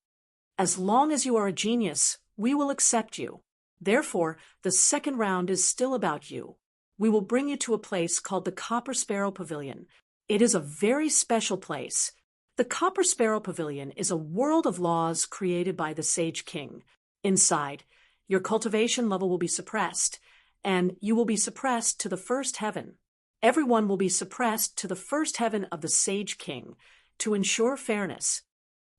As long as you are a genius, we will accept you. Therefore, the second round is still about you. We will bring you to a place called the Copper Sparrow Pavilion. It is a very special place. The Copper Sparrow Pavilion is a world of laws created by the Sage King. Inside, your cultivation level will be suppressed, and you will be suppressed to the first heaven. Everyone will be suppressed to the first heaven of the Sage King to ensure fairness.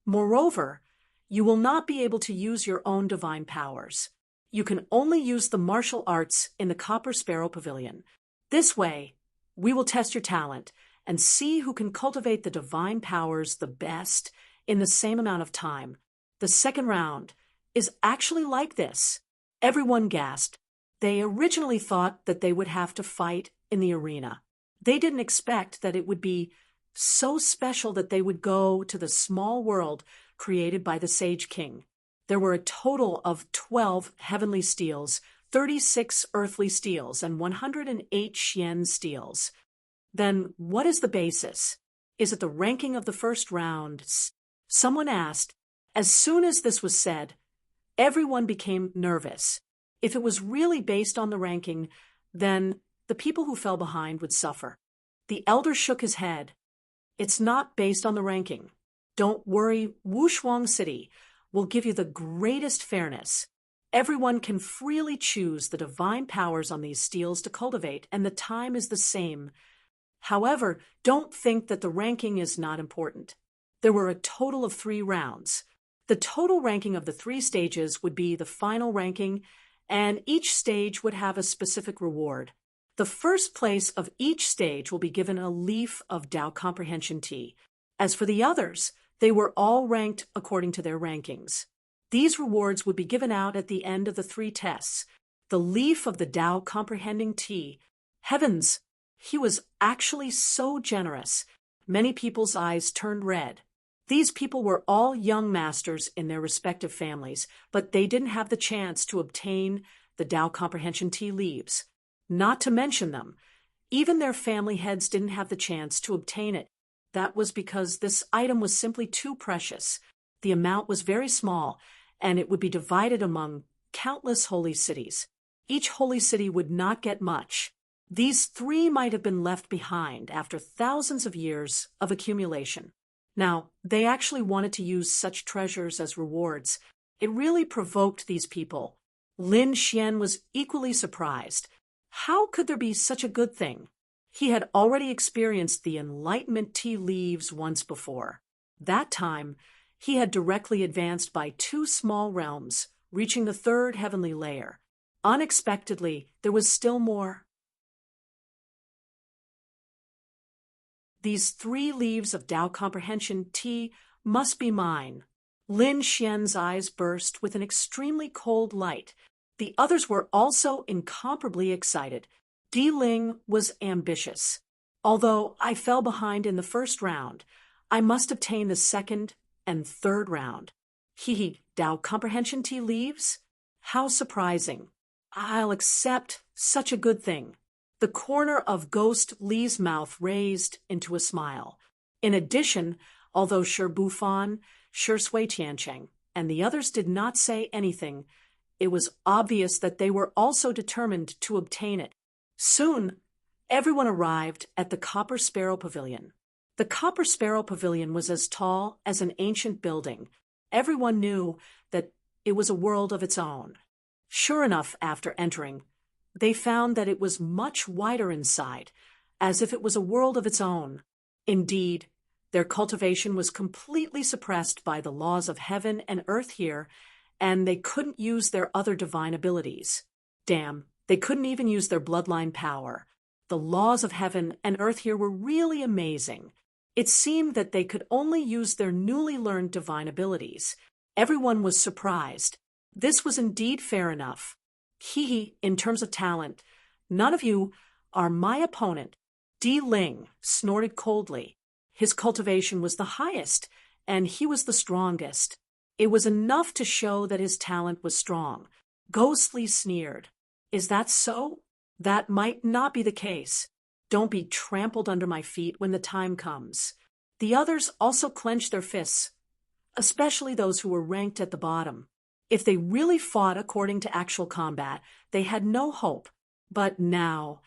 Moreover, you will not be able to use your own divine powers. You can only use the martial arts in the Copper Sparrow Pavilion. This way, we will test your talent and see who can cultivate the divine powers the best in the same amount of time. The second round is actually like this. Everyone gasped. They originally thought that they would have to fight in the arena. They didn't expect that it would be so special that they would go to the small world created by the Sage King. There were a total of 12 heavenly steels, 36 earthly steels, and 108 Xian steels. Then what is the basis? Is it the ranking of the first round? Someone asked. As soon as this was said, everyone became nervous. If it was really based on the ranking, then the people who fell behind would suffer. The elder shook his head. It's not based on the ranking. Don't worry, Wushuang City will give you the greatest fairness. Everyone can freely choose the divine powers on these steels to cultivate, and the time is the same. However, don't think that the ranking is not important. There were a total of 3 rounds. The total ranking of the 3 stages would be the final ranking, and each stage would have a specific reward. The first place of each stage will be given a leaf of Tao Comprehension tea. As for the others, they were all ranked according to their rankings. These rewards would be given out at the end of the 3 tests. The leaf of the Tao Comprehending tea. Heavens! He was actually so generous. Many people's eyes turned red. These people were all young masters in their respective families, but they didn't have the chance to obtain the Tao Comprehension tea leaves. Not to mention them, even their family heads didn't have the chance to obtain it. That was because this item was simply too precious. The amount was very small, and it would be divided among countless holy cities. Each holy city would not get much. These 3 might have been left behind after thousands of years of accumulation. Now, they actually wanted to use such treasures as rewards. It really provoked these people. Lin Xian was equally surprised. How could there be such a good thing? He had already experienced the enlightenment tea leaves once before. That time, he had directly advanced by 2 small realms, reaching the 3rd heavenly layer. Unexpectedly, there was still more. These 3 leaves of Tao Comprehension tea must be mine. Lin Xian's eyes burst with an extremely cold light. The others were also incomparably excited. Di Ling was ambitious. Although I fell behind in the 1st round, I must obtain the 2nd and 3rd round. Tao Comprehension tea leaves? How surprising. I'll accept such a good thing. The corner of Ghost Li's mouth raised into a smile. In addition, although Shi Bufan, Shi Sui Tiancheng, and the others did not say anything, it was obvious that they were also determined to obtain it. Soon, everyone arrived at the Copper Sparrow Pavilion. The Copper Sparrow Pavilion was as tall as an ancient building. Everyone knew that it was a world of its own. Sure enough, after entering, they found that it was much wider inside, as if it was a world of its own. Indeed, their cultivation was completely suppressed by the laws of heaven and earth here, and they couldn't use their other divine abilities. Damn, they couldn't even use their bloodline power. The laws of heaven and earth here were really amazing. It seemed that they could only use their newly learned divine abilities. Everyone was surprised. This was indeed fair enough. In terms of talent, none of you are my opponent. Di Ling snorted coldly. His cultivation was the highest, and he was the strongest. It was enough to show that his talent was strong. Ghostly sneered. Is that so? That might not be the case. Don't be trampled under my feet when the time comes. The others also clenched their fists, especially those who were ranked at the bottom. If they really fought according to actual combat, they had no hope. But now,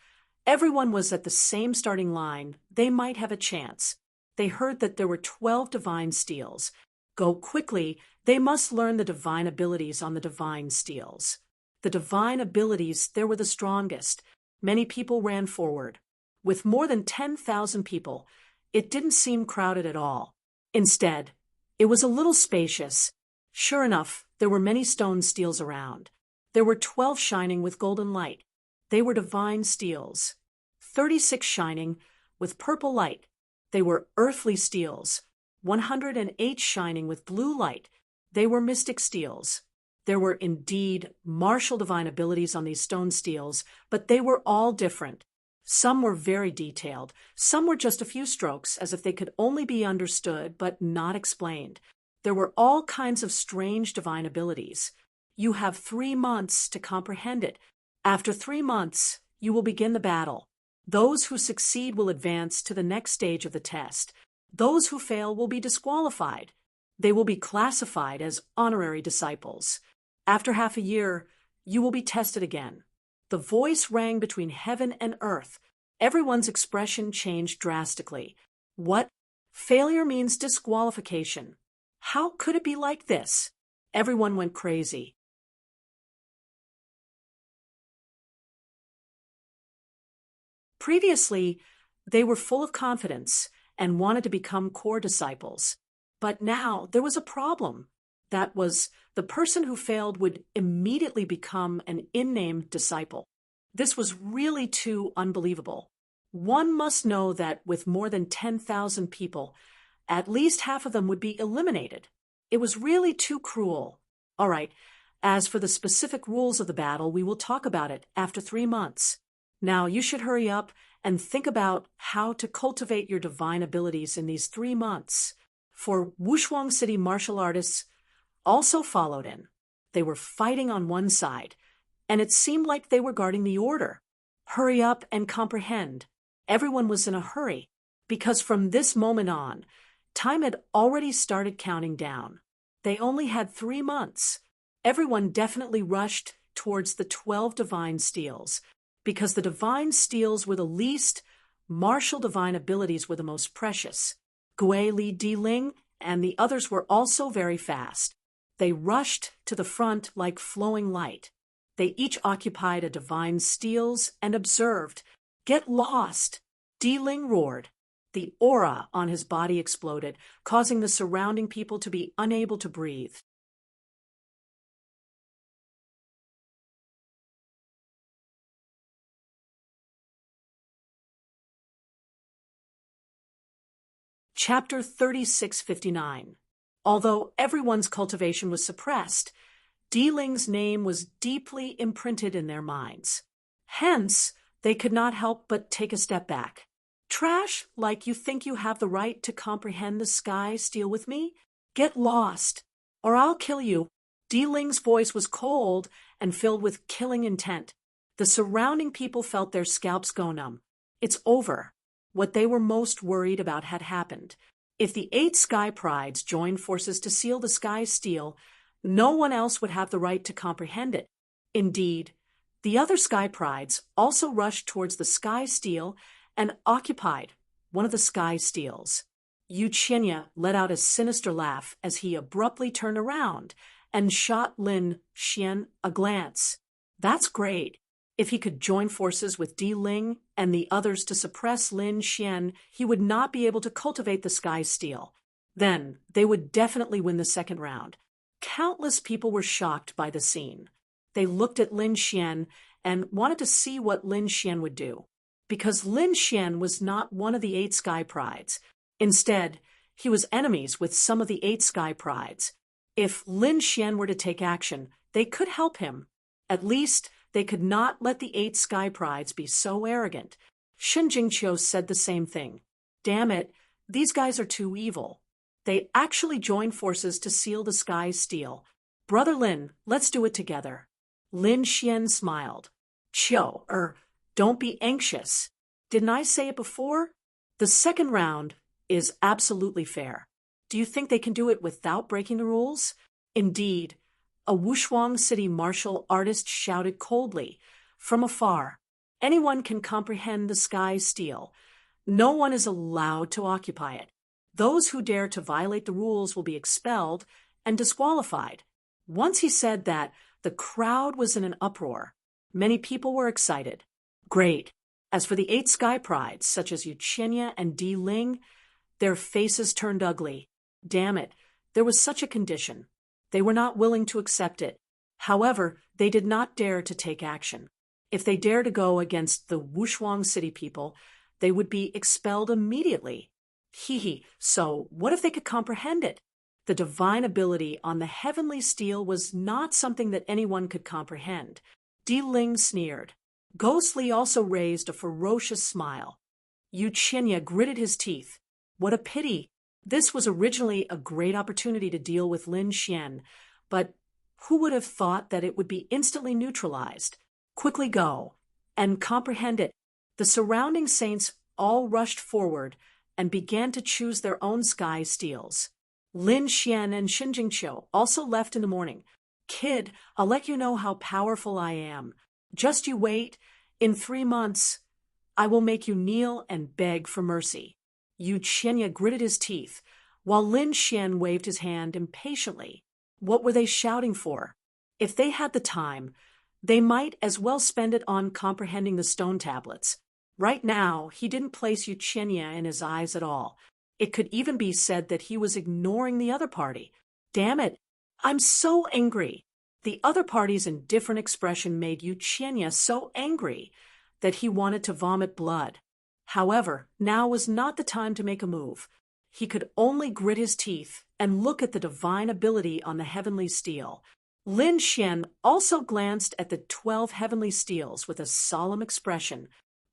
everyone was at the same starting line. They might have a chance. They heard that there were 12 divine steels. Go quickly, they must learn the divine abilities on the divine steels. The divine abilities, they were the strongest. Many people ran forward. With more than 10,000 people, it didn't seem crowded at all. Instead, it was a little spacious. Sure enough, there were many stone steels around. There were 12 shining with golden light. They were divine steels. 36 shining with purple light. They were earthly steels. 108 shining with blue light. They were mystic steels. There were indeed martial divine abilities on these stone steels, but they were all different. Some were very detailed. Some were just a few strokes, as if they could only be understood but not explained. There were all kinds of strange divine abilities. You have 3 months to comprehend it. After 3 months, you will begin the battle. Those who succeed will advance to the next stage of the test. Those who fail will be disqualified. They will be classified as honorary disciples. After half a year, you will be tested again. The voice rang between heaven and earth. Everyone's expression changed drastically. What? Failure means disqualification. How could it be like this? Everyone went crazy. Previously, they were full of confidence and wanted to become core disciples. But now there was a problem. That was, the person who failed would immediately become an in-name disciple. This was really too unbelievable. One must know that with more than 10,000 people, at least half of them would be eliminated. It was really too cruel. All right, as for the specific rules of the battle, we will talk about it after 3 months. Now you should hurry up and think about how to cultivate your divine abilities in these 3 months. For Wushuang City martial artists also followed in. They were fighting on one side, and it seemed like they were guarding the order. Hurry up and comprehend. Everyone was in a hurry, because from this moment on, time had already started counting down. They only had 3 months. Everyone definitely rushed towards the 12 divine steels, because the divine steels were the least, martial divine abilities were the most precious. Gui Li Di Ling and the others were also very fast. They rushed to the front like flowing light. They each occupied a divine steels and observed. Get lost! Di Ling roared. The aura on his body exploded, causing the surrounding people to be unable to breathe. Chapter 3659. Although everyone's cultivation was suppressed, Di Ling's name was deeply imprinted in their minds. Hence, they could not help but take a step back. Trash, like you think you have the right to comprehend the sky steel with me? Get lost, or I'll kill you. Di Ling's voice was cold and filled with killing intent. The surrounding people felt their scalps go numb. It's over. What they were most worried about had happened. If the 8 Sky Prides joined forces to seal the sky steel, no one else would have the right to comprehend it. Indeed, the other Sky Prides also rushed towards the sky steel and occupied one of the sky steels. Yu Qinya let out a sinister laugh as he abruptly turned around and shot Lin Xian a glance. That's great. If he could join forces with Di Ling and the others to suppress Lin Xian, he would not be able to cultivate the sky steel. Then they would definitely win the second round. Countless people were shocked by the scene. They looked at Lin Xian and wanted to see what Lin Xian would do. Because Lin Xian was not one of the 8 Sky Prides. Instead, he was enemies with some of the 8 Sky Prides. If Lin Xian were to take action, they could help him. At least, they could not let the 8 Sky Prides be so arrogant. Shen Jingqiu said the same thing. Damn it, these guys are too evil. They actually joined forces to seal the sky steel. Brother Lin, let's do it together. Lin Xian smiled. Don't be anxious. Didn't I say it before? The second round is absolutely fair. Do you think they can do it without breaking the rules? Indeed. A Wushuang City martial artist shouted coldly. From afar, anyone can comprehend the sky steel. No one is allowed to occupy it. Those who dare to violate the rules will be expelled and disqualified. Once he said that, the crowd was in an uproar. Many people were excited. Great. As for the 8 Sky Prides, such as Yu Qinya and Di Ling, their faces turned ugly. Damn it, there was such a condition. They were not willing to accept it. However, they did not dare to take action. If they dared to go against the Wushuang City people, they would be expelled immediately. So what if they could comprehend it? The divine ability on the heavenly steel was not something that anyone could comprehend. Di Ling sneered. Ghost Li also raised a ferocious smile. Yu Qinya gritted his teeth. What a pity. This was originally a great opportunity to deal with Lin Xian, but who would have thought that it would be instantly neutralized? Quickly go and comprehend it. The surrounding saints all rushed forward and began to choose their own sky steels. Lin Xian and Shen Jingqiu also left in the morning. Kid, I'll let you know how powerful I am. Just you wait. In 3 months, I will make you kneel and beg for mercy. Yu Qinya gritted his teeth, while Lin Xian waved his hand impatiently. What were they shouting for? If they had the time, they might as well spend it on comprehending the stone tablets. Right now, he didn't place Yu Qinya in his eyes at all. It could even be said that he was ignoring the other party. Damn it, I'm so angry. The other party's indifferent expression made Yu Qinya so angry that he wanted to vomit blood. However, now was not the time to make a move. He could only grit his teeth and look at the divine ability on the heavenly steel. Lin Xian also glanced at the 12 heavenly steels with a solemn expression.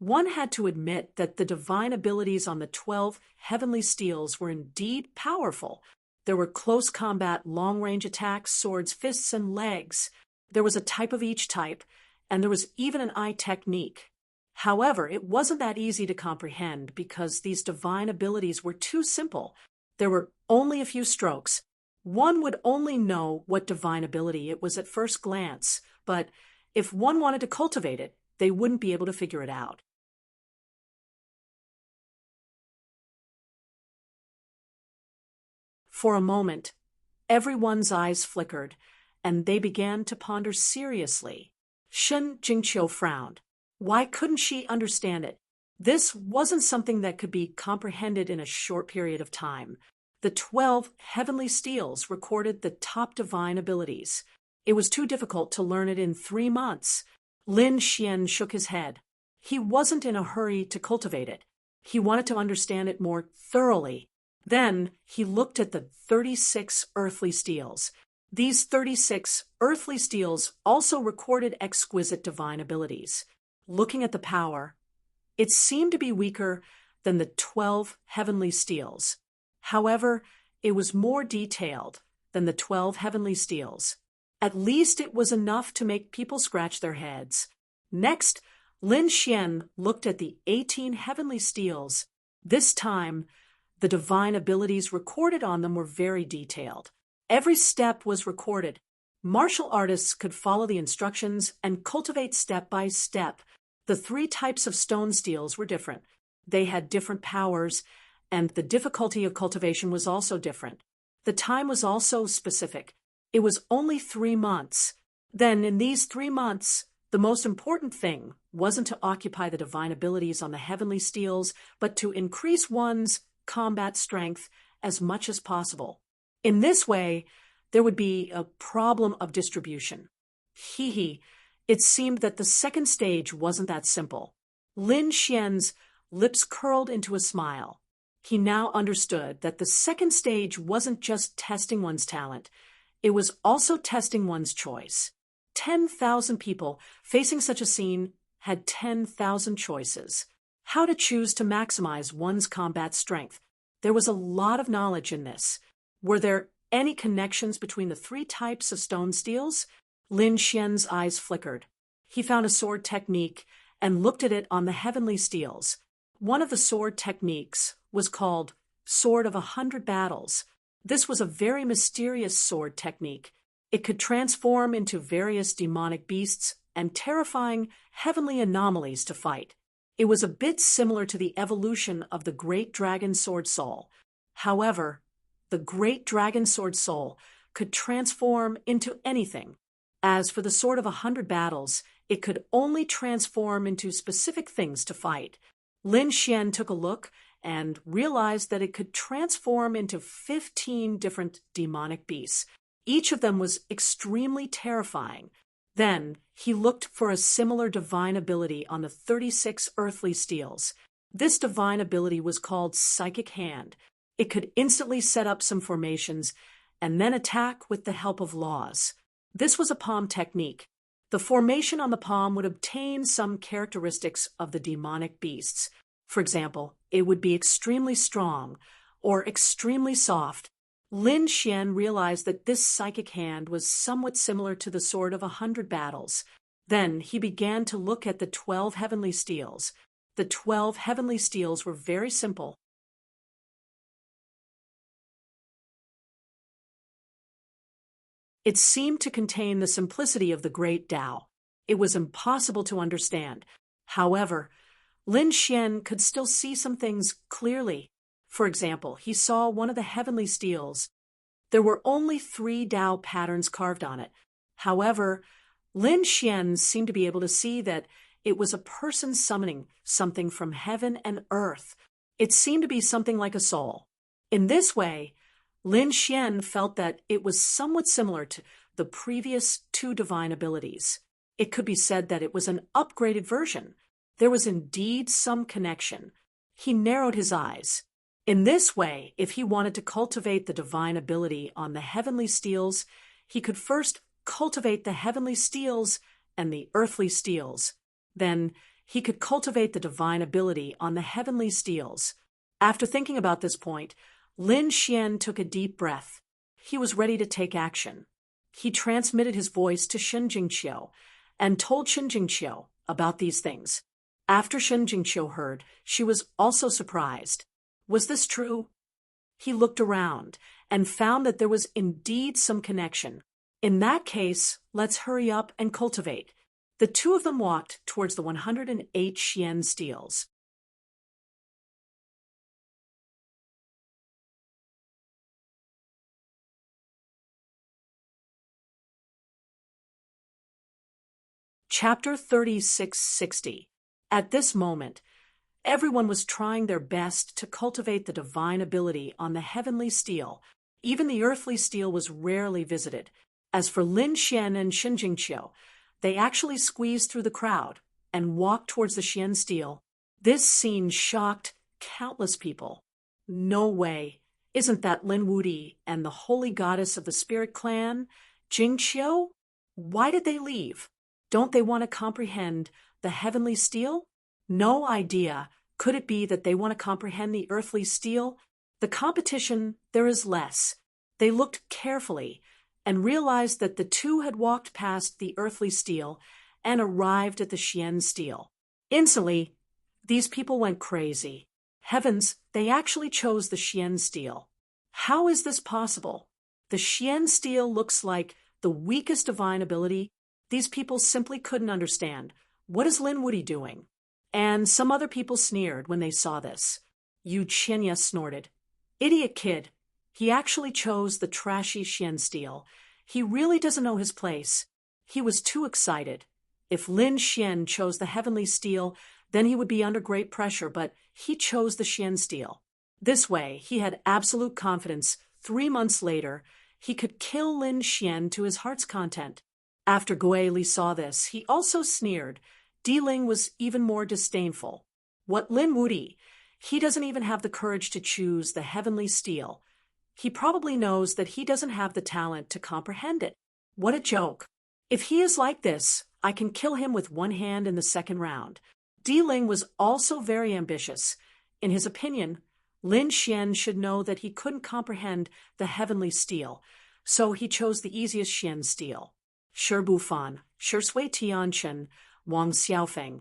One had to admit that the divine abilities on the 12 heavenly steels were indeed powerful. There were close combat, long-range attacks, swords, fists, and legs. There was a type of each type, and there was even an eye technique. However, it wasn't that easy to comprehend because these divine abilities were too simple. There were only a few strokes. One would only know what divine ability it was at first glance, but if one wanted to cultivate it, they wouldn't be able to figure it out. For a moment, everyone's eyes flickered, and they began to ponder seriously. Shen Jingqiu frowned. Why couldn't she understand it? This wasn't something that could be comprehended in a short period of time. The 12 heavenly steels recorded the top divine abilities. It was too difficult to learn it in 3 months. Lin Xian shook his head. He wasn't in a hurry to cultivate it. He wanted to understand it more thoroughly. Then he looked at the 36 earthly steels. These 36 earthly steels also recorded exquisite divine abilities. Looking at the power, it seemed to be weaker than the 12 heavenly steels. However, it was more detailed than the 12 heavenly steels. At least it was enough to make people scratch their heads. Next, Lin Xian looked at the 18 heavenly steels. This time, the divine abilities recorded on them were very detailed. Every step was recorded. Martial artists could follow the instructions and cultivate step by step. The 3 types of stone steels were different. They had different powers, and the difficulty of cultivation was also different. The time was also specific. It was only 3 months. Then, in these 3 months, the most important thing wasn't to occupy the divine abilities on the heavenly steels, but to increase one's combat strength as much as possible. In this way, there would be a problem of distribution. It seemed that the second stage wasn't that simple. Lin Xian's lips curled into a smile. He now understood that the second stage wasn't just testing one's talent. It was also testing one's choice. 10,000 people facing such a scene had 10,000 choices. How to choose to maximize one's combat strength. There was a lot of knowledge in this. Were there any connections between the 3 types of stone steels? Lin Xian's eyes flickered. He found a sword technique and looked at it on the heavenly steels. One of the sword techniques was called Sword of 100 Battles. This was a very mysterious sword technique. It could transform into various demonic beasts and terrifying heavenly anomalies to fight. It was a bit similar to the evolution of the Great Dragon Sword Soul. However, the Great Dragon Sword Soul could transform into anything. As for the Sword of 100 Battles, it could only transform into specific things to fight. Lin Xian took a look and realized that it could transform into 15 different demonic beasts. Each of them was extremely terrifying. Then he looked for a similar divine ability on the 36 earthly steels. This divine ability was called Psychic Hand. It could instantly set up some formations and then attack with the help of laws. This was a palm technique. The formation on the palm would obtain some characteristics of the demonic beasts. For example, it would be extremely strong or extremely soft. Lin Xian realized that this psychic hand was somewhat similar to the Sword of 100 Battles. Then he began to look at the 12 heavenly steels. The 12 heavenly steels were very simple. It seemed to contain the simplicity of the great Tao. It was impossible to understand. However, Lin Xian could still see some things clearly. For example, he saw one of the heavenly steels. There were only 3 Tao patterns carved on it. However, Lin Xian seemed to be able to see that it was a person summoning something from heaven and earth. It seemed to be something like a soul. In this way, Lin Xian felt that it was somewhat similar to the previous 2 divine abilities. It could be said that it was an upgraded version. There was indeed some connection. He narrowed his eyes. In this way, if he wanted to cultivate the divine ability on the heavenly steels, he could first cultivate the heavenly steels and the earthly steels. Then he could cultivate the divine ability on the heavenly steels. After thinking about this point, Lin Xian took a deep breath. He was ready to take action. He transmitted his voice to Shen Jingqiu and told Shen Jingqiu about these things. After Shen Jingqiu heard, she was also surprised. Was this true? He looked around and found that there was indeed some connection. In that case, let's hurry up and cultivate. The two of them walked towards the 108 Xian steels. Chapter 3660. At this moment, everyone was trying their best to cultivate the divine ability on the heavenly steel. Even the earthly steel was rarely visited. As for Lin Xian and Shen Jingqiu, they actually squeezed through the crowd and walked towards the Xian steel. This scene shocked countless people. No way. Isn't that Lin Wuti and the holy goddess of the spirit clan, Jingqiu? Why did they leave? Don't they want to comprehend the heavenly steel? No idea. Could it be that they want to comprehend the earthly steel? The competition, there is less. They looked carefully and realized that the two had walked past the earthly steel and arrived at the Xian steel. Instantly, these people went crazy. Heavens, they actually chose the Xian steel. How is this possible? The Xian steel looks like the weakest divine ability. These people simply couldn't understand. What is Lin Wuti doing? And some other people sneered when they saw this. Yu Qinya snorted. Idiot kid. He actually chose the trashy Xian steel. He really doesn't know his place. He was too excited. If Lin Xian chose the heavenly steel, then he would be under great pressure, but he chose the Xian steel. This way, he had absolute confidence. 3 months later, he could kill Lin Xian to his heart's content. After Gui Li saw this, he also sneered. Di Ling was even more disdainful. What Lin Wuti? He doesn't even have the courage to choose the heavenly steel. He probably knows that he doesn't have the talent to comprehend it. What a joke. If he is like this, I can kill him with one hand in the second round. Di Ling was also very ambitious. In his opinion, Lin Xian should know that he couldn't comprehend the heavenly steel, so he chose the easiest Xian steel. Shi Bufan, Shi Sui Tianchen, Wang Xiaofeng,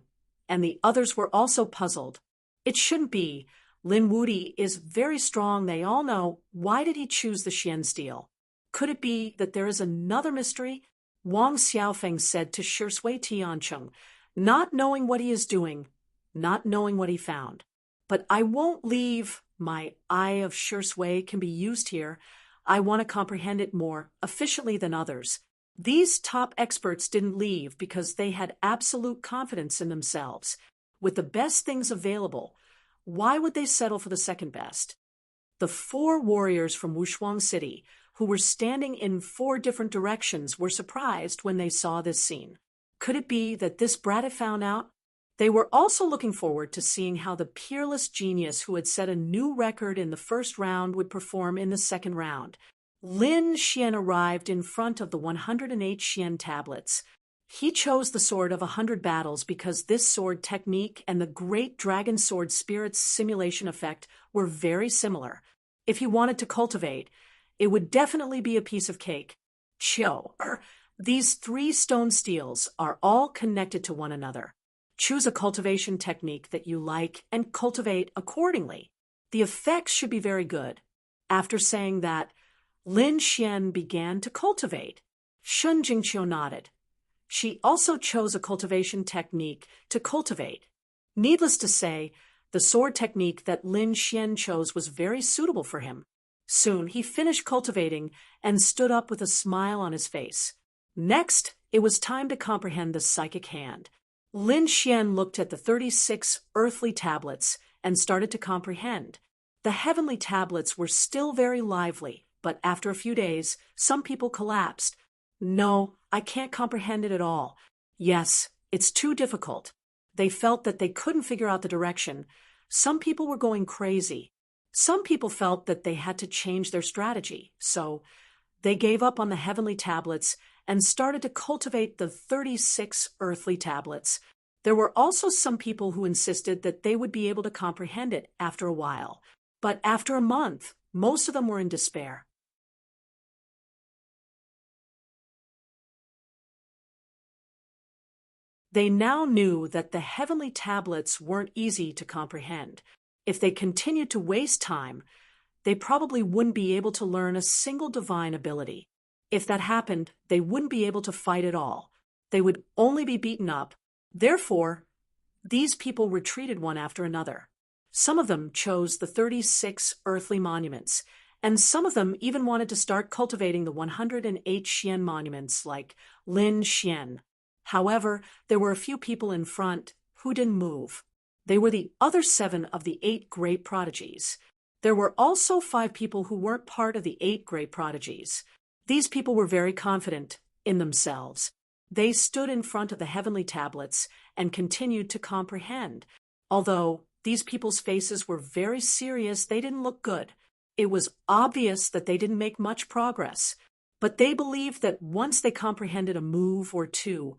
and the others were also puzzled. It shouldn't be. Lin Wuti is very strong, they all know. Why did he choose the Xian steel? Could it be that there is another mystery? Wang Xiaofeng said to Shi Sui Tiancheng, not knowing what he is doing, not knowing what he found. But I won't leave. My eye of Shi Sui can be used here. I want to comprehend it more efficiently than others. These top experts didn't leave because they had absolute confidence in themselves. With the best things available, why would they settle for the second best? The 4 warriors from Wushuang City, who were standing in 4 different directions, were surprised when they saw this scene. Could it be that this brat had found out? They were also looking forward to seeing how the peerless genius who had set a new record in the first round would perform in the second round. Lin Xian arrived in front of the 108 Xian tablets. He chose the sword of 100 battles because this sword technique and the great dragon sword spirit's simulation effect were very similar. If he wanted to cultivate, it would definitely be a piece of cake. These 3 stone steels are all connected to one another. Choose a cultivation technique that you like and cultivate accordingly. The effects should be very good. After saying that, Lin Xian began to cultivate. Shen Jingqiu nodded. She also chose a cultivation technique to cultivate. Needless to say, the sword technique that Lin Xian chose was very suitable for him. Soon he finished cultivating and stood up with a smile on his face. Next, it was time to comprehend the psychic hand. Lin Xian looked at the 36 earthly tablets and started to comprehend. The heavenly tablets were still very lively, but after a few days, some people collapsed. No, I can't comprehend it at all. Yes, it's too difficult. They felt that they couldn't figure out the direction. Some people were going crazy. Some people felt that they had to change their strategy, so they gave up on the heavenly tablets and started to cultivate the 36 earthly tablets. There were also some people who insisted that they would be able to comprehend it after a while. But after a month, most of them were in despair. They now knew that the heavenly tablets weren't easy to comprehend. If they continued to waste time, they probably wouldn't be able to learn a single divine ability. If that happened, they wouldn't be able to fight at all. They would only be beaten up. Therefore, these people retreated one after another. Some of them chose the 36 earthly monuments, and some of them even wanted to start cultivating the 108 Xian monuments like Lin Xian. However, there were a few people in front who didn't move. They were the other 7 of the 8 great prodigies. There were also 5 people who weren't part of the 8 great prodigies. These people were very confident in themselves. They stood in front of the heavenly tablets and continued to comprehend. Although these people's faces were very serious, they didn't look good. It was obvious that they didn't make much progress. But they believed that once they comprehended a move or two,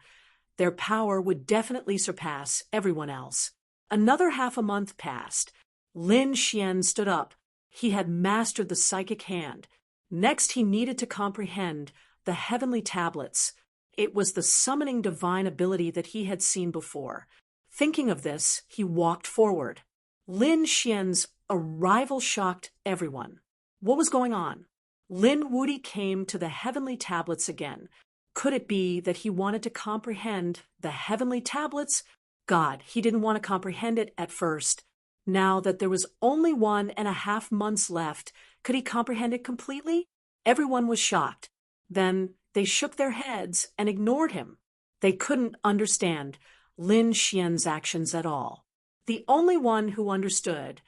their power would definitely surpass everyone else. Another half a month passed. Lin Xian stood up. He had mastered the psychic hand. Next, he needed to comprehend the heavenly tablets. It was the summoning divine ability that he had seen before. Thinking of this, he walked forward. Lin Xian's arrival shocked everyone. What was going on? Lin Wudi came to the heavenly tablets again. Could it be that he wanted to comprehend the heavenly tablets? God, he didn't want to comprehend it at first. Now that there was only 1.5 months left, could he comprehend it completely? Everyone was shocked. Then they shook their heads and ignored him. They couldn't understand Lin Xian's actions at all. The only one who understood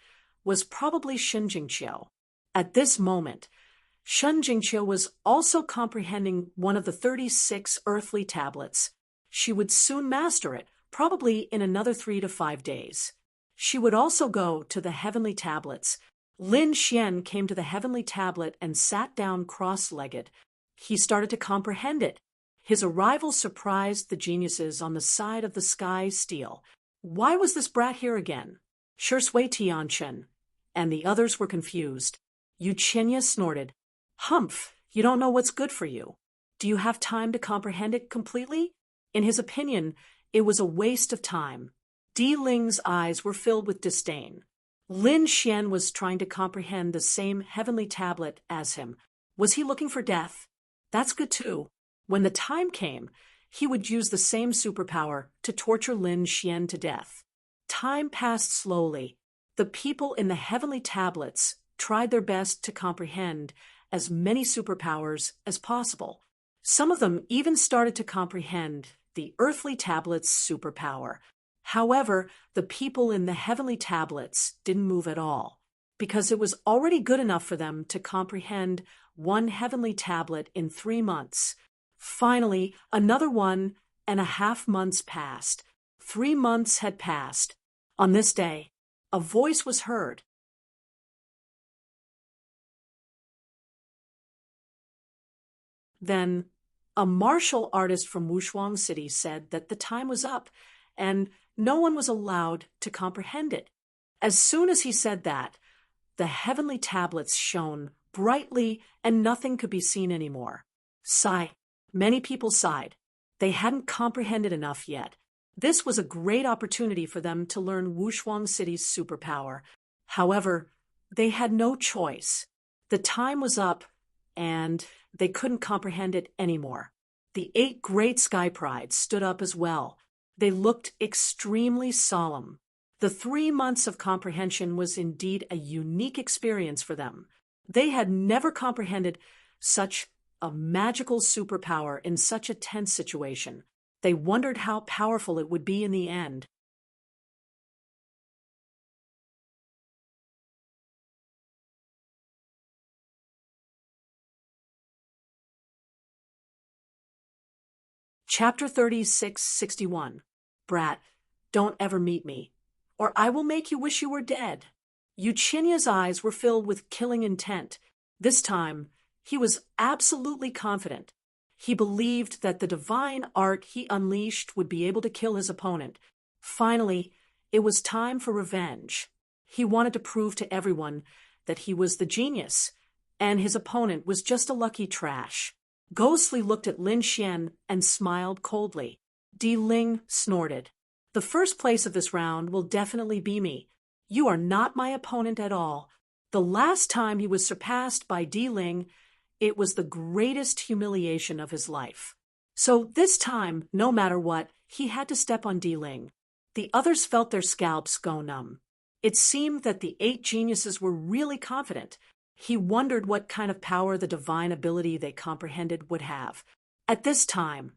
was probably Shen Jingqiu. At this moment, Shen Jingqiu was also comprehending one of the 36 earthly tablets. She would soon master it, probably in another 3 to 5 days. She would also go to the heavenly tablets. Lin Xian came to the heavenly tablet and sat down cross-legged. He started to comprehend it. His arrival surprised the geniuses on the side of the sky steel. Why was this brat here again? Shi Sui Tianchen. And the others were confused. Yu Qinya snorted. Humph, you don't know what's good for you. Do you have time to comprehend it completely? In his opinion, it was a waste of time. Di Ling's eyes were filled with disdain. Lin Xian was trying to comprehend the same heavenly tablet as him. Was he looking for death? That's good too. When the time came, he would use the same superpower to torture Lin Xian to death. Time passed slowly. The people in the heavenly tablets tried their best to comprehend as many superpowers as possible. Some of them even started to comprehend the earthly tablet's superpower. However, the people in the heavenly tablets didn't move at all, because it was already good enough for them to comprehend one heavenly tablet in 3 months. Finally, another 1.5 months passed. 3 months had passed. On this day, a voice was heard. Then, a martial artist from Wushuang City said that the time was up, and no one was allowed to comprehend it. As soon as he said that, the heavenly tablets shone brightly and nothing could be seen anymore. Sigh. Many people sighed. They hadn't comprehended enough yet. This was a great opportunity for them to learn Wushuang City's superpower. However, they had no choice. The time was up, and they couldn't comprehend it anymore. The 8 great sky prides stood up as well. They looked extremely solemn. The 3 months of comprehension was indeed a unique experience for them. They had never comprehended such a magical superpower in such a tense situation. They wondered how powerful it would be in the end. Chapter 3661. Brat, don't ever meet me, or I will make you wish you were dead. Yu Qinya's eyes were filled with killing intent. This time, he was absolutely confident. He believed that the divine art he unleashed would be able to kill his opponent. Finally, it was time for revenge. He wanted to prove to everyone that he was the genius, and his opponent was just a lucky trash. Ghostly looked at Lin Xian and smiled coldly. Di Ling snorted. The first place of this round will definitely be me. You are not my opponent at all. The last time he was surpassed by Di Ling, it was the greatest humiliation of his life. So this time, no matter what, he had to step on Di Ling. The others felt their scalps go numb. It seemed that the 8 geniuses were really confident. He wondered what kind of power the divine ability they comprehended would have. At this time,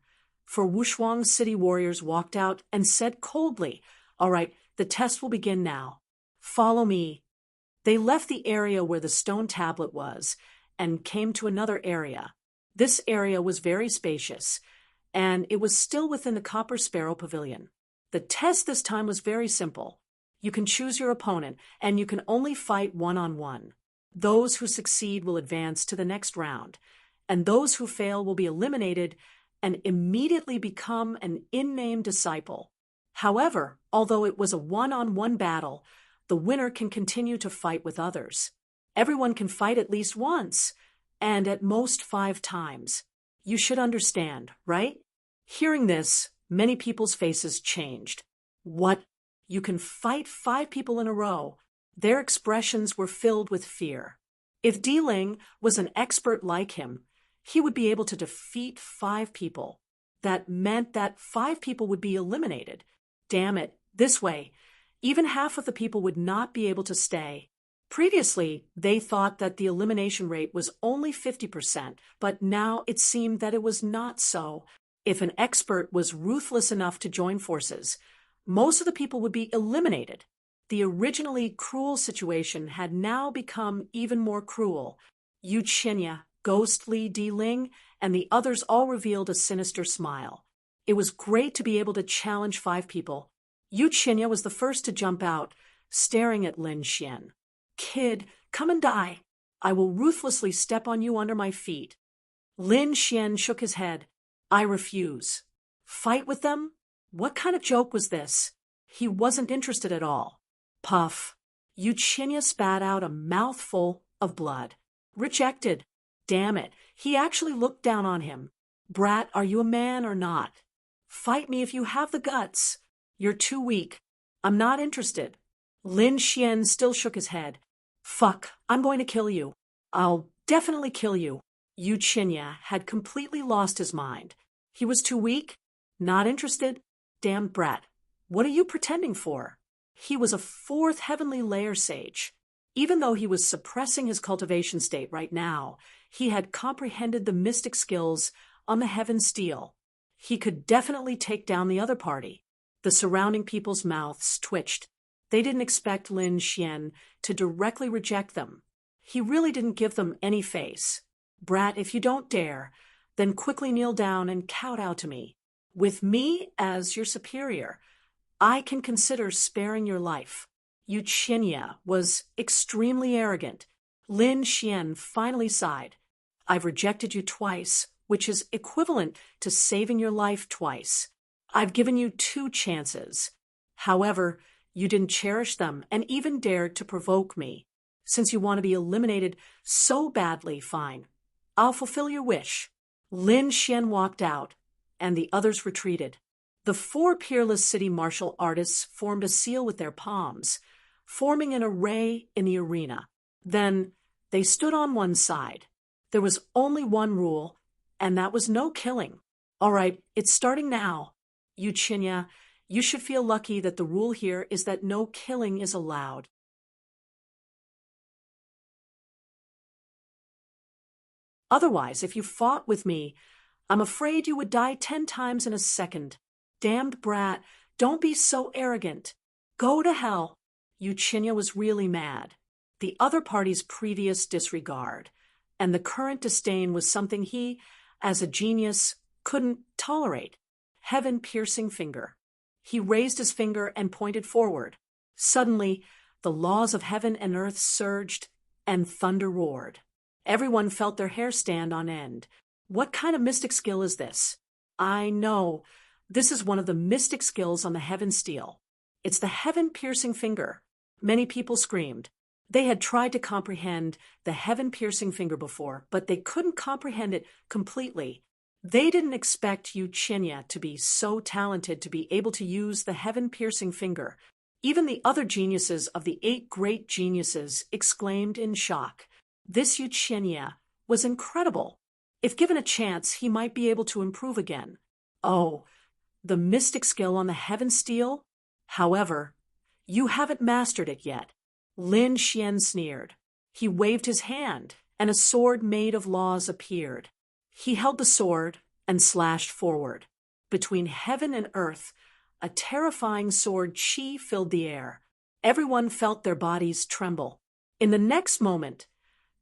for Wushuang's city warriors walked out and said coldly, "All right, the test will begin now. Follow me." They left the area where the stone tablet was and came to another area. This area was very spacious, and it was still within the Copper Sparrow Pavilion. The test this time was very simple. You can choose your opponent, and you can only fight one-on-one. Those who succeed will advance to the next round, and those who fail will be eliminated and immediately become an in-name disciple. However, although it was a one-on-one battle, the winner can continue to fight with others. Everyone can fight at least once, and at most 5 times. You should understand, right? Hearing this, many people's faces changed. What? You can fight 5 people in a row? Their expressions were filled with fear. If Di Ling was an expert like him, he would be able to defeat 5 people. That meant that 5 people would be eliminated. Damn it, this way, even half of the people would not be able to stay. Previously, they thought that the elimination rate was only 50%, but now it seemed that it was not so. If an expert was ruthless enough to join forces, most of the people would be eliminated. The originally cruel situation had now become even more cruel. Yu Qinya, ghostly Di Ling, and the others all revealed a sinister smile. It was great to be able to challenge 5 people. Yu Qinya was the first to jump out, staring at Lin Xian. "Kid, come and die. I will ruthlessly step on you under my feet." Lin Xian shook his head. "I refuse." Fight with them? What kind of joke was this? He wasn't interested at all. Puff. Yu Qinya spat out a mouthful of blood. Rejected. Damn it, he actually looked down on him. "Brat, are you a man or not? Fight me if you have the guts. You're too weak. I'm not interested." Lin Xian still shook his head. "Fuck, I'm going to kill you. I'll definitely kill you." Yu Qinya had completely lost his mind. He was too weak? Not interested? Damned brat. What are you pretending for? He was a 4th heavenly layer sage. Even though he was suppressing his cultivation state right now, he had comprehended the mystic skills on the heaven steel. He could definitely take down the other party. The surrounding people's mouths twitched. They didn't expect Lin Xian to directly reject them. He really didn't give them any face. "Brat, if you don't dare, then quickly kneel down and kowtow to me. With me as your superior, I can consider sparing your life." Yu Qinya was extremely arrogant. Lin Xian finally sighed. "I've rejected you twice, which is equivalent to saving your life twice. I've given you 2 chances. However, you didn't cherish them and even dared to provoke me. Since you want to be eliminated so badly, fine. I'll fulfill your wish." Lin Xian walked out, and the others retreated. The 4 peerless city martial artists formed a seal with their palms, forming an array in the arena. Then they stood on one side. There was only one rule, and that was no killing. "All right, it's starting now. Yu Qinya, you should feel lucky that the rule here is that no killing is allowed." Otherwise, if you fought with me, I'm afraid you would die 10 times in a second. Damned brat, don't be so arrogant. Go to hell. Yu Qinya was really mad. The other party's previous disregard and the current disdain was something he, as a genius, couldn't tolerate. Heaven-piercing finger. He raised his finger and pointed forward. Suddenly, the laws of heaven and earth surged, and thunder roared. Everyone felt their hair stand on end. What kind of mystic skill is this? I know, This is one of the mystic skills on the heaven steel. It's the heaven-piercing finger. Many people screamed. They had tried to comprehend the heaven-piercing finger before, but they couldn't comprehend it completely. They didn't expect Yuchinya to be so talented to be able to use the heaven-piercing finger. Even the other geniuses of the 8 great geniuses exclaimed in shock. This Yuchinya was incredible. If given a chance, he might be able to improve again. Oh, the mystic skill on the heaven steel? However, you haven't mastered it yet. Lin Xian sneered. He waved his hand, and a sword made of laws appeared. He held the sword and slashed forward. Between heaven and earth, a terrifying sword chi filled the air. Everyone felt their bodies tremble. In the next moment,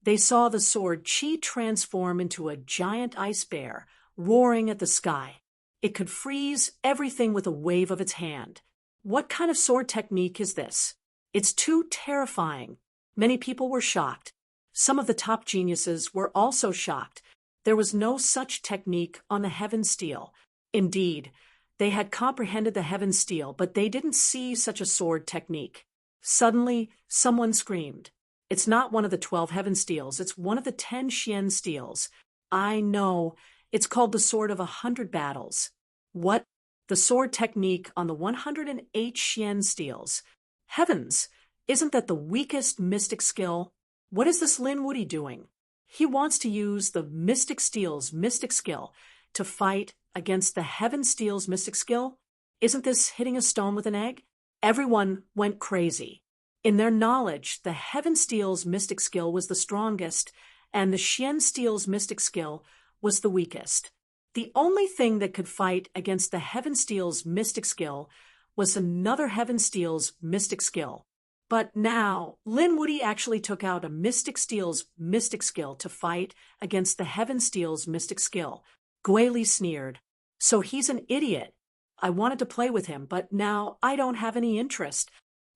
they saw the sword chi transform into a giant ice bear, roaring at the sky. It could freeze everything with a wave of its hand. What kind of sword technique is this? It's too terrifying. Many people were shocked. Some of the top geniuses were also shocked. There was no such technique on the heaven steel. Indeed, they had comprehended the heaven steel, but they didn't see such a sword technique. Suddenly, someone screamed. It's not one of the 12 heaven steels, it's one of the 10 Xian steels. I know, it's called the sword of 100 battles. What? The sword technique on the 108 Xian steels. Heavens, isn't that the weakest mystic skill? What is this Lin Wuti doing? He wants to use the mystic steel's mystic skill to fight against the heaven steel's mystic skill? Isn't this hitting a stone with an egg? Everyone went crazy. In their knowledge, the heaven steel's mystic skill was the strongest, and the Xian steel's mystic skill was the weakest. The only thing that could fight against the heaven steel's mystic skill was another heaven steel's mystic skill. But now, Lin Wuti actually took out a mystic steel's mystic skill to fight against the heaven steel's mystic skill. Guili sneered. So he's an idiot. I wanted to play with him, but now I don't have any interest.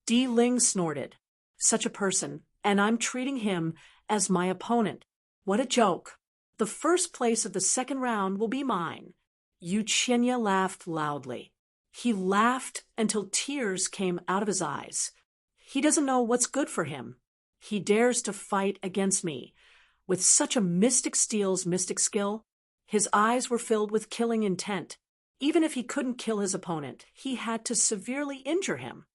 Di Ling snorted. Such a person, and I'm treating him as my opponent. What a joke. The first place of the second round will be mine. Yuchinya laughed loudly. He laughed until tears came out of his eyes. He doesn't know what's good for him. He dares to fight against me. With such a mystic steel's mystic skill, his eyes were filled with killing intent. Even if he couldn't kill his opponent, he had to severely injure him.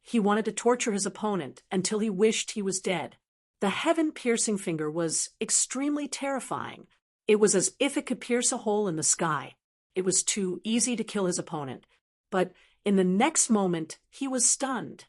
He wanted to torture his opponent until he wished he was dead. The heaven-piercing finger was extremely terrifying. It was as if it could pierce a hole in the sky. It was too easy to kill his opponent. But in the next moment, he was stunned.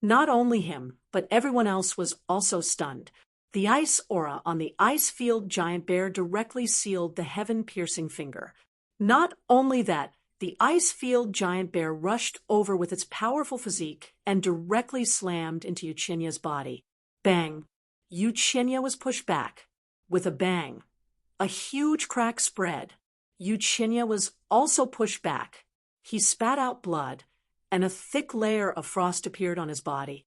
Not only him, but everyone else was also stunned. The ice aura on the ice field giant bear directly sealed the heaven-piercing finger. Not only that, the ice field giant bear rushed over with its powerful physique and directly slammed into Yuchinya's body. Bang! Yuchinya was pushed back. With a bang, a huge crack spread. Yuchinya was also pushed back. He spat out blood, and a thick layer of frost appeared on his body.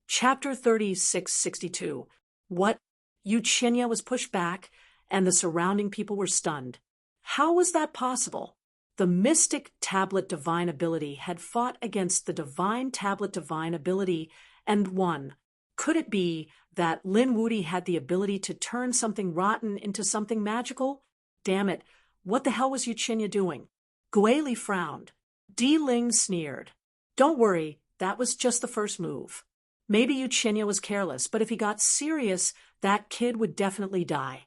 Chapter 3662. What? Yuchinya was pushed back, and the surrounding people were stunned. How was that possible? The mystic tablet divine ability had fought against the divine tablet divine ability and won. Could it be that Lin Wuti had the ability to turn something rotten into something magical? Damn it, what the hell was Yuchinya doing? Guili frowned. Di Ling sneered. Don't worry, that was just the first move. Maybe Yuchinya was careless, but if he got serious, that kid would definitely die.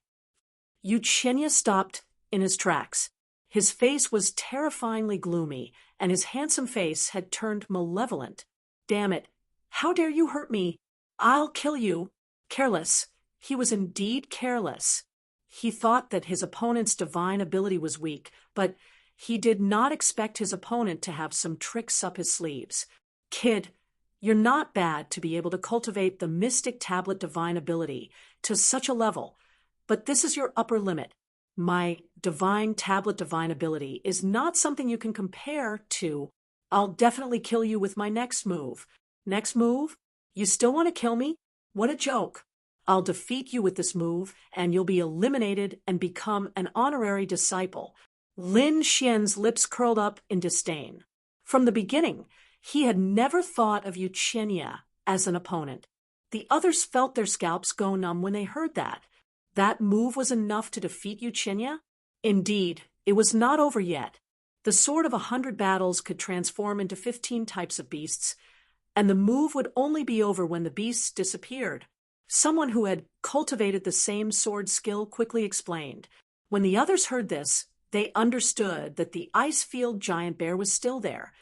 Yuchinya stopped in his tracks. His face was terrifyingly gloomy, and his handsome face had turned malevolent. Damn it, how dare you hurt me? I'll kill you. Careless. He was indeed careless. He thought that his opponent's divine ability was weak, but he did not expect his opponent to have some tricks up his sleeves. Kid, you're not bad to be able to cultivate the mystic tablet divine ability to such a level, but this is your upper limit. My divine tablet divine ability is not something you can compare to, I'll definitely kill you with my next move. Next move? You still want to kill me? What a joke. I'll defeat you with this move, and you'll be eliminated and become an honorary disciple. Lin Xian's lips curled up in disdain. From the beginning, he had never thought of Yuchenya as an opponent. The others felt their scalps go numb when they heard that. That move was enough to defeat Yuchenya? Indeed, it was not over yet. The sword of 100 battles could transform into 15 types of beasts, and the move would only be over when the beasts disappeared. Someone who had cultivated the same sword skill quickly explained. When the others heard this, they understood that the ice-field giant bear was still there,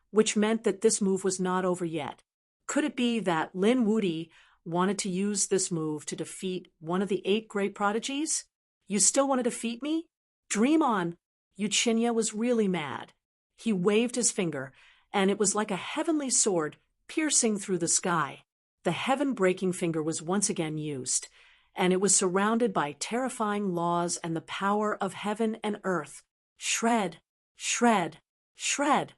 which meant that this move was not over yet. Could it be that Lin Wuti wanted to use this move to defeat one of the 8 great prodigies? You still want to defeat me? Dream on. Yuchenya was really mad. He waved his finger, and it was like a heavenly sword piercing through the sky. The heaven-breaking finger was once again used, and it was surrounded by terrifying laws and the power of heaven and earth. Shred, shred, shred.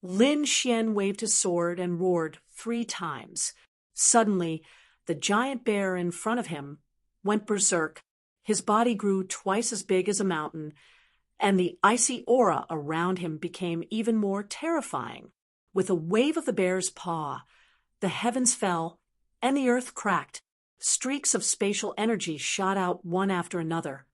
Lin Xian waved his sword and roared 3 times. Suddenly, the giant bear in front of him went berserk. His body grew twice as big as a mountain, and the icy aura around him became even more terrifying. With a wave of the bear's paw, the heavens fell, and the earth cracked. Streaks of spatial energy shot out one after another,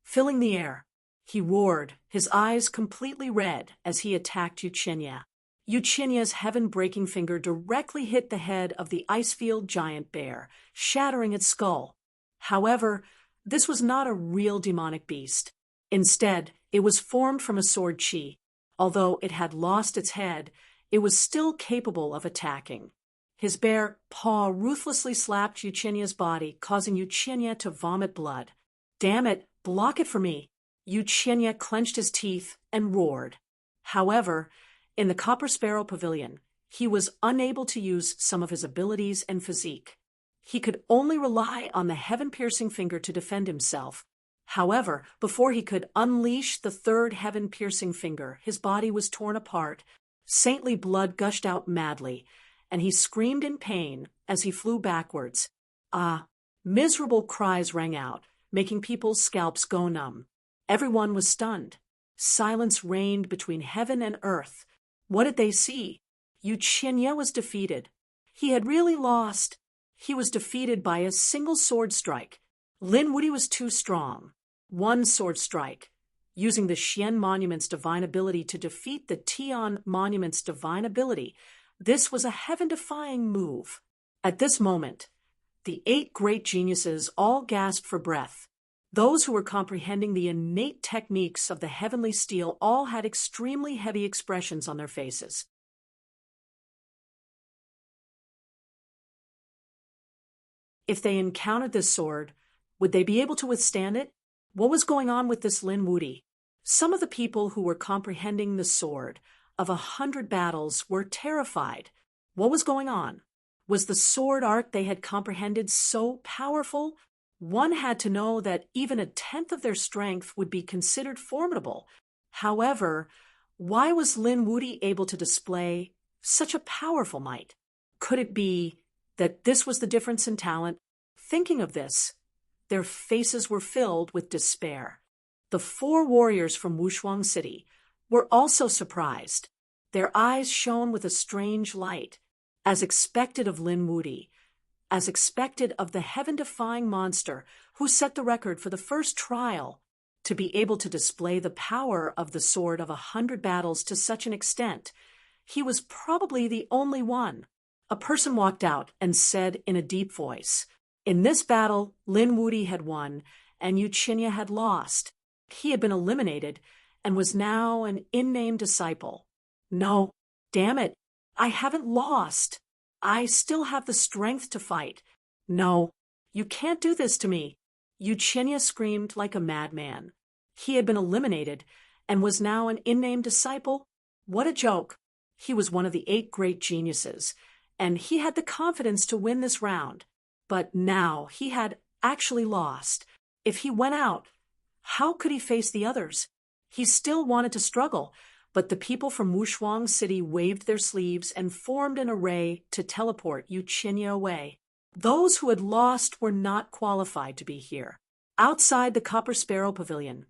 filling the air. He roared, his eyes completely red, as he attacked Yuchenya. Yuchenya's heaven-breaking finger directly hit the head of the icefield giant bear, shattering its skull. However, this was not a real demonic beast. Instead, it was formed from a sword chi. Although it had lost its head, it was still capable of attacking. His bare paw ruthlessly slapped Yuchenya's body, causing Yuchenya to vomit blood. Damn it, block it for me. Yuchenya clenched his teeth and roared. However, in the Copper Sparrow Pavilion, he was unable to use some of his abilities and physique. He could only rely on the heaven-piercing finger to defend himself. However, before he could unleash the 3rd heaven-piercing finger, his body was torn apart. Saintly blood gushed out madly, and he screamed in pain as he flew backwards. Miserable cries rang out, making people's scalps go numb. Everyone was stunned. Silence reigned between heaven and earth. What did they see? Yuchenya was defeated. He had really lost. He was defeated by a single sword strike. Lin Wuti was too strong. One sword strike, using the Xian Monument's divine ability to defeat the Tian Monument's divine ability. This was a heaven-defying move. At this moment, the 8 great geniuses all gasped for breath. Those who were comprehending the innate techniques of the heavenly steel all had extremely heavy expressions on their faces. If they encountered this sword, would they be able to withstand it? What was going on with this Lin Wuti? Some of the people who were comprehending the sword of 100 battles were terrified. What was going on? Was the sword art they had comprehended so powerful? One had to know that even a 10th of their strength would be considered formidable. However, why was Lin Wuti able to display such a powerful might? Could it be that this was the difference in talent? Thinking of this, their faces were filled with despair. The 4 warriors from Wushuang City were also surprised. Their eyes shone with a strange light, as expected of Lin Wuti, as expected of the heaven-defying monster who set the record for the first trial. To be able to display the power of the sword of 100 battles to such an extent, he was probably the only one. A person walked out and said in a deep voice, "In this battle, Lin Wuti had won, and Yuchenya had lost. He had been eliminated and was now an in-name disciple. No, damn it, I haven't lost. I still have the strength to fight. No, you can't do this to me." Yuchenya screamed like a madman. He had been eliminated and was now an in-name disciple? What a joke. He was one of the 8 great geniuses, and he had the confidence to win this round. But now he had actually lost. If he went out, How could he face the others? He still wanted to struggle, but the people from Wushuang City waved their sleeves and formed an array to teleport Yuchinya away. Those who had lost were not qualified to be here. Outside the Copper Sparrow Pavilion,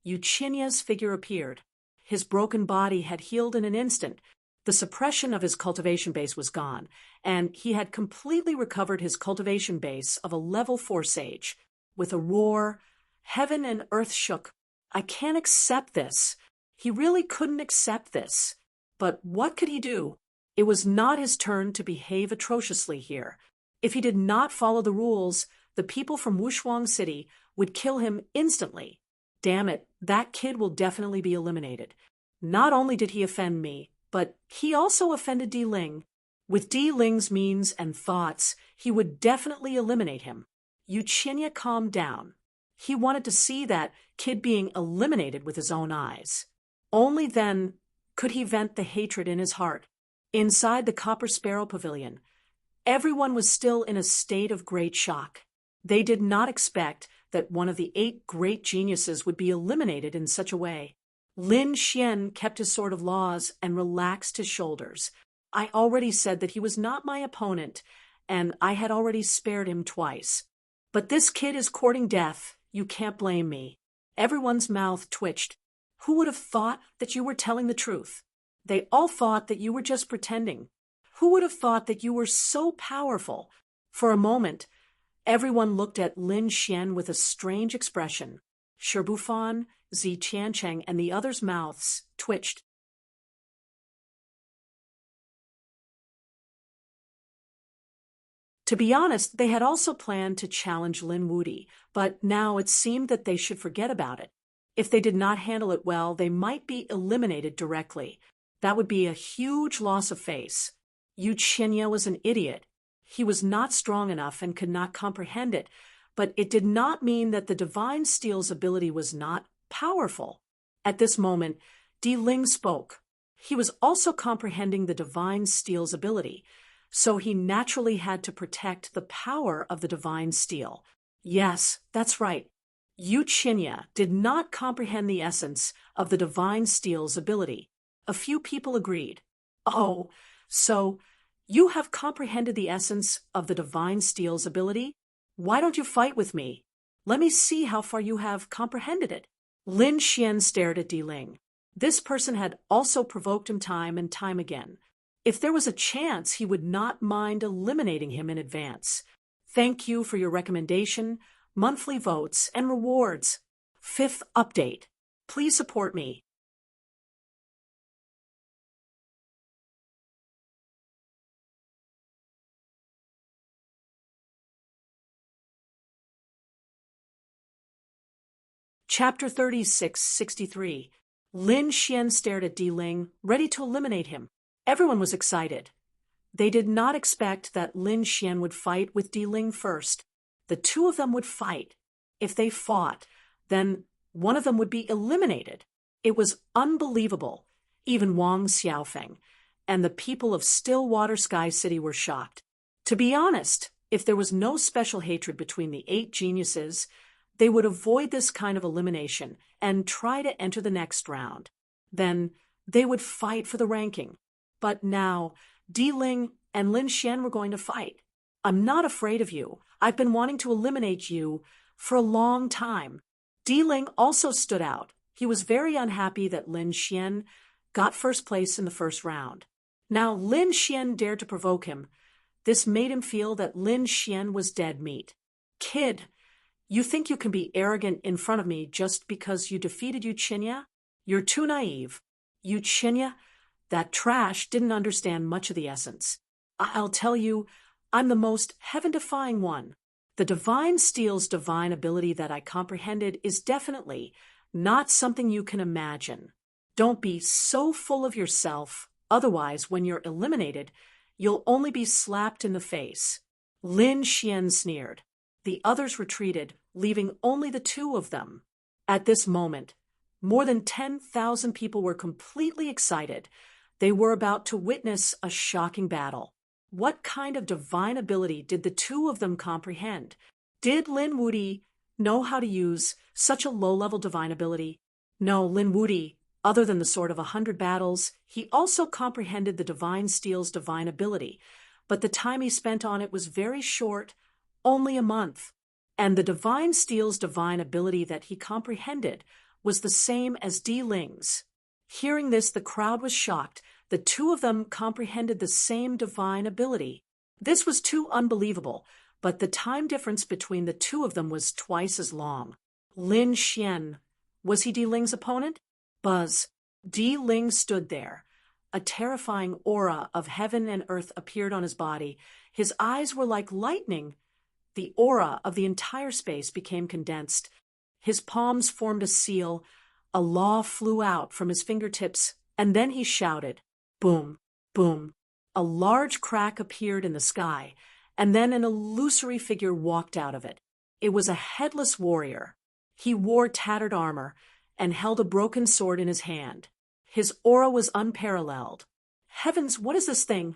Yuchinya's figure appeared. His broken body had healed in an instant. The suppression of his cultivation base was gone, and he had completely recovered his cultivation base of a level 4 sage. With a roar, heaven and earth shook. I can't accept this. He really couldn't accept this. But what could he do? It was not his turn to behave atrociously here. If he did not follow the rules, the people from Wushuang City would kill him instantly. Damn it, that kid will definitely be eliminated. Not only did he offend me, but he also offended Di Ling. With Di Ling's means and thoughts, he would definitely eliminate him. Yuchinya calmed down. He wanted to see that kid being eliminated with his own eyes. Only then could he vent the hatred in his heart. Inside the Copper Sparrow Pavilion, everyone was still in a state of great shock. They did not expect that one of the 8 great geniuses would be eliminated in such a way. Lin Xian kept his sword of laws and relaxed his shoulders. I already said that he was not my opponent, and I had already spared him twice. But this kid is courting death. You can't blame me. Everyone's mouth twitched. Who would have thought that you were telling the truth? They all thought that you were just pretending. Who would have thought that you were so powerful? For a moment, everyone looked at Lin Xian with a strange expression. Shirbufan, Zi Qiancheng, and the others' mouths twitched. To be honest, they had also planned to challenge Lin Wudi, but now it seemed that they should forget about it. If they did not handle it well, they might be eliminated directly. That would be a huge loss of face. Yuchinya was an idiot. He was not strong enough and could not comprehend it, but it did not mean that the Divine Steel's ability was not powerful. At this moment, Di Ling spoke. He was also comprehending the Divine Steel's ability, so he naturally had to protect the power of the Divine Steel. Yes, that's right. Yuchinya did not comprehend the essence of the Divine Steel's ability. A few people agreed. Oh, so you have comprehended the essence of the Divine Steel's ability? Why don't you fight with me? Let me see how far you have comprehended it. Lin Xian stared at Di Ling. This person had also provoked him time and time again. If there was a chance, he would not mind eliminating him in advance. Thank you for your recommendation, monthly votes, and rewards. 5th update. Please support me. Chapter 3663. Lin Xian stared at Di Ling, ready to eliminate him. Everyone was excited. They did not expect that Lin Xian would fight with Di Ling first. The two of them would fight. If they fought, then one of them would be eliminated. It was unbelievable. Even Wang Xiaofeng and the people of Stillwater Sky City were shocked. To be honest, if there was no special hatred between the 8 geniuses, they would avoid this kind of elimination and try to enter the next round. Then they would fight for the ranking. But now, Di Ling and Lin Xian were going to fight. I'm not afraid of you. I've been wanting to eliminate you for a long time. Di Ling also stood out. He was very unhappy that Lin Xian got first place in the first round. Now Lin Xian dared to provoke him. This made him feel that Lin Xian was dead meat. Kid, you think you can be arrogant in front of me just because you defeated Yuchinya? You're too naive. Yuchinya, that trash, didn't understand much of the essence. I'll tell you, I'm the most heaven-defying one. The Divine Steel's divine ability that I comprehended is definitely not something you can imagine. Don't be so full of yourself, otherwise when you're eliminated, you'll only be slapped in the face. Lin Xian sneered. The others retreated, leaving only the 2 of them. At this moment, more than 10,000 people were completely excited. They were about to witness a shocking battle. What kind of divine ability did the 2 of them comprehend? Did Lin Wudi know how to use such a low-level divine ability? No, Lin Wuti, other than the sword of 100 battles, he also comprehended the divine steel's divine ability, but the time he spent on it was very short, only a month. And the divine steel's divine ability that he comprehended was the same as Di Ling's. Hearing this, the crowd was shocked. The two of them comprehended the same divine ability. This was too unbelievable, but the time difference between the two of them was twice as long. Lin Xian, was he Di Ling's opponent? Buzz. Di Ling stood there. A terrifying aura of heaven and earth appeared on his body. His eyes were like lightning. The aura of the entire space became condensed. His palms formed a seal. A law flew out from his fingertips, and then he shouted, boom, boom. A large crack appeared in the sky, and then an illusory figure walked out of it. It was a headless warrior. He wore tattered armor and held a broken sword in his hand. His aura was unparalleled. Heavens, what is this thing?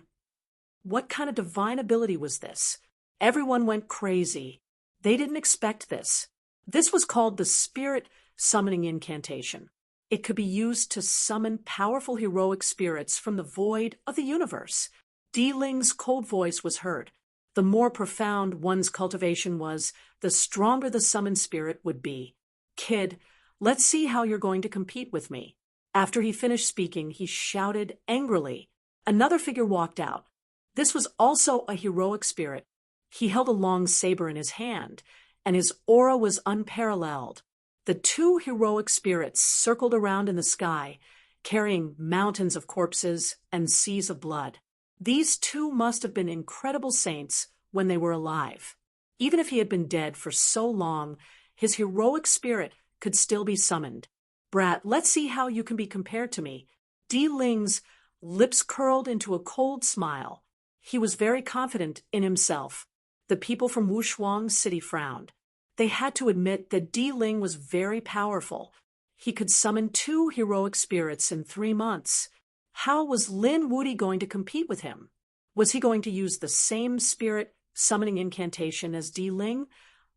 What kind of divine ability was this? Everyone went crazy. They didn't expect this. This was called the Spirit Summoning Incantation. It could be used to summon powerful heroic spirits from the void of the universe. Di Ling's cold voice was heard. The more profound one's cultivation was, the stronger the summoned spirit would be. Kid, let's see how you're going to compete with me. After he finished speaking, he shouted angrily. Another figure walked out. This was also a heroic spirit. He held a long saber in his hand, and his aura was unparalleled. The two heroic spirits circled around in the sky, carrying mountains of corpses and seas of blood. These two must have been incredible saints when they were alive. Even if he had been dead for so long, his heroic spirit could still be summoned. Brat, let's see how you can be compared to me. Di Ling's lips curled into a cold smile. He was very confident in himself. The people from Wushuang City frowned. They had to admit that Di Ling was very powerful. He could summon 2 heroic spirits in 3 months. How was Lin Wuti going to compete with him? Was he going to use the same spirit summoning incantation as Di Ling?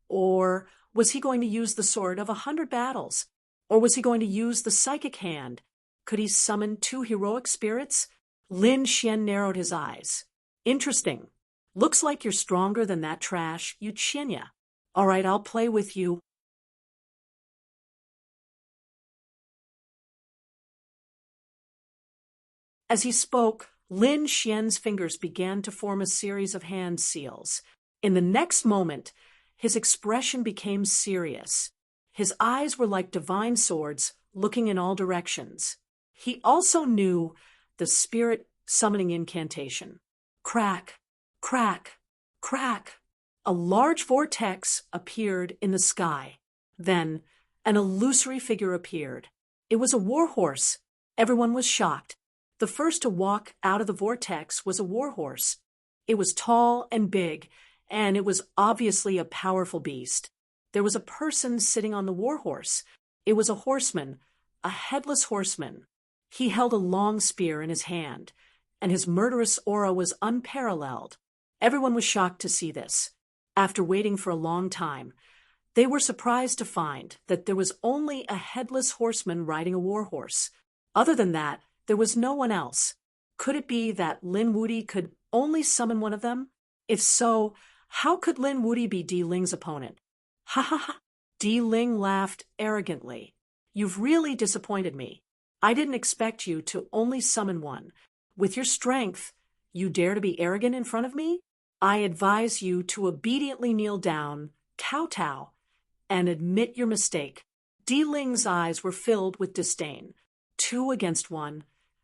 Or was he going to use the sword of 100 battles? Or was he going to use the psychic hand? Could he summon 2 heroic spirits? Lin Xian narrowed his eyes. Interesting. Looks like you're stronger than that trash, Yu Qinya. All right, I'll play with you. As he spoke, Lin Xian's fingers began to form a series of hand seals. In the next moment, his expression became serious. His eyes were like divine swords, looking in all directions. He also knew the spirit summoning incantation. Crack, crack, crack. A large vortex appeared in the sky. Then, an illusory figure appeared. It was a warhorse. Everyone was shocked. The first to walk out of the vortex was a warhorse. It was tall and big, and it was obviously a powerful beast. There was a person sitting on the warhorse. It was a horseman, a headless horseman. He held a long spear in his hand, and his murderous aura was unparalleled. Everyone was shocked to see this. After waiting for a long time, they were surprised to find that there was only a headless horseman riding a warhorse. Other than that, there was no one else. Could it be that Lin Wuti could only summon one of them? If so, how could Lin Wuti be Di Ling's opponent? Ha ha ha! Di Ling laughed arrogantly. You've really disappointed me. I didn't expect you to only summon one. With your strength, you dare to be arrogant in front of me? I advise you to obediently kneel down, kowtow, and admit your mistake. Di Ling's eyes were filled with disdain. 2 against 1.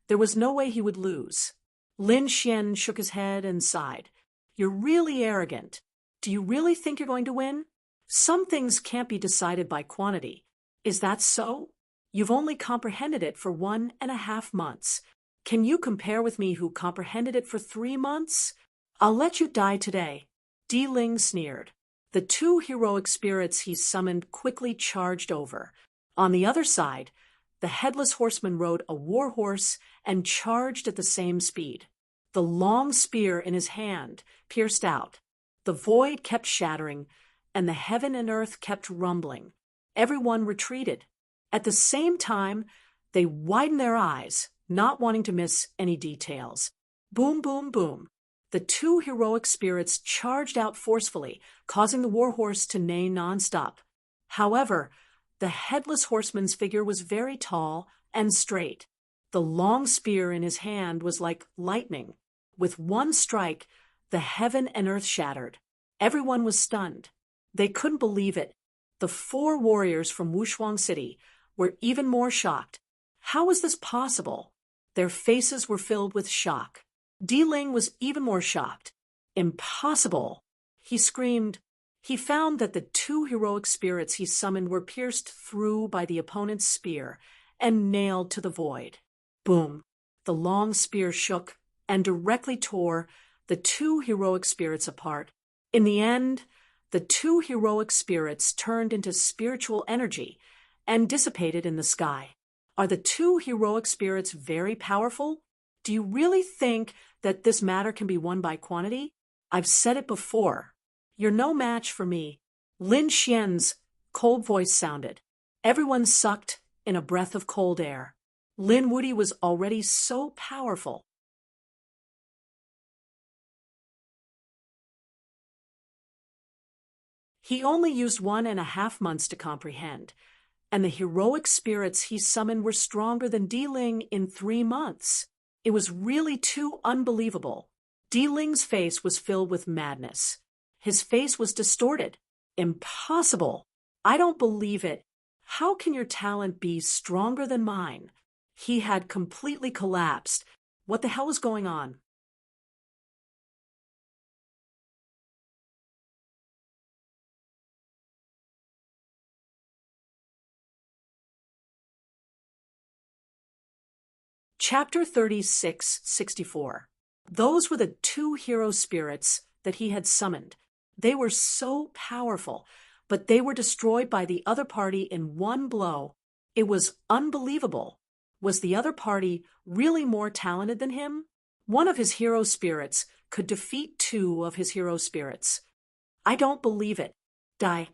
There was no way he would lose. Lin Xian shook his head and sighed. You're really arrogant. Do you really think you're going to win? Some things can't be decided by quantity. Is that so? You've only comprehended it for 1.5 months. Can you compare with me who comprehended it for 3 months? I'll let you die today. Di Ling sneered. The 2 heroic spirits he summoned quickly charged over. On the other side, the headless horseman rode a war horse and charged at the same speed. The long spear in his hand pierced out. The void kept shattering, and the heaven and earth kept rumbling. Everyone retreated. At the same time, they widened their eyes, not wanting to miss any details. Boom, boom, boom. The two heroic spirits charged out forcefully, causing the warhorse to neigh nonstop. However, the headless horseman's figure was very tall and straight. The long spear in his hand was like lightning. With one strike, the heaven and earth shattered. Everyone was stunned. They couldn't believe it. The four warriors from Wushuang City were even more shocked. How was this possible? Their faces were filled with shock. Di Ling was even more shocked. Impossible! He screamed. He found that the two heroic spirits he summoned were pierced through by the opponent's spear and nailed to the void. Boom! The long spear shook and directly tore the two heroic spirits apart. In the end, the two heroic spirits turned into spiritual energy and dissipated in the sky. Are the two heroic spirits very powerful? Do you really think that this matter can be won by quantity? I've said it before. You're no match for me. Lin Xian's cold voice sounded. Everyone sucked in a breath of cold air. Lin Wuti was already so powerful. He only used 1.5 months to comprehend, and the heroic spirits he summoned were stronger than Di Ling in 3 months. It was really too unbelievable. Di Ling's face was filled with madness. His face was distorted. Impossible! I don't believe it. How can your talent be stronger than mine? He had completely collapsed. What the hell is going on? Chapter 36-64. Those were the two hero spirits that he had summoned. They were so powerful, but they were destroyed by the other party in one blow. It was unbelievable. Was the other party really more talented than him? One of his hero spirits could defeat two of his hero spirits. I don't believe it. Di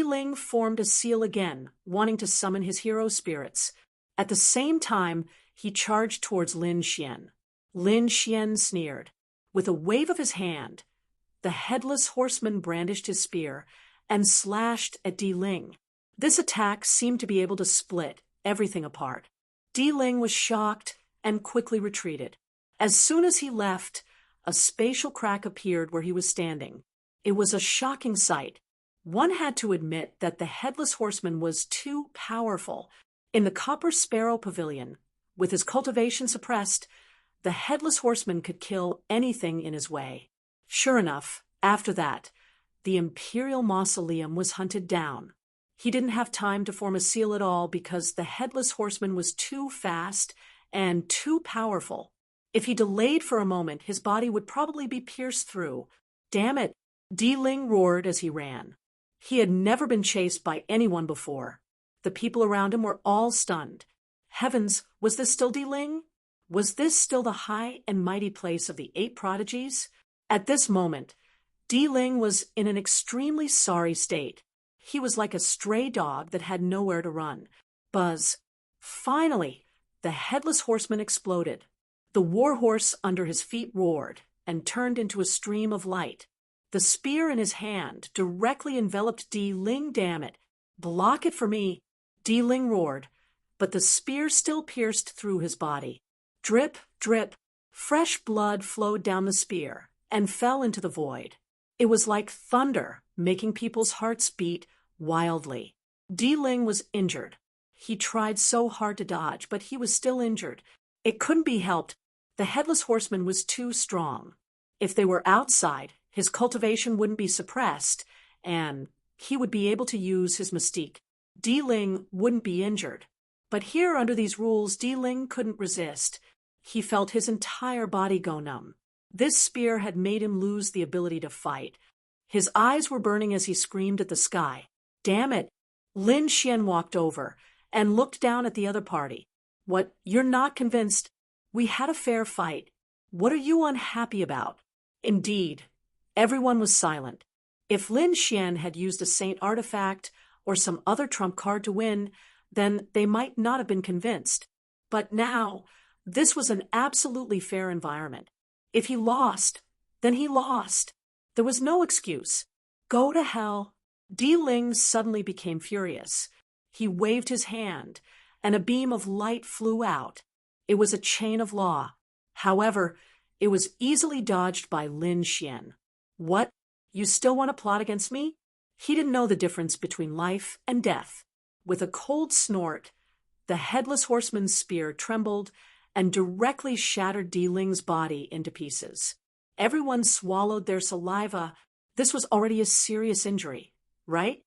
Ling formed a seal again, wanting to summon his hero spirits. At the same time, he charged towards Lin Xian. Lin Xian sneered. With a wave of his hand, the headless horseman brandished his spear and slashed at Di Ling. This attack seemed to be able to split everything apart. Di Ling was shocked and quickly retreated. As soon as he left, a spatial crack appeared where he was standing. It was a shocking sight. One had to admit that the headless horseman was too powerful. In the Copper Sparrow Pavilion, with his cultivation suppressed, the headless horseman could kill anything in his way. Sure enough, after that, the Imperial Mausoleum was hunted down. He didn't have time to form a seal at all because the headless horseman was too fast and too powerful. If he delayed for a moment, his body would probably be pierced through. Damn it! Di Ling roared as he ran. He had never been chased by anyone before. The people around him were all stunned. Heavens, was this still Di Ling? Was this still the high and mighty place of the 8 prodigies? At this moment, Di Ling was in an extremely sorry state. He was like a stray dog that had nowhere to run. Buzz. Finally, the headless horseman exploded. The warhorse under his feet roared and turned into a stream of light. The spear in his hand directly enveloped Di Ling. Damn it. Block it for me. Di Ling roared, but the spear still pierced through his body. Drip, drip, fresh blood flowed down the spear and fell into the void. It was like thunder, making people's hearts beat wildly. Di Ling was injured. He tried so hard to dodge, but he was still injured. It couldn't be helped. The headless horseman was too strong. If they were outside, his cultivation wouldn't be suppressed, and he would be able to use his mystique. Di Ling wouldn't be injured. But here, under these rules, Di Ling couldn't resist. He felt his entire body go numb. This spear had made him lose the ability to fight. His eyes were burning as he screamed at the sky. Damn it! Lin Xian walked over and looked down at the other party. What, you're not convinced? We had a fair fight. What are you unhappy about? Indeed. Everyone was silent. If Lin Xian had used a saint artifact or some other trump card to win, then they might not have been convinced. But now, this was an absolutely fair environment. If he lost, then he lost. There was no excuse. Go to hell. Di Ling suddenly became furious. He waved his hand, and a beam of light flew out. It was a chain of law. However, it was easily dodged by Lin Xian. What? You still want to plot against me? He didn't know the difference between life and death. With a cold snort, the headless horseman's spear trembled and directly shattered Di Ling's body into pieces. Everyone swallowed their saliva. This was already a serious injury, right?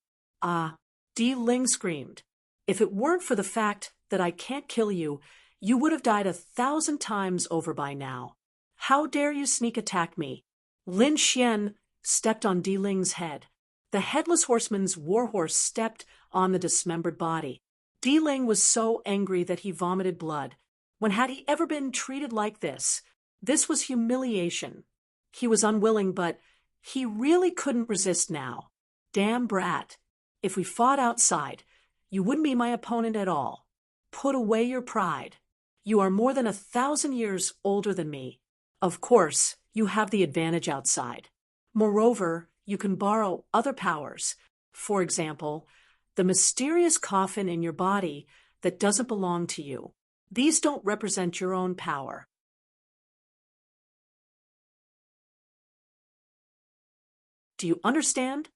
Di Ling screamed. If it weren't for the fact that I can't kill you, you would have died 1,000 times over by now. How dare you sneak attack me? Lin Xian stepped on Di Ling's head. The headless horseman's warhorse stepped on the dismembered body. Di Ling was so angry that he vomited blood. When had he ever been treated like this? This was humiliation. He was unwilling, but he really couldn't resist now. Damn brat. If we fought outside, you wouldn't be my opponent at all. Put away your pride. You are more than 1,000 years older than me. Of course, you have the advantage outside. Moreover, you can borrow other powers. For example, the mysterious coffin in your body that doesn't belong to you. These don't represent your own power. Do you understand?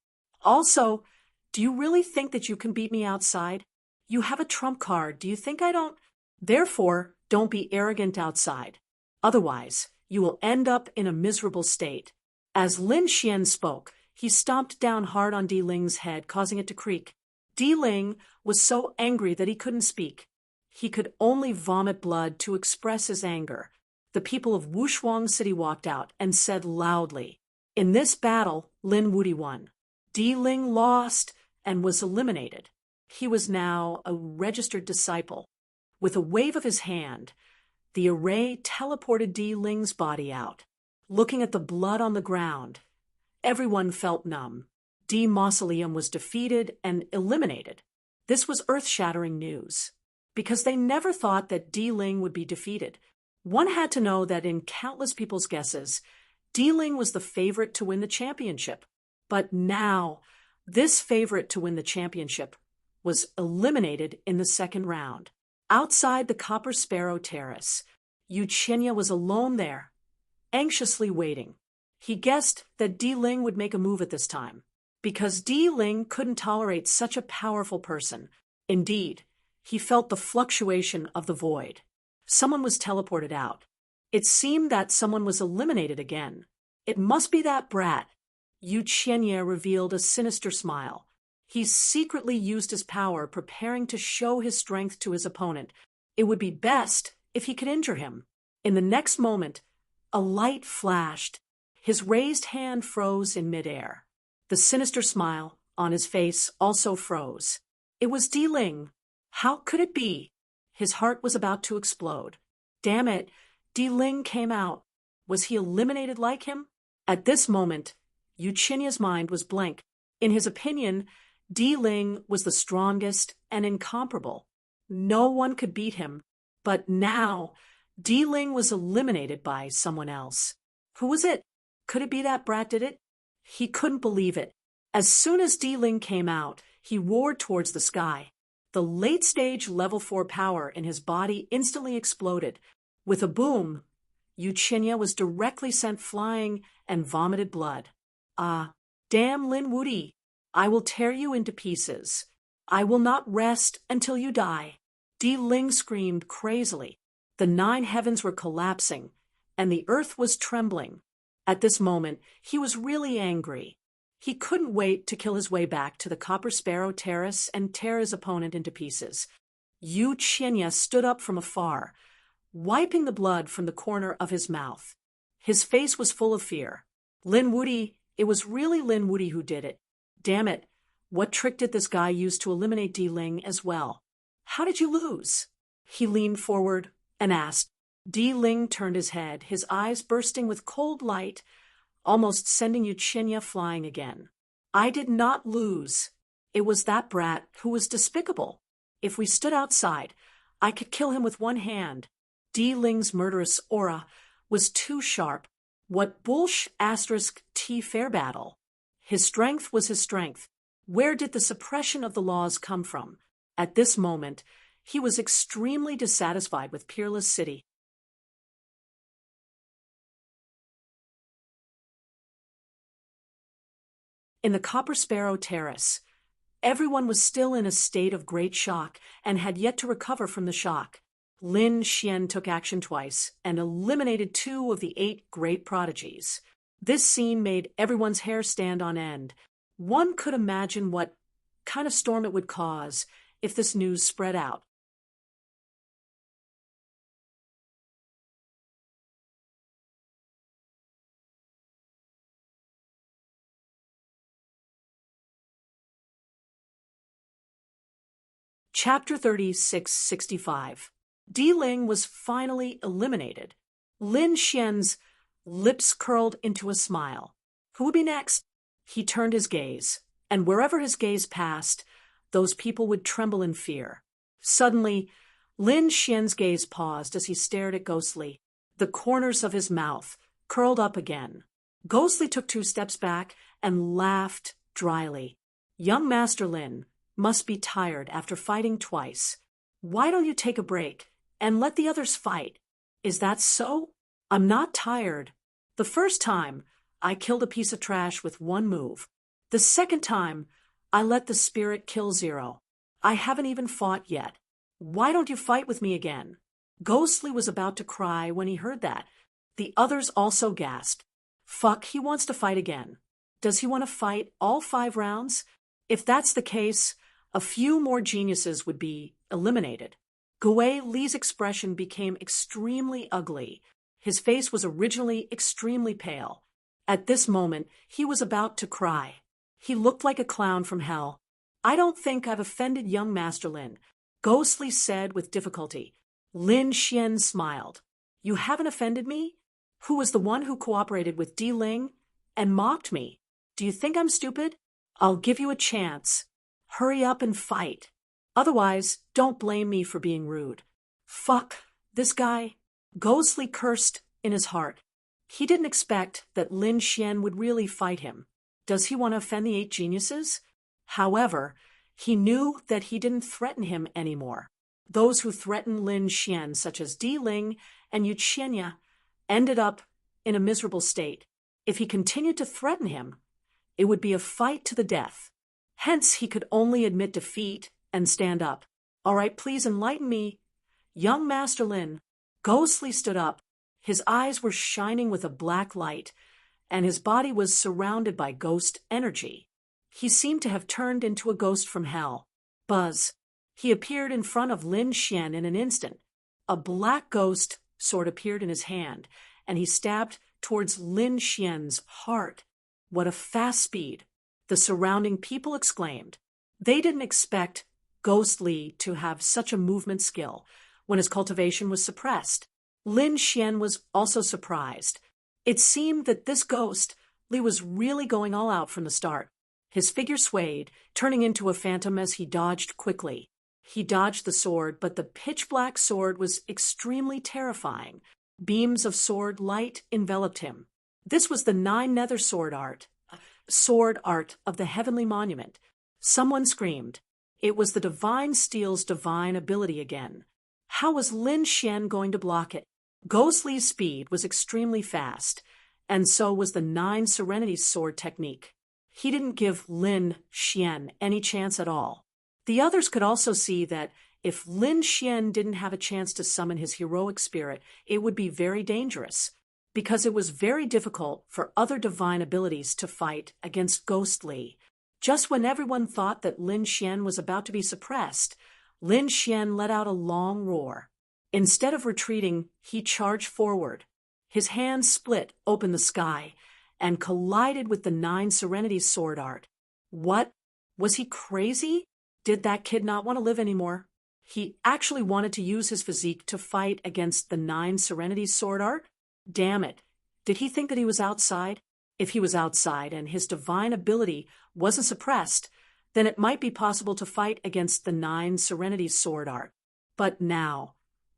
Also, do you really think that you can beat me outside? You have a trump card. Do you think I don't? Therefore, don't be arrogant outside. Otherwise, you will end up in a miserable state. As Lin Xian spoke, he stomped down hard on Di Ling's head, causing it to creak. Di Ling was so angry that he couldn't speak. He could only vomit blood to express his anger. The people of Wushuang City walked out and said loudly, "In this battle, Lin Wuti won. Di Ling lost and was eliminated." He was now a registered disciple. With a wave of his hand, the array teleported Di Ling's body out. Looking at the blood on the ground, everyone felt numb. Di Mausoleum was defeated and eliminated. This was earth-shattering news, because they never thought that Di Ling would be defeated. One had to know that in countless people's guesses, Di Ling was the favorite to win the championship. But now, this favorite to win the championship was eliminated in the second round. Outside the Copper Sparrow Terrace, Yu Qinya was alone there, anxiously waiting. He guessed that Di Ling would make a move at this time, because Di Ling couldn't tolerate such a powerful person. Indeed, he felt the fluctuation of the void. Someone was teleported out. It seemed that someone was eliminated again. It must be that brat. Yu Qinya revealed a sinister smile. He secretly used his power, preparing to show his strength to his opponent. It would be best if he could injure him. In the next moment, a light flashed. His raised hand froze in midair. The sinister smile on his face also froze. It was Di Ling. How could it be? His heart was about to explode. Damn it, Di Ling came out. Was he eliminated like him? At this moment, Yu Qinya's mind was blank. In his opinion, Di Ling was the strongest and incomparable. No one could beat him. But now, Di Ling was eliminated by someone else. Who was it? Could it be that brat did it? He couldn't believe it. As soon as Di Ling came out, he roared towards the sky. The late-stage level 4 power in his body instantly exploded. With a boom, Yu Qinya was directly sent flying and vomited blood. Damn Lin Wuti! I will tear you into pieces. I will not rest until you die. Di Ling screamed crazily. The 9 heavens were collapsing, and the earth was trembling. At this moment, he was really angry. He couldn't wait to kill his way back to the Copper Sparrow Terrace and tear his opponent into pieces. Yu Qinya stood up from afar, wiping the blood from the corner of his mouth. His face was full of fear. Lin Wuti, it was really Lin Wuti who did it. Damn it, what trick did this guy use to eliminate Di Ling as well? How did you lose? He leaned forward and asked. Di Ling turned his head, his eyes bursting with cold light, almost sending Yu Qinya flying again. I did not lose. It was that brat who was despicable. If we stood outside, I could kill him with one hand. Di Ling's murderous aura was too sharp. What bullsh asterisk T fair battle? His strength was his strength. Where did the suppression of the laws come from? At this moment, he was extremely dissatisfied with Peerless City. In the Copper Sparrow Terrace, everyone was still in a state of great shock and had yet to recover from the shock. Lin Xian took action twice and eliminated 2 of the 8 great prodigies. This scene made everyone's hair stand on end. One could imagine what kind of storm it would cause if this news spread out. Chapter 3665. Di Ling was finally eliminated. Lin Xian's lips curled into a smile. Who would be next? He turned his gaze, and wherever his gaze passed, those people would tremble in fear. Suddenly, Lin Xian's gaze paused as he stared at Ghostly. The corners of his mouth curled up again. Ghostly took 2 steps back and laughed dryly. Young Master Lin must be tired after fighting twice. Why don't you take a break and let the others fight? Is that so? I'm not tired. The first time, I killed a piece of trash with 1 move. The second time, I let the spirit kill 0. I haven't even fought yet. Why don't you fight with me again? Ghostly was about to cry when he heard that. The others also gasped. Fuck, he wants to fight again. Does he want to fight all 5 rounds? If that's the case, a few more geniuses would be eliminated. Gui Li's expression became extremely ugly. His face was originally extremely pale. At this moment, he was about to cry. He looked like a clown from hell. I don't think I've offended young Master Lin, Ghostly said with difficulty. Lin Xian smiled. You haven't offended me? Who was the one who cooperated with Di Ling and mocked me? Do you think I'm stupid? I'll give you a chance. Hurry up and fight. Otherwise, don't blame me for being rude. Fuck, this guy. Ghostly cursed in his heart. He didn't expect that Lin Xian would really fight him. Does he want to offend the 8 geniuses? However, he knew that he didn't threaten him anymore. Those who threatened Lin Xian, such as Di Ling and Yu Qianya, ended up in a miserable state. If he continued to threaten him, it would be a fight to the death. Hence, he could only admit defeat and stand up. All right, please enlighten me. Young Master Lin. Ghostly stood up. His eyes were shining with a black light, and his body was surrounded by ghost energy. He seemed to have turned into a ghost from hell. Buzz. He appeared in front of Lin Xian in an instant. A black ghost sword appeared in his hand, and he stabbed towards Lin Xian's heart. What a fast speed! The surrounding people exclaimed. They didn't expect Ghostly to have such a movement skill when his cultivation was suppressed. Lin Xian was also surprised. It seemed that this Ghostly was really going all out from the start. His figure swayed, turning into a phantom as he dodged quickly. He dodged the sword, but the pitch-black sword was extremely terrifying. Beams of sword light enveloped him. This was the 9 nether sword art of the heavenly monument. Someone screamed. It was the divine steel's divine ability again. How was Lin Xian going to block it? Ghostly's speed was extremely fast, and so was the 9 Serenity sword technique. He didn't give Lin Xian any chance at all. The others could also see that if Lin Xian didn't have a chance to summon his heroic spirit, it would be very dangerous, because it was very difficult for other divine abilities to fight against Ghostly. Just when everyone thought that Lin Xian was about to be suppressed, Lin Xian let out a long roar. Instead of retreating, he charged forward. His hand split open the sky and collided with the 9 Serenity sword art. What? Was he crazy? Did that kid not want to live anymore? He actually wanted to use his physique to fight against the 9 Serenity sword art? Damn it. Did he think that he was outside? If he was outside and his divine ability wasn't suppressed, then it might be possible to fight against the 9 Serenities sword art. But now,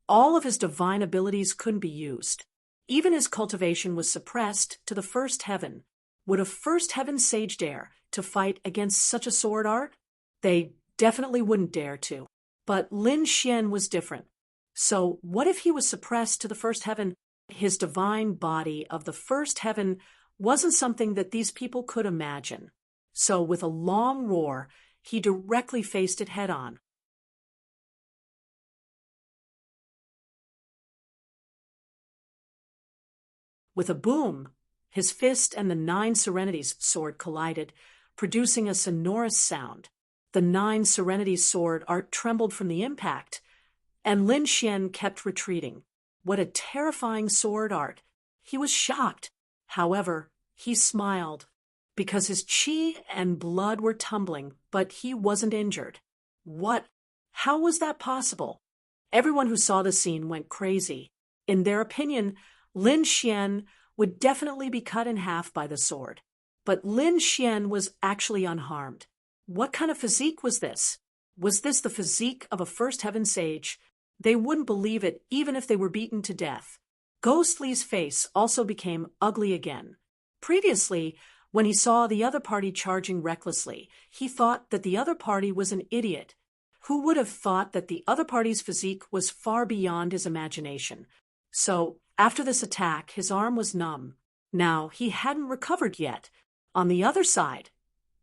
all of his divine abilities couldn't be used. Even his cultivation was suppressed to the first heaven. Would a first heaven sage dare to fight against such a sword art? They definitely wouldn't dare to. But Lin Xian was different. So what if he was suppressed to the first heaven? His divine body of the first heaven wasn't something that these people could imagine. So with a long roar, he directly faced it head-on. With a boom, his fist and the 9 Serenities sword collided, producing a sonorous sound. The 9 Serenities sword art trembled from the impact, and Lin Xian kept retreating. What a terrifying sword art! He was shocked. However, he smiled, because his qi and blood were tumbling, but he wasn't injured. What? How was that possible? Everyone who saw the scene went crazy. In their opinion, Lin Xian would definitely be cut in half by the sword. But Lin Xian was actually unharmed. What kind of physique was this? Was this the physique of a first heaven sage? They wouldn't believe it even if they were beaten to death. Ghost Li's face also became ugly again. Previously, when he saw the other party charging recklessly, he thought that the other party was an idiot. Who would have thought that the other party's physique was far beyond his imagination? So, after this attack, his arm was numb. Now, he hadn't recovered yet. On the other side,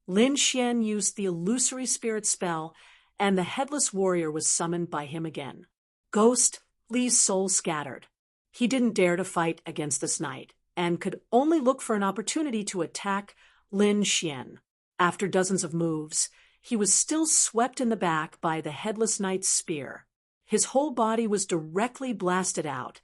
Lin Xian used the illusory spirit spell, and the headless warrior was summoned by him again. Ghost Li's soul scattered. He didn't dare to fight against this knight, and could only look for an opportunity to attack Lin Xian. After dozens of moves, he was still swept in the back by the headless knight's spear. His whole body was directly blasted out,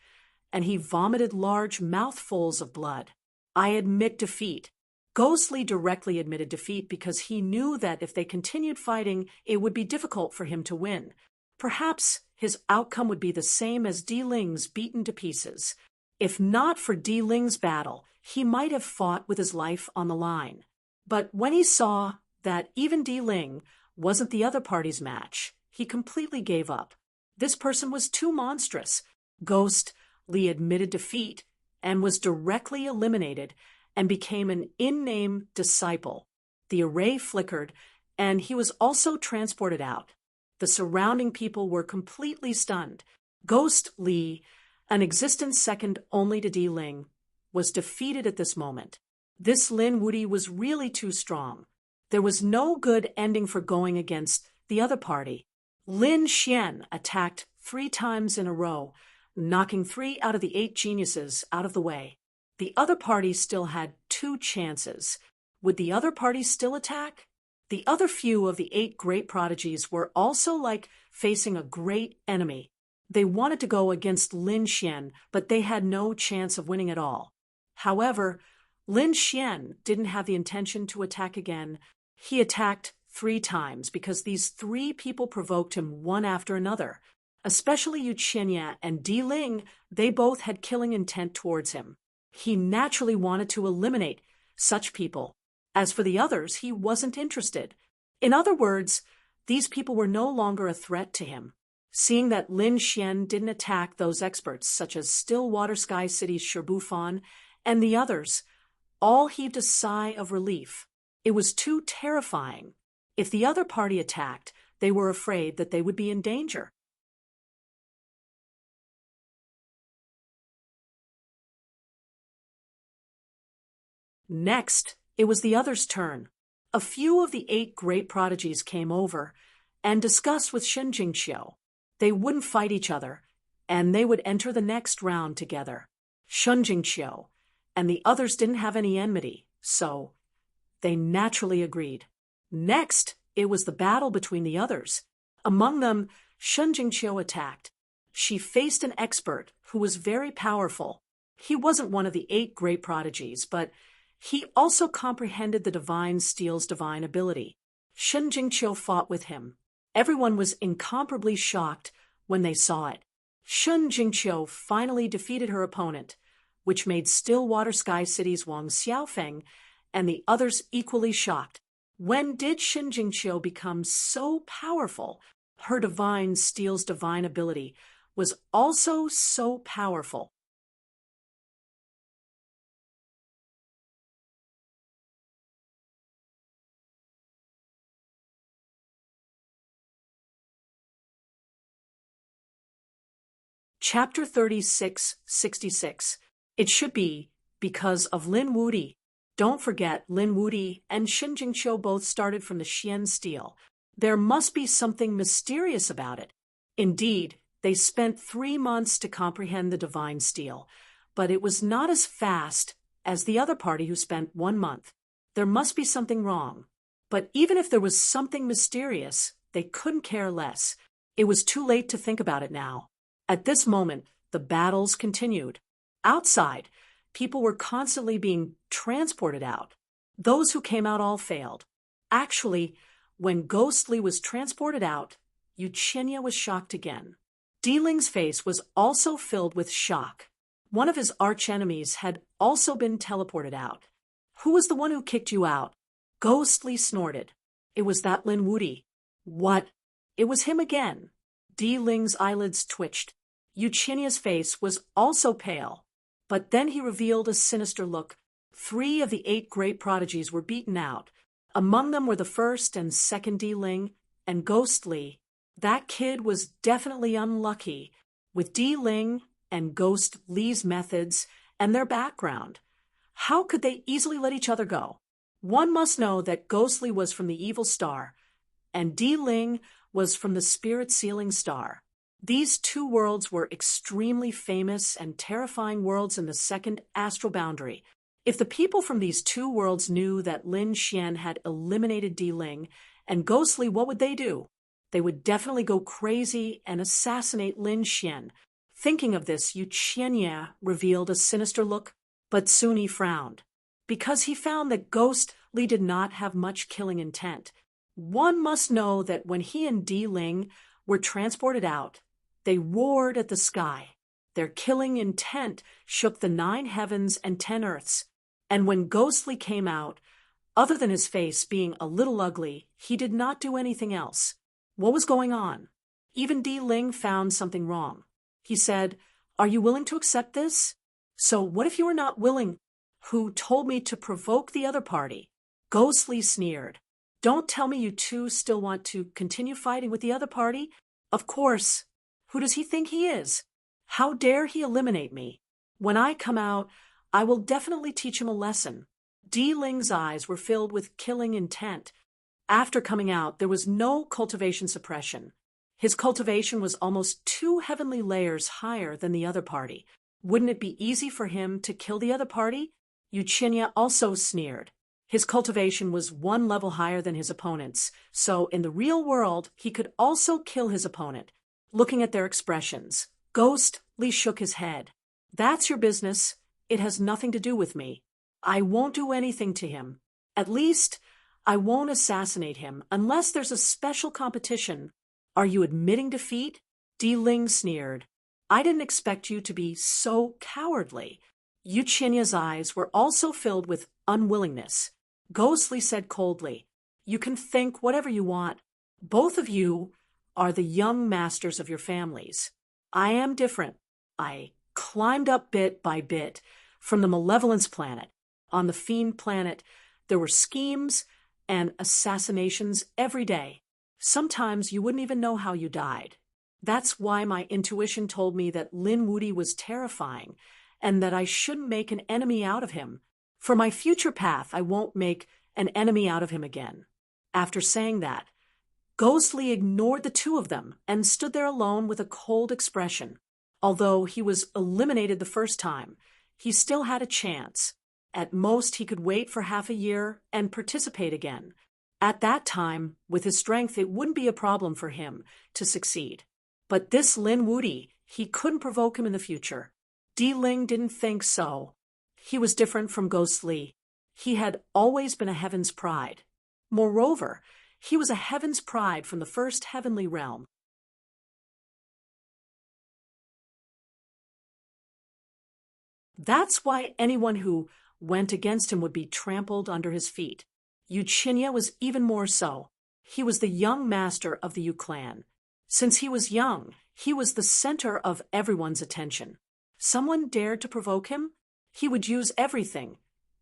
and he vomited large mouthfuls of blood. I admit defeat. Ghost Li directly admitted defeat because he knew that if they continued fighting, it would be difficult for him to win. Perhaps his outcome would be the same as Di Ling's beaten to pieces. If not for Di Ling's battle, he might have fought with his life on the line. But when he saw that even Di Ling wasn't the other party's match, he completely gave up. This person was too monstrous. Ghost Li admitted defeat and was directly eliminated and became an in-name disciple. The array flickered, and he was also transported out. The surrounding people were completely stunned. Ghost Li, an existence second only to Di Ling, was defeated at this moment. This Lin Wudi was really too strong. There was no good ending for going against the other party. Lin Xian attacked 3 times in a row, knocking 3 out of the 8 geniuses out of the way. The other party still had 2 chances. Would the other party still attack? The other few of the 8 great prodigies were also like facing a great enemy. They wanted to go against Lin Xian, but they had no chance of winning at all. However, Lin Xian didn't have the intention to attack again. He attacked 3 times because these 3 people provoked him one after another. Especially Yu Qianya and Di Ling, they both had killing intent towards him. He naturally wanted to eliminate such people. As for the others, he wasn't interested. In other words, these people were no longer a threat to him. Seeing that Lin Xian didn't attack those experts, such as Stillwater Sky City's Shirbufan and the others, all heaved a sigh of relief. It was too terrifying. If the other party attacked, they were afraid that they would be in danger. Next, it was the others' turn. A few of the 8 great prodigies came over and discussed with Shen Jingqiu. They wouldn't fight each other, and they would enter the next round together. Shen Jingqiu and the others didn't have any enmity, so they naturally agreed. Next, it was the battle between the others. Among them, Shen Jingqiu attacked. She faced an expert who was very powerful. He wasn't one of the 8 great prodigies, but he also comprehended the divine steel's divine ability. Shen Jingqiu fought with him. Everyone was incomparably shocked when they saw it. Shen Jingqiu finally defeated her opponent, which made Stillwater Sky City's Wang Xiaofeng and the others equally shocked. When did Shen Jingqiu become so powerful? Her divine steel's divine ability was also so powerful. Chapter 3666. It should be because of Lin Wudi. Don't forget, Lin Wudi and Shen Jingqiu both started from the Xian steel. There must be something mysterious about it. Indeed, they spent 3 months to comprehend the divine steel, but it was not as fast as the other party who spent 1 month. There must be something wrong. But even if there was something mysterious, they couldn't care less. It was too late to think about it now. At this moment, the battles continued. Outside, people were constantly being transported out. Those who came out all failed. Actually, when Ghostly was transported out, Yuchinya was shocked again. Diling's face was also filled with shock. One of his archenemies had also been teleported out. Who was the one who kicked you out? Ghostly snorted. It was that Lin Wudi. What? It was him again. Diling's eyelids twitched. Yuchinya's face was also pale. But then he revealed a sinister look. 3 of the 8 great prodigies were beaten out. Among them were the first and second Diling and Ghostly. That kid was definitely unlucky. With Diling and Ghost Li's methods and their background, how could they easily let each other go? One must know that Ghostly was from the evil star, and Diling was from the spirit sealing star. These 2 worlds were extremely famous and terrifying worlds in the second astral boundary. If the people from these 2 worlds knew that Lin Xian had eliminated Diling and Ghostly, what would they do? They would definitely go crazy and assassinate Lin Xian. Thinking of this, Yuchinya revealed a sinister look, but soon he frowned, because he found that Ghostly did not have much killing intent. One must know that when he and Diling were transported out, they roared at the sky. Their killing intent shook the 9 heavens and 10 earths. And when Ghostly came out, other than his face being a little ugly, he did not do anything else. What was going on? Even Diling found something wrong. He said, "Are you willing to accept this?" "So what if you are not willing?" "Who told me to provoke the other party?" Ghostly sneered. "Don't tell me you 2 still want to continue fighting with the other party?" "Of course. Who does he think he is? How dare he eliminate me? When I come out, I will definitely teach him a lesson." Diling's eyes were filled with killing intent. After coming out, there was no cultivation suppression. His cultivation was almost 2 heavenly layers higher than the other party. Wouldn't it be easy for him to kill the other party? Yuchinya also sneered. His cultivation was 1 level higher than his opponent's, so in the real world, he could also kill his opponent. Looking at their expressions, Ghostly shook his head. "That's your business. It has nothing to do with me. I won't do anything to him. At least, I won't assassinate him unless there's a special competition." "Are you admitting defeat?" Diling sneered. "I didn't expect you to be so cowardly." Yuchinya's eyes were also filled with unwillingness. Ghostly said coldly, "You can think whatever you want. Both of you are the young masters of your families. I am different. I climbed up bit by bit from the Malevolence planet. On the Fiend planet, there were schemes and assassinations every day. Sometimes you wouldn't even know how you died. That's why my intuition told me that Lin Wudi was terrifying and that I shouldn't make an enemy out of him. For my future path, I won't make an enemy out of him again." After saying that, Ghostly ignored the 2 of them and stood there alone with a cold expression. Although he was eliminated the first time, he still had a chance. At most, he could wait for half a year and participate again. At that time, with his strength, it wouldn't be a problem for him to succeed. But this Lin Wudi, he couldn't provoke him in the future. Diling didn't think so. He was different from Ghostly. He had always been a heaven's pride. Moreover, he was a heaven's pride from the first heavenly realm. That's why anyone who went against him would be trampled under his feet. Yuchinya was even more so. He was the young master of the Yu clan. Since he was young, he was the center of everyone's attention. Someone dared to provoke him? He would use everything,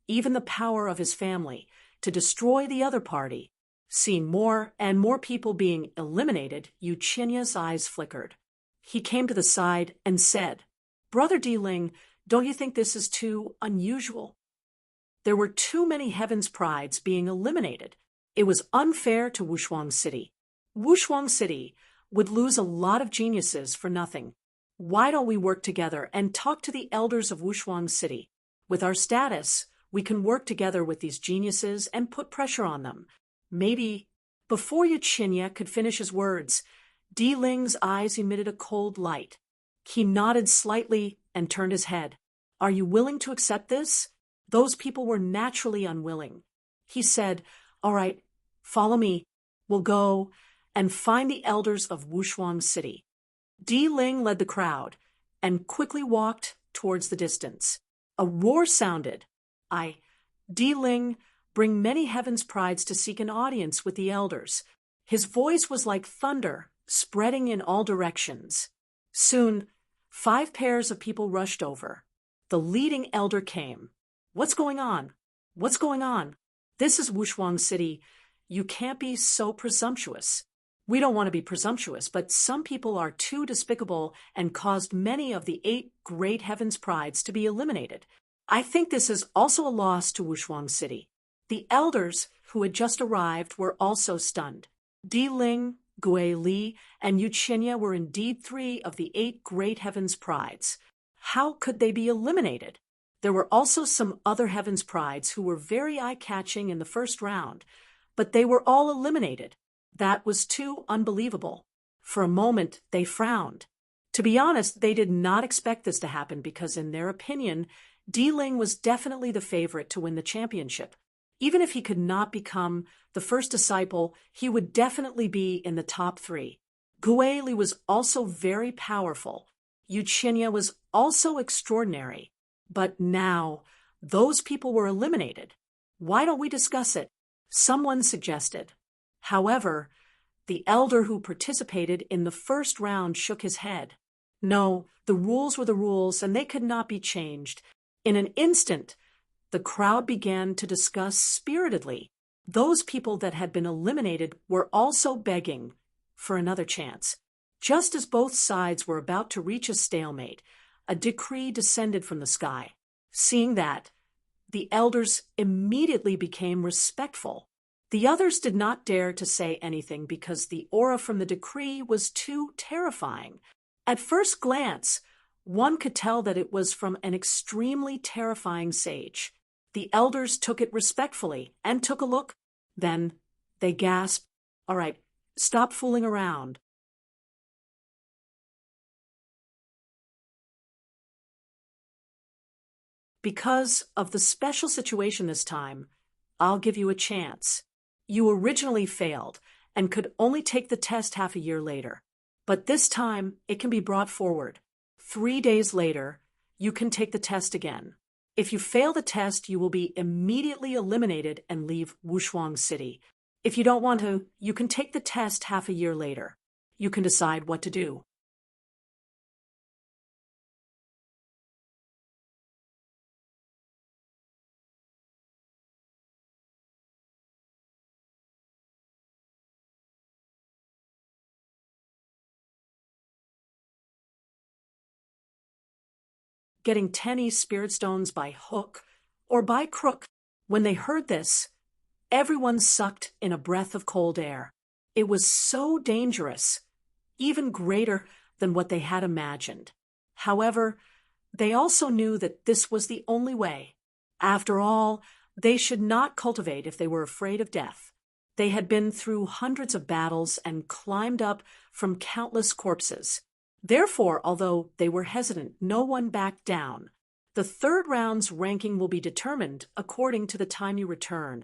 even the power of his family, to destroy the other party. Seeing more and more people being eliminated, Yuchinya's eyes flickered. He came to the side and said, "Brother Di-Ling, don't you think this is too unusual?" There were too many Heaven's Prides being eliminated. It was unfair to Wushuang City. Wushuang City would lose a lot of geniuses for nothing. Why don't we work together and talk to the elders of Wushuang City? With our status, we can work together with these geniuses and put pressure on them. Maybe. Before Yuchinya could finish his words, Di-Ling's eyes emitted a cold light. He nodded slightly and turned his head. "Are you willing to accept this?" Those people were naturally unwilling. He said, "All right, follow me. We'll go and find the elders of Wushuang City." Di-Ling led the crowd and quickly walked towards the distance. A roar sounded. Di-Ling, bring many Heaven's Prides to seek an audience with the elders. His voice was like thunder, spreading in all directions. Soon, 5 pairs of people rushed over. The leading elder came. "What's going on? What's going on? This is Wushuang City. You can't be so presumptuous." "We don't want to be presumptuous, but some people are too despicable and caused many of the 8 great Heaven's Prides to be eliminated. I think this is also a loss to Wushuang City." The elders who had just arrived were also stunned. Di-Ling, Gui Li, and Yuchinya were indeed 3 of the 8 great Heaven's Prides. How could they be eliminated? There were also some other Heaven's Prides who were very eye-catching in the first round, but they were all eliminated. That was too unbelievable. For a moment, they frowned. To be honest, they did not expect this to happen because, in their opinion, Di-Ling was definitely the favorite to win the championship. Even if he could not become the first disciple, he would definitely be in the top 3. Gui Li was also very powerful. Yuchinya was also extraordinary. But now, those people were eliminated. Why don't we discuss it? Someone suggested. However, the elder who participated in the first round shook his head. No, the rules were the rules, and they could not be changed. In an instant, the crowd began to discuss spiritedly. Those people that had been eliminated were also begging for another chance. Just as both sides were about to reach a stalemate, a decree descended from the sky. Seeing that, the elders immediately became respectful. The others did not dare to say anything because the aura from the decree was too terrifying. At first glance, one could tell that it was from an extremely terrifying sage. The elders took it respectfully and took a look. Then they gasped, "All right, stop fooling around." Because of the special situation this time, I'll give you a chance. You originally failed and could only take the test half a year later. But this time, it can be brought forward. 3 days later, you can take the test again. If you fail the test, you will be immediately eliminated and leave Wushuang City. If you don't want to, you can take the test half a year later. You can decide what to do. Getting 10 spirit stones by hook or by crook. When they heard this, everyone sucked in a breath of cold air. It was so dangerous, even greater than what they had imagined. However, they also knew that this was the only way. After all, they should not cultivate if they were afraid of death. They had been through hundreds of battles and climbed up from countless corpses. Therefore, although they were hesitant, no one backed down. The 3rd round's ranking will be determined according to the time you return.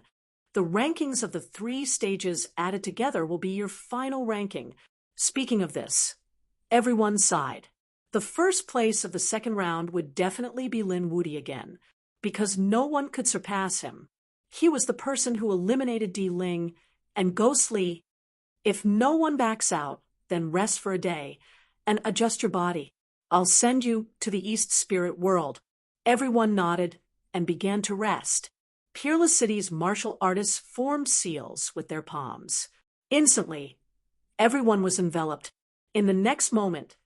The rankings of the 3 stages added together will be your final ranking. Speaking of this, everyone sighed. The first place of the second round would definitely be Lin Wudi again, because no one could surpass him. He was the person who eliminated Di Ling and Ghostly. If no one backs out, then rest for a day and adjust your body. I'll send you to the East Spirit World. Everyone nodded and began to rest. Peerless City's martial artists formed seals with their palms. Instantly, everyone was enveloped. In the next moment,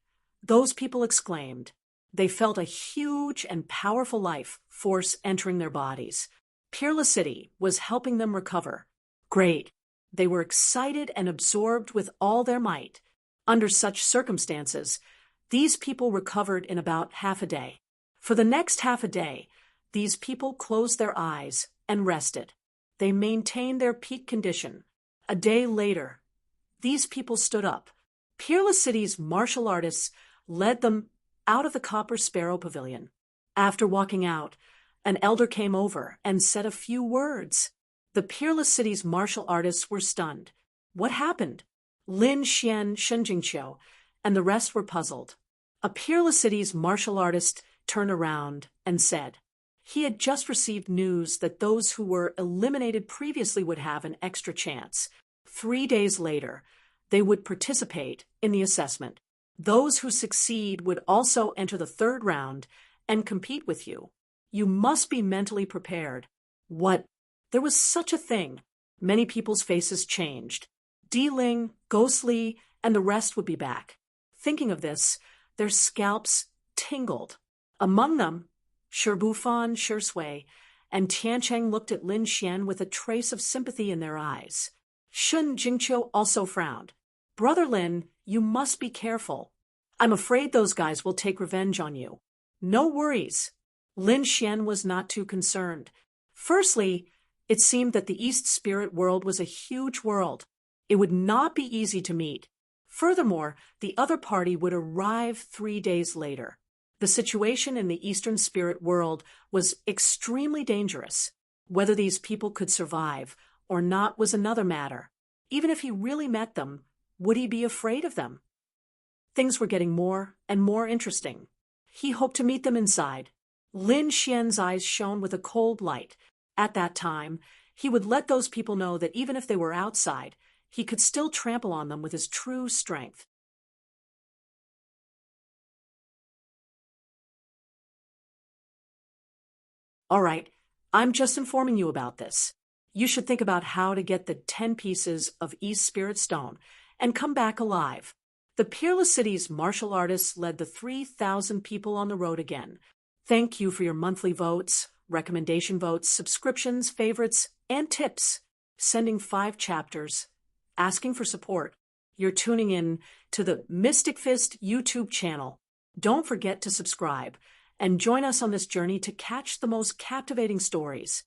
those people exclaimed. They felt a huge and powerful life force entering their bodies. Peerless City was helping them recover. Great. They were excited and absorbed with all their might. Under such circumstances, these people recovered in about half a day. For the next half a day, these people closed their eyes and rested. They maintained their peak condition. A day later, these people stood up. Peerless City's martial artists led them out of the Copper Sparrow Pavilion. After walking out, an elder came over and said a few words. The Peerless City's martial artists were stunned. What happened? Lin Xian, Shen Jingqiu, and the rest were puzzled. A Peerless City's martial artist turned around and said he had just received news that those who were eliminated previously would have an extra chance. 3 days later, they would participate in the assessment. Those who succeed would also enter the third round and compete with you. You must be mentally prepared. What? There was such a thing. Many people's faces changed. Di Ling, Ghostly, and the rest would be back. Thinking of this, their scalps tingled. Among them, Shibufan, Shui, and Tiancheng looked at Lin Xian with a trace of sympathy in their eyes. Shun Jingqiu also frowned. Brother Lin, you must be careful. I'm afraid those guys will take revenge on you. No worries. Lin Xian was not too concerned. Firstly, it seemed that the East Spirit World was a huge world. It would not be easy to meet. Furthermore, the other party would arrive 3 days later. The situation in the Eastern Spirit World was extremely dangerous. Whether these people could survive or not was another matter. Even if he really met them, would he be afraid of them? Things were getting more and more interesting. He hoped to meet them inside. Lin Xian's eyes shone with a cold light. At that time, he would let those people know that even if they were outside, he could still trample on them with his true strength. All right, I'm just informing you about this. You should think about how to get the 10 pieces of East Spirit Stone and come back alive. The Peerless City's martial artists led the 3,000 people on the road again. Thank you for your monthly votes, recommendation votes, subscriptions, favorites, and tips. Sending 5 chapters, asking for support. You're tuning in to the Mystic Fist YouTube channel. Don't forget to subscribe and join us on this journey to catch the most captivating stories.